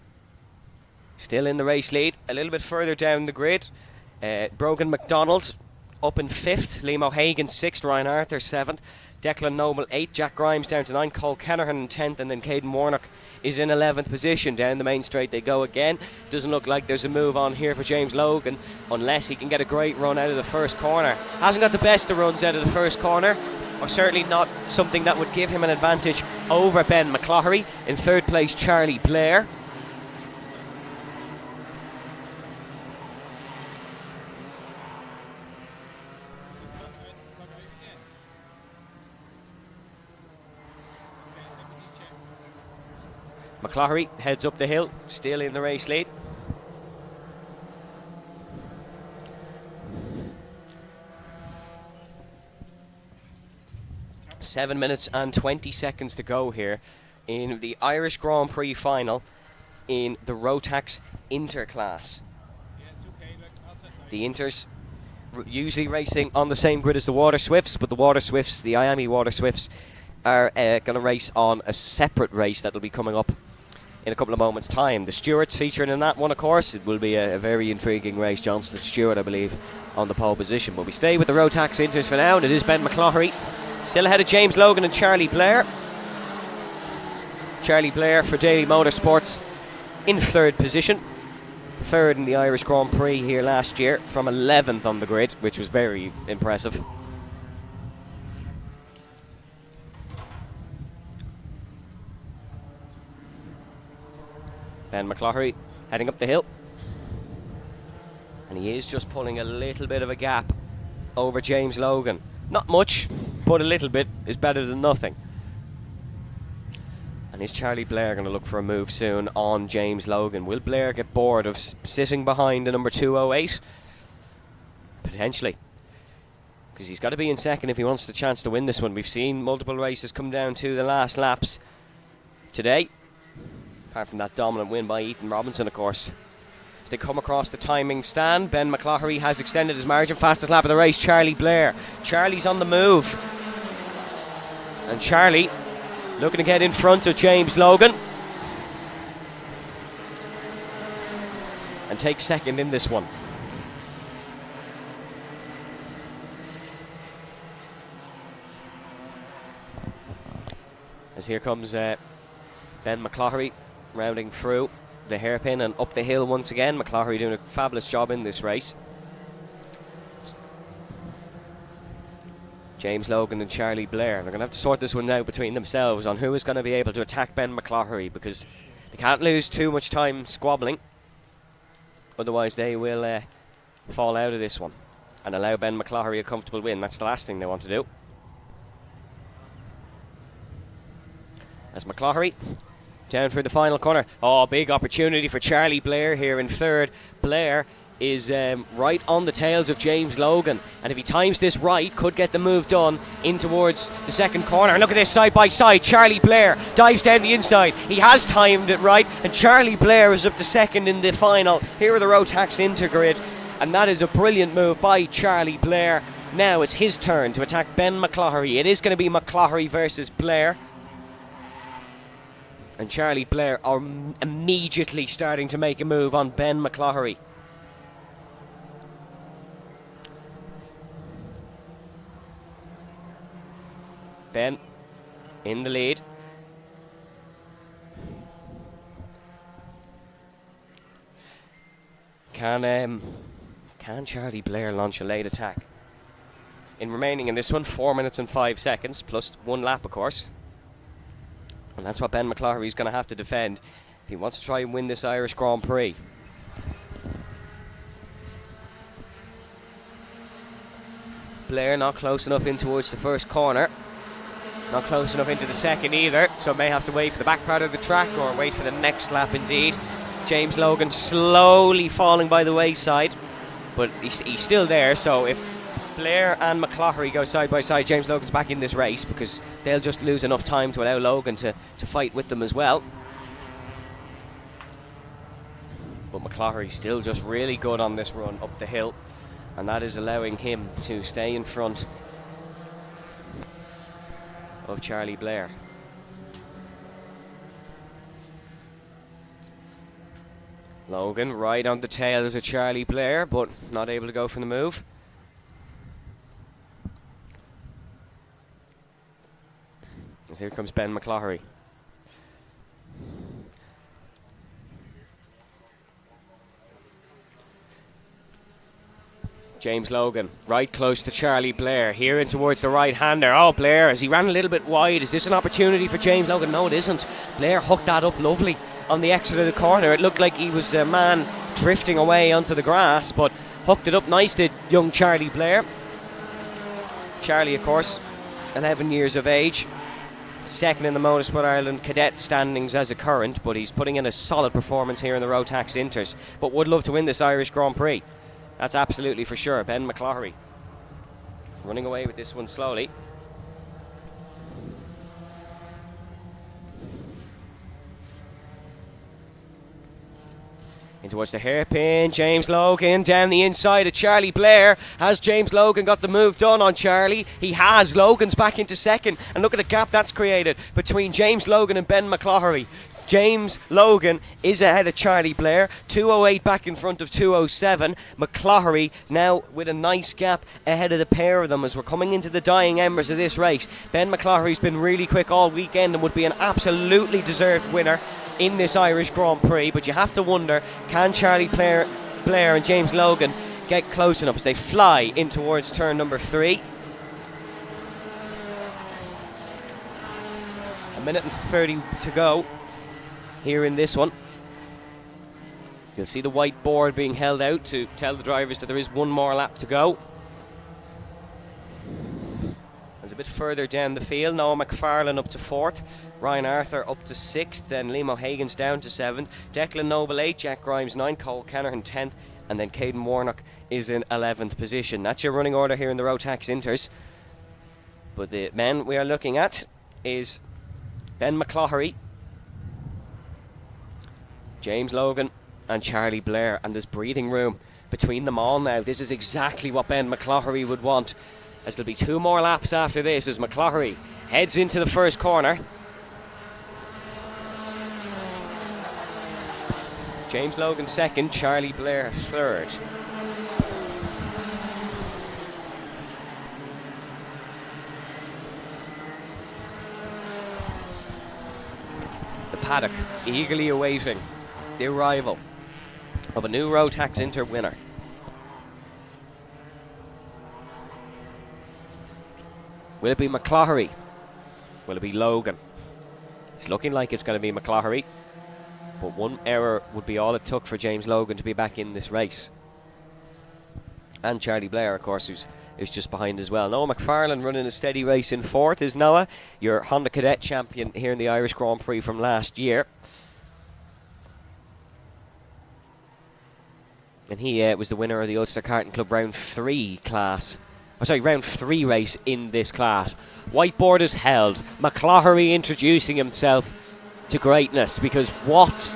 still in the race lead, a little bit further down the grid. Brogan McDonald up in 5th, Liam O'Hagan 6th, Ryan Arthur 7th, Declan Noble 8th, Jack Grimes down to 9th, Cole Kennerhan in 10th, and then Caden Warnock is in 11th position. Down the main straight they go again. Doesn't look like there's a move on here for James Logan, unless he can get a great run out of the first corner. Hasn't got the best of runs out of the first corner, or certainly not something that would give him an advantage over Ben McCloughery. In 3rd place, Charlie Blair. McCloughery heads up the hill, still in the race lead. Seven minutes and 20 seconds to go here in the Irish Grand Prix final in the Rotax Inter class. The Inters usually racing on the same grid as the Water Swifts, but the Water Swifts, the Miami Water Swifts, are going to race on a separate race that will be coming up in a couple of moments' time. The Stewarts featuring in that one, of course. It will be a very intriguing race. Johnson and Stewart, I believe, on the pole position. But we stay with the Rotax Inters for now, and it is Ben McCloughery, still ahead of James Logan and Charlie Blair. Charlie Blair for Daily Motorsports in third position. Third in the Irish Grand Prix here last year from 11th on the grid, which was very impressive. Ben McCloughery heading up the hill, and he is just pulling a little bit of a gap over James Logan. Not much, but a little bit is better than nothing. And is Charlie Blair going to look for a move soon on James Logan? Will Blair get bored of sitting behind the number 208? Potentially, because he's got to be in second if he wants the chance to win this one. We've seen multiple races come down to the last laps today, apart from that dominant win by Ethan Robinson, of course. As they come across the timing stand, Ben McCloughery has extended his margin. Fastest lap of the race, Charlie Blair. Charlie's on the move, and Charlie looking to get in front of James Logan and take second in this one. As here comes Ben McCloughery rounding through the hairpin and up the hill once again. McCloughery doing a fabulous job in this race. James Logan and Charlie Blair, they're going to have to sort this one out between themselves on who is going to be able to attack Ben McCloughery, because they can't lose too much time squabbling, otherwise they will fall out of this one and allow Ben McCloughery a comfortable win. That's the last thing they want to do. As McCloughery down through the final corner. Oh, big opportunity for Charlie Blair here in third. Blair is right on the tails of James Logan, and if he times this right, could get the move done in towards the second corner. And look at this side by side. Charlie Blair dives down the inside. He has timed it right, and Charlie Blair is up to second in the final. Here are the Rotax Intergrid, and that is a brilliant move by Charlie Blair. Now it's his turn to attack Ben McCloughery. It is going to be McCloughery versus Blair, and Charlie Blair are immediately starting to make a move on Ben McCloughery. Ben in the lead. Can Charlie Blair launch a late attack? In remaining in this one, 4 minutes and 5 seconds, plus one lap, of course. And that's what Ben McCloughery is going to have to defend if he wants to try and win this Irish Grand Prix. Blair not close enough in towards the first corner. Not close enough into the second either, so may have to wait for the back part of the track or wait for the next lap indeed. James Logan slowly falling by the wayside, but he's still there, so if Blair and McCloughery go side by side, James Logan's back in this race, because they'll just lose enough time to allow Logan to fight with them as well. But McCloughery still just really good on this run up the hill, and that is allowing him to stay in front of Charlie Blair. Logan right on the tails of Charlie Blair, but not able to go for the move. As here comes Ben McCloughery. James Logan right close to Charlie Blair, here in towards the right-hander. Oh, Blair, as he ran a little bit wide, is this an opportunity for James Logan? No, it isn't. Blair hooked that up lovely on the exit of the corner. It looked like he was a man drifting away onto the grass, but hooked it up nice to young Charlie Blair. Charlie, of course, 11 years of age, second in the Motorsport Ireland cadet standings as a current, but he's putting in a solid performance here in the Rotax Inters, but would love to win this Irish Grand Prix. That's absolutely for sure. Ben McCloughery running away with this one slowly. In towards the hairpin, James Logan down the inside of Charlie Blair. Has James Logan got the move done on Charlie? He has. Logan's back into second, and look at the gap that's created between James Logan and Ben McCloughery. James Logan is ahead of Charlie Blair, 2:08 back in front of 2:07. McCloughery now with a nice gap ahead of the pair of them as we're coming into the dying embers of this race. Ben McCloughery's been really quick all weekend and would be an absolutely deserved winner in this Irish Grand Prix, but you have to wonder, can Charlie Blair and James Logan get close enough as they fly in towards turn number 3. A minute and 30 to go here in this one. You'll see the white board being held out to tell the drivers that there is one more lap to go. As a bit further down the field, Noah McFarlane up to 4th, Ryan Arthur up to 6th, then Liam O'Hagan's down to 7th, Declan Noble 8th, Jack Grimes 9th, Cole Canahan 10th, and then Caden Warnock is in 11th position. That's your running order here in the Rotax Inters. But the men we are looking at is Ben McCloughery, James Logan and Charlie Blair, and there's breathing room between them all now. This is exactly what Ben McCloughery would want, as there'll be 2 more laps after this as McCloughery heads into the first corner. James Logan 2nd, Charlie Blair 3rd. The paddock eagerly awaiting the arrival of a new Rotax Inter winner. Will it be McCloughery? Will it be Logan? It's looking like it's going to be McCloughery, but one error would be all it took for James Logan to be back in this race. And Charlie Blair, of course, is just behind as well. Noah McFarlane running a steady race in 4th is Noah, your Honda Cadet champion here in the Irish Grand Prix from last year. And he was the winner of the Ulster Karting Club round 3 race in this class. Whiteboard is held. McCloughery introducing himself to greatness, because what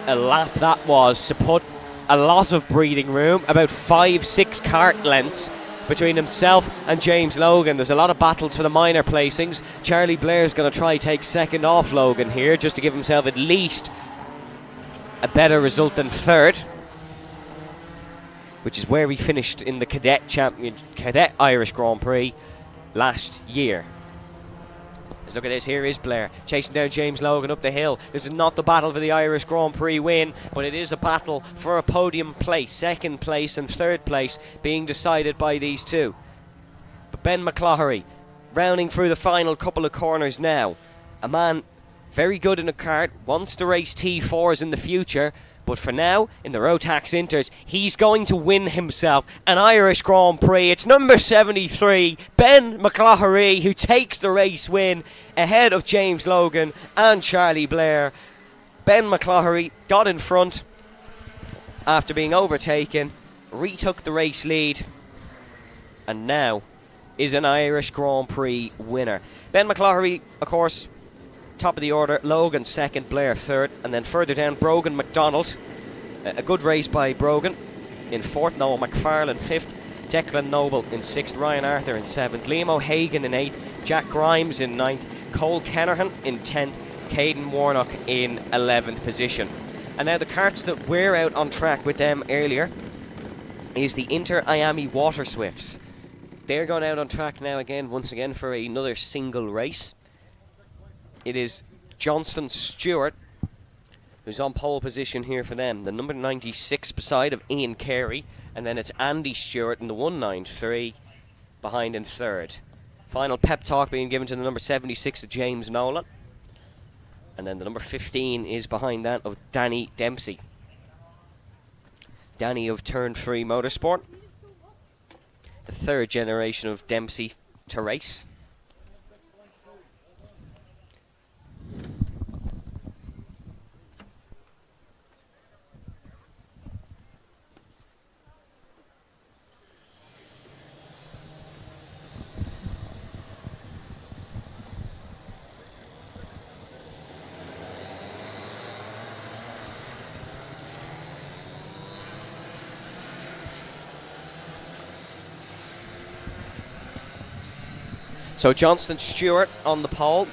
a lap that was to put a lot of breathing room, about 5-6 kart lengths between himself and James Logan. There's a lot of battles for the minor placings. Charlie Blair's going to try take 2nd off Logan here just to give himself at least a better result than 3rd, which is where he finished in the Cadet Irish Grand Prix last year. Let's look at this. Here is Blair chasing down James Logan up the hill. This is not the battle for the Irish Grand Prix win, but it is a battle for a podium place. 2nd place and 3rd place being decided by these two. But Ben McCloughery rounding through the final couple of corners now. A man very good in a kart, wants to race T4s in the future, but for now, in the Rotax Inters, he's going to win himself an Irish Grand Prix. It's number 73, Ben McCloughery, who takes the race win ahead of James Logan and Charlie Blair. Ben McCloughery got in front after being overtaken, retook the race lead, and now is an Irish Grand Prix winner. Ben McCloughery, of course, top of the order, Logan 2nd, Blair 3rd, and then further down, Brogan McDonald. A good race by Brogan in 4th, Noah McFarlane 5th, Declan Noble in 6th, Ryan Arthur in 7th, Liam O'Hagan in 8th, Jack Grimes in 9th, Cole Canahan in 10th, Caden Warnock in 11th position. And now the karts that we're out on track with them earlier is the Inter Miami Water Swifts. They're going out on track now once again for another single race. It is Johnston Stewart who's on pole position here for them, the number 96 beside of Ian Carey, and then it's Andy Stewart in the 193 behind in 3rd. Final pep talk being given to the number 76 of James Nolan, and then the number 15 is behind that of Danny Dempsey. Danny of Turn 3 Motorsport, the 3rd generation of Dempsey to race. So Johnston Stewart on the pole,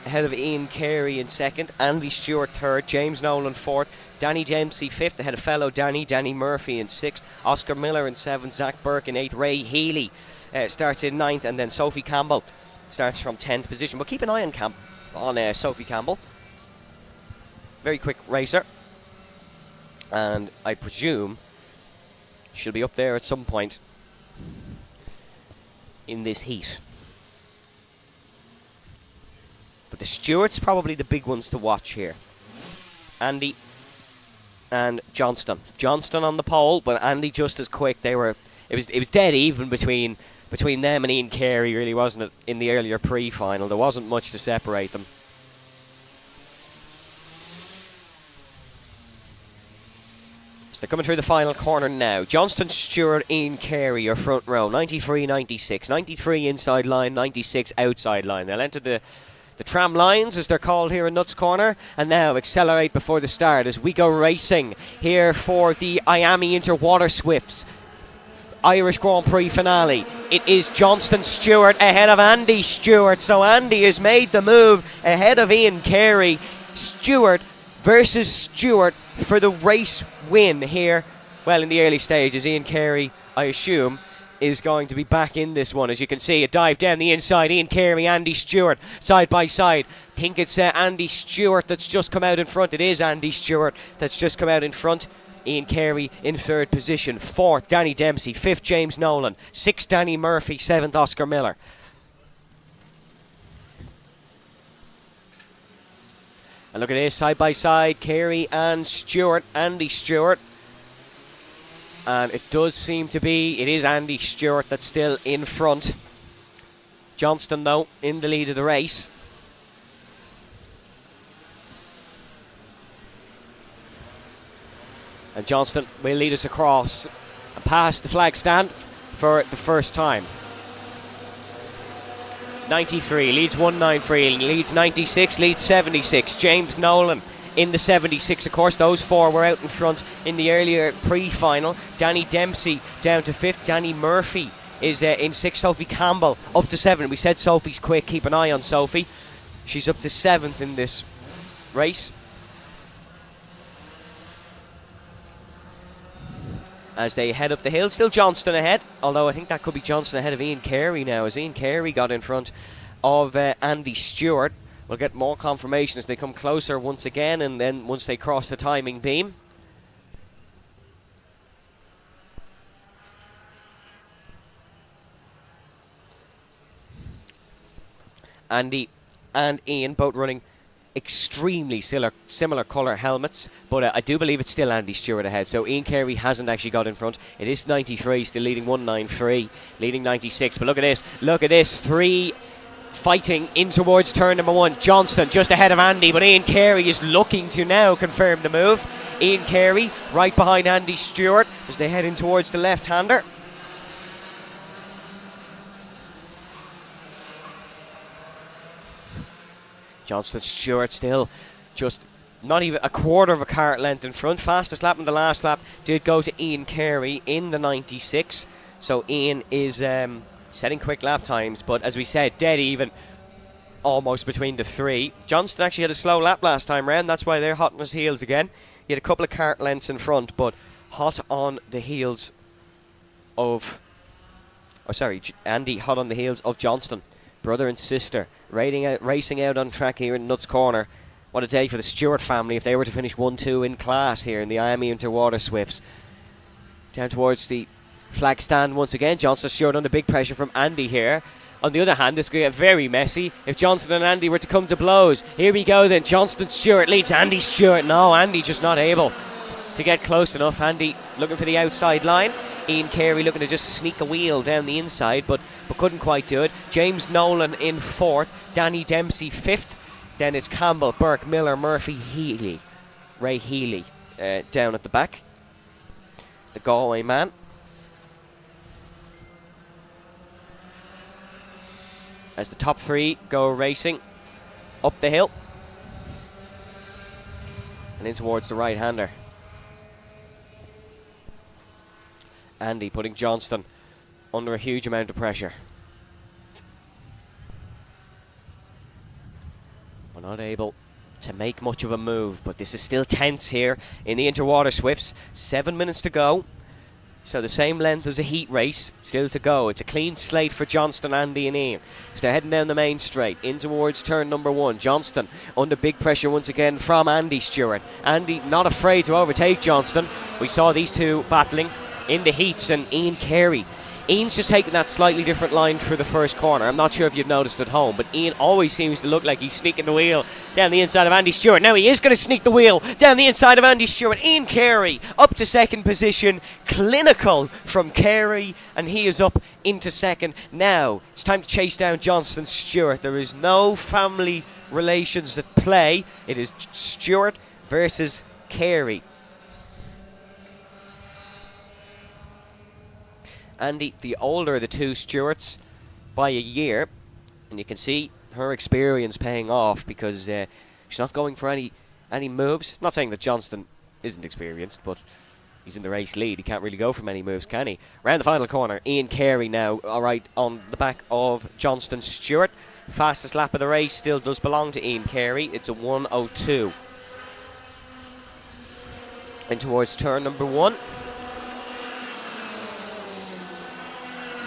ahead of Ian Carey in second, Andy Stewart third, James Nolan fourth, Danny Dempsey fifth, ahead of fellow Danny Murphy in sixth, Oscar Miller in seventh, Zach Burke in eighth, Ray Healy starts in ninth, and then Sophie Campbell starts from 10th position. But keep an eye on Sophie Campbell. Very quick racer, and I presume she'll be up there at some point in this heat. But the Stewarts probably the big ones to watch here. Andy and Johnston. Johnston on the pole, but Andy just as quick. It was dead even between them and Ian Carey, really, wasn't it, in the earlier pre-final. There wasn't much to separate them. So they're coming through the final corner now. Johnston Stewart, Ian Carey, your front row. 93, 96. 93 inside line, 96 outside line. They'll enter the tram lines, as they're called here in Nuts Corner, and now accelerate before the start as we go racing here for the Miami Interwater Swifts Irish Grand Prix finale. It is Johnston Stewart ahead of Andy Stewart. So Andy has made the move ahead of Ian Carey. Stewart versus Stewart for the race win here. Well, in the early stages, Ian Carey, I assume, is going to be back in this one. As you can see, a dive down the inside. Ian Carey, Andy Stewart, side by side. Think it's Andy Stewart that's just come out in front. It is Andy Stewart that's just come out in front. Ian Carey in third position. Fourth, Danny Dempsey. Fifth, James Nolan. Sixth, Danny Murphy. Seventh, Oscar Miller. And look at this, side by side, Carey and Stewart. Andy Stewart. And it does seem to be, it is Andy Stewart that's still in front. Johnston, though, in the lead of the race. And Johnston will lead us across and past the flag stand for the first time. 93, leads 193, leads 96, leads 76. James Nolan in the 76, of course. Those four were out in front in the earlier pre-final. Danny Dempsey down to 5th. Danny Murphy is in 6th. Sophie Campbell up to 7th. We said Sophie's quick. Keep an eye on Sophie. She's up to 7th in this race. As they head up the hill, still Johnston ahead, although I think that could be Johnston ahead of Ian Carey now, as Ian Carey got in front of Andy Stewart. We'll get more confirmation as they come closer once again, and then once they cross the timing beam. Andy and Ian both running extremely similar colour helmets, but I do believe it's still Andy Stewart ahead. So Ian Carey hasn't actually got in front. It is 93, still leading 193, leading 96. But look at this, 3 fighting in towards turn number 1. Johnston just ahead of Andy, but Ian Carey is looking to now confirm the move. Ian Carey right behind Andy Stewart as they head in towards the left-hander. Johnston Stewart still just not even a quarter of a kart length in front. Fastest lap in the last lap did go to Ian Carey in the 96. So Ian is setting quick lap times, but as we said, dead even almost between the 3. Johnston actually had a slow lap last time round. That's why they're hot on his heels again. He had a couple of kart lengths in front, but hot on the heels of... Oh, sorry, Andy hot on the heels of Johnston. Brother and sister racing out on track here in Nuts Corner. What a day for the Stewart family if they were to finish 1-2 in class here in the Miami Interwater Swifts. Down towards the flag stand once again. Johnston Stewart under big pressure from Andy here. On the other hand, this could get very messy if Johnston and Andy were to come to blows. Here we go then. Johnston Stewart leads Andy Stewart. No, Andy just not able to get close enough. Andy looking for the outside line. Ian Carey looking to just sneak a wheel down the inside, but couldn't quite do it. James Nolan in 4th. Danny Dempsey 5th. Then it's Campbell, Burke, Miller, Murphy, Healy. Ray Healy down at the back. The Galway man. As the top 3 go racing up the hill and in towards the right-hander. Andy putting Johnston under a huge amount of pressure. not able to make much of a move, but this is still tense here in the Interwater Swifts. 7 minutes to go. So the same length as a heat race still to go. It's a clean slate for Johnston, Andy and Ian. So they're heading down the main straight in towards turn number 1. Johnston under big pressure once again from Andy Stewart. Andy not afraid to overtake Johnston. We saw these two battling in the heats, and Ian Carey. Ian's just taking that slightly different line through the first corner. I'm not sure if you've noticed at home, but Ian always seems to look like he's sneaking the wheel down the inside of Andy Stewart. Now he is going to sneak the wheel down the inside of Andy Stewart. Ian Carey up to second position. Clinical from Carey, and he is up into second. Now it's time to chase down Johnston Stewart. There is no family relations at play. It is Stewart versus Carey. Andy, the older of the two Stewarts by a year, and you can see her experience paying off because she's not going for any moves. Not saying that Johnston isn't experienced, but he's in the race lead. He can't really go for many moves, can he? Round the final corner, Ian Carey now, all right, on the back of Johnston Stewart. Fastest lap of the race still does belong to Ian Carey. It's a 1:02. And towards turn number 1.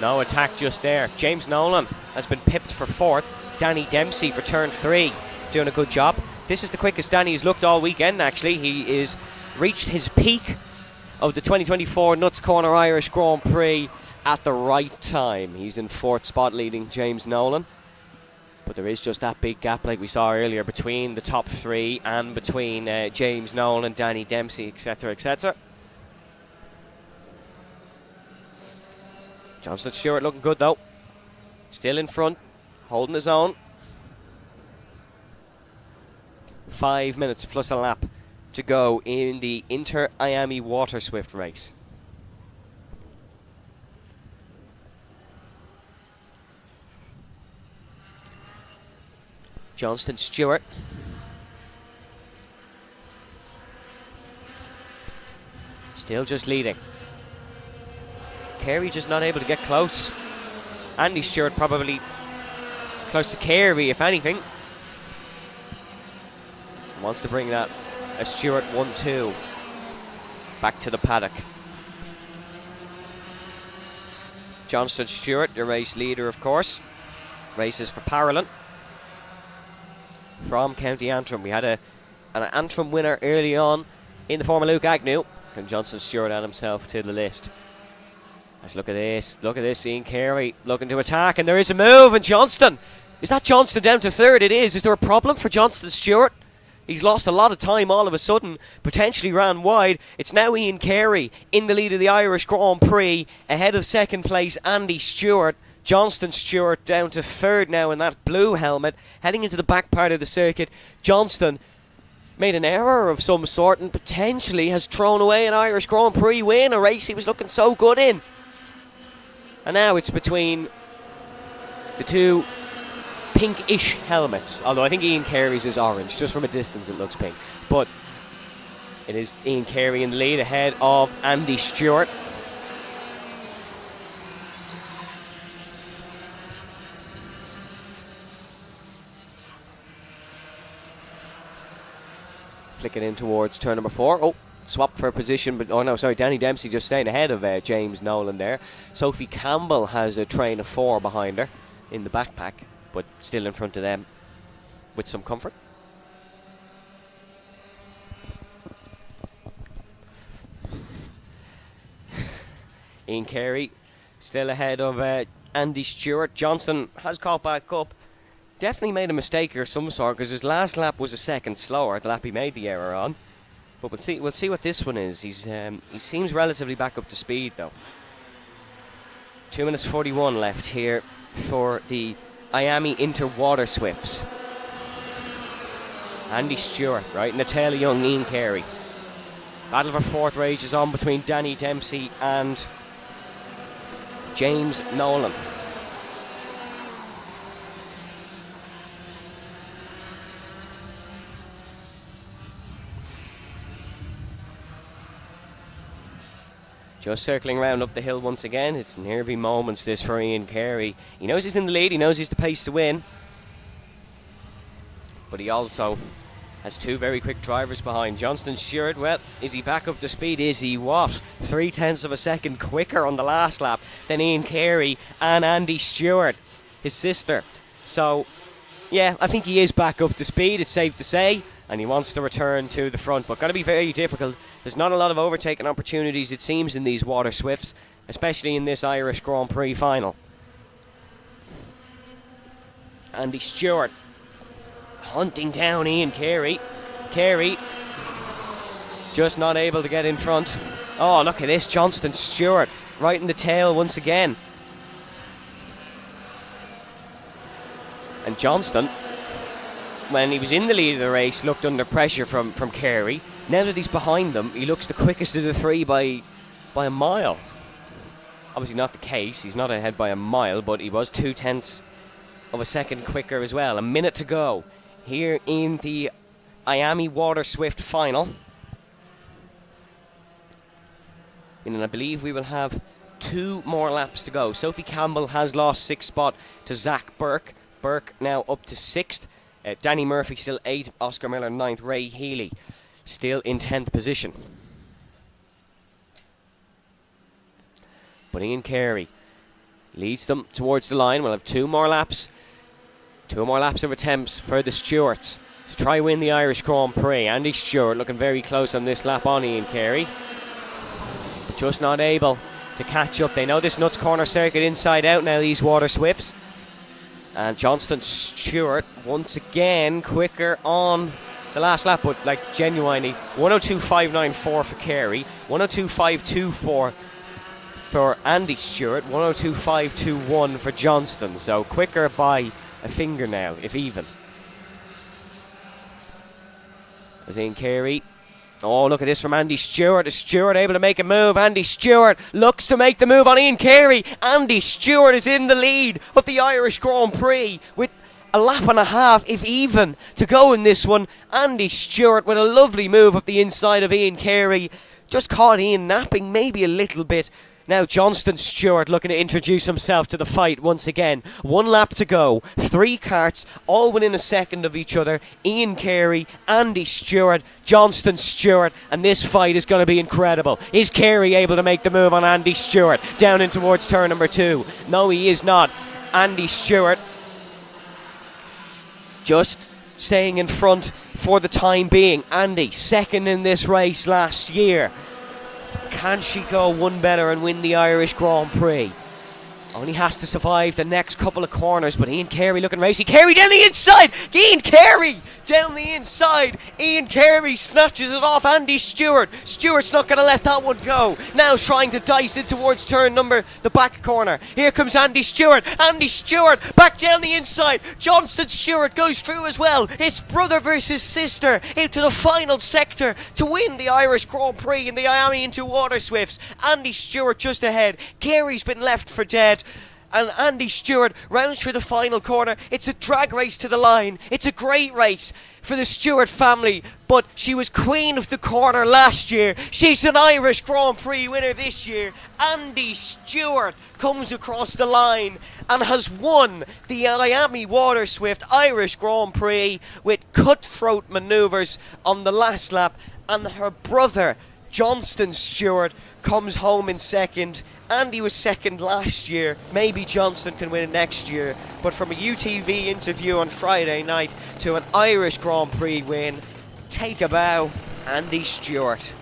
No attack just there. James Nolan has been pipped for 4th. Danny Dempsey for turn 3. Doing a good job. This is the quickest Danny's looked all weekend, actually. He is reached his peak of the 2024 Nuts Corner Irish Grand Prix at the right time. He's in 4th spot, leading James Nolan. But there is just that big gap, like we saw earlier, between the top 3 and between James Nolan, Danny Dempsey, etc., etc. Johnston Stewart looking good though. Still in front, holding his own. 5 minutes plus a lap to go in the Inter-Miami Water Swift race. Johnston Stewart. Still just leading. Carey just not able to get close. Andy Stewart probably close to Carey, if anything. Wants to bring that a Stewart 1-2 back to the paddock. Johnston Stewart, your race leader, of course. Races for Parolin from County Antrim. We had an Antrim winner early on in the form of Luke Agnew. And Johnston Stewart add himself to the list. Let's look at this, Ian Carey looking to attack, and there is a move, and Johnston. Is that Johnston down to 3rd? It is. Is there a problem for Johnston Stewart? He's lost a lot of time all of a sudden, potentially ran wide. It's now Ian Carey in the lead of the Irish Grand Prix, ahead of 2nd place Andy Stewart. Johnston Stewart down to 3rd now in that blue helmet, heading into the back part of the circuit. Johnston made an error of some sort and potentially has thrown away an Irish Grand Prix win, a race he was looking so good in. And now it's between the two pinkish helmets. Although I think Ian Carey's is orange. Just from a distance it looks pink. But it is Ian Carey in the lead ahead of Andy Stewart. Flicking in towards turn number 4. Oh, swapped for position, but Danny Dempsey just staying ahead of James Nolan there. Sophie Campbell has a train of 4 behind her in the backpack, but still in front of them with some comfort. Ian Carey still ahead of Andy Stewart. Johnston has caught back up. Definitely made a mistake of some sort because his last lap was a second slower, the lap he made the error on. But we'll see what this one is. He seems relatively back up to speed though. 2 minutes 41 left here for the Miami Interwater Swifts. Andy Stewart, right? Natalia Young, Ian Carey. Battle for 4th rages on between Danny Dempsey and James Nolan. Just circling round up the hill once again. It's nervy moments this for Ian Carey. He knows he's in the lead, he knows he's the pace to win. but he also has two very quick drivers behind. Johnston Stewart, well, is he back up to speed? Is he what? 0.3 of a second quicker on the last lap than Ian Carey and Andy Stewart, his sister. So, yeah, I think he is back up to speed, it's safe to say, and he wants to return to the front, but going to be very difficult. There's not a lot of overtaking opportunities, it seems, in these water swifts, especially in this Irish Grand Prix final. Andy Stewart hunting down Ian Carey. Carey just not able to get in front. Oh, look at this, Johnston Stewart right in the tail once again. And Johnston, when he was in the lead of the race, looked under pressure from Carey. Now that he's behind them, he looks the quickest of the three by a mile. Obviously not the case, he's not ahead by a mile, but he was 0.2 of a second quicker as well. A minute to go here in the Miami Water Swift final. And I believe we will have 2 more laps to go. Sophie Campbell has lost 6th spot to Zach Burke. Burke now up to 6th. Danny Murphy still 8th. Oscar Miller 9th. Ray Healy still in 10th position. But Ian Carey leads them towards the line. We'll have 2 more laps. 2 more laps of attempts for the Stewarts to try win the Irish Grand Prix. Andy Stewart looking very close on this lap on Ian Carey, but just not able to catch up. They know this Nuts Corner circuit inside out now, these water swifts. And Johnston Stewart once again quicker on the last lap, but like genuinely 102.594 for Carey, 102.524 for Andy Stewart, 102.521 for Johnston. So quicker by a fingernail, if even. There's Ian Carey. Oh, look at this from Andy Stewart. Is Stewart able to make a move? Andy Stewart looks to make the move on Ian Carey. Andy Stewart is in the lead of the Irish Grand Prix with a lap and a half, if even, to go in this one. Andy Stewart with a lovely move up the inside of Ian Carey. Just caught Ian napping maybe a little bit. Now Johnston Stewart looking to introduce himself to the fight once again. 1 lap to go. 3 karts, all within a second of each other. Ian Carey, Andy Stewart, Johnston Stewart, and this fight is going to be incredible. Is Carey able to make the move on Andy Stewart down in towards turn number 2? No, he is not. Andy Stewart just staying in front for the time being. Andy, second in this race last year. Can she go one better and win the Irish Grand Prix? Only has to survive the next couple of corners, but Ian Carey looking racy. Carey down the inside! Ian Carey down the inside! Ian Carey snatches it off Andy Stewart. Stewart's not going to let that one go. Now trying to dice it towards the back corner. Here comes Andy Stewart. Andy Stewart back down the inside. Johnston Stewart goes through as well. It's brother versus sister into the final sector to win the Irish Grand Prix in the Miami into Water Swifts. Andy Stewart just ahead. Carey's been left for dead. And Andy Stewart rounds through the final corner. It's a drag race to the line. It's a great race for the Stewart family, but she was queen of the corner last year. She's an Irish Grand Prix winner this year. Andy Stewart comes across the line and has won the Miami Water Swift Irish Grand Prix with cutthroat manoeuvres on the last lap, and her brother Johnston Stewart comes home in second. Andy was second last year. Maybe Johnston can win it next year. But from a UTV interview on Friday night to an Irish Grand Prix win, take a bow, Andy Stewart.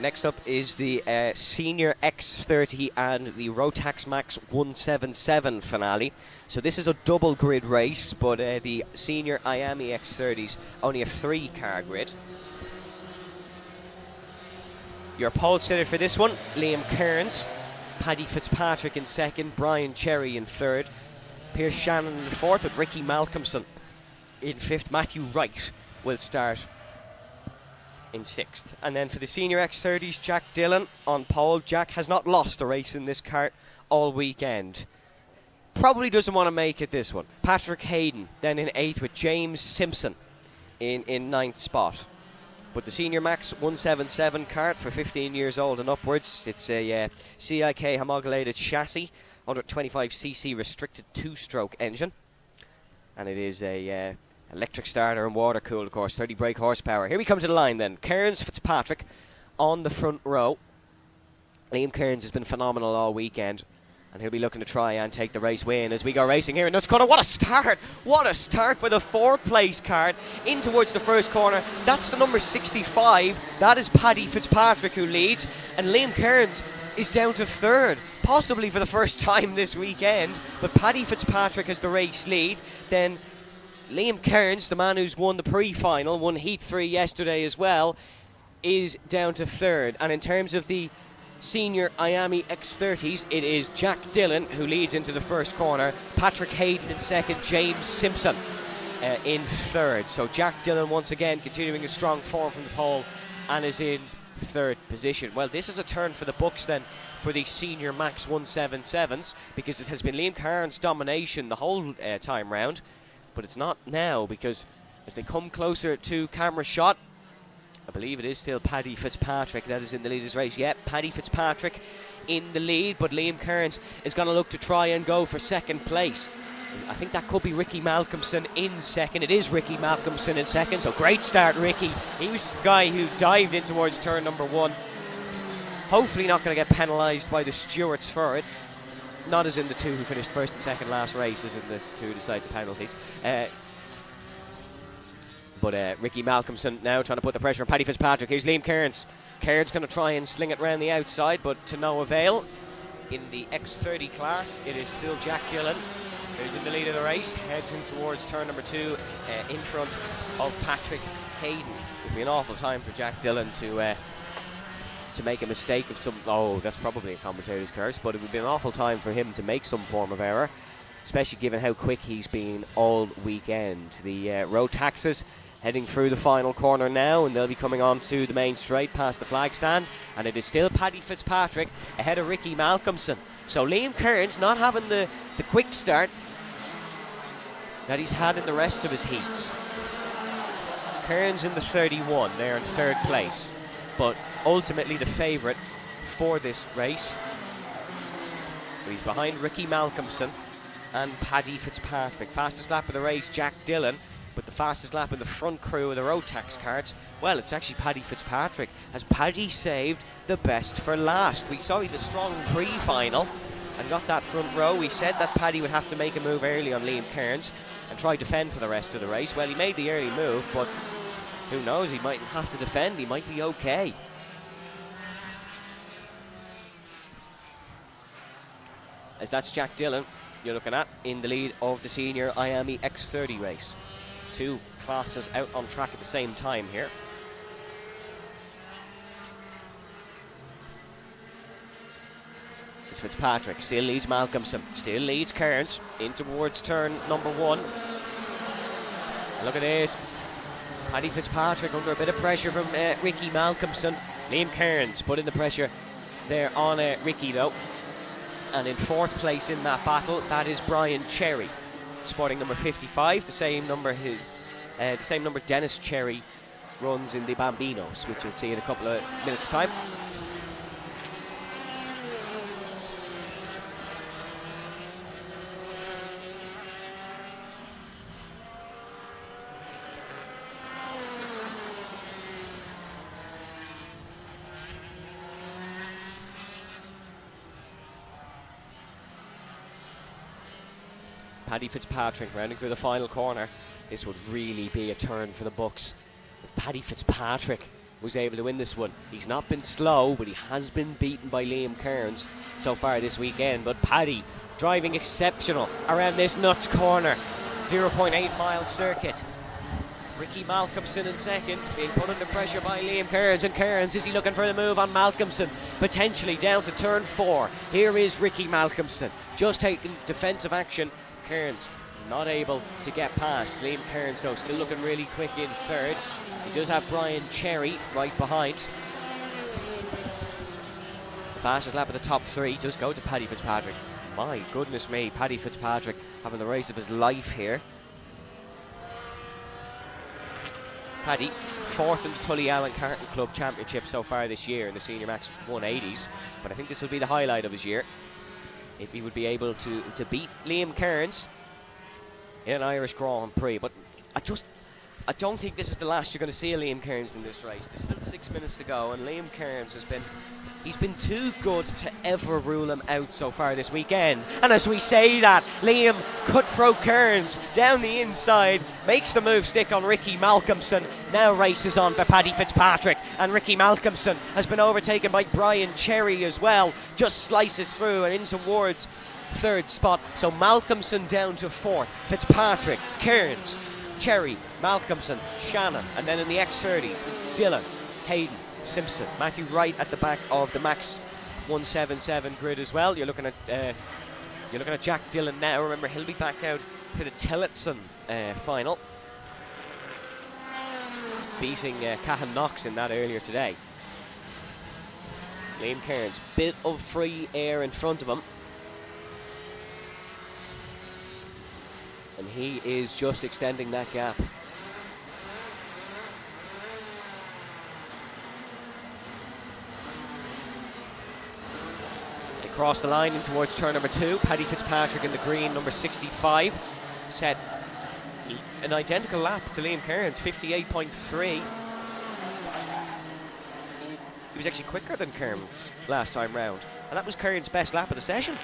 Next up is the Senior X30 and the Rotax Max 177 finale. So this is a double grid race, but the Senior Miami X30s only a 3-car grid. Your pole sitter for this one, Liam Kearns, Paddy Fitzpatrick in second, Brian Cherry in third, Pierce Shannon in fourth, with Ricky Malcolmson in fifth. Matthew Wright will start in sixth. And then for the Senior X30s, Jack Dillon on pole. Jack has not lost a race in this kart all weekend. Probably doesn't want to make it this one. Patrick Hayden then in eighth, with James Simpson in ninth spot. But the Senior Max 177 kart for 15 years old and upwards, it's a CIK homologated chassis, 125cc restricted 2-stroke engine. And it is a electric starter and water cooled, of course, 30 brake horsepower. Here we come to the line then. Kearns Fitzpatrick on the front row. Liam Kearns has been phenomenal all weekend, and he'll be looking to try and take the race win as we go racing here in Nuts Corner. What a start! What a start by the 4th place card in towards the first corner. That's the number 65. That is Paddy Fitzpatrick who leads, and Liam Kearns is down to 3rd, possibly for the first time this weekend. But Paddy Fitzpatrick has the race lead. Then Liam Kearns, the man who's won the Prix final, won Heat 3 yesterday as well, is down to 3rd. And in terms of the Senior Miami X30s, it is Jack Dillon who leads into the first corner, Patrick Hayden in second, James Simpson in 3rd. So Jack Dillon once again continuing a strong form from the pole and is in 3rd position. Well, this is a turn for the books then for the Senior Max 177s, because it has been Liam Kearns' domination the whole time round, but it's not now, because as they come closer to camera shot, I believe it is still Paddy Fitzpatrick that is in the lead of this race. Yep, Paddy Fitzpatrick in the lead, but Liam Kearns is going to look to try and go for 2nd place. I think that could be Ricky Malcolmson in 2nd. It is Ricky Malcolmson in 2nd, so great start, Ricky. He was the guy who dived in towards turn number 1. Hopefully not going to get penalised by the stewards for it. Not as in the 2 who finished 1st and 2nd last race, as in the 2 who decide the penalties. But Ricky Malcolmson now trying to put the pressure on Paddy Fitzpatrick. Here's Liam Kearns. Kearns going to try and sling it round the outside, but to no avail. In the X30 class, it is still Jack Dillon who's in the lead of the race. Heads in towards turn number 2 in front of Patrick Hayden. It would be an awful time for Jack Dillon to make a mistake of some... Oh, that's probably a commentator's curse, but it would be an awful time for him to make some form of error, especially given how quick he's been all weekend. The road taxes heading through the final corner now, and they'll be coming on to the main straight past the flag stand, and it is still Paddy Fitzpatrick ahead of Ricky Malcolmson. So Liam Kearns not having the quick start that he's had in the rest of his heats. Kearns in the 31, they're in 3rd place, but ultimately the favourite for this race. He's behind Ricky Malcolmson and Paddy Fitzpatrick. Fastest lap of the race, Jack Dillon, but the fastest lap in the front crew of the road tax cards, well, it's actually Paddy Fitzpatrick. Has Paddy saved the best for last? We saw the strong pre-final and got that front row. We said that Paddy would have to make a move early on Liam Kearns and try to defend for the rest of the race. Well, he made the early move, but who knows, he mightn't have to defend. He might be okay. As that's Jack Dillon you're looking at in the lead of the Senior Miami X30 race. 2 classes out on track at the same time here. It's Fitzpatrick, still leads Malcolmson, still leads Kearns in towards turn number 1. And look at this, Paddy Fitzpatrick under a bit of pressure from Ricky Malcolmson. Liam Kearns putting the pressure there on Ricky though. And in 4th place in that battle, that is Brian Cherry, sporting number 55, the same number Dennis Cherry runs in the Bambinos, which you'll see in a couple of minutes' time. Paddy Fitzpatrick rounding through the final corner. This would really be a turn for the books. With Paddy Fitzpatrick was able to win this one. He's not been slow, but he has been beaten by Liam Kearns so far this weekend. But Paddy driving exceptional around this nuts corner. 0.8 mile circuit. Ricky Malcolmson in second, being put under pressure by Liam Kearns. And Kearns, is he looking for the move on Malcolmson? Potentially down to turn 4. Here is Ricky Malcolmson, just taking defensive action. Kearns not able to get past. Liam Kearns, though, still looking really quick in third. He does have Brian Cherry right behind. The fastest lap of the top 3 does go to Paddy Fitzpatrick. My goodness me, Paddy Fitzpatrick having the race of his life here. Paddy, 4th in the Tully Allen Karting Club Championship so far this year in the Senior Max 180s. But I think this will be the highlight of his year, if he would be able to beat Liam Kearns in an Irish Grand Prix. But I don't think this is the last you're going to see of Liam Kearns in this race. There's still 6 minutes to go, and Liam Kearns he's been too good to ever rule him out so far this weekend. And as we say that, Liam Cutthroat Kearns down the inside makes the move stick on Ricky Malcolmson. Now races on for Paddy Fitzpatrick, and Ricky Malcolmson has been overtaken by Brian Cherry as well. Just slices through and in towards 3rd spot. So Malcolmson down to 4th. Fitzpatrick, Kearns, Cherry, Malcolmson, Shannon, and then in the X30s, Dylan, Hayden, Simpson, Matthew Wright at the back of the Max 177 grid as well. You're looking at Jack Dillon now. Remember, he'll be back out for the Tillotson final, beating Cahan Knox in that earlier today. Liam Kearns, bit of free air in front of him, and he is just extending that gap. Across the line in towards turn number 2. Paddy Fitzpatrick in the green, number 65. Set an identical lap to Liam Kearns, 58.3. He was actually quicker than Kearns last time round, and that was Kearns' best lap of the session.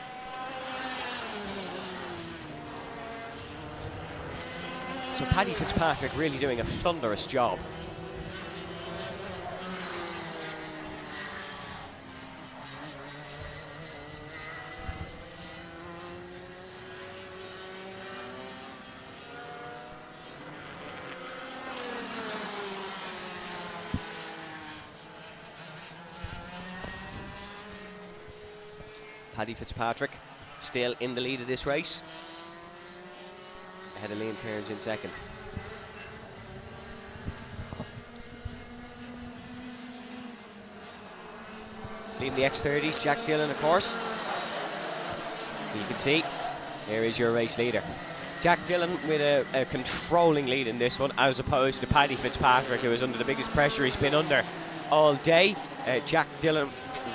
So Paddy Fitzpatrick really doing a thunderous job. Paddy Fitzpatrick still in the lead of this race, ahead of Liam Kearns in second. Leading the X30s, Jack Dillon, of course. You can see, there is your race leader. Jack Dillon with a controlling lead in this one, as opposed to Paddy Fitzpatrick, who is under the biggest pressure he's been under all day. Jack Dillon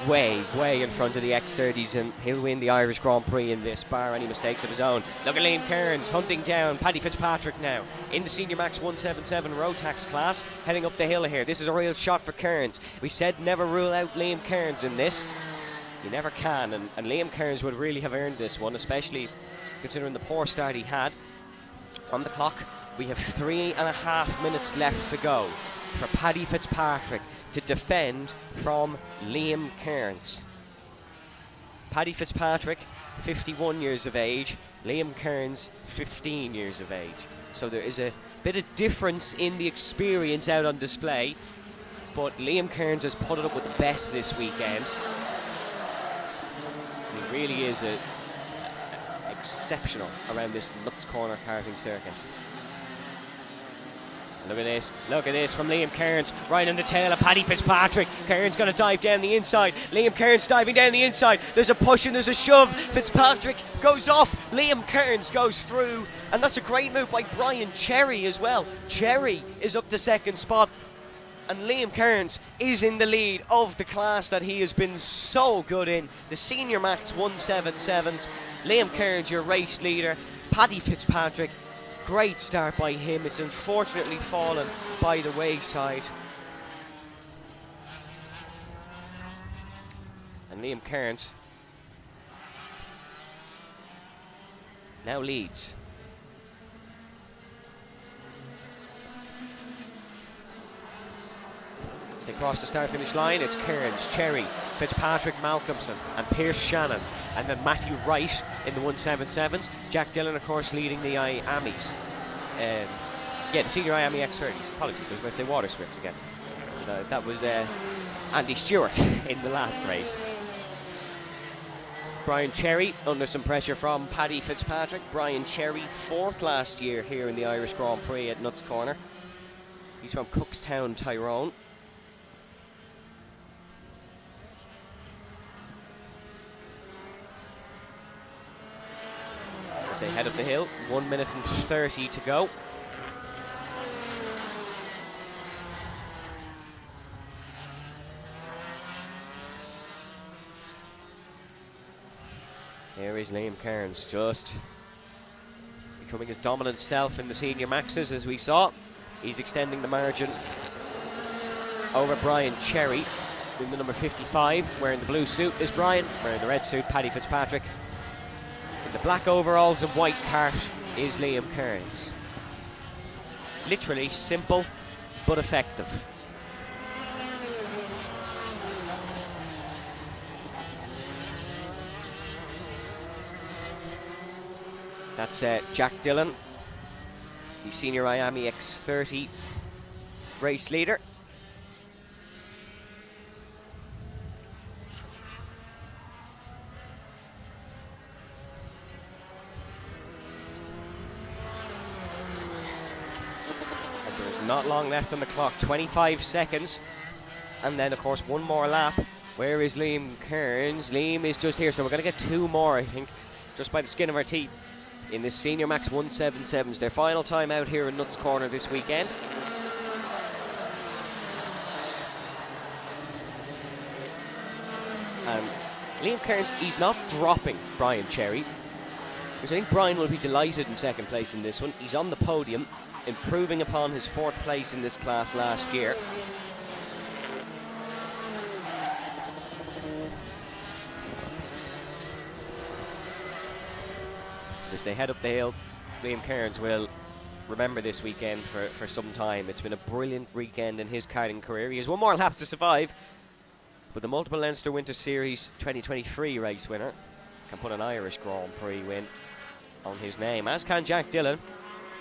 way in front of the X30s, and he'll win the Irish Grand Prix in this, bar any mistakes of his own. Look at Liam Kearns hunting down Paddy Fitzpatrick now in the Senior Max 177 road tax class, heading up the hill here. This is a real shot for Kearns. We said never rule out Liam Kearns in this. You never can, and Liam Kearns would really have earned this one, especially considering the poor start he had. On the clock, we have 3.5 minutes left to go for Paddy Fitzpatrick to defend from Liam Kearns. Paddy Fitzpatrick, 51 years of age. Liam Kearns, 15 years of age. So there is a bit of difference in the experience out on display, but Liam Kearns has put it up with the best this weekend. He really is exceptional around this Nuts Corner karting circuit. Look at this from Liam Kearns, right on the tail of Paddy Fitzpatrick. Kearns going to dive down the inside. Liam Kearns diving down the inside. There's a push and there's a shove. Fitzpatrick goes off. Liam Kearns goes through. And that's a great move by Brian Cherry as well. Cherry is up to second spot. And Liam Kearns is in the lead of the class that he has been so good in, the Senior Max 177s. Liam Kearns, your race leader. Paddy Fitzpatrick, great start by him. It's unfortunately fallen by the wayside. And Liam Kearns now leads. They cross the start-finish line. It's Kearns, Cherry, Fitzpatrick, Malcolmson, and Pierce Shannon, and then Matthew Wright in the 177s. Jack Dillon, of course, leading the IAMIs. The senior IAMI X30s. Apologies, I was going to say Water Swifts again. That was Andy Stewart in the last race. Brian Cherry under some pressure from Paddy Fitzpatrick. Brian Cherry, 4th last year here in the Irish Grand Prix at Nuts Corner. He's from Cookstown, Tyrone. As they head up the hill, 1 minute and 30 to go. Here is Liam Kearns, just becoming his dominant self in the senior maxes, as we saw. He's extending the margin over Brian Cherry in the number 55. Wearing the blue suit is Brian, wearing the red suit, Paddy Fitzpatrick. In the black overalls and white cart is Liam Kearns. Literally simple but effective. That's Jack Dillon, the senior IAMI X30 race leader. As there is not long left on the clock, 25 seconds. And then, of course, one more lap. Where is Liam Kearns? Liam is just here, so we're going to get 2 more, I think, just by the skin of our teeth. In this Senior Max 177s, their final time out here in Nuts Corner this weekend. And Liam Kearns, he's not dropping Brian Cherry, because I think Brian will be delighted in second place in this one. He's on the podium, improving upon his 4th place in this class last year. As they head up the hill, Liam Kearns will remember this weekend for some time. It's been a brilliant weekend in his karting career. He has one more lap to survive, but the multiple Leinster Winter Series 2023 race winner can put an Irish Grand Prix win on his name, as can Jack Dillon.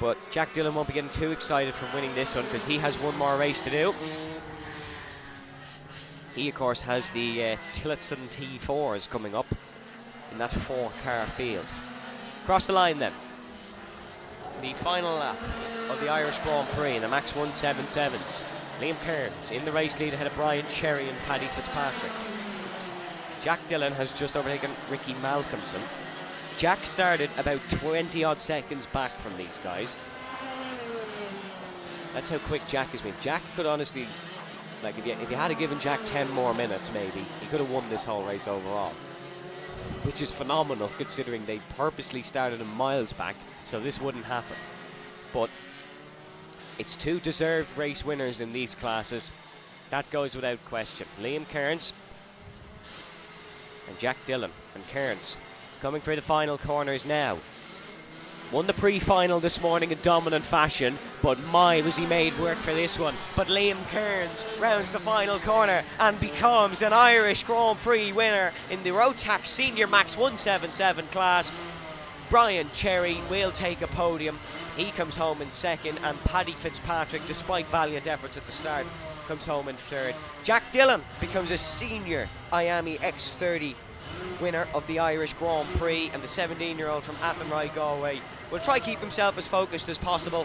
But Jack Dillon won't be getting too excited from winning this one, because he has one more race to do. He, of course, has the Tillotson T4s coming up in that 4-car field. Across the line then, the final lap of the Irish Grand Prix in the Max 177s. Liam Kearns in the race lead ahead of Brian Cherry and Paddy Fitzpatrick. Jack Dillon has just overtaken Ricky Malcolmson. Jack started about 20 odd seconds back from these guys. That's how quick Jack has been. Jack could honestly, like, if you had given Jack 10 more minutes maybe, he could have won this whole race overall. Which is phenomenal, considering they purposely started him miles back, so this wouldn't happen. But it's 2 deserved race winners in these classes. That goes without question. Liam Kearns and Jack Dillon. And Kearns coming through the final corners now. Won the pre-final this morning in dominant fashion, but my, was he made work for this one. But Liam Kearns rounds the final corner and becomes an Irish Grand Prix winner in the Rotax Senior Max 177 class. Brian Cherry will take a podium. He comes home in 2nd, and Paddy Fitzpatrick, despite valiant efforts at the start, comes home in 3rd. Jack Dillon becomes a senior IAMI X30 winner of the Irish Grand Prix, and the 17-year-old from Athenry, Galway, will try to keep himself as focused as possible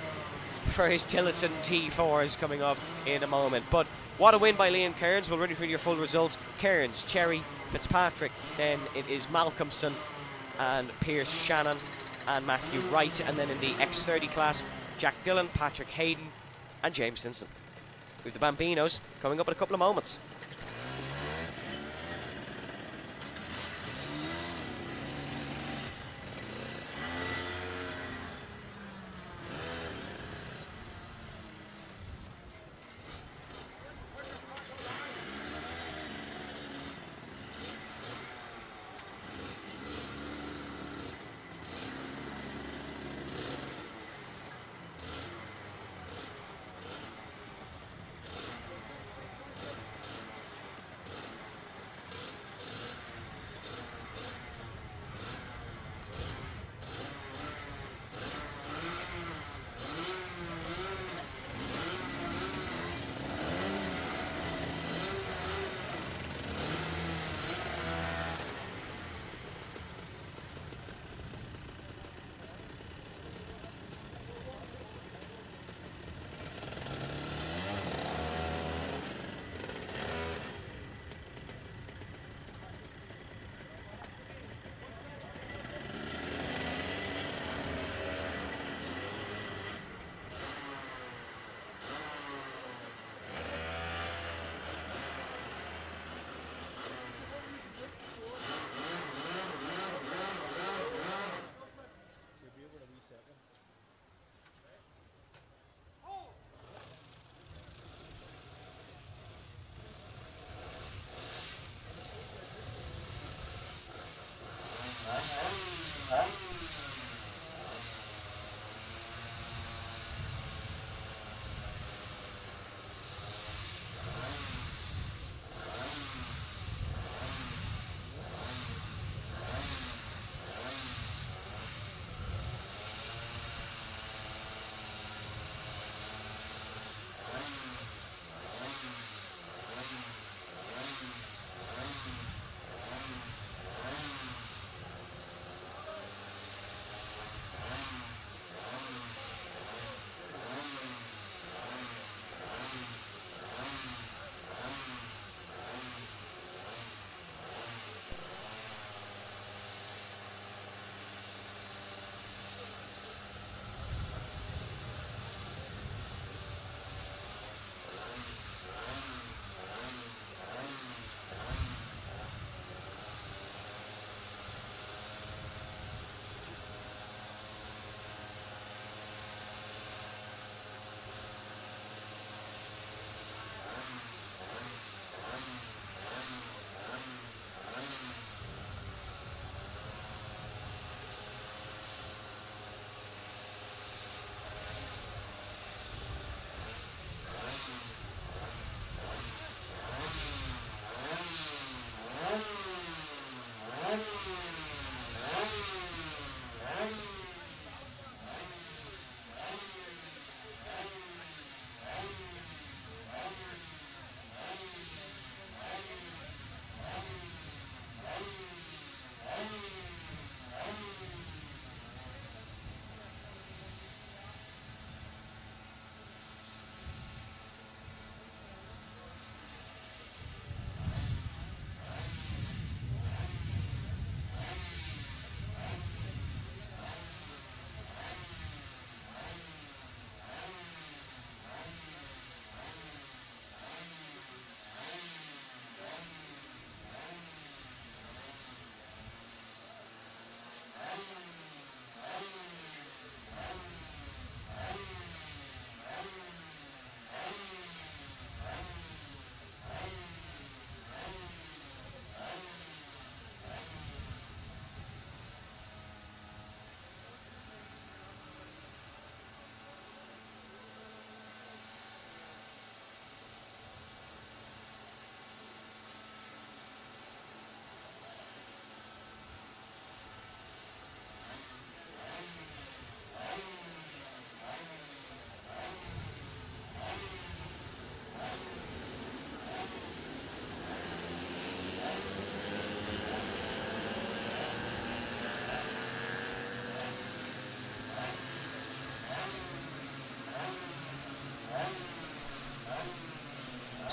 for his Tillotson T4s coming up in a moment. But what a win by Liam Kearns. We'll run you through your full results. Kearns, Cherry, Fitzpatrick, then it is Malcolmson and Pierce Shannon and Matthew Wright, and then in the X30 class, Jack Dillon, Patrick Hayden and James Simpson. With the Bambinos coming up in a couple of moments.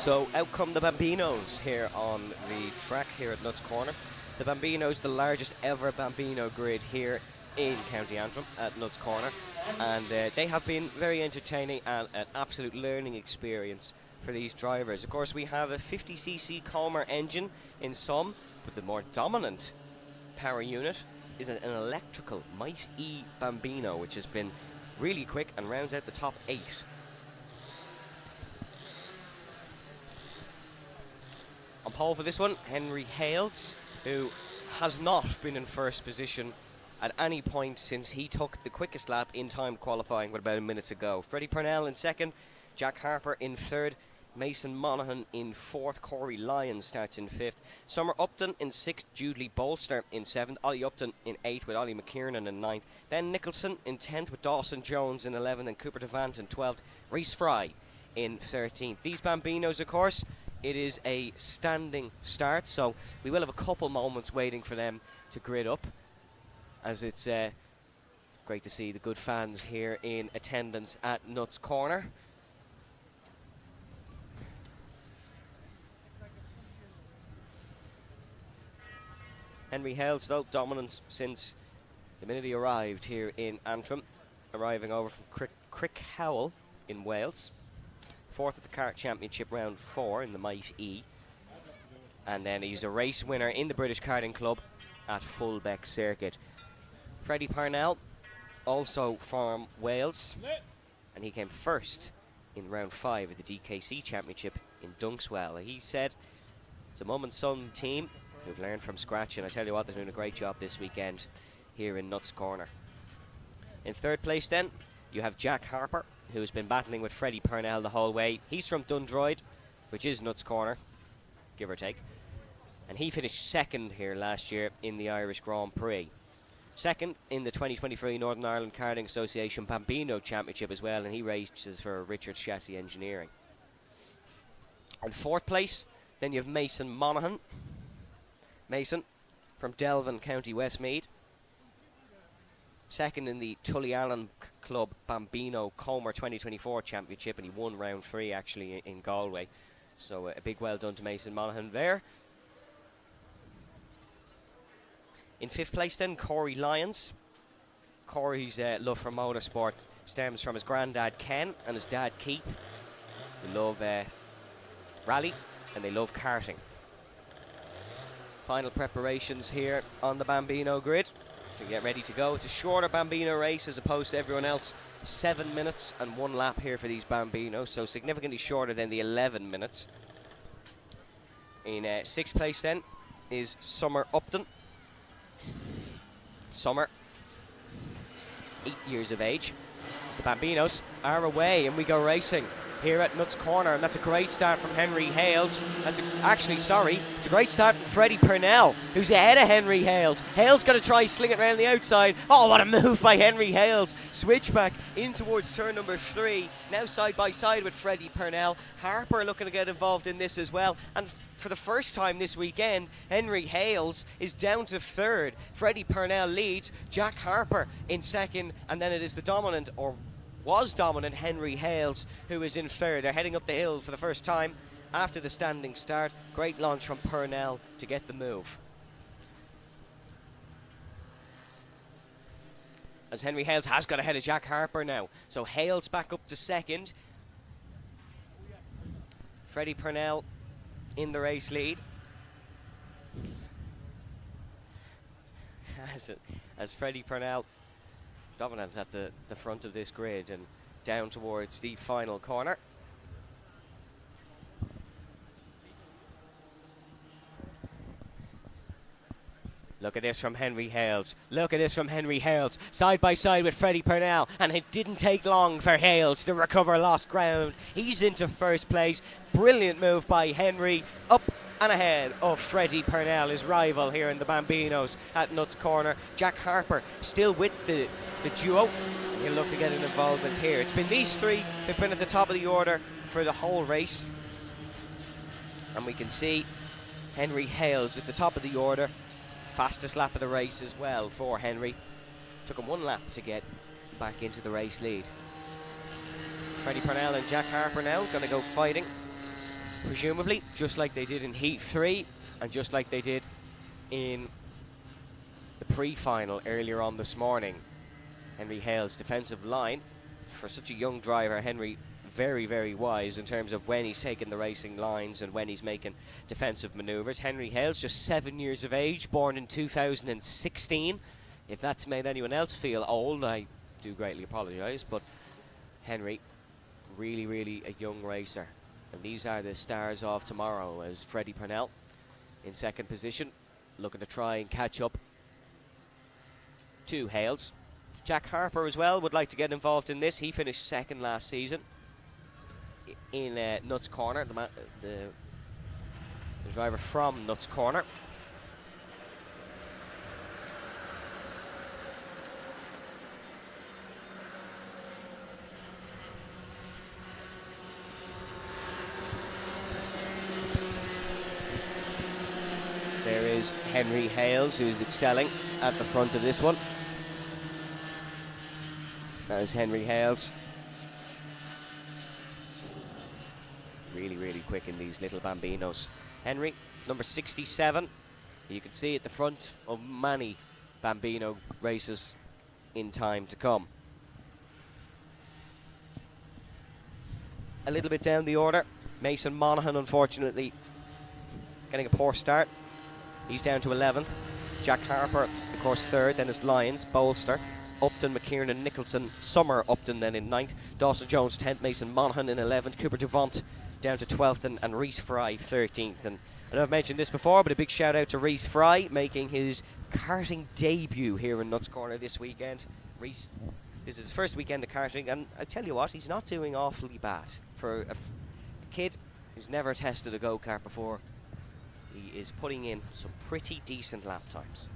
So out come the Bambinos here on the track here at Nuts Corner. The Bambinos, the largest ever Bambino grid here in County Antrim at Nuts Corner, and they have been very entertaining and an absolute learning experience for these drivers. Of course, we have a 50cc Comer engine in some, but the more dominant power unit is an electrical Might E Bambino, which has been really quick and rounds out the top 8. On pole for this one, Henry Hales, who has not been in first position at any point since he took the quickest lap in time qualifying with about a minute to go. Freddie Purnell in second, Jack Harper in third, Mason Monaghan in fourth, Corey Lyons starts in fifth, Summer Upton in sixth, Jude Lee Bolster in seventh, Ollie Upton in eighth with Ollie McKiernan in ninth, Ben Nicholson in 10th with Dawson Jones in 11th and Cooper Devant in 12th, Reese Fry in 13th. These Bambinos, of course, it is a standing start, so we will have a couple moments waiting for them to grid up, as it's great to see the good fans here in attendance at Nuts Corner. Henry Hales, though, dominant since the minute he arrived here in Antrim, arriving over from Crickhowell in Wales. Fourth at the Kart Championship round 4 in the Might E. And then he's a race winner in the British Karting Club at Fullbeck Circuit. Freddie Parnell, also from Wales, and he came first in round 5 of the DKC Championship in Dunkswell. He said it's a mum and son team who've learned from scratch, and I tell you what, they're doing a great job this weekend here in Nuts Corner. In third place then, you have Jack Harper, who's been battling with Freddie Parnell the whole way. He's from Dundroyd, which is Nuts Corner, give or take, and he finished second here last year in the Irish Grand Prix. Second in the 2023 Northern Ireland Karting Association Bambino Championship as well, and he races for Richards Chassis Engineering. In fourth place, then you have Mason Monaghan. Mason from Delvin, County Westmeath. Second in the Tullyallen Club Bambino Comer 2024 Championship, and he won round 3 actually in Galway. So a big well done to Mason Monaghan there. In fifth place then, Corey Lyons. Corey's love for motorsport stems from his granddad Ken and his dad Keith. They love rally and they love karting. Final preparations here on the Bambino grid to get ready to go. It's a shorter Bambino race as opposed to everyone else. 7 minutes and 1 lap here for these Bambinos, so significantly shorter than the 11 minutes. In sixth place then is Summer Upton. Summer, 8 years of age. As the Bambinos are away and we go racing here at Nuts Corner, and that's a great start from Henry Hales. It's a great start from Freddie Purnell, who's ahead of Henry Hales. Hales going to try sling it around the outside. Oh, what a move by Henry Hales. Switchback in towards turn number 3. Now side by side with Freddie Purnell. Harper looking to get involved in this as well. And for the first time this weekend, Henry Hales is down to third. Freddie Purnell leads, Jack Harper in second, and then it is the dominant, or was dominant, Henry Hales, who is in third. They're heading up the hill for the first time after the standing start. Great launch from Purnell to get the move. As Henry Hales has got ahead of Jack Harper now. So Hales back up to second. Freddie Purnell in the race lead. As Freddie Purnell dominant at the front of this grid and down towards the final corner. Look at this from Henry Hales. Look at this from Henry Hales. Side by side with Freddie Purnell. And it didn't take long for Hales to recover lost ground. He's into first place. Brilliant move by Henry. Up and ahead of Freddie Purnell, his rival here in the Bambinos at Nuts Corner. Jack Harper still with the duo. He'll look to get an involvement here. It's been these three who've been at the top of the order for the whole race. And we can see Henry Hales at the top of the order. Fastest lap of the race as well for Henry. Took him 1 lap to get back into the race lead. Freddie Purnell and Jack Harper now going to go fighting presumably, just like they did in Heat 3 and just like they did in the pre-final earlier on this morning. Henry Hale's defensive line, for such a young driver, Henry, very, very wise in terms of when he's taking the racing lines and when he's making defensive manoeuvres. Henry Hale's just 7 years of age, born in 2016. If that's made anyone else feel old, I do greatly apologise, but Henry, really, really a young racer. And these are the stars of tomorrow, as Freddie Purnell in second position, looking to try and catch up to Hales. Jack Harper as well would like to get involved in this. He finished second last season in Nuts Corner, the driver from Nuts Corner. There is Henry Hales, who's excelling at the front of this one. There's Henry Hales. Really, really quick in these little Bambinos. Henry, number 67. You can see at the front of many Bambino races in time to come. A little bit down the order, Mason Monaghan, unfortunately, getting a poor start. He's down to 11th. Jack Harper, of course, third. Then is Lyons, Bolster, Upton, McKiernan, Nicholson, Summer, Upton then in 9th. Dawson Jones 10th, Mason Monaghan in 11th. Cooper Devont down to 12th, and Reese Fry 13th. And I know I've mentioned this before, but a big shout out to Reese Fry, making his karting debut here in Nuts Corner this weekend. Reese, this is his first weekend of karting, and I tell you what, he's not doing awfully bad. For a kid who's never tested a go-kart before, he is putting in some pretty decent lap times.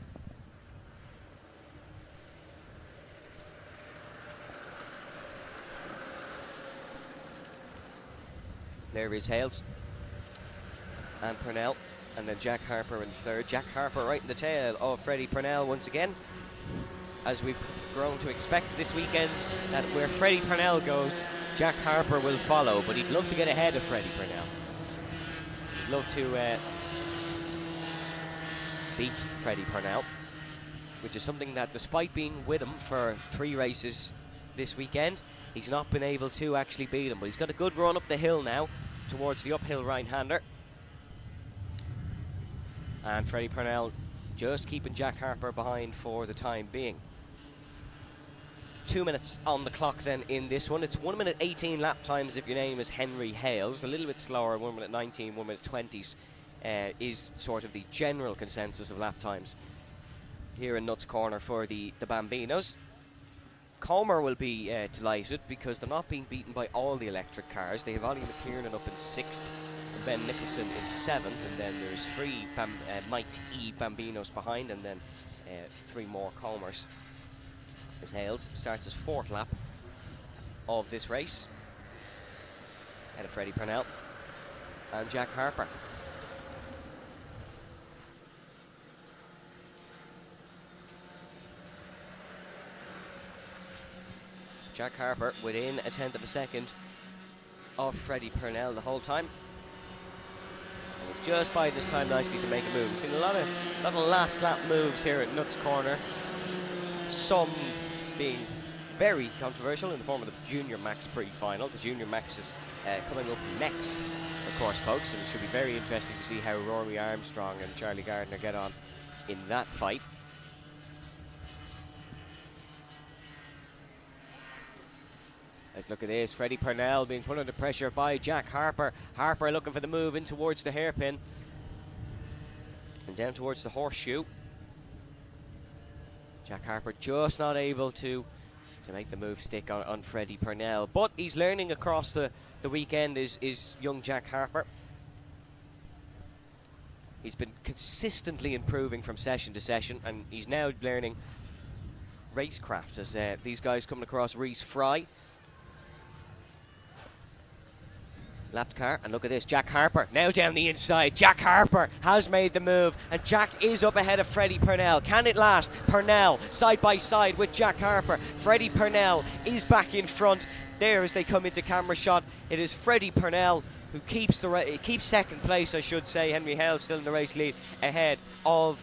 There is Hales and Purnell, and then Jack Harper in third. Jack Harper right in the tail of Freddie Purnell once again, as we've grown to expect this weekend that where Freddie Purnell goes, Jack Harper will follow, but he'd love to get ahead of Freddie Purnell. He'd love to beat Freddie Purnell, which is something that, despite being with him for 3 races this weekend, he's not been able to actually beat him. But he's got a good run up the hill now towards the uphill right-hander. And Freddie Purnell just keeping Jack Harper behind for the time being. 2 minutes on the clock then in this one. It's 1 minute 18 lap times if your name is Henry Hales. A little bit slower, 1 minute 19, 1 minute 20s. Is sort of the general consensus of lap times here in Nuts Corner for the Bambinos. Comer will be delighted because they're not being beaten by all the electric cars. They have Ollie McKiernan up in 6th, and Ben Nicholson in 7th, and then there's 3 Mike E Bambinos behind, and then 3 more Comers. As Hales starts his 4th lap of this race, ahead of Freddie Purnell and Jack Harper. Jack Harper within a 10th of a second of Freddie Purnell the whole time. And he's just biding his time nicely to make a move. We've seen a lot of last lap moves here at Nuts Corner. Some being very controversial in the form of the Junior Max Prix-final. The Junior Max is coming up next, of course, folks, and it should be very interesting to see how Rory Armstrong and Charlie Gardner get on in that fight. Let's look at this. Freddie Purnell being put under pressure by Jack Harper. Harper looking for the move in towards the hairpin and down towards the horseshoe. Jack Harper just not able to make the move stick on Freddie Purnell. But he's learning across the weekend is young Jack Harper. He's been consistently improving from session to session, and he's now learning racecraft as these guys coming across Reese Fry. Lapped car, and look at this, Jack Harper now down the inside. Jack Harper has made the move, and Jack is up ahead of Freddie Purnell. Can it last? Purnell side by side with Jack Harper. Freddie Purnell is back in front there as they come into camera shot. It is Freddie Purnell who keeps keeps second place, I should say. Henry Hale still in the race lead, ahead of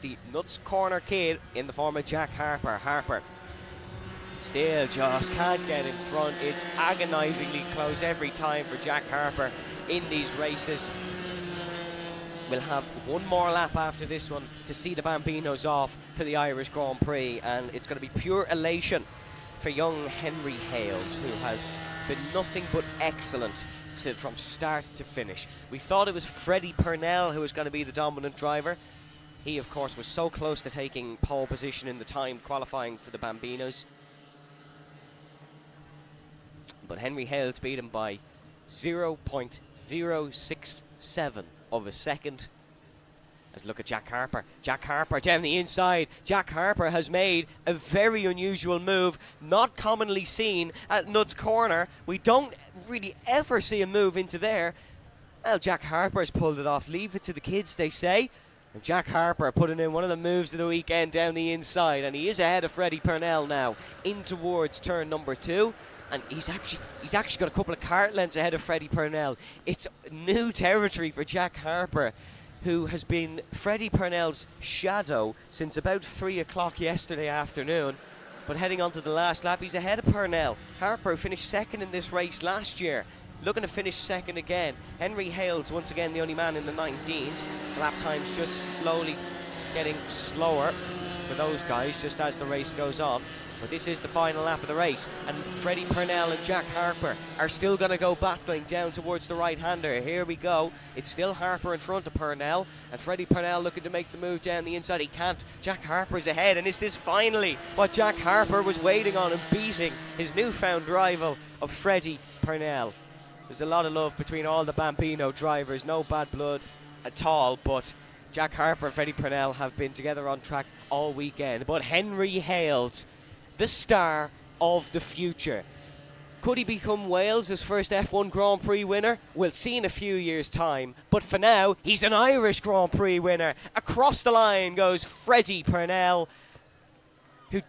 the Nuts Corner kid in the form of Jack Harper. Harper still just can't get in front. It's agonisingly close every time for Jack Harper in these races. We'll have one more lap after this one to see the Bambinos off for the Irish Grand Prix, and it's going to be pure elation for young Henry Hales, who has been nothing but excellent from start to finish. We thought it was Freddie Purnell who was going to be the dominant driver. He, of course, was so close to taking pole position in the time qualifying for the Bambinos. But Henry Hales beat him by 0.067 of a second. Let's look at Jack Harper. Jack Harper down the inside. Jack Harper has made a very unusual move, not commonly seen at Nuts Corner. We don't really ever see a move into there. Well, Jack Harper's pulled it off. Leave it to the kids, they say. And Jack Harper putting in one of the moves of the weekend down the inside, and he is ahead of Freddie Purnell now in towards turn number 2. And he's actually got a couple of kart lengths ahead of Freddie Purnell. It's new territory for Jack Harper, who has been Freddie Purnell's shadow since about 3 o'clock yesterday afternoon. But heading on to the last lap, he's ahead of Purnell. Harper finished second in this race last year, looking to finish second again. Henry Hales, once again, the only man in the 19s. Lap times just slowly getting slower for those guys just as the race goes on. But this is the final lap of the race, and Freddie Purnell and Jack Harper are still going to go battling down towards the right-hander. Here we go. It's still Harper in front of Purnell, and Freddie Purnell looking to make the move down the inside. He can't. Jack Harper's ahead, and is this finally what Jack Harper was waiting on and beating his newfound rival of Freddie Purnell? There's a lot of love between all the Bambino drivers, no bad blood at all, but Jack Harper and Freddie Purnell have been together on track all weekend. But Henry Hales, the star of the future. Could he become Wales' first F1 Grand Prix winner? We'll see in a few years' time. But for now, he's an Irish Grand Prix winner. Across the line goes Freddie Purnell, who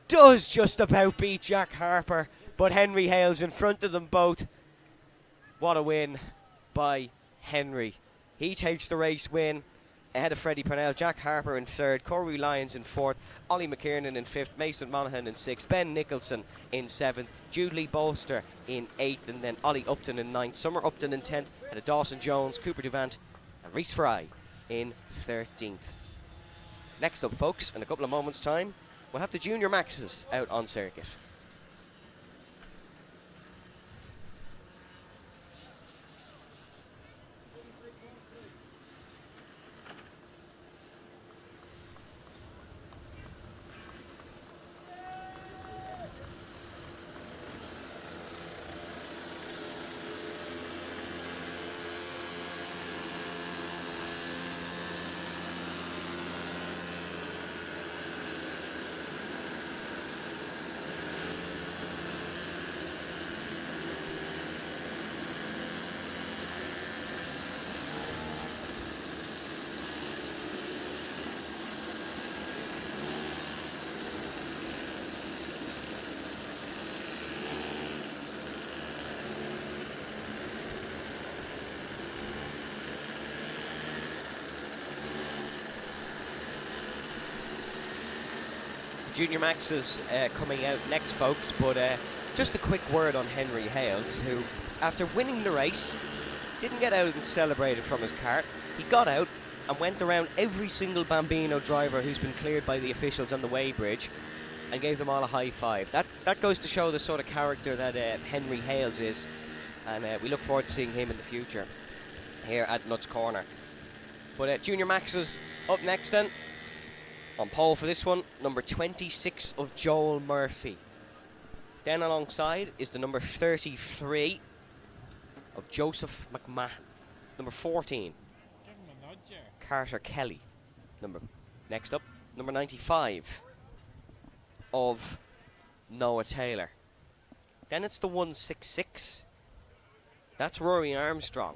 does just about beat Jack Harper. But Henry Hales in front of them both. What a win by Henry. He takes the race win ahead of Freddie Purnell. Jack Harper in third, Corey Lyons in fourth, Ollie McKiernan in fifth, Mason Monaghan in sixth, Ben Nicholson in seventh, Jude Lee Bolster in eighth, and then Ollie Upton in ninth, Summer Upton in 10th, and a Dawson Jones, Cooper Duvant, and Reese Fry in 13th. Next up, folks, in a couple of moments' time, we'll have the Junior Maxes out on circuit. Junior Maxes coming out next, folks, but just a quick word on Henry Hales, who, after winning the race, didn't get out and celebrated from his kart. He got out and went around every single Bambino driver who's been cleared by the officials on the weighbridge and gave them all a high five. That goes to show the sort of character that Henry Hales is, and we look forward to seeing him in the future here at Nuts Corner. But Junior Maxes up next then. On pole for this one, number 26 of Joel Murphy. Then alongside is the number 33 of Joseph McMahon. Number 14, Carter Kelly. Next up, number 95 of Noah Taylor. Then it's the 166. That's Rory Armstrong.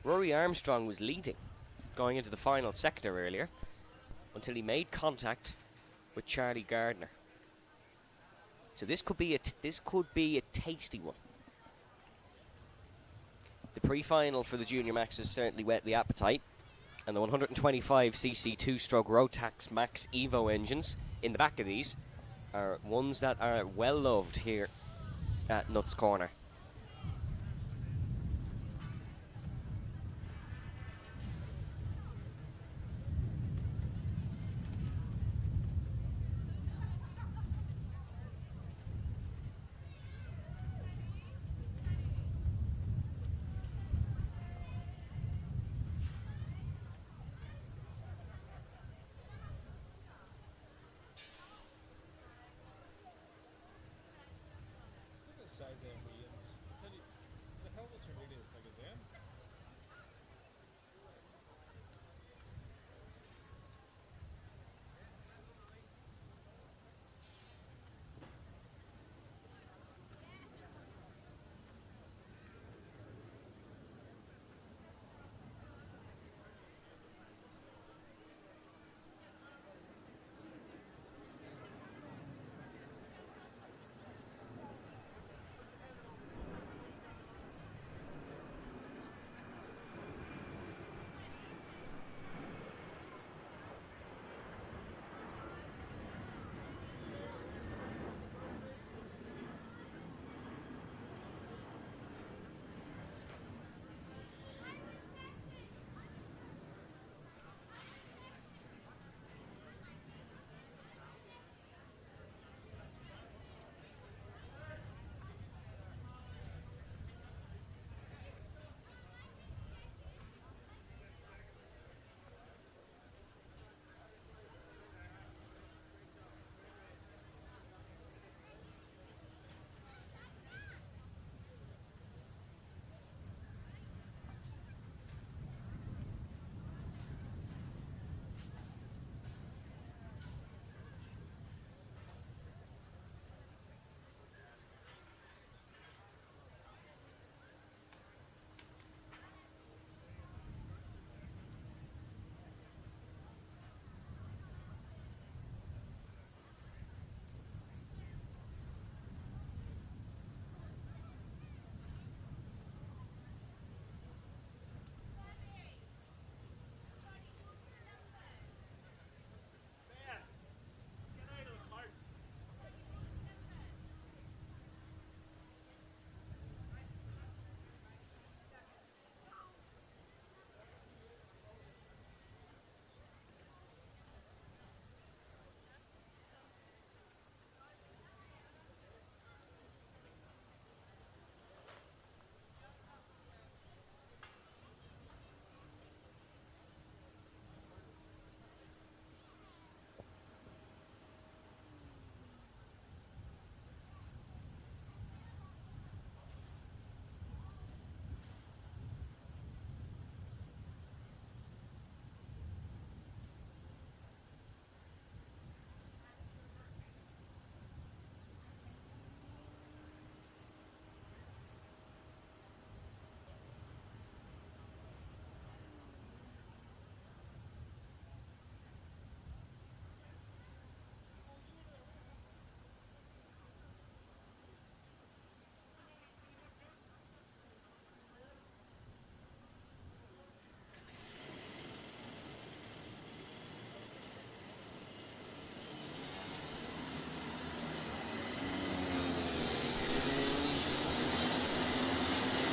Rory Armstrong was leading going into the final sector earlier, until he made contact with Charlie Gardner. So this could be a tasty one. The pre-final for the Junior Max has certainly whet the appetite, and the 125cc 2-stroke Rotax Max Evo engines in the back of these are ones that are well loved here at Nuts Corner.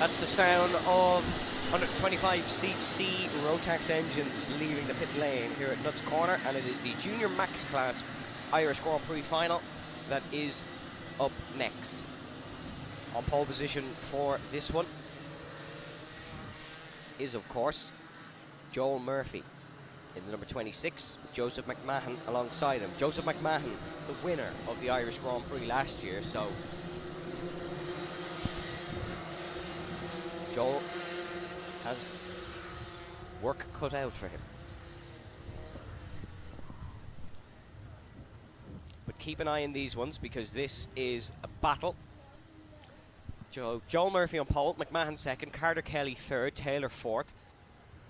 That's the sound of 125cc Rotax engines leaving the pit lane here at Nuts Corner, and it is the Junior Max Class Irish Grand Prix final that is up next. On pole position for this one is, of course, Joel Murphy in the number 26, with Joseph McMahon alongside him. Joseph McMahon, the winner of the Irish Grand Prix last year, so Joel has work cut out for him. But keep an eye on these ones, because this is a battle. Joel Murphy on pole, McMahon second, Carter Kelly third, Taylor fourth.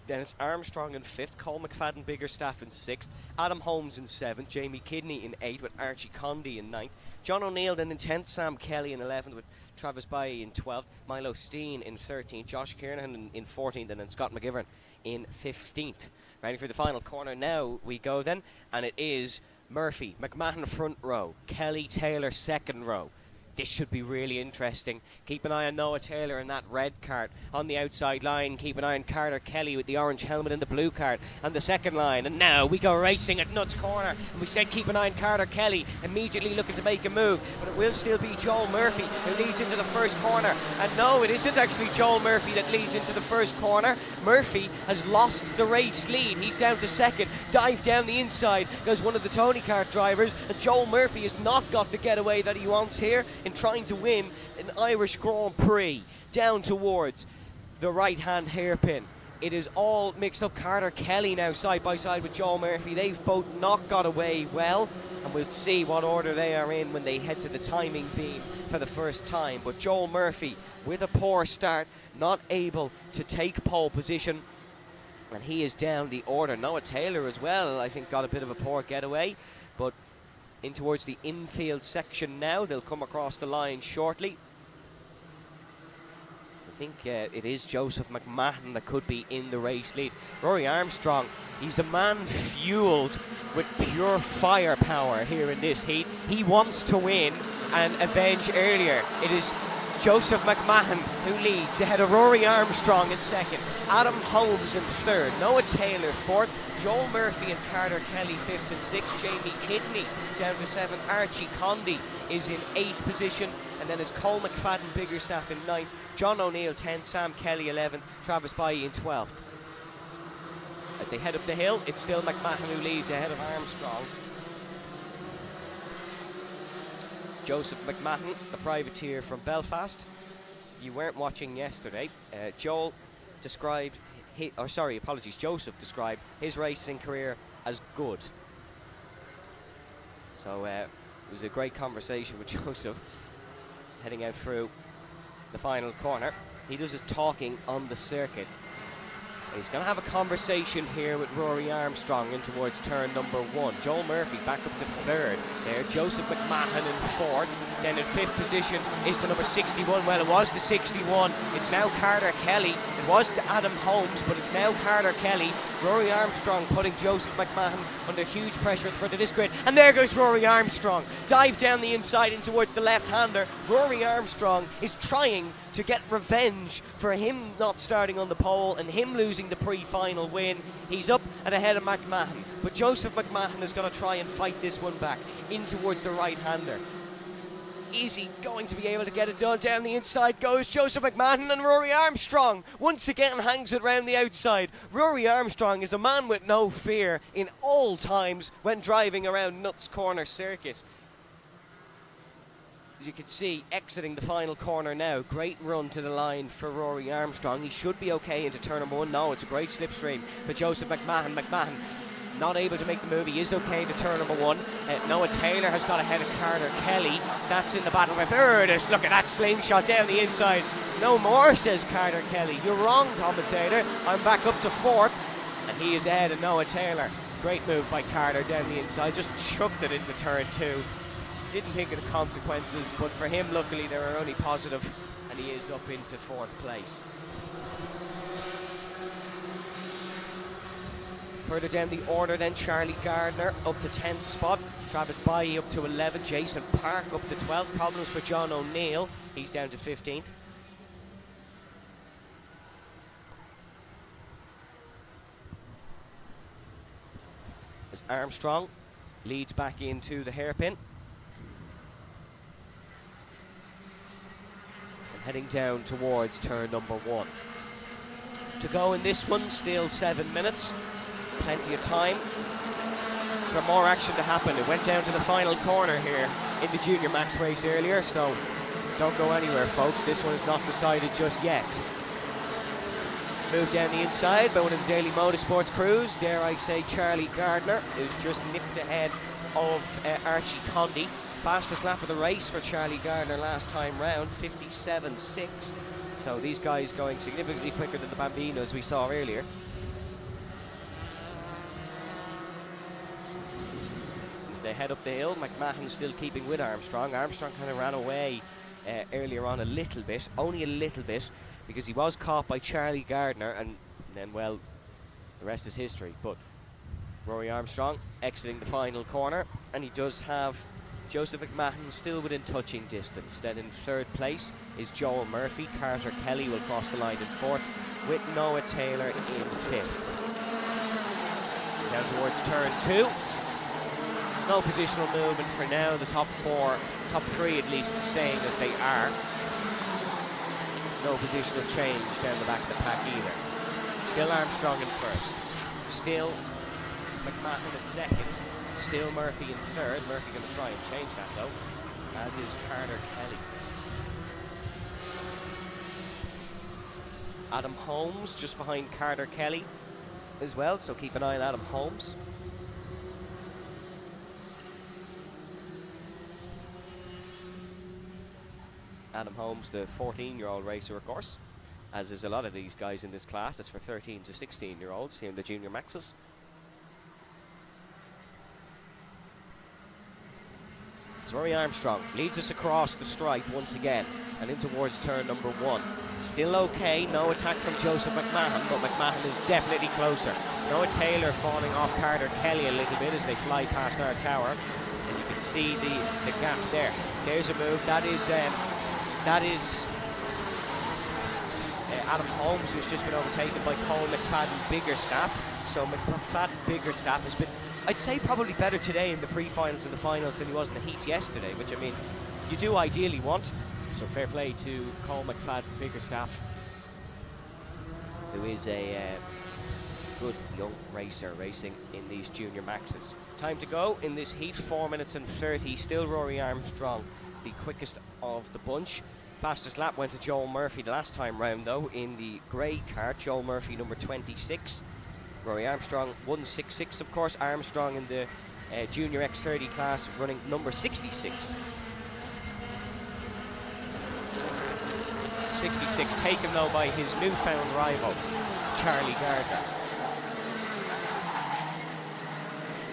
Then it's Armstrong in fifth, Cole McFadden Biggerstaff in sixth, Adam Holmes in seventh, Jamie Kidney in eighth, with Archie Condy in ninth, John O'Neill then in 10th, Sam Kelly in 11th, with Travis Bailly in 12th, Milo Steen in 13th, Josh Kiernan in 14th, and then Scott McGivern in 15th. Ready for the final corner now we go then, and it is Murphy, McMahon front row, Kelly Taylor second row. This should be really interesting. Keep an eye on Noah Taylor in that red cart. On the outside line, keep an eye on Carter Kelly with the orange helmet and the blue cart on the second line. And now we go racing at Nuts Corner. And we said keep an eye on Carter Kelly, immediately looking to make a move. But it will still be Joel Murphy who leads into the first corner. And no, it isn't actually Joel Murphy that leads into the first corner. Murphy has lost the race lead. He's down to second. Dive down the inside goes one of the Tony Kart drivers. And Joel Murphy has not got the getaway that he wants here in trying to win an Irish Grand Prix. Down towards the right hand hairpin. It is all mixed up. Carter Kelly now side by side with Joel Murphy. They've both not got away well, and we'll see what order they are in when they head to the timing beam for the first time. But Joel Murphy with a poor start, not able to take pole position, and he is down the order. Noah Taylor as well, I think, got a bit of a poor getaway, but in towards the infield section now. They'll come across the line shortly. I think it is Joseph McMahon that could be in the race lead. Rory Armstrong, he's a man fueled with pure firepower here in this heat. He wants to win and avenge earlier. It is Joseph McMahon who leads ahead of Rory Armstrong in second, Adam Holmes in third, Noah Taylor fourth, Joel Murphy and Carter Kelly fifth and sixth, Jamie Kidney down to seventh, Archie Condy is in eighth position, and then is Cole McFadden Biggerstaff in ninth, John O'Neill 10th, Sam Kelly 11th, Travis Bailly in 12th. As they head up the hill, it's still McMahon who leads ahead of Armstrong. Joseph McMahon, the privateer from Belfast. If you weren't watching yesterday, Joseph described his racing career as good. So it was a great conversation with Joseph heading out through the final corner. He does his talking on the circuit. He's going to have a conversation here with Rory Armstrong in towards turn number one. Joel Murphy back up to third there. Joseph McMahon in fourth. Then in fifth position is the number 61. Well, it was the 61. It's now Carter Kelly. It was to Adam Holmes, but it's now Carter Kelly. Rory Armstrong putting Joseph McMahon under huge pressure at the front of this grid. And there goes Rory Armstrong. Dive down the inside in towards the left-hander. Rory Armstrong is trying to get revenge for him not starting on the pole and him losing the pre-final win. He's up and ahead of McMahon, but Joseph McMahon is going to try and fight this one back in towards the right-hander. Is he going to be able to get it done? Down the inside goes Joseph McMahon, and Rory Armstrong once again hangs it round the outside. Rory Armstrong is a man with no fear in all times when driving around Nuts Corner Circuit. As you can see, exiting the final corner now. Great run to the line for Rory Armstrong. He should be okay into turn number one. No, it's a great slipstream for Joseph McMahon. McMahon not able to make the move. He is okay into turn number one. Noah Taylor has got ahead of Carter Kelly. That's in the battle for third. Look at that slingshot down the inside. No more, says Carter Kelly. You're wrong, commentator. I'm back up to fourth. And he is ahead of Noah Taylor. Great move by Carter down the inside. Just chucked it into turn two. Didn't think of the consequences, but for him, luckily, they were only positive, and he is up into fourth place. Further down the order then, Charlie Gardner up to 10th spot, Travis Bailly up to 11th, Jason Park up to 12th, problems for John O'Neill, he's down to 15th. As Armstrong leads back into the hairpin. Heading down towards turn number one. To go in this one, still 7 minutes. Plenty of time for more action to happen. It went down to the final corner here in the Junior Max race earlier, so don't go anywhere, folks. This one is not decided just yet. Moved down the inside by one of the Daily Motorsports crews, dare I say Charlie Gardner, who's just nipped ahead of Archie Condy. Fastest lap of the race for Charlie Gardner last time round, 57.6. So these guys going significantly quicker than the Bambinos we saw earlier. As they head up the hill, McMahon still keeping with Armstrong. Armstrong kind of ran away earlier on a little bit, only a little bit, because he was caught by Charlie Gardner, and then, well, the rest is history. But Rory Armstrong exiting the final corner, and he does have Joseph McMahon still within touching distance. Then in third place is Joel Murphy. Carter Kelly will cross the line in fourth, with Noah Taylor in fifth. Down towards turn 2. No positional movement for now. The top three at least, staying as they are. No positional change down the back of the pack either. Still Armstrong in first. Still McMahon in second. Still Murphy in third. Murphy going to try and change that though, as is Carter Kelly. Adam Holmes just behind Carter Kelly as well, so keep an eye on Adam Holmes. Adam Holmes, the 14-year-old racer, of course, as is a lot of these guys in this class. It's for 13 to 16-year-olds here in the Junior Maxes. Rory Armstrong leads us across the stripe once again and in towards turn number 1. Still okay, no attack from Joseph McMahon, but McMahon is definitely closer. Noah Taylor falling off Carter Kelly a little bit as they fly past our tower, and you can see the gap there. There's a move. That is Adam Holmes, who's just been overtaken by Cole McFadden Biggerstaff. So McFadden Biggerstaff has been, I'd say, probably better today in the pre-finals and the finals than he was in the heats yesterday, which, I mean, you do ideally want. So fair play to Cole McFadden Biggerstaff, who is a good young racer racing in these Junior Maxes. Time to go in this heat, 4 minutes and 30. Still Rory Armstrong, the quickest of the bunch. Fastest lap went to Joel Murphy the last time round though, in the grey kart. Joel Murphy number 26. Rory Armstrong 166, of course. Armstrong in the Junior X30 class running number 66. 66 taken though by his newfound rival, Charlie Gardner.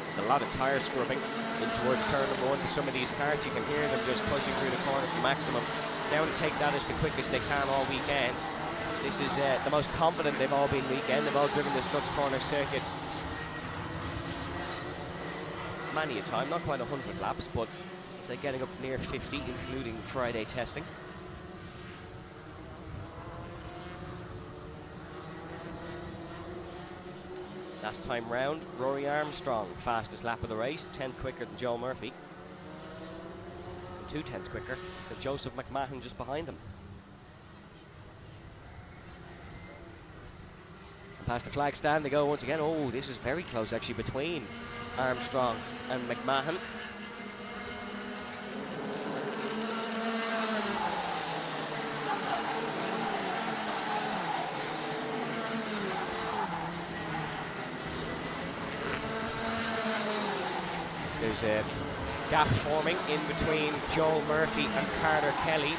There's a lot of tyre scrubbing in towards turn number 1 to some of these carts. You can hear them just pushing through the corner to maximum. Now to take that as the quickest they can all weekend. This is the most confident they've all been weekend. They've all driven this Nuts Corner circuit many a time, not quite 100 laps, but say getting up near 50, including Friday testing. Last time round, Rory Armstrong, fastest lap of the race, 10th quicker than Joe Murphy. And 2/10 quicker than Joseph McMahon just behind him. And past the flag stand they go once again. Oh, this is very close actually between Armstrong and McMahon. There's a gap forming in between Joel Murphy and Carter Kelly.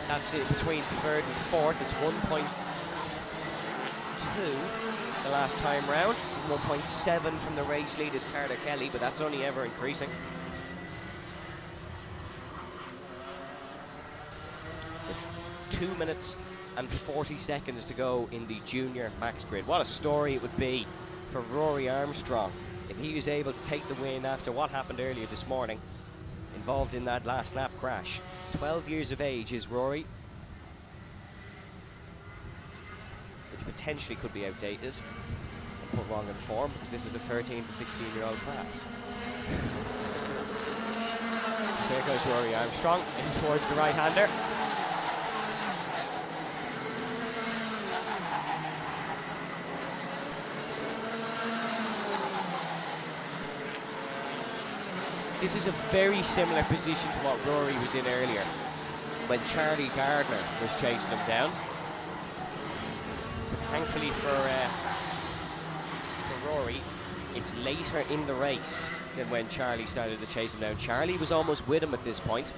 That's it between third and fourth. It's 1.2 the last time round. 1.7 from the race lead is Carter Kelly, but that's only ever increasing. With 2 minutes and 40 seconds to go in the Junior Max Grid. What a story it would be for Rory Armstrong if he was able to take the win after what happened earlier this morning, involved in that last lap crash. 12 years of age is Rory, which potentially could be outdated and put wrong in form, because this is the 13 to 16-year-old class. So there goes Rory Armstrong in towards the right-hander. This is a very similar position to what Rory was in earlier, when Charlie Gardner was chasing him down. But thankfully for Rory, it's later in the race than when Charlie started to chase him down. Charlie was almost with him at this point.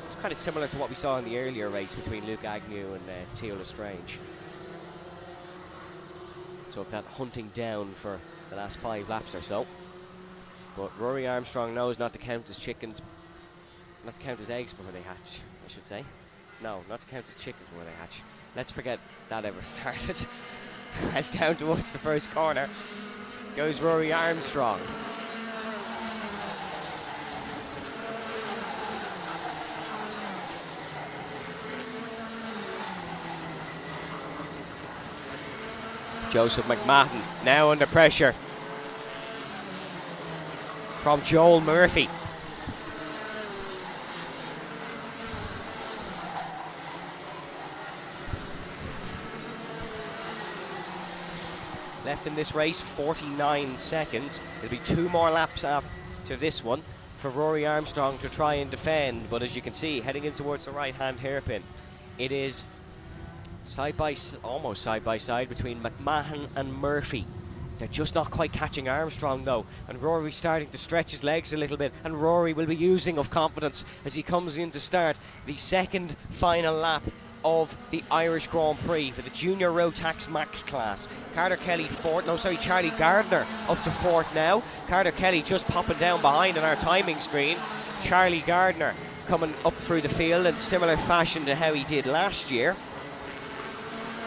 It's kind of similar to what we saw in the earlier race between Luke Agnew and Teal Lestrange. So of that hunting down for the last 5 laps or so. But Rory Armstrong knows not to count his chickens, not to count his eggs before they hatch, I should say. No, not to count as chickens when they hatch. Let's forget that ever started. As down towards the first corner goes Rory Armstrong. Joseph McMahon now under pressure from Joel Murphy. Left in this race, 49 seconds. There'll be 2 more laps after this one for Rory Armstrong to try and defend. But as you can see, heading in towards the right-hand hairpin, it is almost side by side between McMahon and Murphy. They're just not quite catching Armstrong though, and Rory's starting to stretch his legs a little bit, and Rory will be using of confidence as he comes in to start the second final lap of the Irish Grand Prix for the Junior Rotax Max class. Charlie Gardner up to fourth now. Carter Kelly just popping down behind on our timing screen. Charlie Gardner coming up through the field in similar fashion to how he did last year.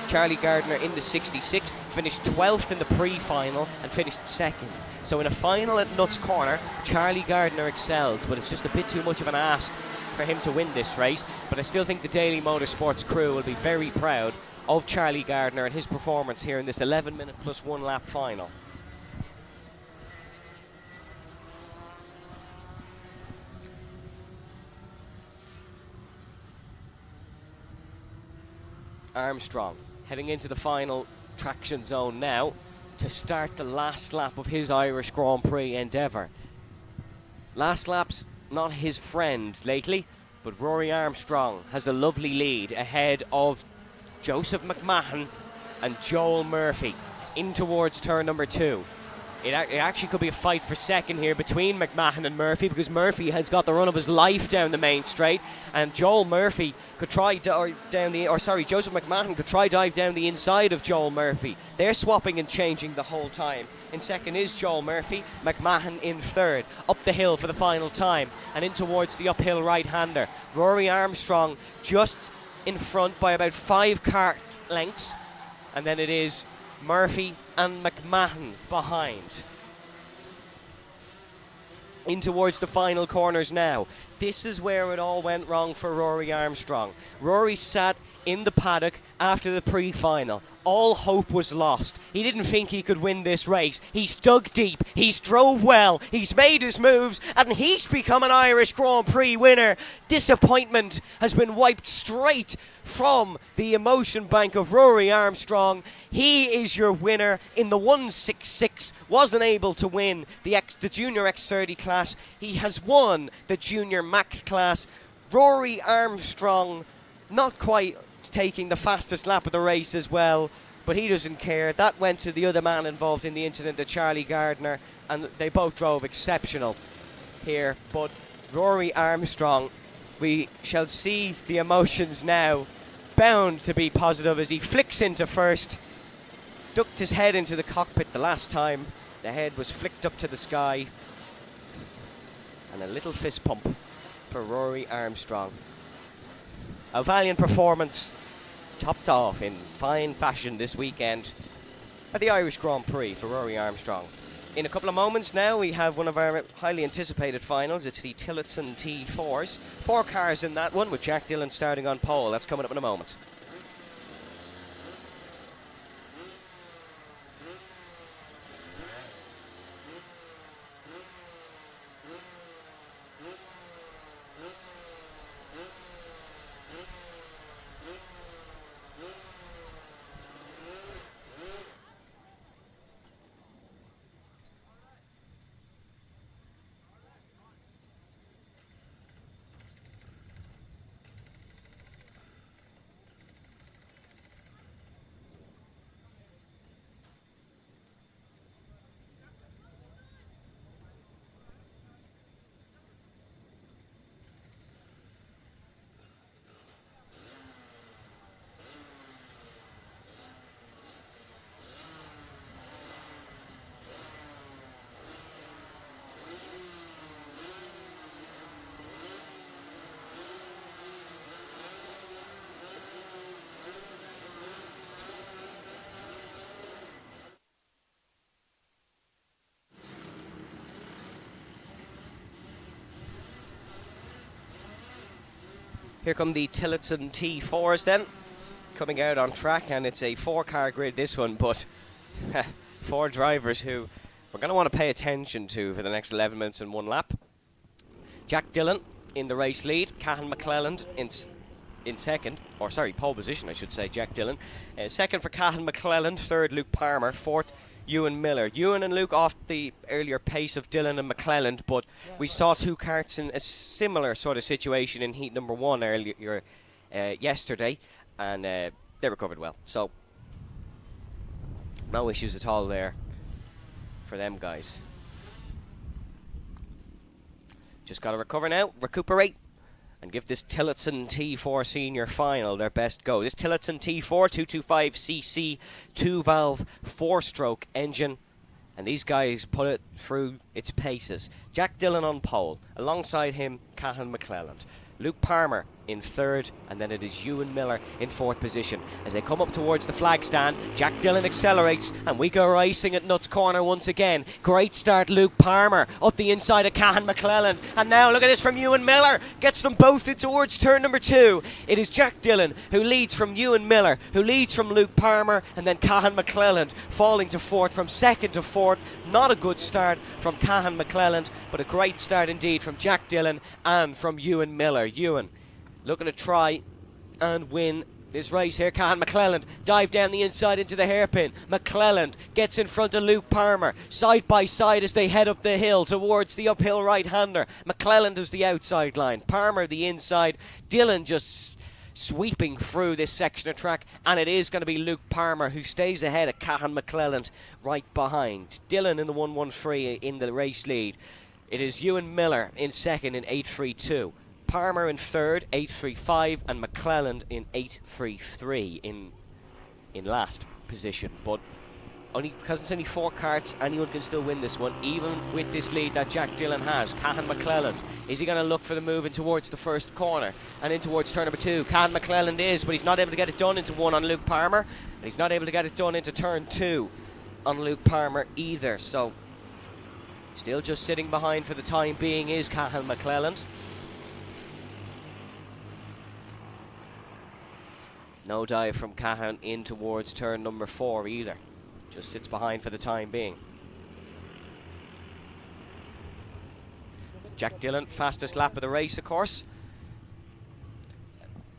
Charlie Gardner in the 66th, finished 12th in the pre-final and finished second. So in a final at Nuts Corner, Charlie Gardner excels, but it's just a bit too much of an ask for him to win this race. But I still think the Daily Motorsports crew will be very proud of Charlie Gardner and his performance here in this 11-minute plus 1 lap final. Armstrong heading into the final traction zone now to start the last lap of his Irish Grand Prix endeavour. Last lap's not his friend lately, but Rory Armstrong has a lovely lead ahead of Joseph McMahon and Joel Murphy in towards turn number 2. It actually could be a fight for second here between McMahon and Murphy, because Murphy has got the run of his life down the main straight, and Joseph McMahon could try dive down the inside of Joel Murphy. They're swapping and changing the whole time. In second is Joel Murphy, McMahon in third. Up the hill for the final time and in towards the uphill right-hander. Rory Armstrong just in front by about 5 kart lengths, and then it is Murphy and McMahon behind. In towards the final corners now. This is where it all went wrong for Rory Armstrong. Rory sat in the paddock after the pre-final. All hope was lost. He didn't think he could win this race. He's dug deep, he's drove well, he's made his moves, and he's become an Irish Grand Prix winner. Disappointment has been wiped straight from the emotion bank of Rory Armstrong. He is your winner in the 166. Wasn't able to win the Junior X30 class. He has won the Junior Max class. Rory Armstrong not quite taking the fastest lap of the race as well, but he doesn't care. That went to the other man involved in the incident, to Charlie Gardner, and they both drove exceptional here. But Rory Armstrong, we shall see the emotions now, bound to be positive as he flicks into first. Ducked his head into the cockpit the last time. The head was flicked up to the sky. And a little fist pump for Rory Armstrong. A valiant performance, topped off in fine fashion this weekend at the Irish Grand Prix for Rory Armstrong. In a couple of moments now, we have one of our highly anticipated finals. It's the Tillotson T4s. 4 cars in that one, with Jack Dillon starting on pole. That's coming up in a moment. Here come the Tillotson T4s then, coming out on track, and it's a 4-car grid this one, but 4 drivers who we're going to want to pay attention to for the next 11 minutes and 1 lap. Jack Dillon in the race lead, Cahan McClelland in second, or sorry, pole position I should say, Jack Dillon. Second for Cahan McClelland, third Luke Palmer, fourth Ewan Miller. Ewan and Luke off the earlier pace of Dillon and McClelland, but we saw 2 karts in a similar sort of situation in heat number 1 earlier yesterday, and they recovered well. So no issues at all there for them guys. Just got to recover now, recuperate, and give this Tillotson T4 Senior Final their best go. This Tillotson T4 225cc 2-valve 4-stroke engine, and these guys put it through its paces. Jack Dillon on pole, alongside him Cahan McClelland. Luke Palmer in third, and then it is Ewan Miller in fourth position. As they come up towards the flag stand, Jack Dillon accelerates, and we go racing at Nuts Corner once again. Great start, Luke Palmer up the inside of Cahan McClelland, and now look at this from Ewan Miller, gets them both in towards turn number 2. It is Jack Dillon who leads from Ewan Miller, who leads from Luke Palmer, and then Cahan McClelland falling to fourth from second to fourth. Not a good start from Cahan McClelland, but a great start indeed from Jack Dillon and from Ewan Miller. Ewan looking to try and win this race here. Cahan McClelland dive down the inside into the hairpin. McClelland gets in front of Luke Palmer, side by side as they head up the hill towards the uphill right-hander. McClelland is the outside line, Palmer the inside. Dillon just sweeping through this section of track, and it is going to be Luke Palmer who stays ahead of Cahan McClelland right behind. Dillon in the 113 in the race lead. It is Ewan Miller in second in 832. Palmer in third, 835, and McClelland in 833 in last position. But only because it's only 4 karts, anyone can still win this one, even with this lead that Jack Dillon has. Cahan McClelland, is he going to look for the move in towards the first corner and in towards turn number 2? Cahan McClelland is, but he's not able to get it done into 1 on Luke Palmer, and he's not able to get it done into turn 2 on Luke Palmer either. So still just sitting behind for the time being is Cahan McClelland. No dive from Cahan in towards turn number 4 either. Just sits behind for the time being. Jack Dillon, fastest lap of the race, of course,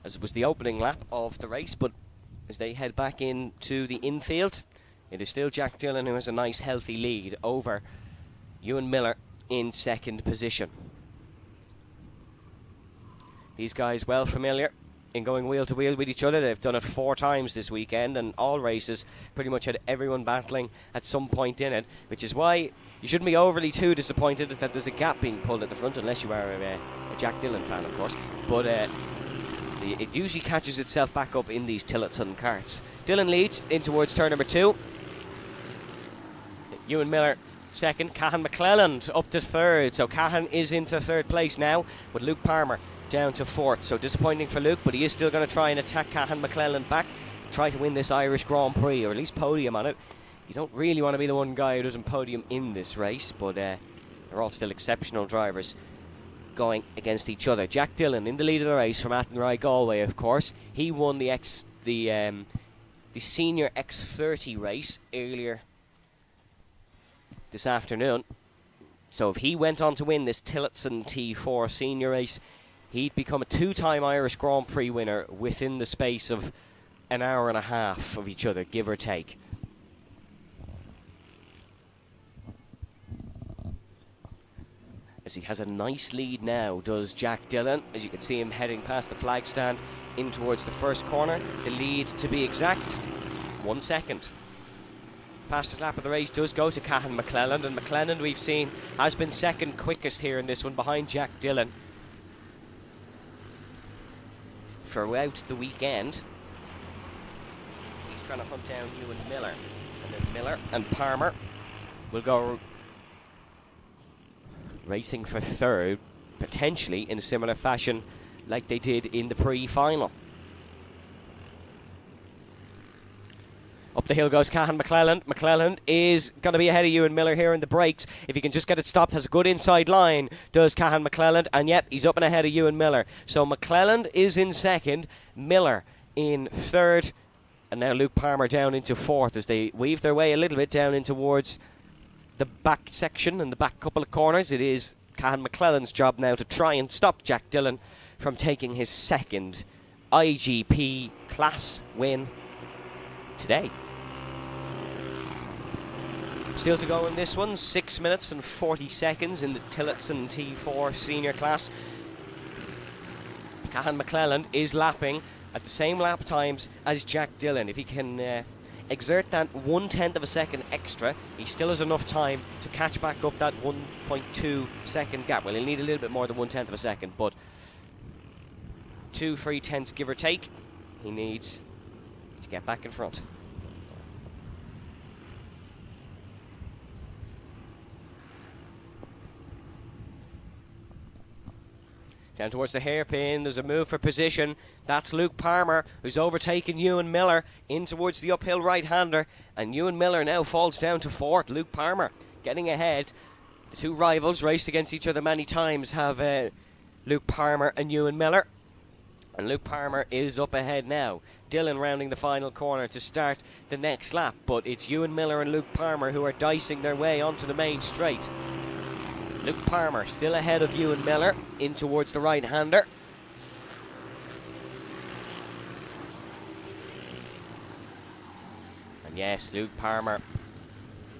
as it was the opening lap of the race, but as they head back into the infield, it is still Jack Dillon who has a nice healthy lead over Ewan Miller in second position. These guys well familiar in going wheel to wheel with each other. They've done it 4 times this weekend, and all races pretty much had everyone battling at some point in it, which is why you shouldn't be overly too disappointed that there's a gap being pulled at the front, unless you are a Jack Dillon fan, of course. But it usually catches itself back up in these Tillotson karts. Dillon leads in towards turn number 2. Ewan Miller second, Cahan McClelland up to third, so Cahan is into third place now, with Luke Palmer down to fourth. So disappointing for Luke, but he is still going to try and attack Cahan McClelland back, try to win this Irish Grand Prix, or at least podium on it. You don't really want to be the one guy who doesn't podium in this race, but they're all still exceptional drivers going against each other. Jack Dillon in the lead of the race from Athenry, Galway, of course. He won the senior X30 race earlier this afternoon. So if he went on to win this Tillotson T4 senior race, he'd become a 2-time Irish Grand Prix winner within the space of an hour and a half of each other, give or take. As he has a nice lead now, does Jack Dillon. As you can see him heading past the flag stand in towards the first corner. The lead, to be exact, 1 second. Fastest lap of the race does go to Cahan McClelland, and McClelland, we've seen, has been second quickest here in this one, behind Jack Dillon throughout the weekend. He's trying to hunt down Ewan Miller, and then Miller and Palmer will go racing for third, potentially in a similar fashion like they did in the pre-final. Up the hill goes Cahan McClelland. McClelland is going to be ahead of Ewan Miller here in the brakes. If he can just get it stopped, has a good inside line, does Cahan McClelland. And yep, he's up and ahead of Ewan Miller. So McClelland is in second, Miller in third, and now Luke Palmer down into fourth as they weave their way a little bit down in towards the back section and the back couple of corners. It is Cahan McClelland's job now to try and stop Jack Dillon from taking his second IGP class win today. Still to go in this one, 6 minutes and 40 seconds in the Tillotson T4 senior class. Cahan McClelland is lapping at the same lap times as Jack Dillon. If he can exert that 1/10 of a second extra, he still has enough time to catch back up that 1.2 second gap. Well, he'll need a little bit more than 1/10 of a second, but 2 3/10 give or take, he needs to get back in front. Down towards the hairpin, there's a move for position. That's Luke Palmer, who's overtaken Ewan Miller in towards the uphill right-hander. And Ewan Miller now falls down to fourth. Luke Palmer getting ahead. The two rivals raced against each other many times, have Luke Palmer and Ewan Miller. And Luke Palmer is up ahead now. Dillon rounding the final corner to start the next lap. But it's Ewan Miller and Luke Palmer who are dicing their way onto the main straight. Luke Palmer still ahead of Ewan Miller in towards the right-hander. And yes, Luke Palmer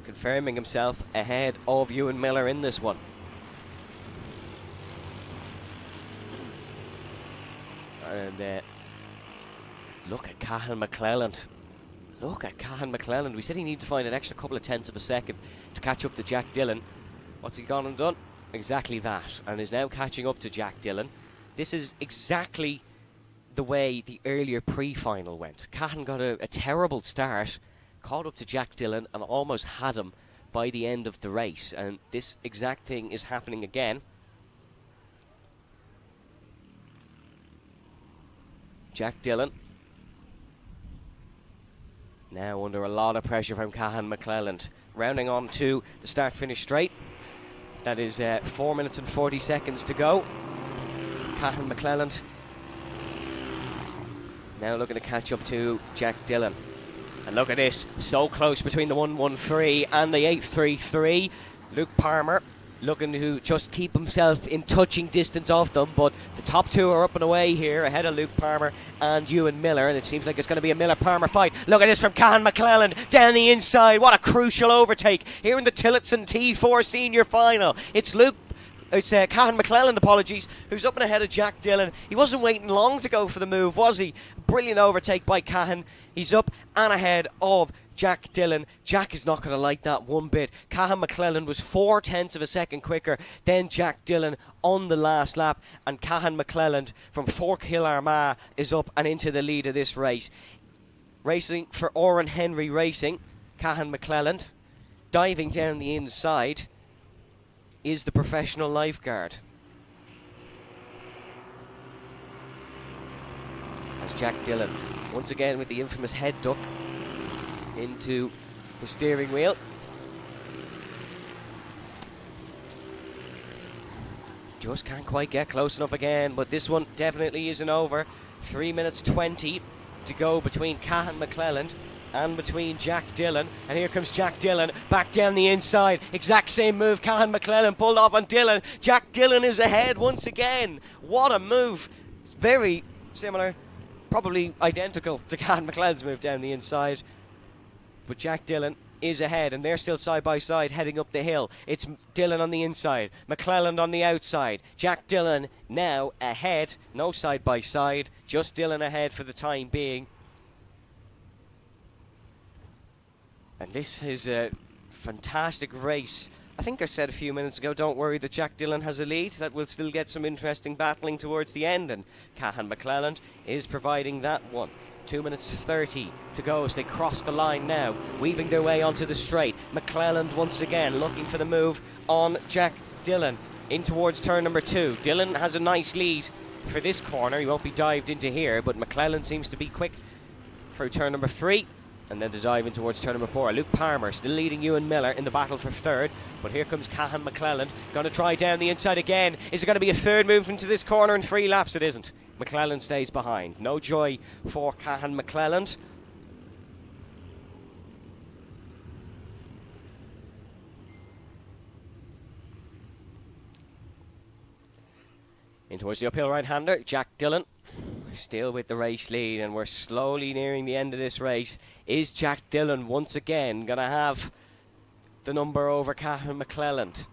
confirming himself ahead of Ewan Miller in this one. And look at Cahan McClelland. Look at Cahan McClelland. We said he needed to find an extra couple of tenths of a second to catch up to Jack Dillon. What's he gone and done? Exactly that, and is now catching up to Jack Dillon. This is exactly the way the earlier pre-final went. Cahan got a terrible start, caught up to Jack Dillon, and almost had him by the end of the race. And this exact thing is happening again. Jack Dillon now under a lot of pressure from Cahan McClelland. Rounding on to the start-finish straight. That is 4 minutes and 40 seconds to go. Cahan McClelland now looking to catch up to Jack Dillon. And look at this, so close between the 113 and the 833. Luke Palmer looking to just keep himself in touching distance of them, but the top two are up and away here ahead of Luke Palmer and Ewan Miller, and it seems like it's going to be a Miller-Palmer fight. Look at this from Cahan McClelland down the inside. What a crucial overtake here in the Tillotson T4 senior final. It's Cahan McClelland, apologies, who's up and ahead of Jack Dillon. He wasn't waiting long to go for the move, was he? Brilliant overtake by Cahan. He's up and ahead of Jack Dillon. Jack is not going to like that one bit. Cahan McClelland was 4/10 of a second quicker than Jack Dillon on the last lap, and Cahan McClelland from Fork Hill Armagh is up and into the lead of this race. Racing for Oran Henry Racing, Cahan McClelland diving down the inside is the professional lifeguard. As Jack Dillon once again with the infamous head duck into the steering wheel. Just can't quite get close enough again, but this one definitely isn't over. 3 minutes 20 to go between Cahan McClelland and between Jack Dillon. And here comes Jack Dillon back down the inside. Exact same move. Cahan McClelland pulled off on Dillon. Jack Dillon is ahead once again. What a move. Very similar, probably identical to Cahan McClelland's move down the inside. But Jack Dillon is ahead, and they're still side by side heading up the hill. It's Dillon on the inside, McClelland on the outside. Jack Dillon now ahead, no side by side, just Dillon ahead for the time being. And this is a fantastic race. I think I said a few minutes ago, don't worry that Jack Dillon has a lead, that we'll still get some interesting battling towards the end, and Cahan McClelland is providing that one. 2 minutes 30 to go as they cross the line now, weaving their way onto the straight. McClelland once again looking for the move on Jack Dillon in towards turn number 2. Dillon has a nice lead for this corner. He won't be dived into here, but McClelland seems to be quick through turn number 3. And then the dive in towards turn number 4. Luke Palmer still leading Ewan Miller in the battle for third. But here comes Cahan McClelland. Going to try down the inside again. Is it going to be a third move into this corner in 3 laps? It isn't. McClelland stays behind. No joy for Cahan McClelland. In towards the uphill right-hander, Jack Dillon. Still with the race lead, and we're slowly nearing the end of this race. Is Jack Dillon once again going to have the number over Cahan McClelland,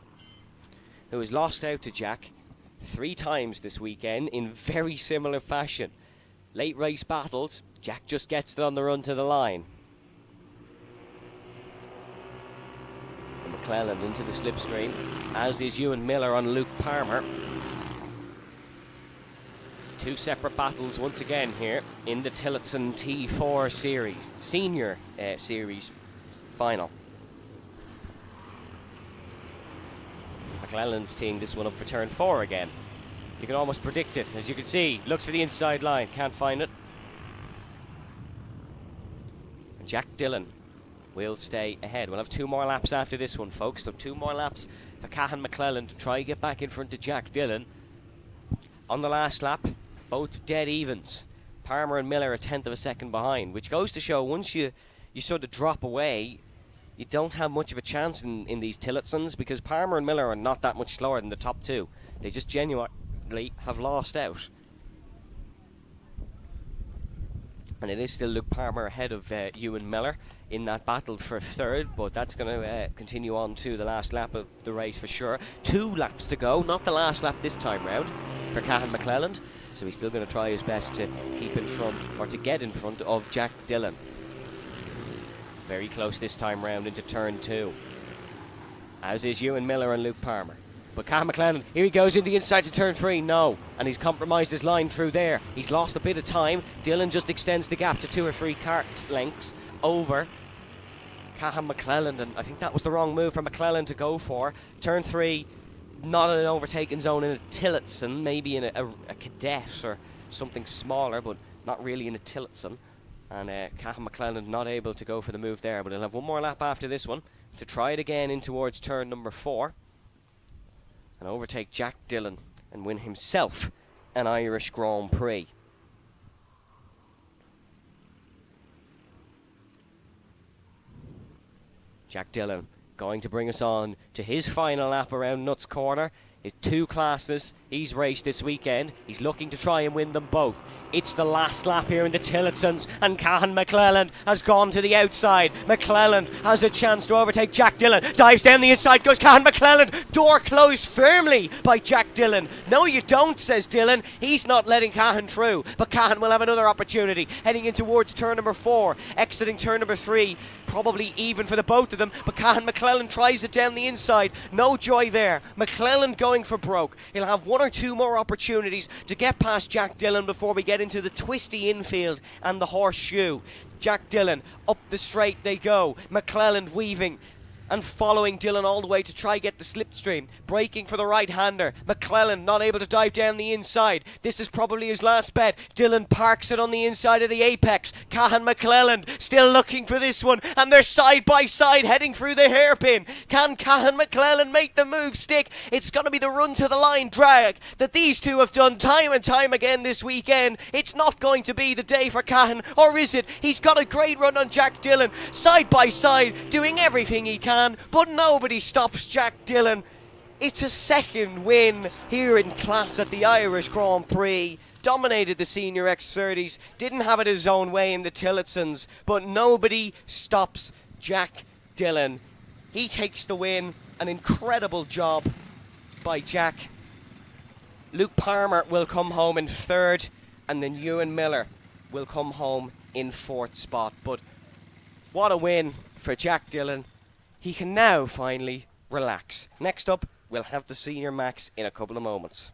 who has lost out to Jack 3 times this weekend in very similar fashion? Late race battles, Jack just gets it on the run to the line. And McClelland into the slipstream, as is Ewan Miller on Luke Palmer. 2 separate battles once again here in the Tillotson T4 series, senior series final. McClelland's teeing this one up for turn 4 again. You can almost predict it. As you can see, looks for the inside line, can't find it. And Jack Dillon will stay ahead. We'll have 2 more laps after this one, folks. So 2 more laps for Cahan McClelland to try and get back in front of Jack Dillon. On the last lap, both dead evens. Palmer and Miller a 1/10 of a second behind, which goes to show once you sort of drop away, you don't have much of a chance in these Tillotsons, because Palmer and Miller are not that much slower than the top 2. They just genuinely have lost out. And it is still Luke Palmer ahead of Ewan Miller in that battle for third, but that's going to continue on to the last lap of the race for sure. 2 laps to go, not the last lap this time round for Cahan McClelland. So he's still going to try his best to keep in front, or to get in front of Jack Dillon. Very close this time round into turn 2. As is Ewan Miller and Luke Palmer. But Cahan McClelland, here he goes in the inside to turn 3. No. And he's compromised his line through there. He's lost a bit of time. Dillon just extends the gap to 2 or 3 kart lengths over Cahan McClelland. And I think that was the wrong move for McClelland to go for. Turn 3. Not an overtaken zone in a Tillotson, maybe in a cadet or something smaller, but not really in a Tillotson. And Cahan McClelland not able to go for the move there, but he'll have 1 more lap after this one to try it again in towards turn number 4 and overtake Jack Dillon and win himself an Irish Grand Prix. Jack Dillon going to bring us on to his final lap around Nuts Corner. His 2 classes he's raced this weekend. He's looking to try and win them both. It's the last lap here in the Tillotsons, and Cahan McClelland has gone to the outside. McClelland has a chance to overtake Jack Dillon. Dives down the inside, goes Cahan McClelland. Door closed firmly by Jack Dillon. No, you don't, says Dillon. He's not letting Cahan through, but Cahan will have another opportunity. Heading in towards turn number 4, exiting turn number 3. Probably even for the both of them, but Cahan McClelland tries it down the inside. No joy there. McClelland going for broke. He'll have 1 or 2 more opportunities to get past Jack Dillon before we get into the twisty infield and the horseshoe. Jack Dillon, up the straight they go. McClelland weaving and following Dillon all the way to try get the slipstream. Braking for the right-hander. McClelland not able to dive down the inside. This is probably his last bet. Dillon parks it on the inside of the apex. Cahan McClelland still looking for this one, and they're side by side heading through the hairpin. Can Cahan McClelland make the move stick? It's going to be the run to the line drag that these two have done time and time again this weekend. It's not going to be the day for Cahan, or is it? He's got a great run on Jack Dillon, side by side, doing everything he can. But nobody stops Jack Dillon. It's a 2nd win here in class at the Irish Grand Prix. Dominated the senior X30s, didn't have it his own way in the Tillotsons, but nobody stops Jack Dillon. He takes the win. An incredible job by Jack. Luke Palmer will come home in 3rd, and then Ewan Miller will come home in 4th spot. But what a win for Jack Dillon. He can now finally relax. Next up, we'll have the Senior Max in a couple of moments.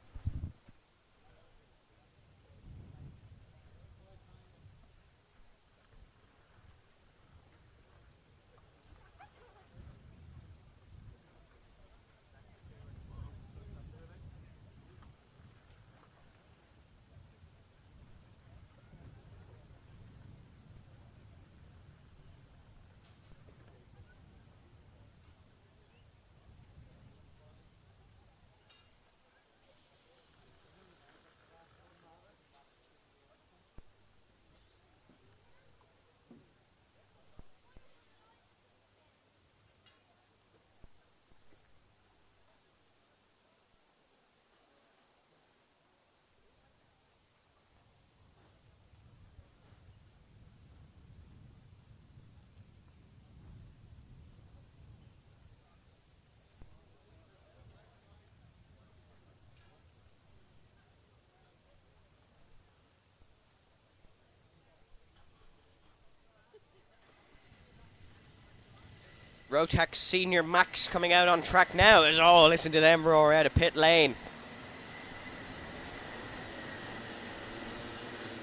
Rotax Senior Max coming out on track now as listen to them roar out of pit lane.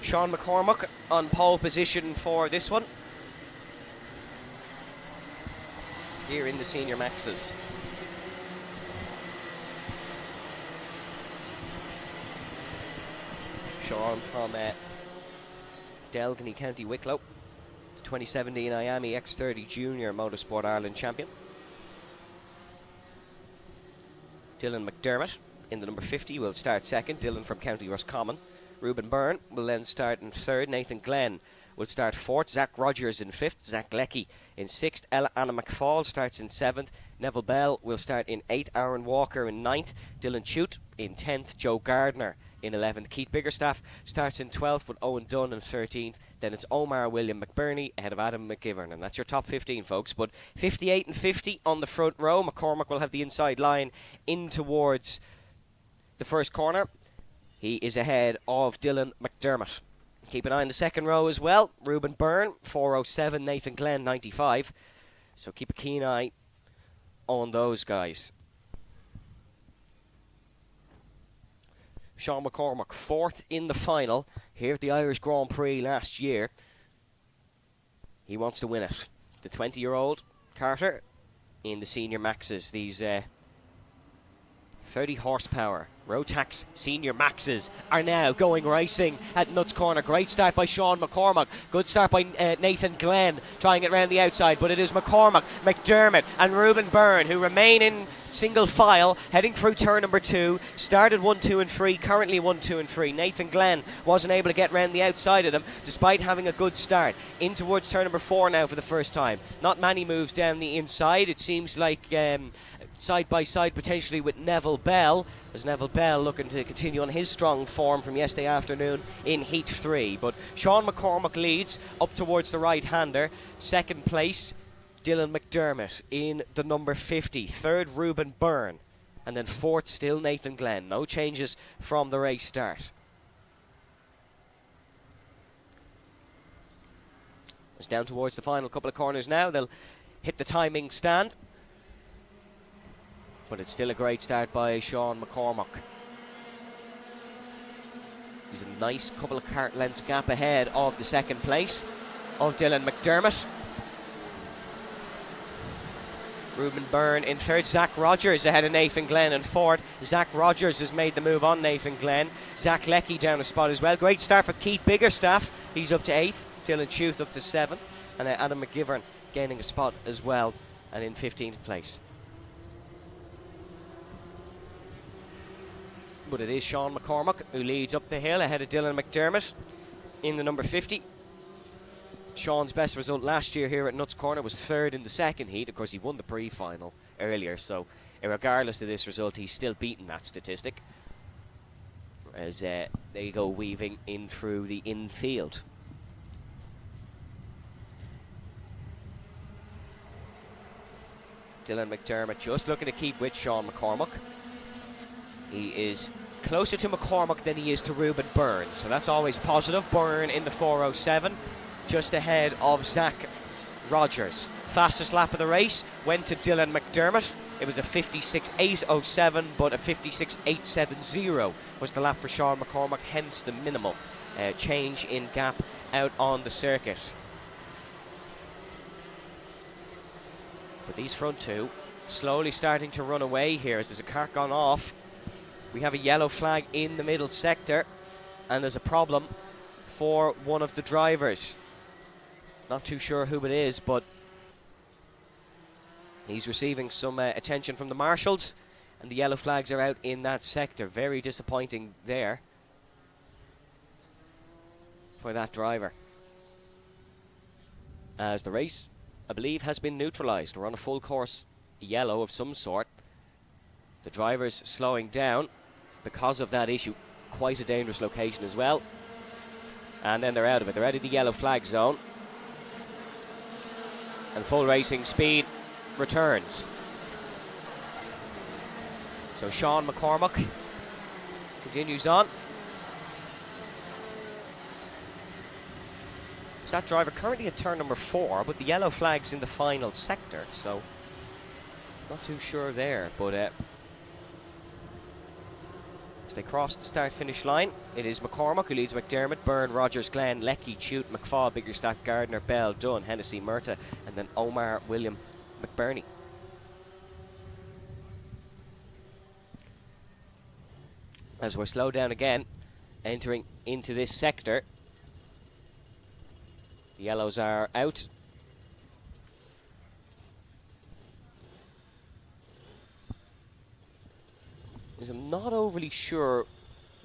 Sean McCormack on pole position for this one. Here in the Senior Maxes. Sean from Delgany, County Wicklow. 2017 Miami X30 Junior Motorsport Ireland champion. Dylan McDermott in the number 50 will start second. Dylan from County Roscommon. Reuben Byrne will then start in third. Nathan Glenn will start fourth. Zach Rogers in fifth. Zach Leckie in sixth. Anna McFall starts in seventh. Neville Bell will start in eighth. Aaron Walker in ninth. Dylan Chute in 10th. Joe Gardner in 11th. Keith Biggerstaff starts in 12th with Owen Dunn in 13th. Then it's Omar William McBurney ahead of Adam McGivern. And that's your top 15, folks. But 58 and 50 on the front row. McCormack will have the inside line in towards the first corner. He is ahead of Dylan McDermott. Keep an eye on the second row as well. Reuben Byrne, 407. Nathan Glenn, 95. So keep a keen eye on those guys. Sean McCormack, fourth in the final here at the Irish Grand Prix last year. He wants to win it. The 20-year-old Carter in the Senior Maxes. These 30 horsepower Rotax Senior Maxes are now going racing at Nuts Corner. Great start by Sean McCormack. Good start by Nathan Glenn trying it around the outside, but it is McCormack, McDermott and Reuben Byrne who remain in single file heading through turn number 2. Started 1, 2 and 3, currently 1, 2 and 3. Nathan Glenn wasn't able to get round the outside of them despite having a good start. In towards turn number 4 now for the first time. Not many moves down the inside. It seems like side by side potentially with Neville Bell, as Neville Bell looking to continue on his strong form from yesterday afternoon in Heat 3. But Sean McCormack leads up towards the right-hander. Second place, Dylan McDermott in the number 50. Third, Reuben Byrne. And then fourth, still Nathan Glenn. No changes from the race start. It's down towards the final couple of corners now. They'll hit the timing stand. But it's still a great start by Sean McCormack. He's a nice couple of kart lengths gap ahead of the second place of Dylan McDermott. Reuben Byrne in third. Zach Rogers ahead of Nathan Glenn in fourth. Zach Rogers has made the move on Nathan Glenn. Zach Leckie down a spot as well. Great start for Keith Biggerstaff. He's up to 8th. Dylan Chute up to 7th. And Adam McGivern gaining a spot as well and in 15th place. But it is Sean McCormack who leads up the hill ahead of Dylan McDermott in the number 50. Sean's best result last year here at Nuts Corner was third in the second heat. Of course, he won the pre-final earlier, so regardless of this result, he's still beaten that statistic. As they go weaving in through the infield. Dylan McDermott just looking to keep with Sean McCormack. He is closer to McCormack than he is to Reuben Byrne, so that's always positive. Byrne in the 407, just ahead of Zach Rogers. Fastest lap of the race went to Dylan McDermott. It was a 56.807, but a 56.870 was the lap for Sean McCormack, hence the minimal change in gap out on the circuit. But these front two slowly starting to run away here as there's a kart gone off. We have a yellow flag in the middle sector, and there's a problem for one of the drivers. Not too sure who it is, but he's receiving some attention from the marshals, and the yellow flags are out in that sector. Very disappointing there for that driver. As the race, I believe, has been neutralised. We're on a full course yellow of some sort. The driver's slowing down because of that issue. Quite a dangerous location as well. And then they're out of it. They're out of the yellow flag zone. And full racing speed returns. So Sean McCormack continues on. So that driver currently at turn number 4, but the yellow flag's in the final sector. So Not too sure there, but as they cross the start-finish line, it is McCormack who leads McDermott, Byrne, Rogers, Glenn, Leckie, Chute, McFall, Biggerstaff, Gardner, Bell, Dunn, Hennessy, Murta, and then Omar, William, McBurney. As we're slowed down again, entering into this sector, the yellows are out. I'm not overly sure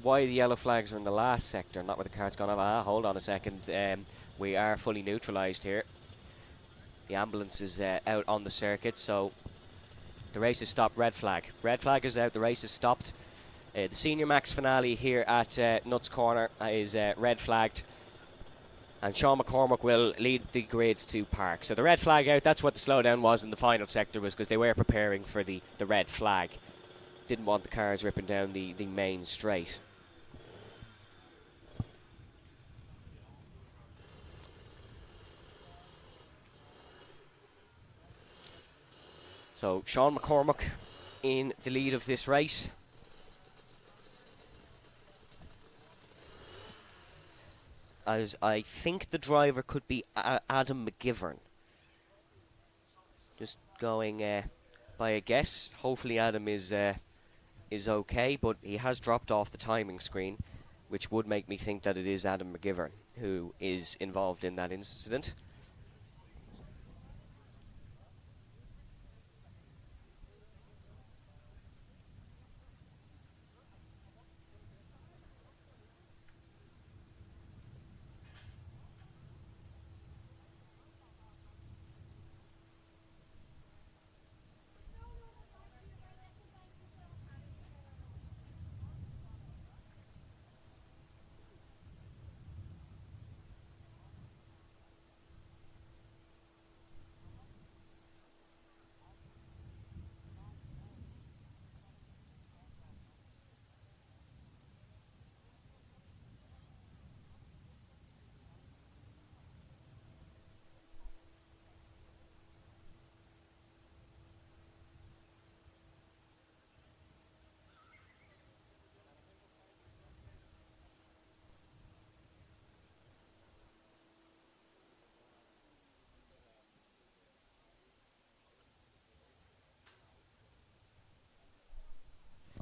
why the yellow flags are in the last sector, not where the cart's gone off. Hold on a second. We are fully neutralised here. The ambulance is out on the circuit, so the race is stopped. Red flag. Red flag is out. The race is stopped. The senior max finale here at Nuts Corner is red flagged. And Sean McCormack will lead the grid to park. So the red flag out, that's what the slowdown was in the final sector, was because they were preparing for the red flag. Didn't want the cars ripping down the main straight. So Sean McCormack in the lead of this race. As I think the driver could be Adam McGivern. Just going by a guess. Hopefully Adam is okay, but he has dropped off the timing screen, which would make me think that it is Adam McGivern who is involved in that incident.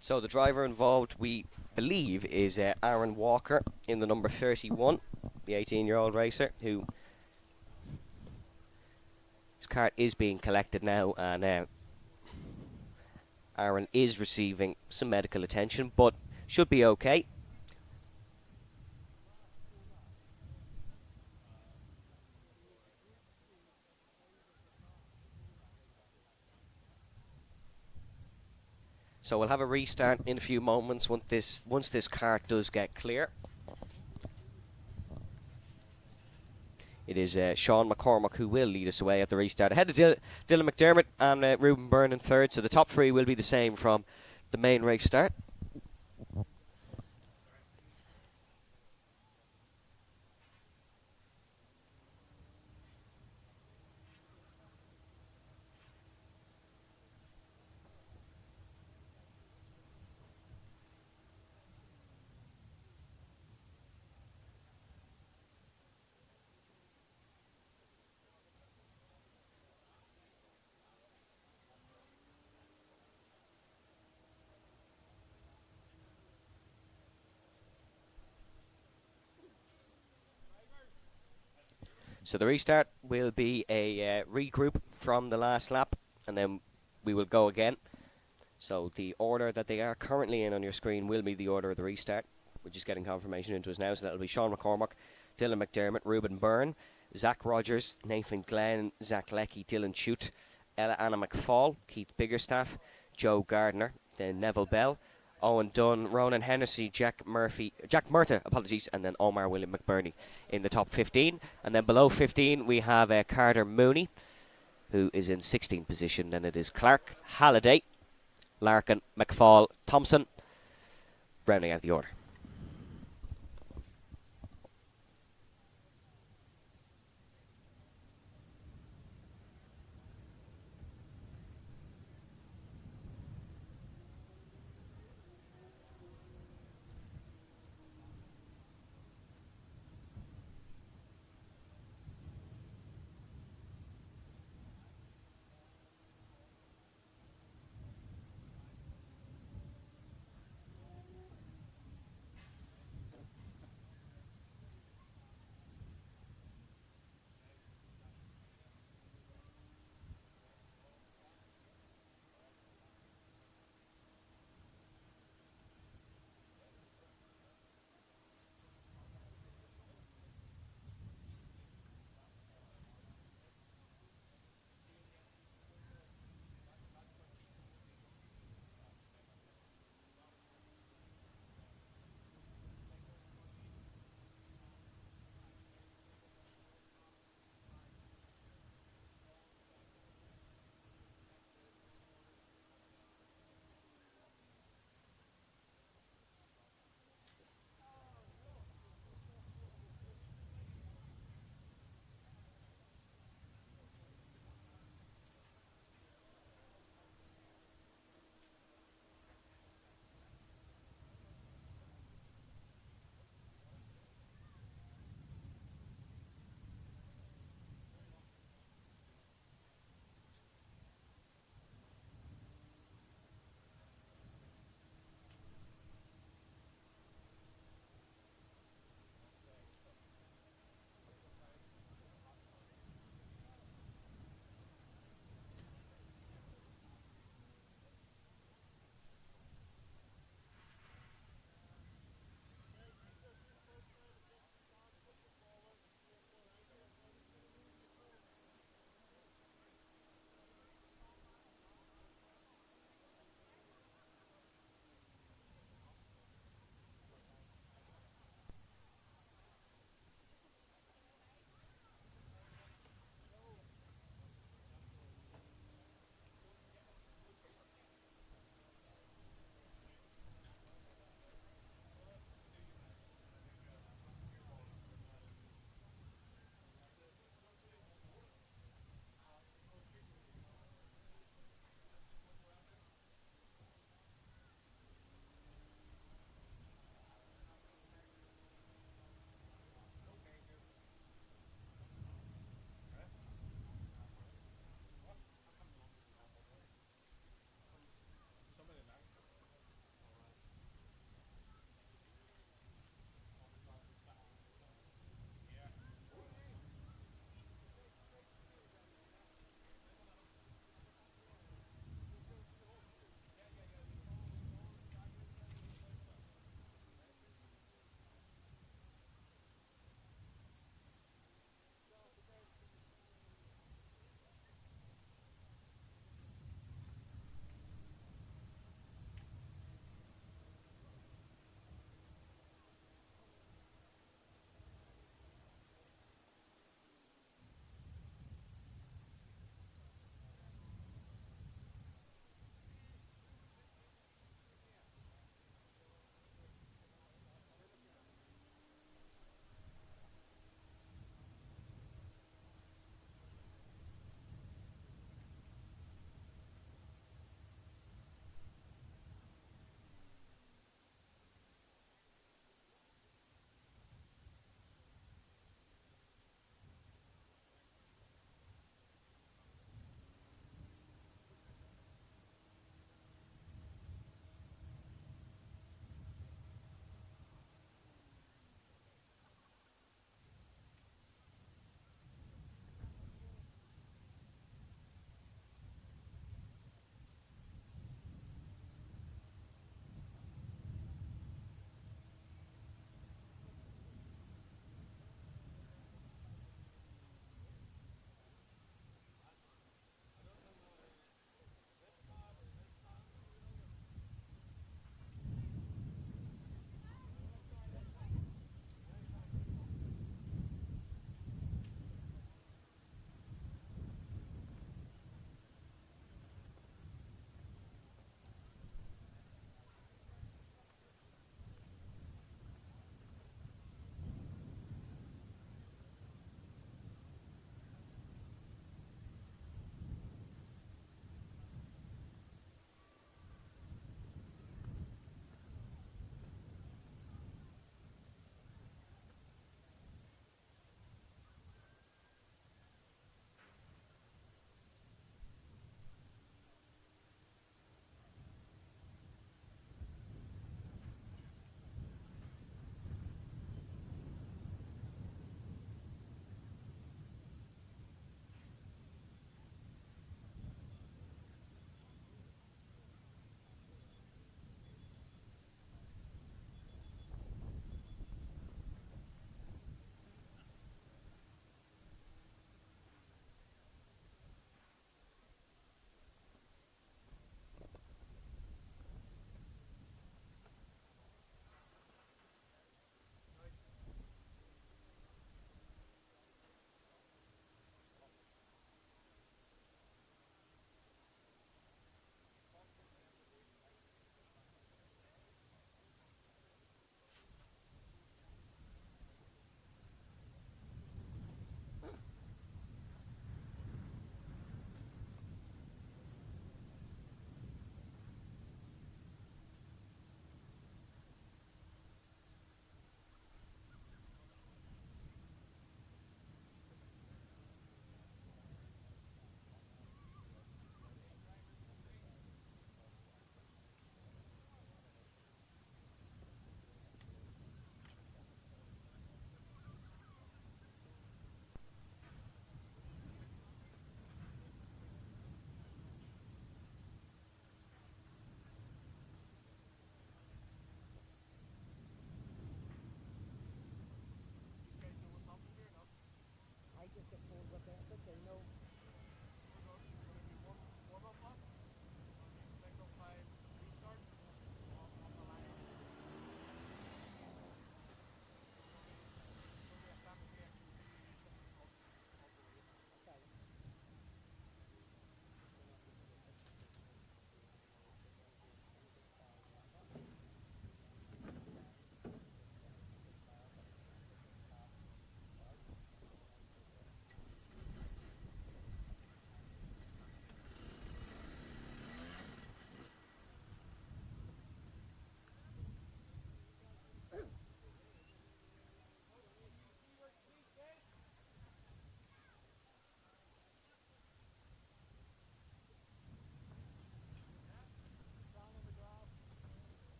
So the driver involved, we believe, is Aaron Walker in the number 31, the 18-year-old racer, who his cart is being collected now, and Aaron is receiving some medical attention, but should be okay. So we'll have a restart in a few moments once this cart does get clear. It is Sean McCormack who will lead us away at the restart. Ahead of Dylan McDermott and Ruben Byrne in third, so the top three will be the same from the main race start. So the restart will be a regroup from the last lap, and then we will go again. So the order that they are currently in on your screen will be the order of the restart. We're just getting confirmation into us now. So that'll be Sean McCormack, Dylan McDermott, Ruben Byrne, Zach Rogers, Nathan Glenn, Zach Leckie, Dylan Chute, Ella Anna McFall, Keith Biggerstaff, Joe Gardner, then Neville Bell, Owen Dunn, Ronan Hennessy, Jack Murta, and then Omar William McBurney in the top 15. And then below 15 we have Carter Mooney, who is in 16th position. Then it is Clark, Halliday, Larkin, McFall, Thompson, rounding out the order.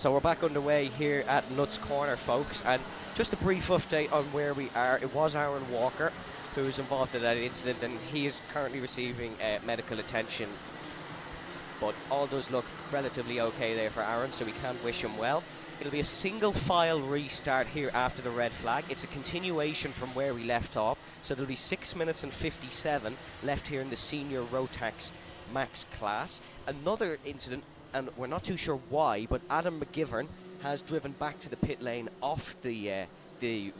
So we're back underway here at Nuts Corner, folks, and just a brief update on where we are. It was Aaron Walker who was involved in that incident, and he is currently receiving medical attention, but all does look relatively okay there for Aaron, so we can wish him well. It'll be a single file restart here after the red flag. It's a continuation from where we left off, so there'll be 6 minutes and 57 left here in the senior Rotax Max class. Another incident, and we're not too sure why, but Adam McGivern has driven back to the pit lane off the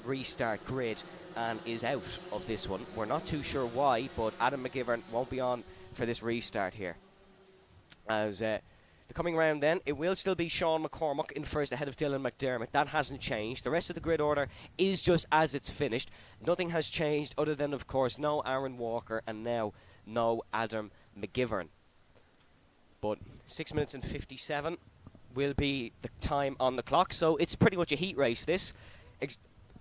restart grid and is out of this one. We're not too sure why, but Adam McGivern won't be on for this restart here. As the coming round then, it will still be Sean McCormack in first ahead of Dylan McDermott. That hasn't changed. The rest of the grid order is just as it's finished. Nothing has changed other than, of course, no Aaron Walker and now no Adam McGivern. But 6 minutes and 57 will be the time on the clock, so it's pretty much a heat race, this.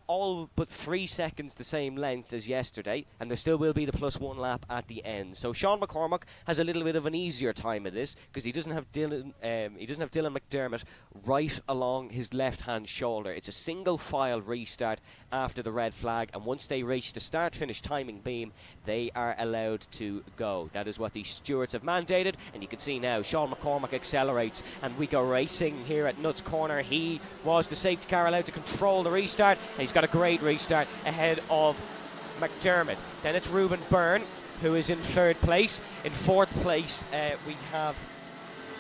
All but 3 seconds the same length as yesterday, and there still will be the +1 lap at the end. So Sean McCormack has a little bit of an easier time of this because he doesn't have Dylan McDermott right along his left-hand shoulder. It's a single file restart after the red flag, and once they reach the start-finish timing beam, they are allowed to go. That is what the stewards have mandated, and you can see now Sean McCormack accelerates, and we go racing here at Nuts Corner. He was the safety car allowed to control the restart, and he's got a great restart ahead of McDermott. Then it's Ruben Byrne, who is in 3rd place. In 4th place, we have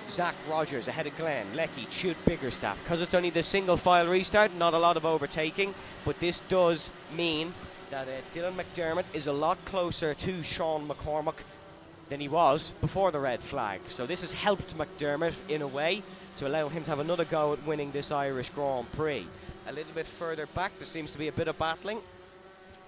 Zach Rogers ahead of Glenn, Leckie, Chute, Biggerstaff. Because it's only the single file restart, not a lot of overtaking, but this does mean that Dylan McDermott is a lot closer to Sean McCormack than he was before the red flag. So this has helped McDermott in a way to allow him to have another go at winning this Irish Grand Prix. A little bit further back, there seems to be a bit of battling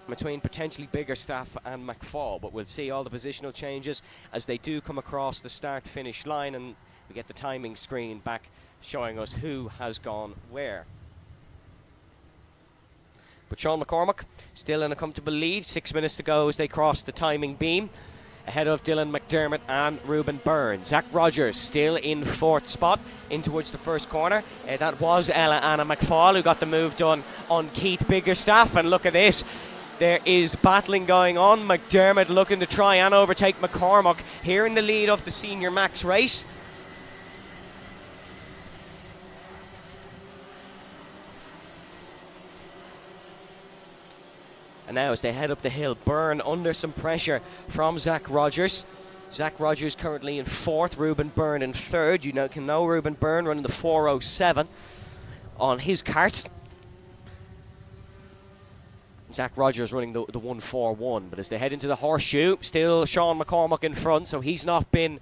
between potentially Biggerstaff and McFall, but we'll see all the positional changes as they do come across the start-finish line, and we get the timing screen back showing us who has gone where. But Sean McCormack still in a comfortable lead. 6 minutes to go as they cross the timing beam, ahead of Dylan McDermott and Ruben Byrne. Zach Rogers still in 4th spot in towards the first corner. That was Ella Anna McFall who got the move done on Keith Biggerstaff, and look at this. There is battling going on. McDermott looking to try and overtake McCormack here in the lead of the senior max race. And now as they head up the hill, Byrne under some pressure from Zach Rogers. Zach Rogers currently in 4th, Ruben Byrne in 3rd. You can know Ruben Byrne running the 4:07 on his kart. Zach Rogers running the 1:41. But as they head into the horseshoe, still Sean McCormack in front, so he's not been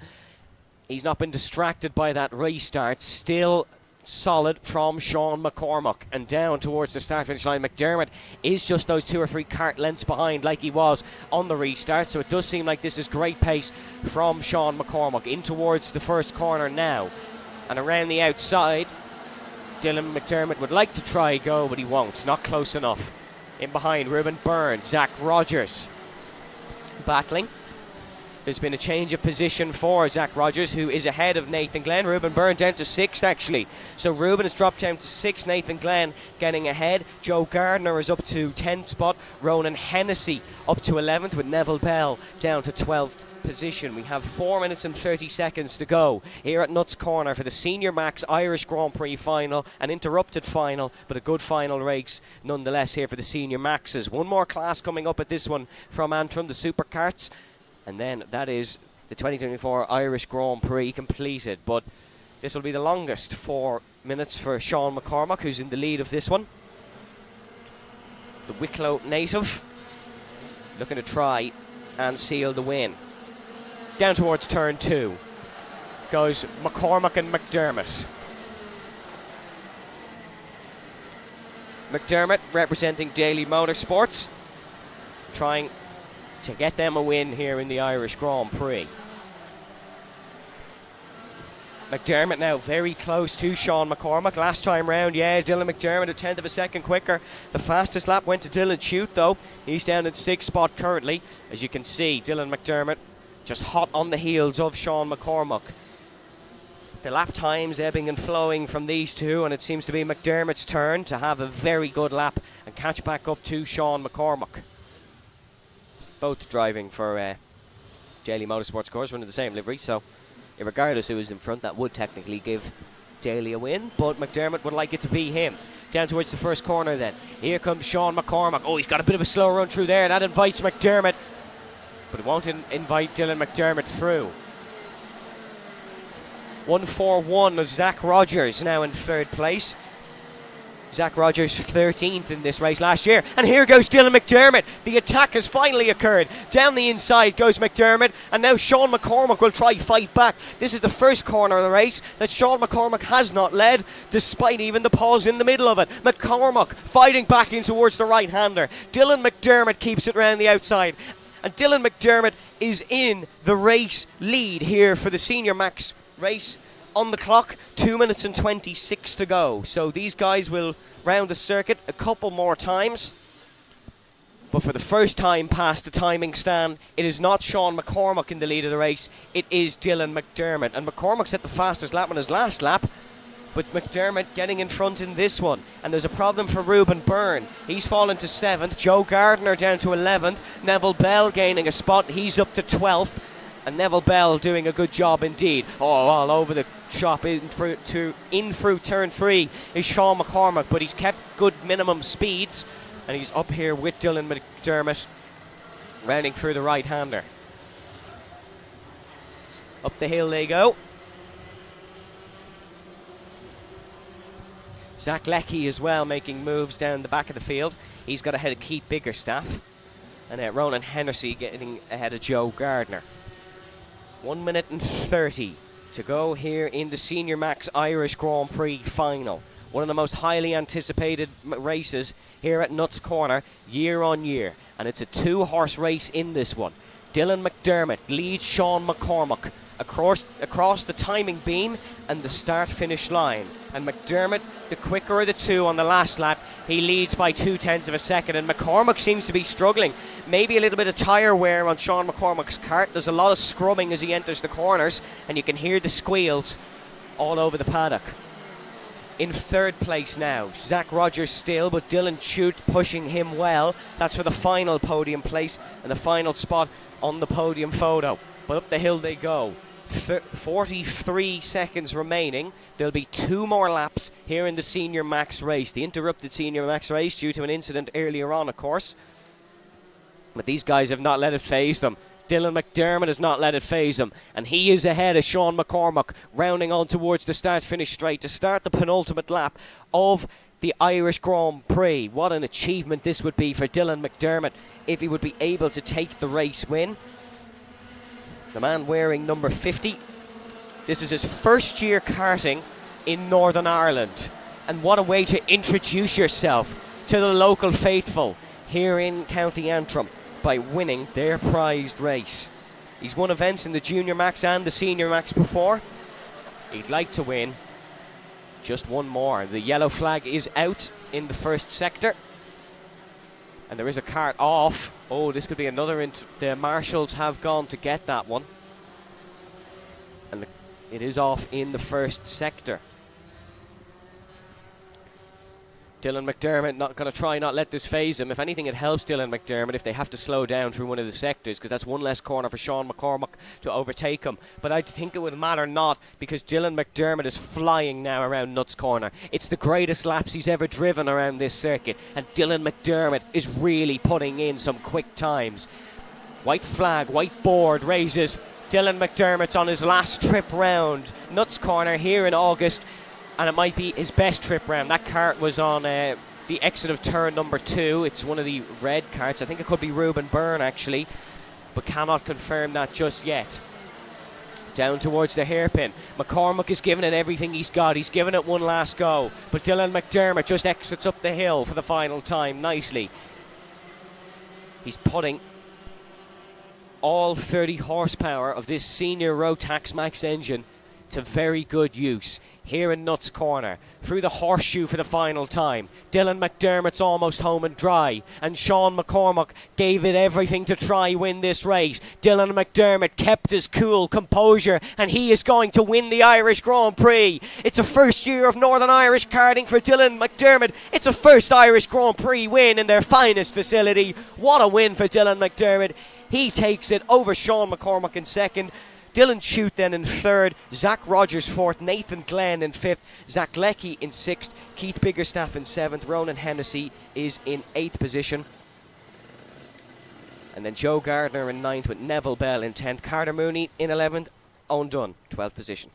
distracted by that restart. Still solid from Sean McCormack, and down towards the start finish line. McDermott is just those 2 or 3 kart lengths behind like he was on the restart, so it does seem like this is great pace from Sean McCormack in towards the first corner now. And around the outside, Dylan McDermott would like to try go, but he won't. It's not close enough. In behind, Ruben Byrne, Zach Rogers battling. There's been a change of position for Zach Rogers, who is ahead of Nathan Glenn. Ruben Byrne down to 6th, actually. So Ruben has dropped down to 6th. Nathan Glenn getting ahead. Joe Gardner is up to 10th spot. Ronan Hennessy up to 11th, with Neville Bell down to 12th position. We have 4 minutes and 30 seconds to go here at Nuts Corner for the Senior Max Irish Grand Prix final. An interrupted final, but a good final race nonetheless here for the Senior Maxes. One more class coming up at this one from Antrim, the Super Karts. And then that is the 2024 Irish Grand Prix completed. But this will be the longest 4 minutes for Sean McCormack, who's in the lead of this one. The Wicklow native looking to try and seal the win. Down towards turn 2 goes McCormack and McDermott. McDermott representing Daily Motorsports, trying to get them a win here in the Irish Grand Prix. McDermott now very close to Sean McCormack. Last time round, Dylan McDermott a 10th of a second quicker. The fastest lap went to Dylan Chute, though. He's down in 6th spot currently. As you can see, Dylan McDermott just hot on the heels of Sean McCormack. The lap times ebbing and flowing from these two, and it seems to be McDermott's turn to have a very good lap and catch back up to Sean McCormack. Both driving for Daly Motorsports, of course, running the same livery, so regardless who is in front, that would technically give Daly a win, but McDermott would like it to be him. Down towards the first corner then. Here comes Sean McCormack. Oh, he's got a bit of a slow run through there. That invites McDermott, but it won't invite Dylan McDermott through. 1-4-1 is Zach Rogers now in third place. Zach Rogers 13th in this race last year. And here goes Dylan McDermott. The attack has finally occurred. Down the inside goes McDermott. And now Sean McCormack will try fight back. This is the first corner of the race that Sean McCormack has not led, despite even the pause in the middle of it. McCormack fighting back in towards the right-hander. Dylan McDermott keeps it round the outside. And Dylan McDermott is in the race lead here for the Senior Max race. On the clock, 2 minutes and 26 to go. So these guys will round the circuit a couple more times. But for the first time past the timing stand, it is not Sean McCormack in the lead of the race. It is Dylan McDermott. And McCormack set the fastest lap on his last lap. But McDermott getting in front in this one. And there's a problem for Ruben Byrne. He's fallen to 7th. Joe Gardner down to 11th. Neville Bell gaining a spot. He's up to 12th. And Neville Bell doing a good job indeed. Oh, all over the shop in through turn 3 is Sean McCormack, but he's kept good minimum speeds, and he's up here with Dylan McDermott, rounding through the right-hander. Up the hill they go. Zach Leckie as well making moves down the back of the field. He's got ahead of Keith Biggerstaff, and Ronan Hennessy getting ahead of Joe Gardner. 1 minute and 30 to go here in the Senior Max Irish Grand Prix final. One of the most highly anticipated races here at Nuts Corner year on year. And it's a 2-horse race in this one. Dylan McDermott leads Sean McCormack across the timing beam and the start-finish line. And McDermott, the quicker of the two on the last lap, he leads by 0.2 of a second. And McCormack seems to be struggling. Maybe a little bit of tyre wear on Sean McCormack's kart. There's a lot of scrubbing as he enters the corners, and you can hear the squeals all over the paddock. In third place now, Zach Rogers still, but Dylan Chute pushing him well. That's for the final podium place and the final spot on the podium photo. But up the hill they go. 43 seconds remaining. There'll be 2 more laps here in the Senior Max race. The interrupted Senior Max race due to an incident earlier on, of course. But these guys have not let it faze them. Dylan McDermott has not let it faze him. And he is ahead of Sean McCormack, rounding on towards the start-finish straight to start the penultimate lap of the Irish Grand Prix. What an achievement this would be for Dylan McDermott if he would be able to take the race win. The man wearing number 50. This is his first year karting in Northern Ireland. And what a way to introduce yourself to the local faithful here in County Antrim by winning their prized race. He's won events in the Junior Max and the Senior Max before. He'd like to win just one more. The yellow flag is out in the first sector. And there is a kart off. Oh, this could be another. The marshals have gone to get that one. And it is off in the first sector. Dylan McDermott not going to try not let this phase him. If anything, it helps Dylan McDermott if they have to slow down through one of the sectors, because that's one less corner for Sean McCormack to overtake him. But I think it would matter not, because Dylan McDermott is flying now around Nuts Corner. It's the greatest laps he's ever driven around this circuit, and Dylan McDermott is really putting in some quick times. White flag, white board raises. Dylan McDermott's on his last trip round Nuts Corner here in August, and it might be his best trip round. That kart was on the exit of turn number 2. It's one of the red karts. I think it could be Ruben Byrne actually, but cannot confirm that just yet. Down towards the hairpin. McCormack is giving it everything he's got. He's given it one last go, but Dylan McDermott just exits up the hill for the final time nicely. He's putting all 30 horsepower of this senior Rotax Max engine to very good use here in Nuts Corner. Through the horseshoe for the final time. Dylan McDermott's almost home and dry, and Sean McCormack gave it everything to try win this race. Dylan McDermott kept his cool composure, and he is going to win the Irish Grand Prix. It's a first year of Northern Irish karting for Dylan McDermott. It's a first Irish Grand Prix win in their finest facility. What a win for Dylan McDermott. He takes it over Sean McCormack in second. Dylan Chute then in third, Zach Rogers fourth, Nathan Glenn in fifth, Zach Leckie in sixth, Keith Biggerstaff in seventh, Ronan Hennessy is in eighth position. And then Joe Gardner in ninth with Neville Bell in 10th, Carter Mooney in 11th, Owen Dunn, 12th position.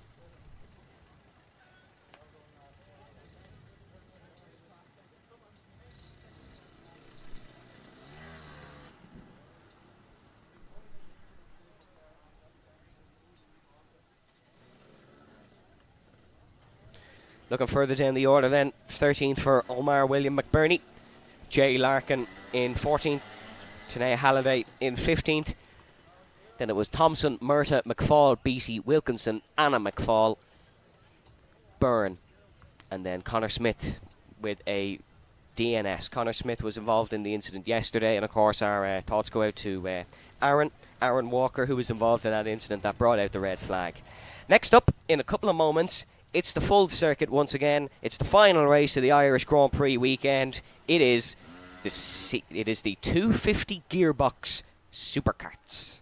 Looking further down the order then, 13th for Omar William McBurney, Jay Larkin in 14th, Tanea Halliday in 15th. Then it was Thompson, Murtagh, McFall, Beattie, Wilkinson, Anna McFall, Byrne, and then Connor Smith with a DNS. Connor Smith was involved in the incident yesterday, and of course our thoughts go out to Aaron Walker, who was involved in that incident that brought out the red flag. Next up, in a couple of moments, it's the full circuit once again. It's the final race of the Irish Grand Prix weekend. It is the 250 gearbox superkarts.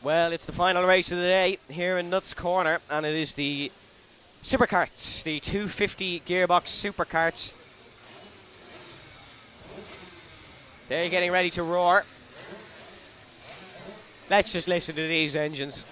Well, it's the final race of the day here in Nuts Corner, and it is the supercarts, the 250 gearbox supercarts. They're getting ready to roar. Let's just listen to these engines.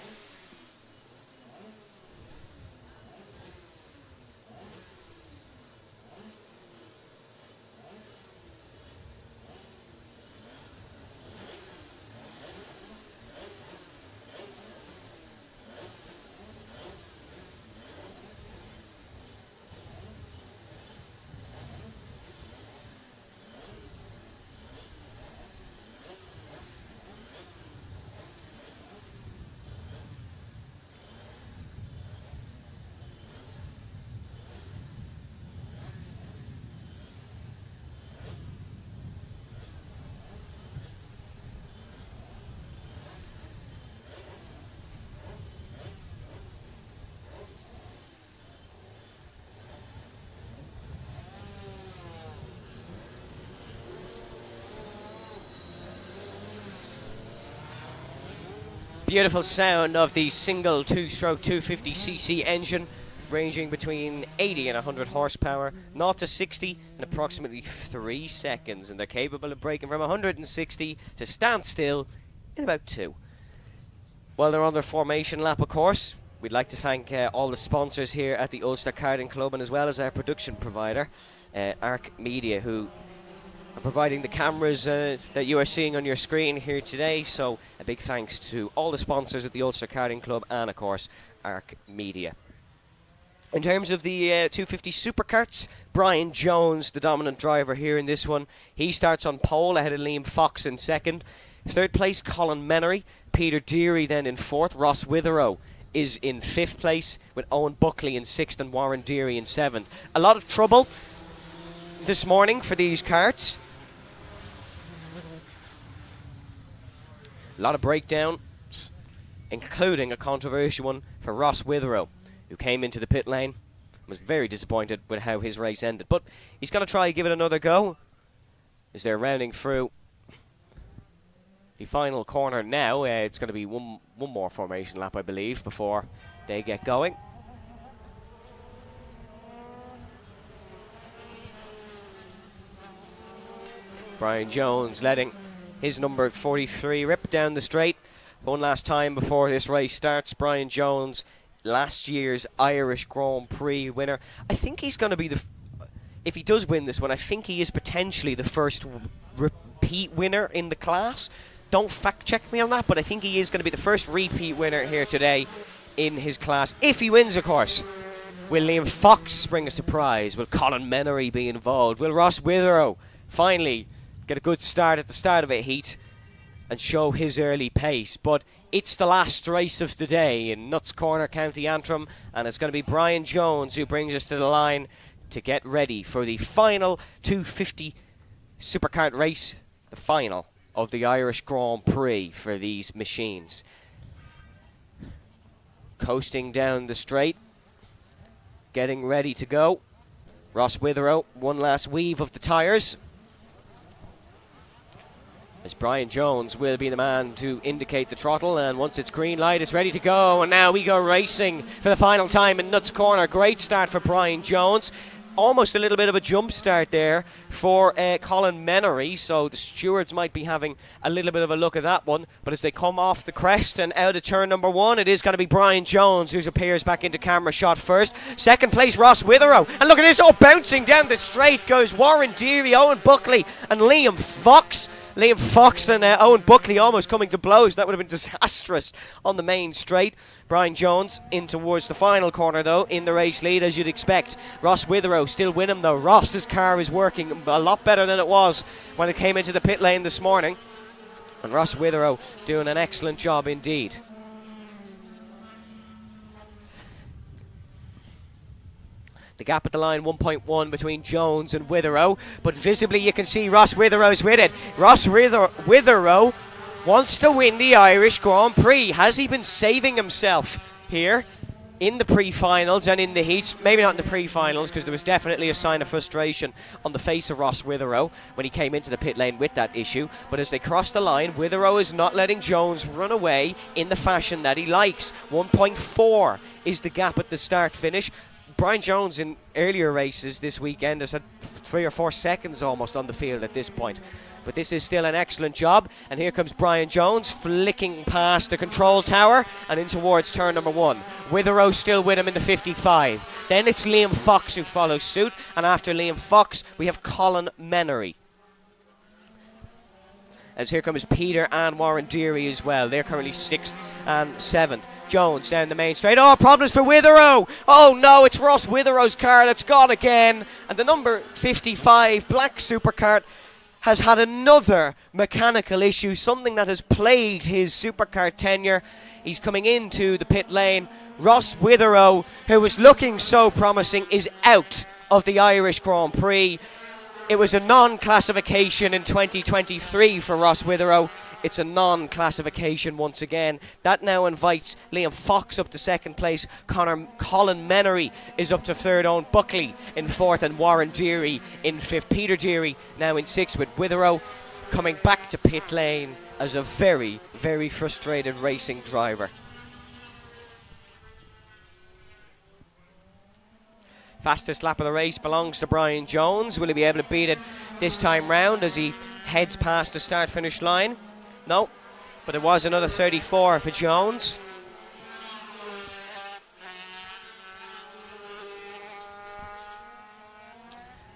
Beautiful sound of the single two-stroke 250cc engine, ranging between 80 and 100 horsepower, 0 to 60 in approximately 3 seconds, and they're capable of braking from 160 to standstill in about 2. While they're on their formation lap, of course, we'd like to thank all the sponsors here at the Ulster Karting Club, and as well as our production provider, Arc Media, who are providing the cameras that you are seeing on your screen here today. So a big thanks to all the sponsors at the Ulster Karting Club and, of course, Arc Media. In terms of the 250 supercarts, Brian Jones, the dominant driver here in this one. He starts on pole ahead of Liam Fox in second. Third place, Colin Menery. Peter Deary then in fourth. Ross Witherow is in fifth place, with Owen Buckley in sixth and Warren Deary in seventh. A lot of trouble this morning for these karts. A lot of breakdowns, including a controversial one for Ross Witherow, who came into the pit lane and was very disappointed with how his race ended. But he's going to try and give it another go as they're rounding through the final corner now. It's going to be one more formation lap, I believe, before they get going. Brian Jones letting his number 43 rip down the straight. One last time before this race starts. Brian Jones, last year's Irish Grand Prix winner. I think he's going to be if he does win this one, I think he is potentially the first repeat winner in the class. Don't fact check me on that, but I think he is going to be the first repeat winner here today in his class. If he wins, of course. Will Liam Fox bring a surprise? Will Colin Menery be involved? Will Ross Witherow finally get a good start at the start of a heat and show his early pace? But it's the last race of the day in Nuts Corner, County Antrim, and it's going to be Brian Jones who brings us to the line to get ready for the final 250 supercart race, the final of the Irish Grand Prix for these machines. Coasting down the straight, getting ready to go. Ross Witherow, one last weave of the tyres, as Brian Jones will be the man to indicate the throttle, and once it's green light, it's ready to go. And now we go racing for the final time in Nuts Corner. Great start for Brian Jones. Almost a little bit of a jump start there for Colin Menery, so the stewards might be having a little bit of a look at that one. But as they come off the crest and out of turn number one, it is going to be Brian Jones who appears back into camera shot first. Second place, Ross Witherow. And look at this, bouncing down the straight goes Warren Deary, Owen Buckley and Liam Fox. Liam Fox and Owen Buckley almost coming to blows. That would have been disastrous on the main straight. Brian Jones in towards the final corner, though, in the race lead, as you'd expect. Ross Witherow still with him, though. Ross's car is working a lot better than it was when it came into the pit lane this morning. And Ross Witherow doing an excellent job indeed. The gap at the line, 1.1 between Jones and Witherow. But visibly you can see Ross Witherow's with it. Ross Witherow wants to win the Irish Grand Prix. Has he been saving himself here? in the pre-finals and in the heats. Maybe not in the pre-finals, because there was definitely a sign of frustration on the face of Ross Witherow when he came into the pit lane with that issue. But as they cross the line, Witherow is not letting Jones run away in the fashion that he likes. 1.4 is the gap at the start-finish. Brian Jones in earlier races this weekend has had 3 or 4 seconds almost on the field at this point. But this is still an excellent job, and here comes Brian Jones flicking past the control tower and in towards turn number 1. Witherow still with him in the 55. Then it's Liam Fox who follows suit, and after Liam Fox we have Colin Menery. As here comes Peter and Warren Deary as well. They're currently 6th and 7th. Jones down the main straight. Oh, problems for Witherow. Oh no, it's Ross Witherow's car that's gone again. And the number 55 black supercar has had another mechanical issue, something that has plagued his supercar tenure. He's coming into the pit lane. Ross Witherow, who was looking so promising, is out of the Irish Grand Prix. It was a non-classification in 2023 for Ross Witherow. It's a non-classification once again. That now invites Liam Fox up to 2nd place. Colin Menery is up to 3rd. Owen Buckley in 4th, and Warren Deary in 5th. Peter Deary now in 6th, with Witherow coming back to pit lane as a very, very frustrated racing driver. Fastest lap of the race belongs to Brian Jones. Will he be able to beat it this time round as he heads past the start-finish line? No, but it was another 34 for Jones.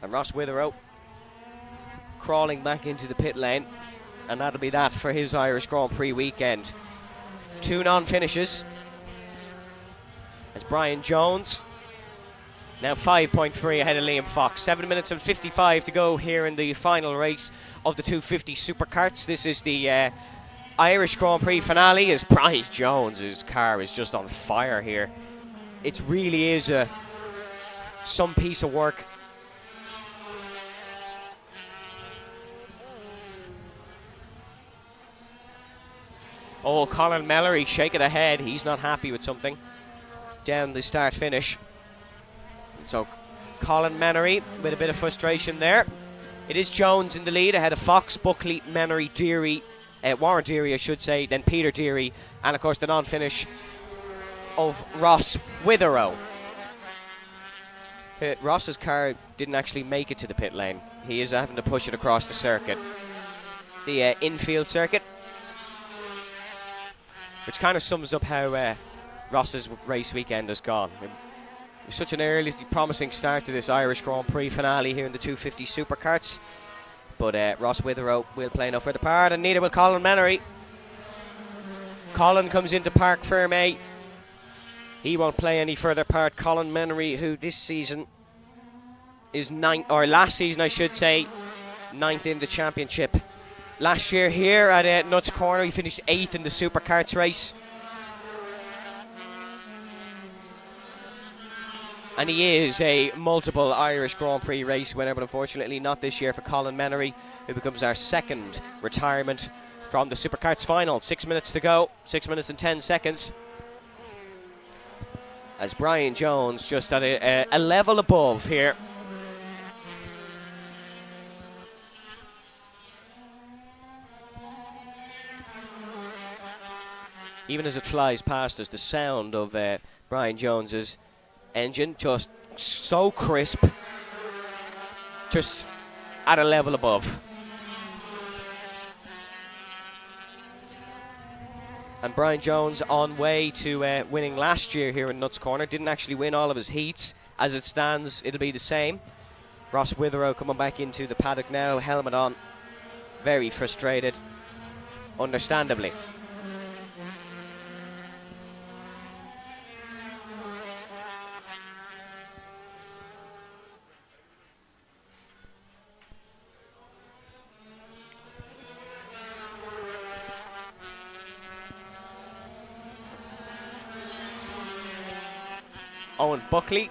And Ross Witherow crawling back into the pit lane, and that'll be that for his Irish Grand Prix weekend. 2 non-finishes as Brian Jones now 5.3 ahead of Liam Fox. 7 minutes and 55 to go here in the final race of the 250 Supercarts. This is the Irish Grand Prix finale, as Brian Jones' car is just on fire here. It really is some piece of work. Oh, Colin Menery shaking the head. He's not happy with something down the start-finish. So Colin Menery with a bit of frustration there. It is Jones in the lead ahead of Fox, Buckley, Menery, Deary, Warren Deary I should say, then Peter Deary, and of course the non-finish of Ross Witherow. Ross's car didn't actually make it to the pit lane. He is having to push it across the circuit, the infield circuit, which kind of sums up how Ross's race weekend has gone. Such an early, promising start to this Irish Grand Prix finale here in the 250 Supercarts. But Ross Witherow will play no further part, and neither will Colin Menery. Colin comes into Parc Fermé. He won't play any further part. Colin Menery, who this season is 9th, or last season I should say, 9th in the championship. Last year here at Nuts Corner, he finished 8th in the Supercarts race. And he is a multiple Irish Grand Prix race winner, but unfortunately not this year for Colin Menery, who becomes our 2nd retirement from the Supercarts final. 6 minutes to go, 6 minutes and 10 seconds. As Brian Jones just at a level above here. Even as it flies past us, the sound of Brian Jones's engine just so crisp, just at a level above. And Brian Jones on way to winning last year here in Nuts Corner. Didn't actually win all of his heats. As it stands, it'll be the same. Ross Witherow coming back into the paddock now, helmet on, very frustrated, understandably. Owen Buckley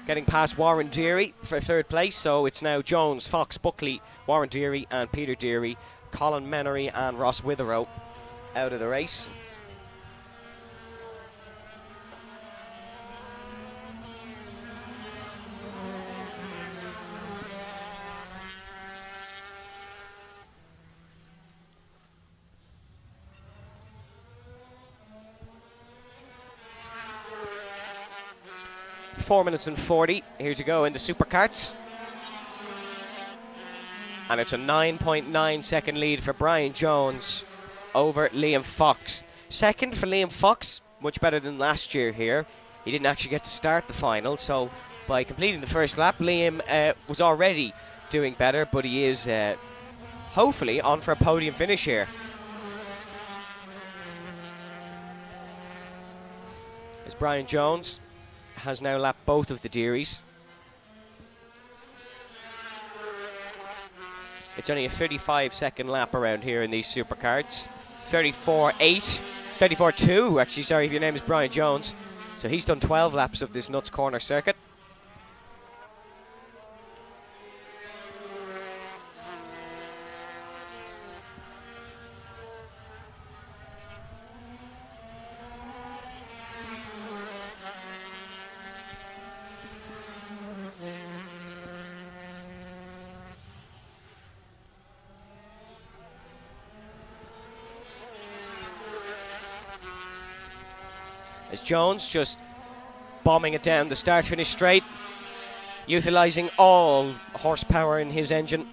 getting past Warren Deary for 3rd place, so it's now Jones, Fox, Buckley, Warren Deary and Peter Deary, Colin Menery and Ross Witherow out of the race. 4 minutes and 40 here to go in the supercarts. And it's a 9.9 second lead for Brian Jones over Liam Fox. Second for Liam Fox, much better than last year here. He didn't actually get to start the final, so by completing the first lap, Liam was already doing better, but he is hopefully on for a podium finish here. As Brian Jones has now lapped both of the Dearies. It's only a 35-second lap around here in these supercards. 34.2, actually, sorry, if your name is Brian Jones. So he's done 12 laps of this Nuts Corner circuit. As Jones just bombing it down the start-finish straight, utilising all horsepower in his engine,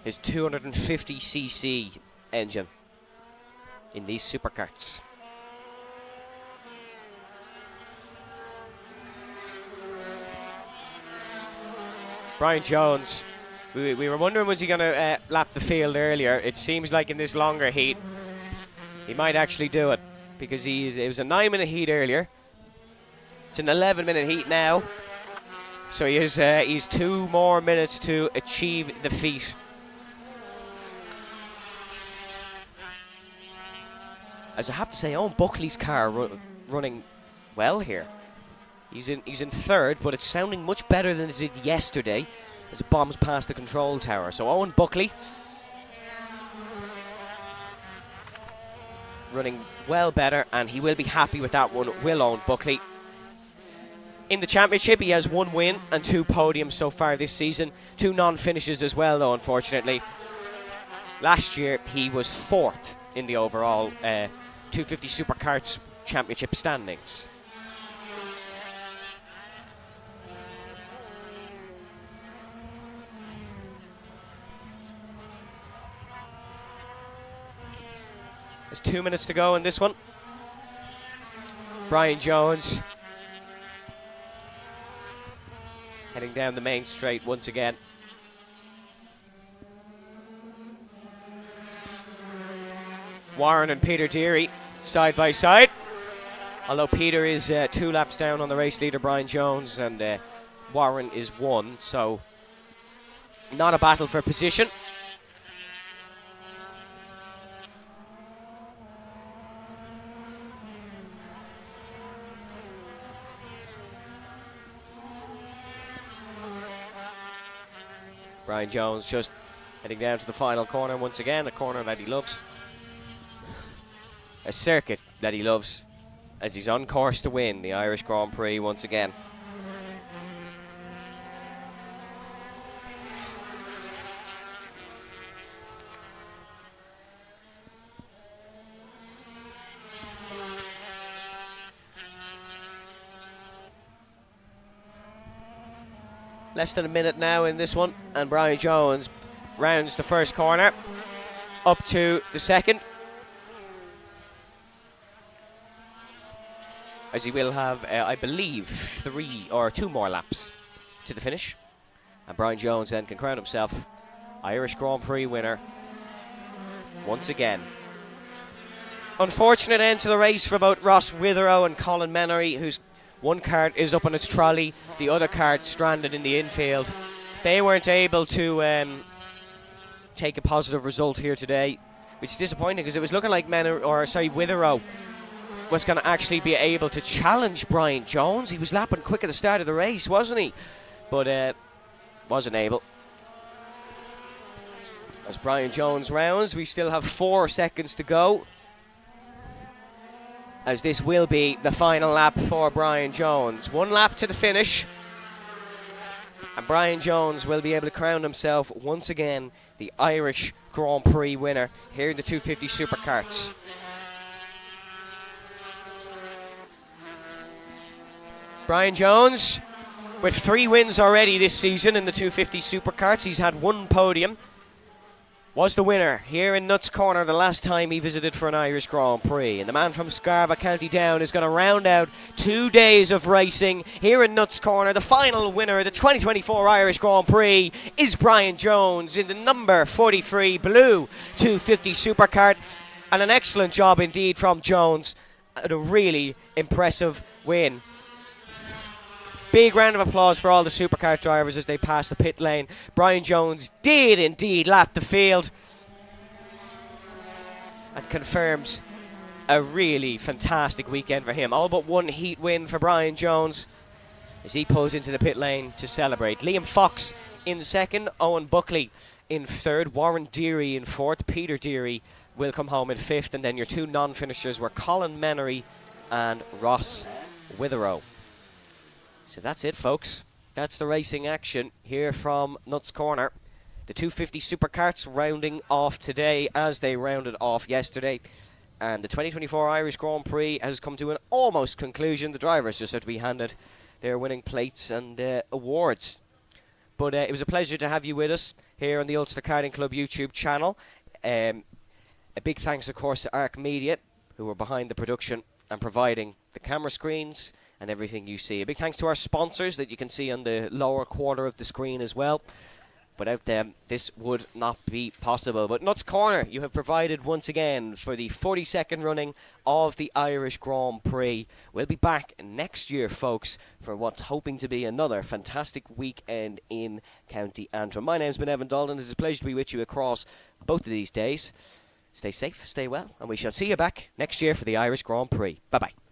his 250cc engine in these supercarts. Brian Jones, we were wondering, was he going to lap the field earlier? It seems like in this longer heat he might actually do it, because it was a 9-minute heat earlier. It's an 11-minute heat now. So he's 2 more minutes to achieve the feat. As I have to say, Owen Buckley's car running well here. He's in third, but it's sounding much better than it did yesterday as it bombs past the control tower. So Owen Buckley running well better, and he will be happy with that one, will Owen Buckley. In the championship, he has 1 win and 2 podiums so far this season. 2 non-finishes as well, though, unfortunately. Last year, he was 4th in the overall 250 Supercarts Championship standings. There's 2 minutes to go in this one. Brian Jones heading down the main straight once again. Warren and Peter Deary side by side. Although Peter is 2 laps down on the race leader Brian Jones, and Warren is 1, so not a battle for position. Brian Jones just heading down to the final corner once again, a corner that he loves. A circuit that he loves, as he's on course to win the Irish Grand Prix once again. Less than a minute now in this one, and Brian Jones rounds the first corner up to the second, as he will have, I believe, 3 or 2 more laps to the finish, and Brian Jones then can crown himself Irish Grand Prix winner once again. Unfortunate end to the race for both Ross Witherow and Colin Menery, whose one cart is up on its trolley, the other cart stranded in the infield. They weren't able to take a positive result here today, which is disappointing, because it was looking like Witherow was going to actually be able to challenge Brian Jones. He was lapping quick at the start of the race, wasn't he? But wasn't able. As Brian Jones rounds, we still have 4 seconds to go, as this will be the final lap for Brian Jones. 1 lap to the finish, and Brian Jones will be able to crown himself once again the Irish Grand Prix winner here in the 250 Supercarts. Brian Jones, with 3 wins already this season in the 250 Supercarts. He's had 1 podium. Was the winner here in Nuts Corner the last time he visited for an Irish Grand Prix. And the man from Scarva, County Down, is going to round out 2 days of racing here in Nuts Corner. The final winner of the 2024 Irish Grand Prix is Brian Jones in the number 43 blue 250 Supercart. And an excellent job indeed from Jones. And a really impressive win. Big round of applause for all the supercar drivers as they pass the pit lane. Brian Jones did indeed lap the field and confirms a really fantastic weekend for him. All but 1 heat win for Brian Jones as he pulls into the pit lane to celebrate. Liam Fox in 2nd, Owen Buckley in 3rd, Warren Deary in 4th, Peter Deary will come home in 5th, and then your 2 non-finishers were Colin Menery and Ross Witherow. So that's it, folks. That's the racing action here from Nuts Corner. The 250 Supercarts rounding off today as they rounded off yesterday. And the 2024 Irish Grand Prix has come to an almost conclusion. The drivers just have to be handed their winning plates and awards. But it was a pleasure to have you with us here on the Ulster Karting Club YouTube channel. A big thanks, of course, to Arc Media, who were behind the production and providing the camera screens and everything you see. A big thanks to our sponsors that you can see on the lower quarter of the screen as well. Without them, this would not be possible. But Nuts Corner, you have provided once again for the 42nd running of the Irish Grand Prix. We'll be back next year, folks, for what's hoping to be another fantastic weekend in County Antrim. My name's been Evan Dalton. It's a pleasure to be with you across both of these days. Stay safe, stay well, and we shall see you back next year for the Irish Grand Prix. Bye-bye.